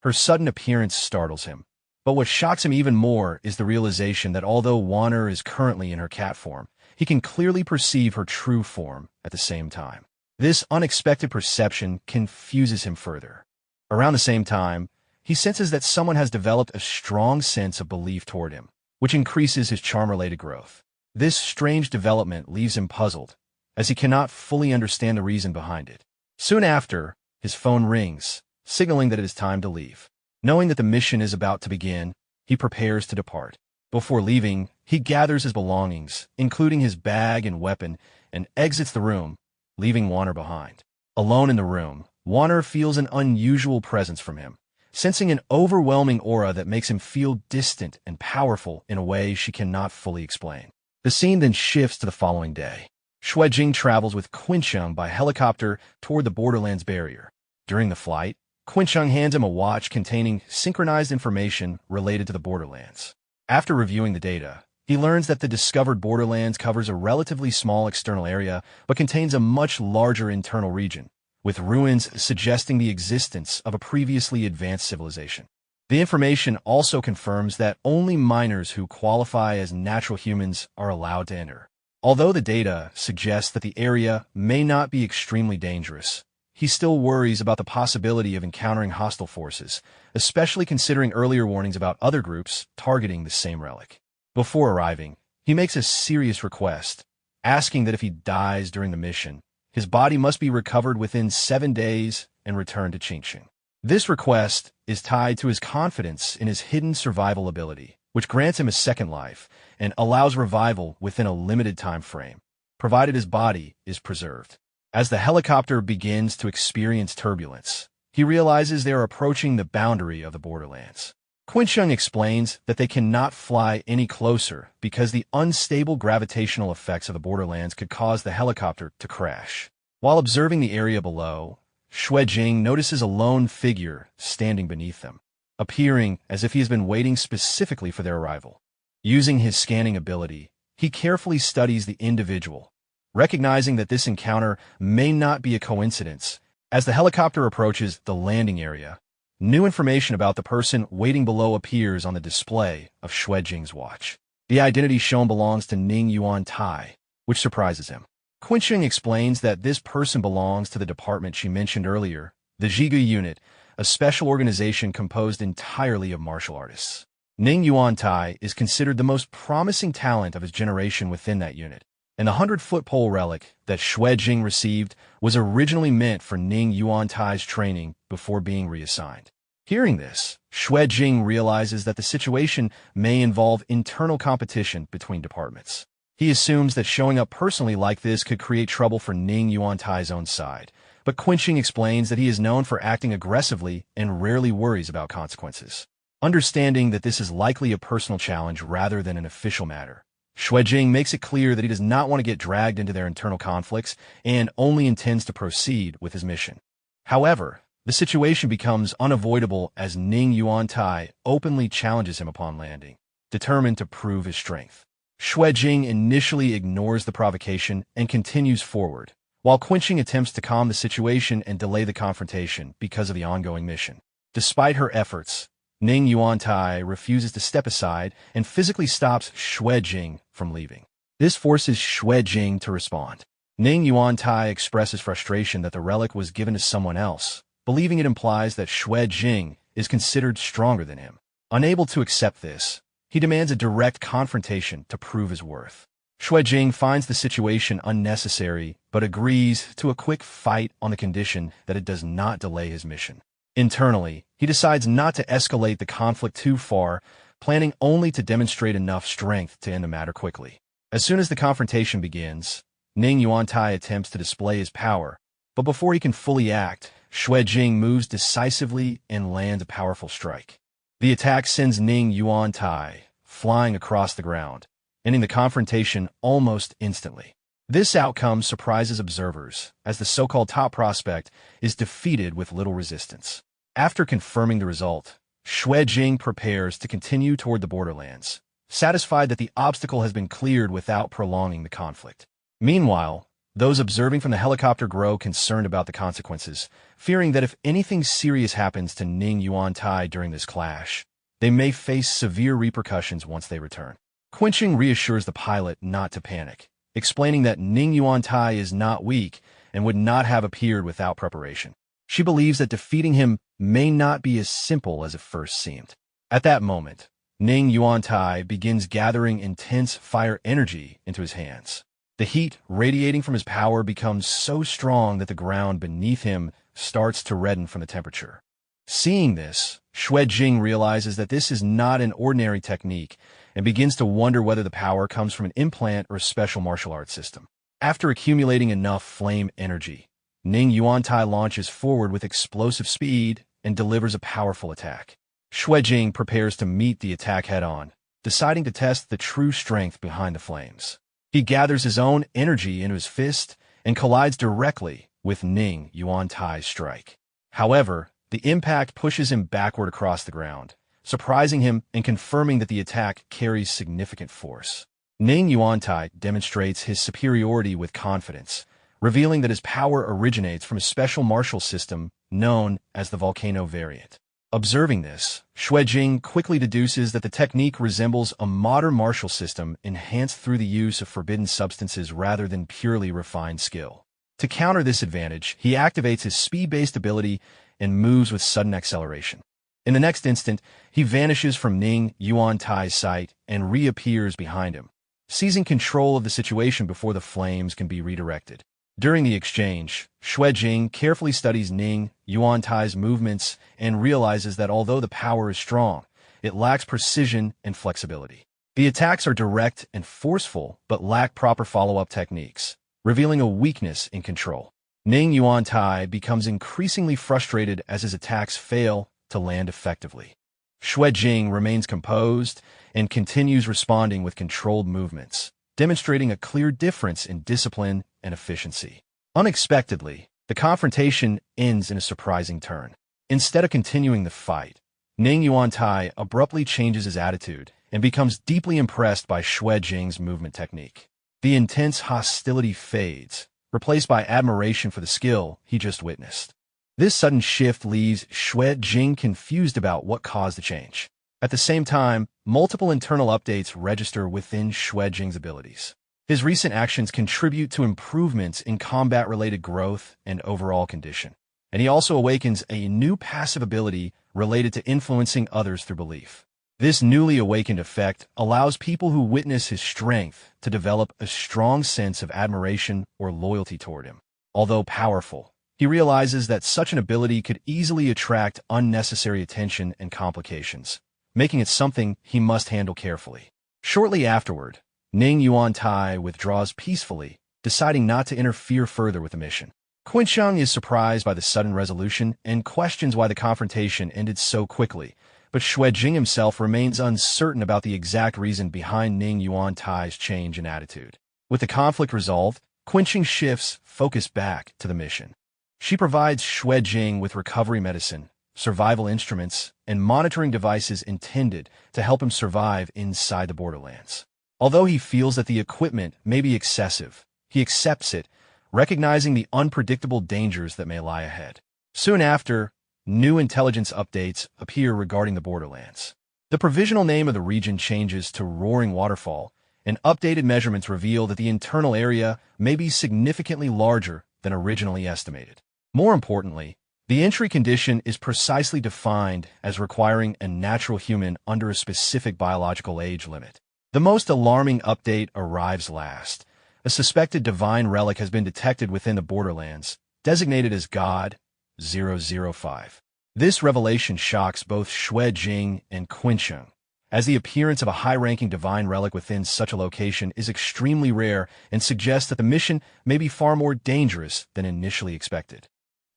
Her sudden appearance startles him, but what shocks him even more is the realization that although Warner is currently in her cat form, he can clearly perceive her true form at the same time. This unexpected perception confuses him further. Around the same time, he senses that someone has developed a strong sense of belief toward him, which increases his charm-related growth. This strange development leaves him puzzled, as he cannot fully understand the reason behind it. Soon after, his phone rings, signaling that it is time to leave. Knowing that the mission is about to begin, he prepares to depart. Before leaving, he gathers his belongings, including his bag and weapon, and exits the room, leaving Warner behind. Alone in the room, Warner feels an unusual presence from him, sensing an overwhelming aura that makes him feel distant and powerful in a way she cannot fully explain. The scene then shifts to the following day. Jing travels with Qinsheng by helicopter toward the Borderlands barrier. During the flight, Qinsheng hands him a watch containing synchronized information related to the Borderlands. After reviewing the data, he learns that the discovered Borderlands covers a relatively small external area but contains a much larger internal region, with ruins suggesting the existence of a previously advanced civilization. The information also confirms that only minors who qualify as natural humans are allowed to enter. Although the data suggests that the area may not be extremely dangerous, he still worries about the possibility of encountering hostile forces, especially considering earlier warnings about other groups targeting the same relic. Before arriving, he makes a serious request, asking that if he dies during the mission, his body must be recovered within 7 days and returned to Qinsheng. This request is tied to his confidence in his hidden survival ability, which grants him a second life and allows revival within a limited time frame, provided his body is preserved. As the helicopter begins to experience turbulence, he realizes they are approaching the boundary of the Borderlands. Qinsheng explains that they cannot fly any closer because the unstable gravitational effects of the Borderlands could cause the helicopter to crash. While observing the area below, Jing notices a lone figure standing beneath them, appearing as if he has been waiting specifically for their arrival. Using his scanning ability, he carefully studies the individual, recognizing that this encounter may not be a coincidence. As the helicopter approaches the landing area, new information about the person waiting below appears on the display of Jing's watch. The identity shown belongs to Ning Yuan Tai, which surprises him. Qinsheng explains that this person belongs to the department she mentioned earlier, the Jigu Unit, a special organization composed entirely of martial artists. Ning Yuan Tai is considered the most promising talent of his generation within that unit, and the 100-foot pole relic that Jing received was originally meant for Ning Yuan Tai's training before being reassigned. Hearing this, Xue Jing realizes that the situation may involve internal competition between departments. He assumes that showing up personally like this could create trouble for Ning Yuantai's own side, but Qinqing explains that he is known for acting aggressively and rarely worries about consequences. Understanding that this is likely a personal challenge rather than an official matter, Xue Jing makes it clear that he does not want to get dragged into their internal conflicts and only intends to proceed with his mission. However, the situation becomes unavoidable as Ning Yuantai openly challenges him upon landing, determined to prove his strength. Xue Jing initially ignores the provocation and continues forward, while Qinqing attempts to calm the situation and delay the confrontation because of the ongoing mission. Despite her efforts, Ning Yuantai refuses to step aside and physically stops Xue Jing from leaving. This forces Xue Jing to respond. Ning Yuantai expresses frustration that the relic was given to someone else, believing it implies that Xue Jing is considered stronger than him. Unable to accept this, he demands a direct confrontation to prove his worth. Xue Jing finds the situation unnecessary, but agrees to a quick fight on the condition that it does not delay his mission. Internally, he decides not to escalate the conflict too far, planning only to demonstrate enough strength to end the matter quickly. As soon as the confrontation begins, Ning Yuantai attempts to display his power, but before he can fully act, Xue Jing moves decisively and lands a powerful strike. The attack sends Ning Yuantai flying across the ground, ending the confrontation almost instantly. This outcome surprises observers, as the so-called top prospect is defeated with little resistance. After confirming the result, Xue Jing prepares to continue toward the borderlands, satisfied that the obstacle has been cleared without prolonging the conflict. Meanwhile, those observing from the helicopter grow concerned about the consequences, fearing that if anything serious happens to Ning Yuantai during this clash, they may face severe repercussions once they return. Qinqing reassures the pilot not to panic, explaining that Ning Yuantai is not weak and would not have appeared without preparation. She believes that defeating him may not be as simple as it first seemed. At that moment, Ning Yuantai begins gathering intense fire energy into his hands. The heat radiating from his power becomes so strong that the ground beneath him starts to redden from the temperature. Seeing this, Xue Jing realizes that this is not an ordinary technique and begins to wonder whether the power comes from an implant or a special martial arts system. After accumulating enough flame energy, Ning Yuantai launches forward with explosive speed and delivers a powerful attack. Xue Jing prepares to meet the attack head-on, deciding to test the true strength behind the flames. He gathers his own energy into his fist and collides directly with Ning Yuantai's strike. However, the impact pushes him backward across the ground, surprising him and confirming that the attack carries significant force. Ning Yuantai demonstrates his superiority with confidence, revealing that his power originates from a special martial system known as the volcano variant. Observing this, Xue Jing quickly deduces that the technique resembles a modern martial system enhanced through the use of forbidden substances rather than purely refined skill. To counter this advantage, he activates his speed-based ability and moves with sudden acceleration. In the next instant, he vanishes from Ning Yuantai's sight and reappears behind him, seizing control of the situation before the flames can be redirected. During the exchange, Xue Jing carefully studies Ning Yuantai's movements and realizes that although the power is strong, it lacks precision and flexibility. The attacks are direct and forceful, but lack proper follow-up techniques, revealing a weakness in control. Ning Yuantai becomes increasingly frustrated as his attacks fail to land effectively. Xue Jing remains composed and continues responding with controlled movements, demonstrating a clear difference in discipline and efficiency. Unexpectedly, the confrontation ends in a surprising turn. Instead of continuing the fight, Ning Yuantai abruptly changes his attitude and becomes deeply impressed by Xue Jing's movement technique. The intense hostility fades, replaced by admiration for the skill he just witnessed. This sudden shift leaves Xue Jing confused about what caused the change. At the same time, multiple internal updates register within Xue Jing's abilities. His recent actions contribute to improvements in combat-related growth and overall condition, and he also awakens a new passive ability related to influencing others through belief. This newly awakened effect allows people who witness his strength to develop a strong sense of admiration or loyalty toward him. Although powerful, he realizes that such an ability could easily attract unnecessary attention and complications, making it something he must handle carefully. Shortly afterward, Ning Yuan Tai withdraws peacefully, deciding not to interfere further with the mission. Quinsheng is surprised by the sudden resolution and questions why the confrontation ended so quickly, but Xue Jing himself remains uncertain about the exact reason behind Ning Yuan Tai's change in attitude. With the conflict resolved, Quinsheng shifts focus back to the mission. She provides Xue Jing with recovery medicine, survival instruments, and monitoring devices intended to help him survive inside the borderlands. Although he feels that the equipment may be excessive, he accepts it, recognizing the unpredictable dangers that may lie ahead. Soon after, new intelligence updates appear regarding the borderlands. The provisional name of the region changes to Roaring Waterfall, and updated measurements reveal that the internal area may be significantly larger than originally estimated. More importantly, the entry condition is precisely defined as requiring a natural human under a specific biological age limit. The most alarming update arrives last. A suspected divine relic has been detected within the borderlands, designated as God 005. This revelation shocks both Xue Jing and Quinsheng, as the appearance of a high-ranking divine relic within such a location is extremely rare and suggests that the mission may be far more dangerous than initially expected.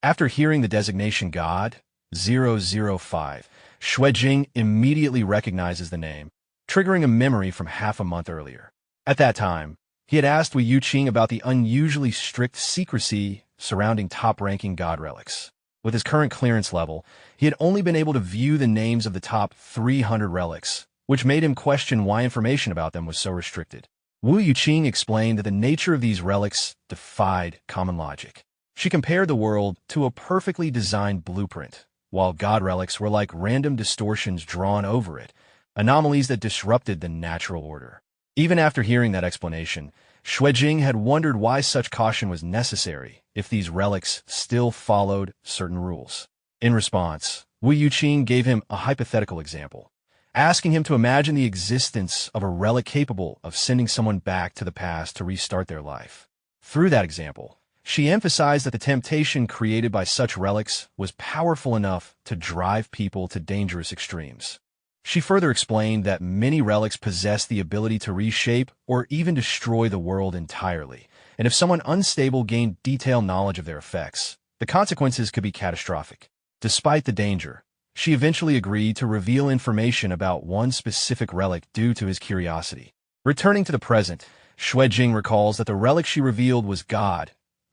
After hearing the designation God 005, Xue Jing immediately recognizes the name, triggering a memory from half a month earlier. At that time, he had asked Wu Yuqing about the unusually strict secrecy surrounding top-ranking God relics. With his current clearance level, he had only been able to view the names of the top 300 relics, which made him question why information about them was so restricted. Wu Yuqing explained that the nature of these relics defied common logic. She compared the world to a perfectly designed blueprint, while God relics were like random distortions drawn over it, anomalies that disrupted the natural order. Even after hearing that explanation, Xue Jing had wondered why such caution was necessary if these relics still followed certain rules. In response, Wu Yuqing gave him a hypothetical example, asking him to imagine the existence of a relic capable of sending someone back to the past to restart their life. Through that example, she emphasized that the temptation created by such relics was powerful enough to drive people to dangerous extremes. She further explained that many relics possess the ability to reshape or even destroy the world entirely, and if someone unstable gained detailed knowledge of their effects, the consequences could be catastrophic. Despite the danger, she eventually agreed to reveal information about one specific relic due to his curiosity. Returning to the present, Xue Jing recalls that the relic she revealed was God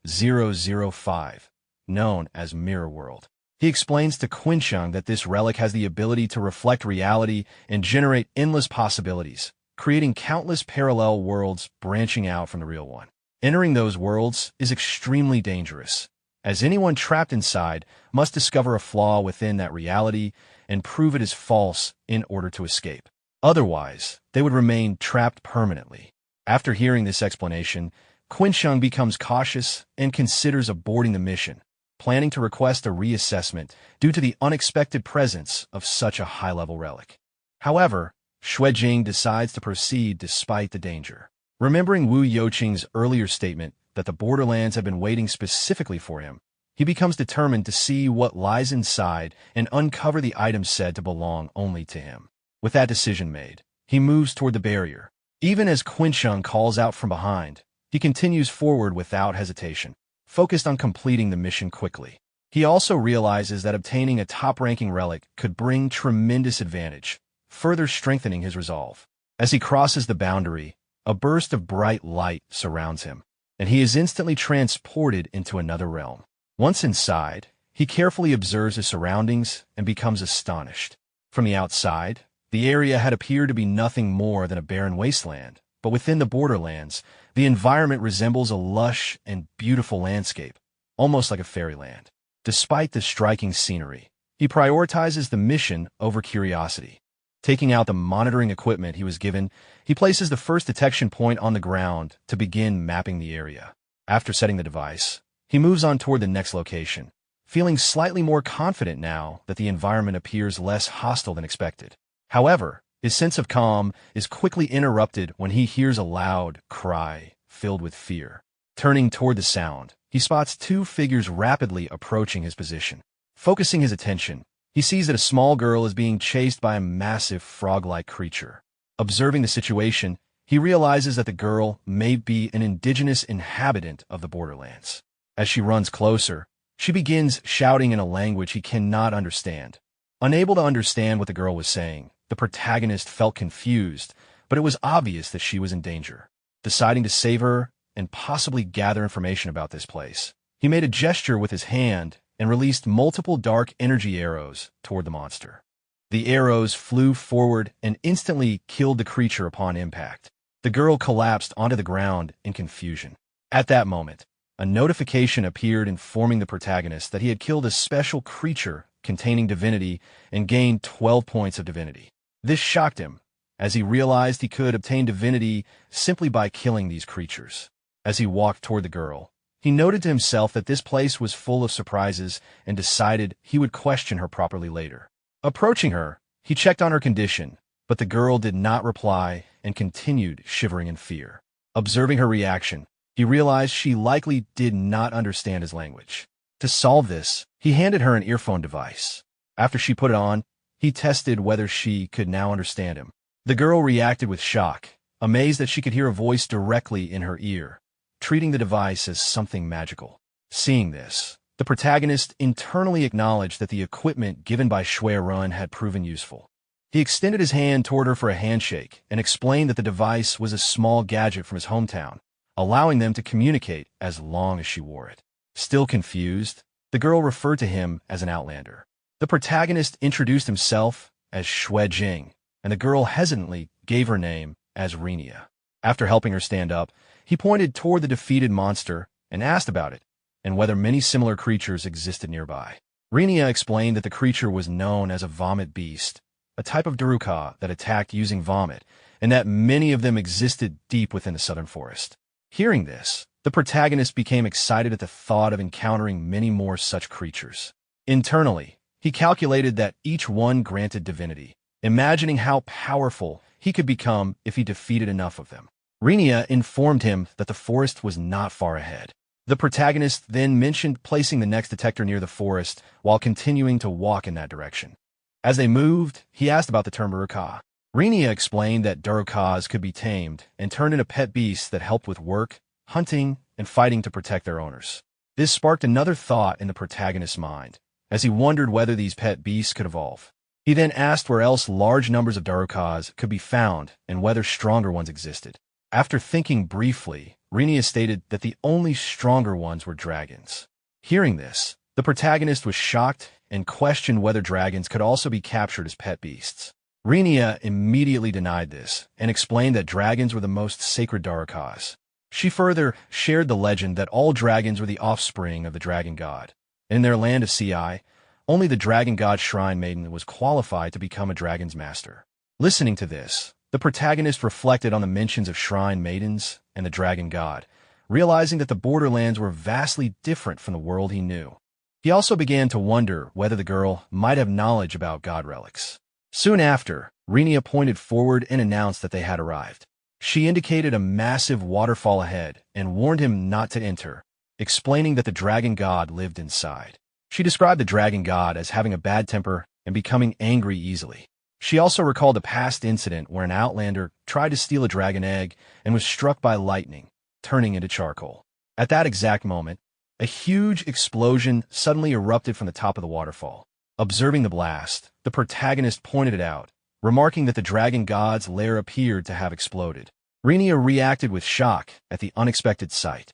005, known as Mirror World. He explains to Quinsheng that this relic has the ability to reflect reality and generate endless possibilities, creating countless parallel worlds branching out from the real one. Entering those worlds is extremely dangerous, as anyone trapped inside must discover a flaw within that reality and prove it is false in order to escape. Otherwise, they would remain trapped permanently. After hearing this explanation, Quinsheng becomes cautious and considers aborting the mission, planning to request a reassessment due to the unexpected presence of such a high-level relic. However, Xue Jing decides to proceed despite the danger. Remembering Wu Yuqing's earlier statement that the borderlands have been waiting specifically for him, he becomes determined to see what lies inside and uncover the items said to belong only to him. With that decision made, he moves toward the barrier. Even as Quinsheng calls out from behind, he continues forward without hesitation, focused on completing the mission quickly. He also realizes that obtaining a top-ranking relic could bring tremendous advantage, further strengthening his resolve. As he crosses the boundary, a burst of bright light surrounds him, and he is instantly transported into another realm. Once inside, he carefully observes his surroundings and becomes astonished. From the outside, the area had appeared to be nothing more than a barren wasteland, but within the borderlands, the environment resembles a lush and beautiful landscape, almost like a fairyland. Despite the striking scenery, he prioritizes the mission over curiosity. Taking out the monitoring equipment he was given, he places the first detection point on the ground to begin mapping the area. After setting the device, he moves on toward the next location, feeling slightly more confident now that the environment appears less hostile than expected. However, his sense of calm is quickly interrupted when he hears a loud cry filled with fear. Turning toward the sound, he spots two figures rapidly approaching his position. Focusing his attention, he sees that a small girl is being chased by a massive frog-like creature. Observing the situation, he realizes that the girl may be an indigenous inhabitant of the borderlands. As she runs closer, she begins shouting in a language he cannot understand. Unable to understand what the girl was saying, the protagonist felt confused, but it was obvious that she was in danger. Deciding to save her and possibly gather information about this place, he made a gesture with his hand and released multiple dark energy arrows toward the monster. The arrows flew forward and instantly killed the creature upon impact. The girl collapsed onto the ground in confusion. At that moment, a notification appeared informing the protagonist that he had killed a special creature containing divinity and gained 12 points of divinity. This shocked him, as he realized he could obtain divinity simply by killing these creatures. As he walked toward the girl, he noted to himself that this place was full of surprises and decided he would question her properly later. Approaching her, he checked on her condition, but the girl did not reply and continued shivering in fear. Observing her reaction, he realized she likely did not understand his language. To solve this, he handed her an earphone device. After she put it on, he tested whether she could now understand him. The girl reacted with shock, amazed that she could hear a voice directly in her ear, treating the device as something magical. Seeing this, the protagonist internally acknowledged that the equipment given by Shui Run had proven useful. He extended his hand toward her for a handshake and explained that the device was a small gadget from his hometown, allowing them to communicate as long as she wore it. Still confused, the girl referred to him as an outlander. The protagonist introduced himself as Shui Jing, and the girl hesitantly gave her name as Renia. After helping her stand up, he pointed toward the defeated monster and asked about it, and whether many similar creatures existed nearby. Renia explained that the creature was known as a vomit beast, a type of Daruka that attacked using vomit, and that many of them existed deep within the southern forest. Hearing this, the protagonist became excited at the thought of encountering many more such creatures. Internally, he calculated that each one granted divinity, imagining how powerful he could become if he defeated enough of them. Renia informed him that the forest was not far ahead. The protagonist then mentioned placing the next detector near the forest while continuing to walk in that direction. As they moved, he asked about the term Daruka. Renia explained that Darukas could be tamed and turned into pet beasts that helped with work, hunting, and fighting to protect their owners. This sparked another thought in the protagonist's mind, as he wondered whether these pet beasts could evolve. He then asked where else large numbers of Darukas could be found and whether stronger ones existed. After thinking briefly, Renia stated that the only stronger ones were dragons. Hearing this, the protagonist was shocked and questioned whether dragons could also be captured as pet beasts. Renia immediately denied this and explained that dragons were the most sacred Darukas. She further shared the legend that all dragons were the offspring of the dragon god. In their land of Ci, only the dragon god shrine maiden was qualified to become a dragon's master. Listening to this, the protagonist reflected on the mentions of shrine maidens and the dragon god, realizing that the borderlands were vastly different from the world he knew. He also began to wonder whether the girl might have knowledge about god relics. Soon after, Renia pointed forward and announced that they had arrived. She indicated a massive waterfall ahead and warned him not to enter, explaining that the dragon god lived inside. She described the dragon god as having a bad temper and becoming angry easily. She also recalled a past incident where an outlander tried to steal a dragon egg and was struck by lightning, turning into charcoal. At that exact moment, a huge explosion suddenly erupted from the top of the waterfall. Observing the blast, the protagonist pointed it out, remarking that the dragon god's lair appeared to have exploded. Renia reacted with shock at the unexpected sight.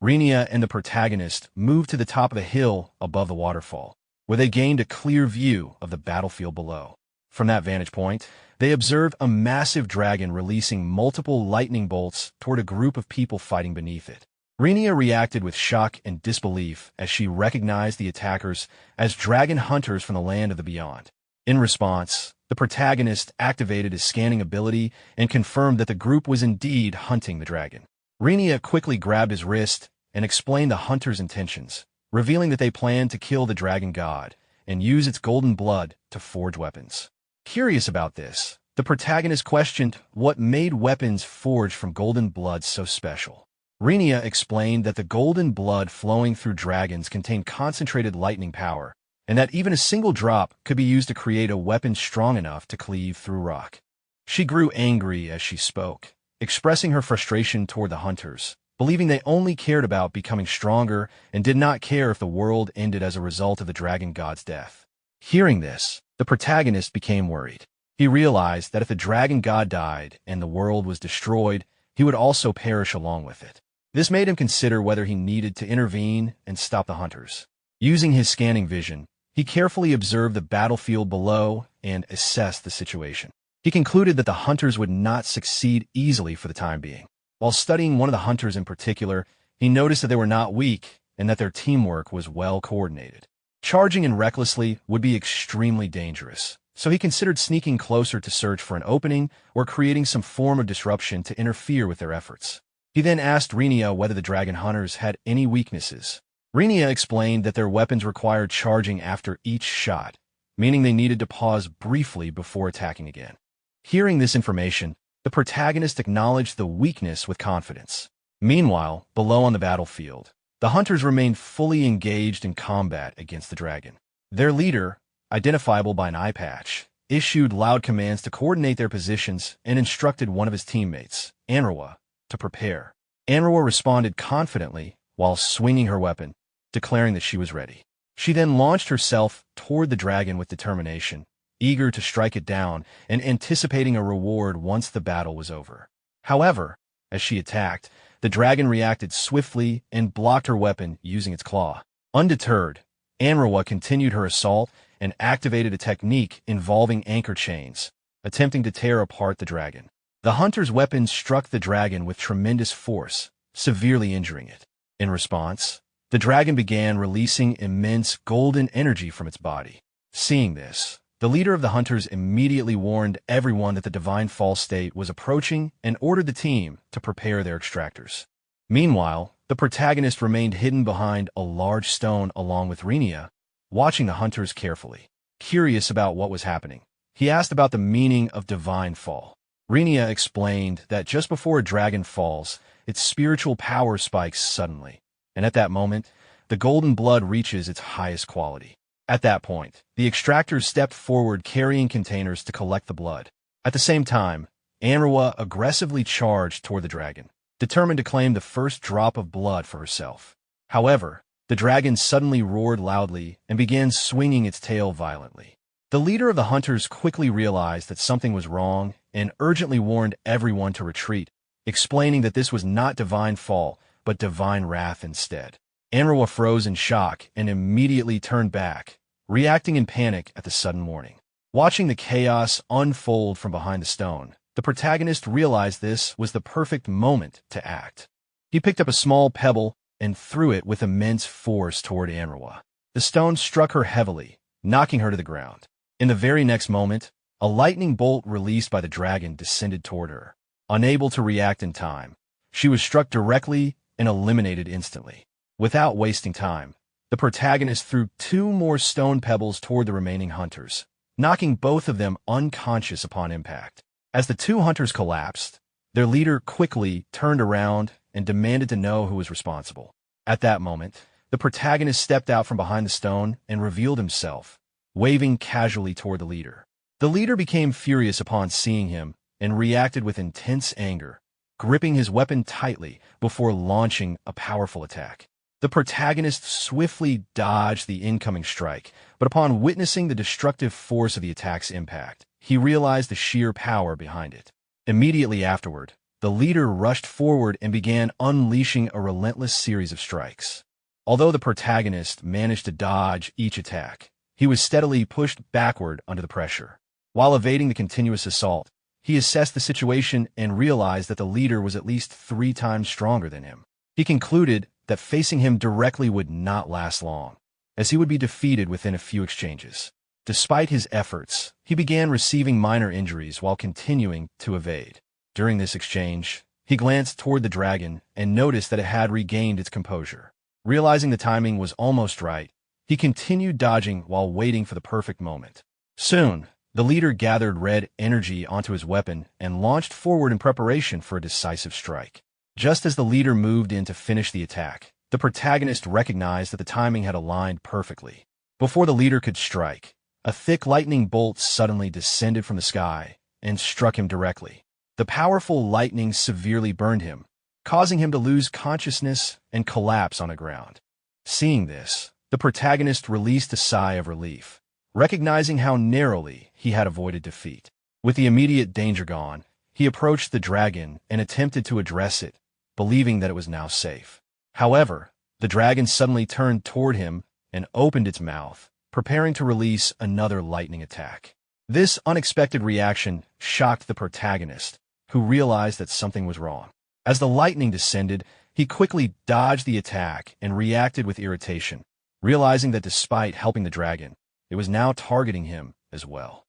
Renia and the protagonist moved to the top of a hill above the waterfall, where they gained a clear view of the battlefield below. From that vantage point, they observed a massive dragon releasing multiple lightning bolts toward a group of people fighting beneath it. Renia reacted with shock and disbelief as she recognized the attackers as dragon hunters from the land of the beyond. In response, the protagonist activated his scanning ability and confirmed that the group was indeed hunting the dragon. Renia quickly grabbed his wrist and explained the hunters' intentions, revealing that they planned to kill the dragon god and use its golden blood to forge weapons. Curious about this, the protagonist questioned what made weapons forged from golden blood so special. Renia explained that the golden blood flowing through dragons contained concentrated lightning power, and that even a single drop could be used to create a weapon strong enough to cleave through rock. She grew angry as she spoke, expressing her frustration toward the hunters, believing they only cared about becoming stronger and did not care if the world ended as a result of the dragon god's death. Hearing this, the protagonist became worried. He realized that if the dragon god died and the world was destroyed, he would also perish along with it. This made him consider whether he needed to intervene and stop the hunters. Using his scanning vision, he carefully observed the battlefield below and assessed the situation. He concluded that the hunters would not succeed easily for the time being. While studying one of the hunters in particular, he noticed that they were not weak and that their teamwork was well coordinated. Charging in recklessly would be extremely dangerous, so he considered sneaking closer to search for an opening or creating some form of disruption to interfere with their efforts. He then asked Renia whether the dragon hunters had any weaknesses. Renia explained that their weapons required charging after each shot, meaning they needed to pause briefly before attacking again. Hearing this information, the protagonist acknowledged the weakness with confidence. Meanwhile, below on the battlefield, the hunters remained fully engaged in combat against the dragon. Their leader, identifiable by an eye patch, issued loud commands to coordinate their positions and instructed one of his teammates, manhw, to prepare. Manhw responded confidently while swinging her weapon, declaring that she was ready. She then launched herself toward the dragon with determination, eager to strike it down and anticipating a reward once the battle was over. However, as she attacked, the dragon reacted swiftly and blocked her weapon using its claw. Undeterred, manhw continued her assault and activated a technique involving anchor chains, attempting to tear apart the dragon. The hunter's weapon struck the dragon with tremendous force, severely injuring it. In response, the dragon began releasing immense golden energy from its body. Seeing this, the leader of the hunters immediately warned everyone that the divine fall state was approaching and ordered the team to prepare their extractors. Meanwhile, the protagonist remained hidden behind a large stone along with Renia, watching the hunters carefully. Curious about what was happening, he asked about the meaning of divine fall. Renia explained that just before a dragon falls, its spiritual power spikes suddenly, and at that moment, the golden blood reaches its highest quality. At that point, the extractors stepped forward carrying containers to collect the blood. At the same time, manhw aggressively charged toward the dragon, determined to claim the first drop of blood for herself. However, the dragon suddenly roared loudly and began swinging its tail violently. The leader of the hunters quickly realized that something was wrong and urgently warned everyone to retreat, explaining that this was not divine fall, but divine wrath instead. Manhw froze in shock and immediately turned back, reacting in panic at the sudden warning. Watching the chaos unfold from behind the stone, the protagonist realized this was the perfect moment to act. He picked up a small pebble and threw it with immense force toward manhw. The stone struck her heavily, knocking her to the ground. In the very next moment, a lightning bolt released by the dragon descended toward her. Unable to react in time, she was struck directly and eliminated instantly. Without wasting time, the protagonist threw 2 more stone pebbles toward the remaining hunters, knocking both of them unconscious upon impact. As the 2 hunters collapsed, their leader quickly turned around and demanded to know who was responsible. At that moment, the protagonist stepped out from behind the stone and revealed himself, waving casually toward the leader. The leader became furious upon seeing him and reacted with intense anger, gripping his weapon tightly before launching a powerful attack. The protagonist swiftly dodged the incoming strike, but upon witnessing the destructive force of the attack's impact, he realized the sheer power behind it. Immediately afterward, the leader rushed forward and began unleashing a relentless series of strikes. Although the protagonist managed to dodge each attack, he was steadily pushed backward under the pressure. While evading the continuous assault, he assessed the situation and realized that the leader was at least 3 times stronger than him. He concluded that facing him directly would not last long, as he would be defeated within a few exchanges. Despite his efforts, he began receiving minor injuries while continuing to evade. During this exchange, he glanced toward the dragon and noticed that it had regained its composure. Realizing the timing was almost right, he continued dodging while waiting for the perfect moment. Soon, the leader gathered red energy onto his weapon and launched forward in preparation for a decisive strike. Just as the leader moved in to finish the attack, the protagonist recognized that the timing had aligned perfectly. Before the leader could strike, a thick lightning bolt suddenly descended from the sky and struck him directly. The powerful lightning severely burned him, causing him to lose consciousness and collapse on the ground. Seeing this, the protagonist released a sigh of relief, recognizing how narrowly he had avoided defeat. With the immediate danger gone, he approached the dragon and attempted to address it, believing that it was now safe. However, the dragon suddenly turned toward him and opened its mouth, preparing to release another lightning attack. This unexpected reaction shocked the protagonist, who realized that something was wrong. As the lightning descended, he quickly dodged the attack and reacted with irritation, realizing that despite helping the dragon, it was now targeting him as well.